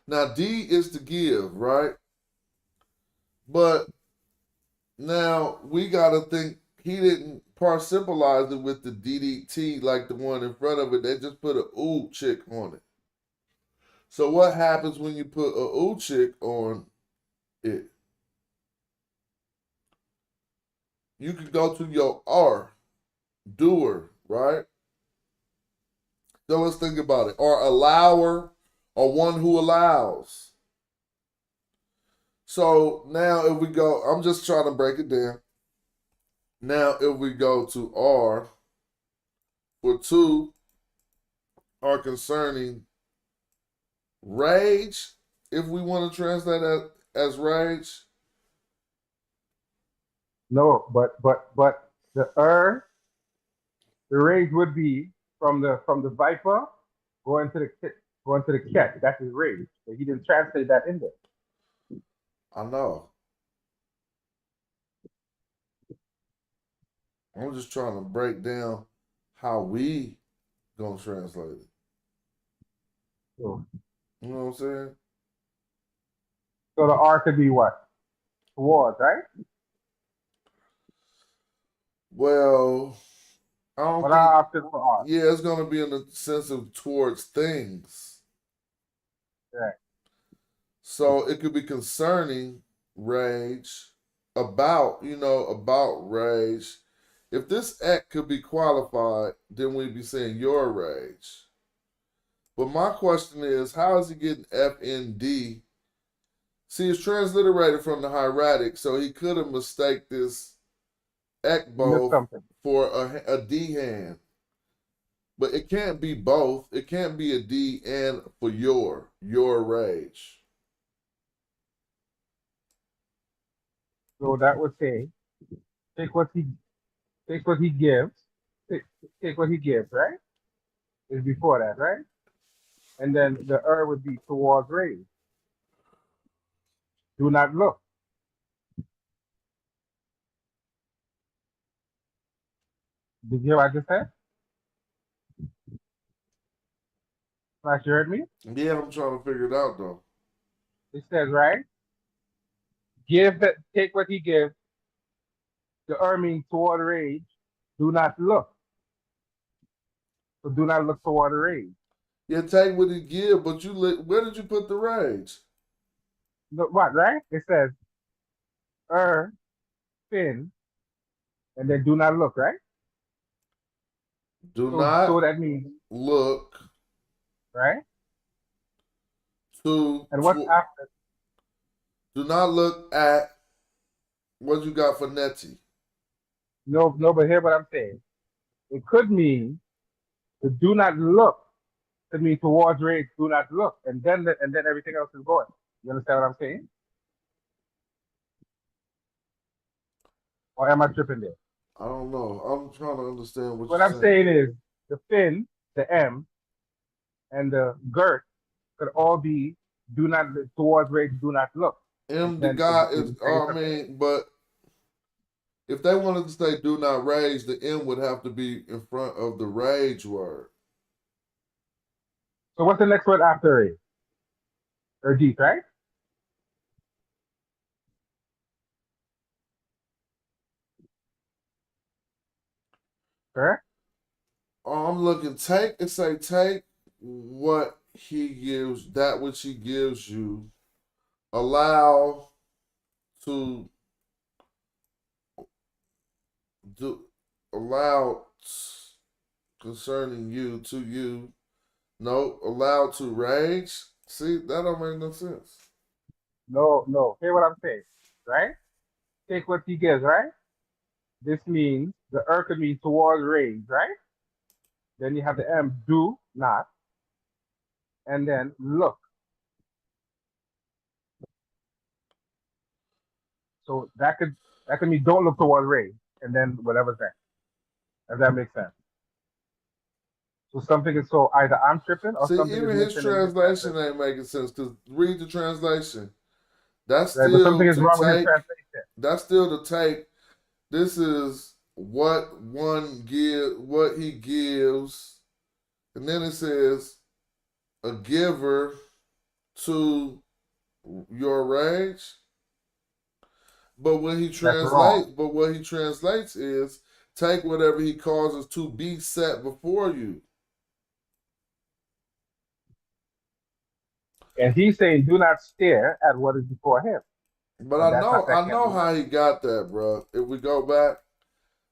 Now D is to give, right? But now we gotta think he didn't parsimplize it with the DDT like the one in front of it. They just put a ooh chick on it. So what happens when you put a ooh chick on it? You can go to your R, doer, right? So let's think about it. Or allower, or one who allows. So now if we go, I'm just trying to break it down. Now if we go to R, for two are concerning rage, if we want to translate that as rage. No, but the rage would be from the viper going to the cat. That's his rage. But he didn't translate that in there. I know. I'm just trying to break down how we gonna translate it. So, You know what I'm saying? so the R could be what? Towards, right? Well, I don't What think. are options for R? Yeah, it's gonna be in the sense of towards things. Right. So it could be concerning rage, about rage. If this act could be qualified, then we'd be saying your rage. But my question is, how is he getting FND? See, it's transliterated from the hieratic, so he could have mistaken this You missed ekbo something. for a D hand. But it can't be both. It can't be a D and for your rage. So that would say take what he gives. Take, take what he gives, right? Is before that, right? And then the would be towards rage. Do not look. Did you hear what I just said? Flash, you heard me? Yeah, I'm trying to figure it out though. It says, right? Give that, take what he gives. The means toward rage. Do not look. So do not look toward rage. Yeah, take what he give, but where did you put the rage? Look what, right? It says, fin, and then do not look, right? Do So not that means, look right? to, And what's after? do not look at what you got for Nettie. No, but hear what I'm saying. It could mean to do not look could mean towards rage, do not look, and then everything else is going. You understand what I'm saying? Or am I tripping there? I don't know. I'm trying to understand what What you're I'm saying. saying is the fin, the M, and the girth could all be do not towards rage, do not look. M, the Then guy is is, the same I for me. mean, but if they wanted to say do not rage, the M would have to be in front of the rage word. So what's the next word after rage? Or G, right? Correct? I'm looking, take what he gives, that which he gives you, allow to do, allow concerning you to you. No, allow to rage. See, that don't make no sense. No. Hear what I'm saying, right? Take what he gives, right? This means the could mean towards rage, right? Then you have the M, do not, and then look. So that could mean don't look towards rage, and then whatever's next. If that makes sense. So something is so either I'm tripping or See, something is even his missing in his translation translation. ain't making sense. Cause read the translation. That's Right, but something still is to wrong with his take. translation. That's still to take. This is what what he gives, and then it says a giver to your rage. But what he That's wrong. translates is take whatever he causes to be set before you. And he's saying do not stare at what is before him. But And that's not that I can't know be how done. he got that, bro. If we go back,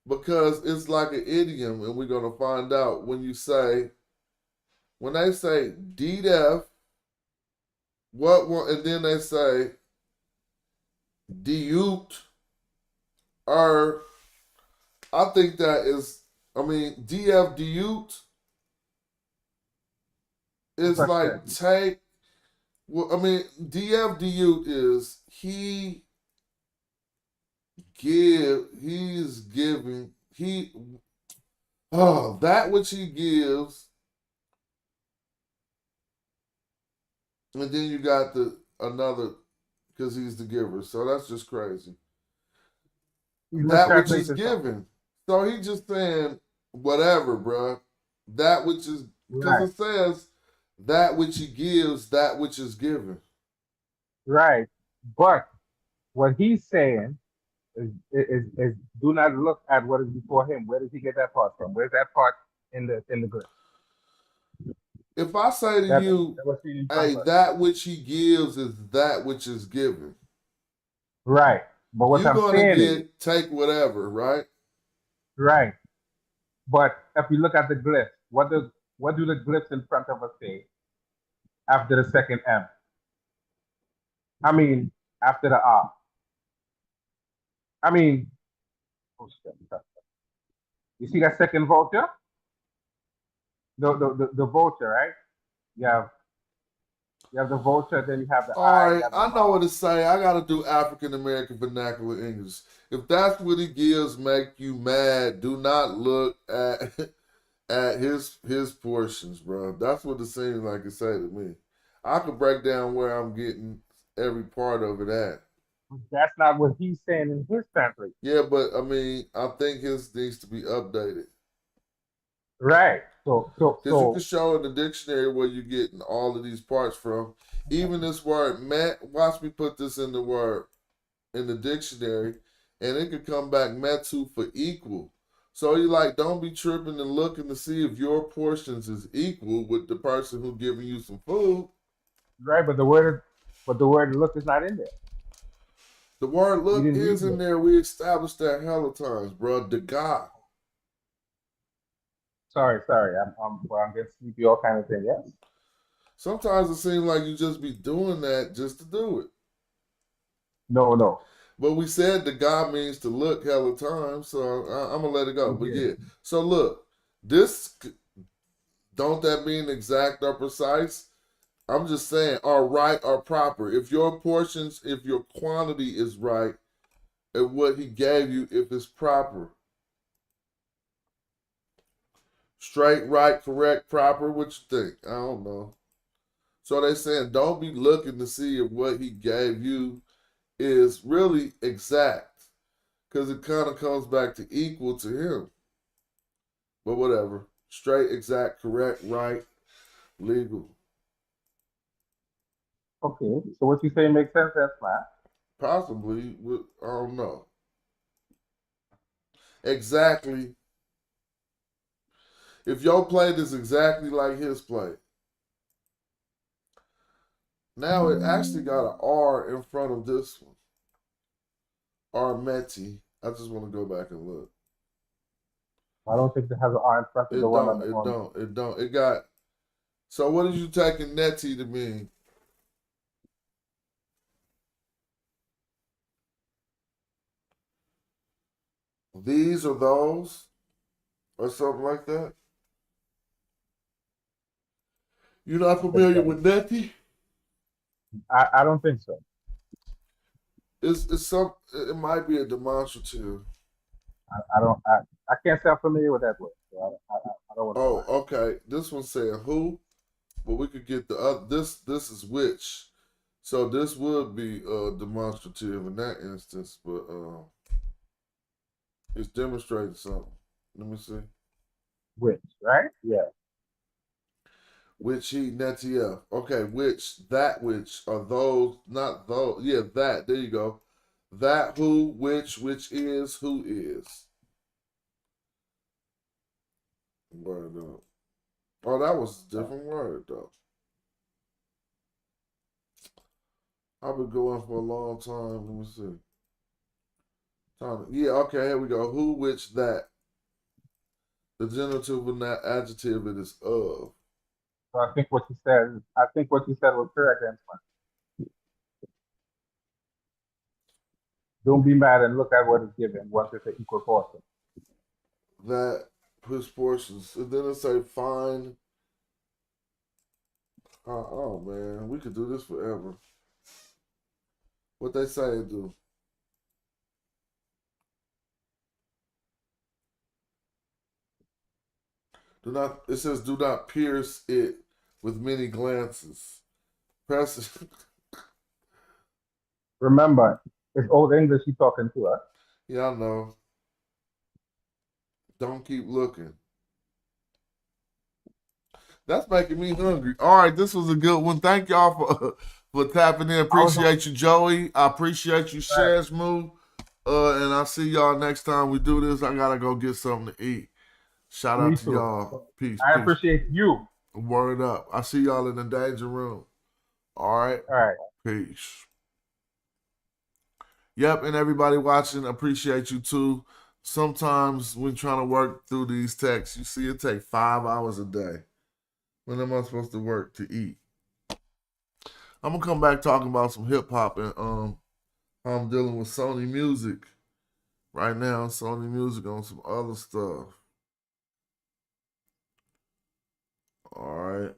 because it's like an idiom, and we're gonna find out when they say DDF, what one, and then they say Dute, or I think that is, I mean, DF Dute What's is that like said? take. Well, I mean, DF Dute is he's giving, that which he gives, and then you got the another, because he's the giver. So that's just crazy. He's That which is mistranslating something. given. So he just saying whatever, bruh. That which is, because Right. it says that which he gives, that which is given. Right. But what he's saying is do not look at what is before him. Where does he get that part from? Where's that part in the group? If I say to That you, was reading front hey, of us. that which he gives is that which is given, Right. But what you're I'm gonna saying is take whatever, right? right. But if you look at the glyphs, what do the glyphs in front of us say after the second M? I mean, after the R. I mean, oh shit. You see that second vulture? The vulture, right? You have you have the vulture, then you have the All eye, you right, have the I know mouth. what to say. I gotta do African American vernacular English. If that's what he gives make you mad, do not look at at his portions, bro. That's what it seems like it say to me. I could break down where I'm getting every part of it at. That's not what he's saying in his translation. Yeah, but I mean, I think his needs to be updated. Right. So so Because you can so show in the dictionary where you're getting all of these parts from. Even this word, met, watch me put this in the word in the dictionary, and it could come back metu for equal. So you like, don't be tripping and looking to see if your portions is equal with the person who giving you some food. right, but the word look is not in there. The word You look didn't read is in it. there. We established that hella times, bro. The God. Sorry. I'm getting sleepy, all kind of thing. Yes. Sometimes it seems like you just be doing that just to do it. No. But we said the God means to look hella times, so I'm gonna let it go. We But did. yeah, so look, this Don't that mean exact or precise? I'm just saying, are right or proper. If your portions, if your quantity is right, and what he gave you, if it's proper. Straight, right, correct, proper, what you think? I don't know. So they saying don't be looking to see if what he gave you is really exact. Because it kind of comes back to equal to him. But whatever. Straight, exact, correct, right, legal. Okay, so what you say makes sense, that's fine. Possibly, I don't know. Exactly. If your plate is exactly like his plate. Now it actually got an R in front of this one. Armeti. I just want to go back and look. I don't think it has an R in front of the It one on don't. the It on. don't. It don't. It got. So what did you taking neti to mean? These or those, or something like that. You're not familiar with neti? I don't think so. It's some. It might be a demonstrative. I can't say I'm familiar with that word. So I don't want to Oh, lie. okay. This one saying who, but we could get the other. This is which. So this would be demonstrative in that instance, but it's demonstrating something. Let me see. Which, right? Yeah. Which he netf. Okay, which that which are those not those. Yeah, that. There you go. That who which is who is. Word up. Oh, that was a different word though. I've been going for a long time. Let me see. Yeah, okay, here we go. Who, which, that. The genitive and that adjective it is of. So I think what you said was correct, Antoine. Don't be mad and look at what is given once it's an equal portion. That push portions. And then it say find. Oh man, we could do this forever. What they say it do. Do not. It says do not pierce it with many glances. Press it. Remember, it's Old English you talking to us. Yeah, I know. Don't keep looking. That's making me hungry. All right, this was a good one. Thank y'all for tapping in. Appreciate you, Joey. I appreciate you, Shazmoo. And I'll see y'all next time we do this. I gotta go get something to eat. Shout out to y'all. Peace. I appreciate you. Word up. I see y'all in the danger room. All right. All right. Peace. Yep, and everybody watching, appreciate you too. Sometimes when trying to work through these texts, you see it take 5 hours a day. When am I supposed to work to eat? I'm gonna come back talking about some hip hop and how I'm dealing with Sony Music right now. Sony Music on some other stuff. All right.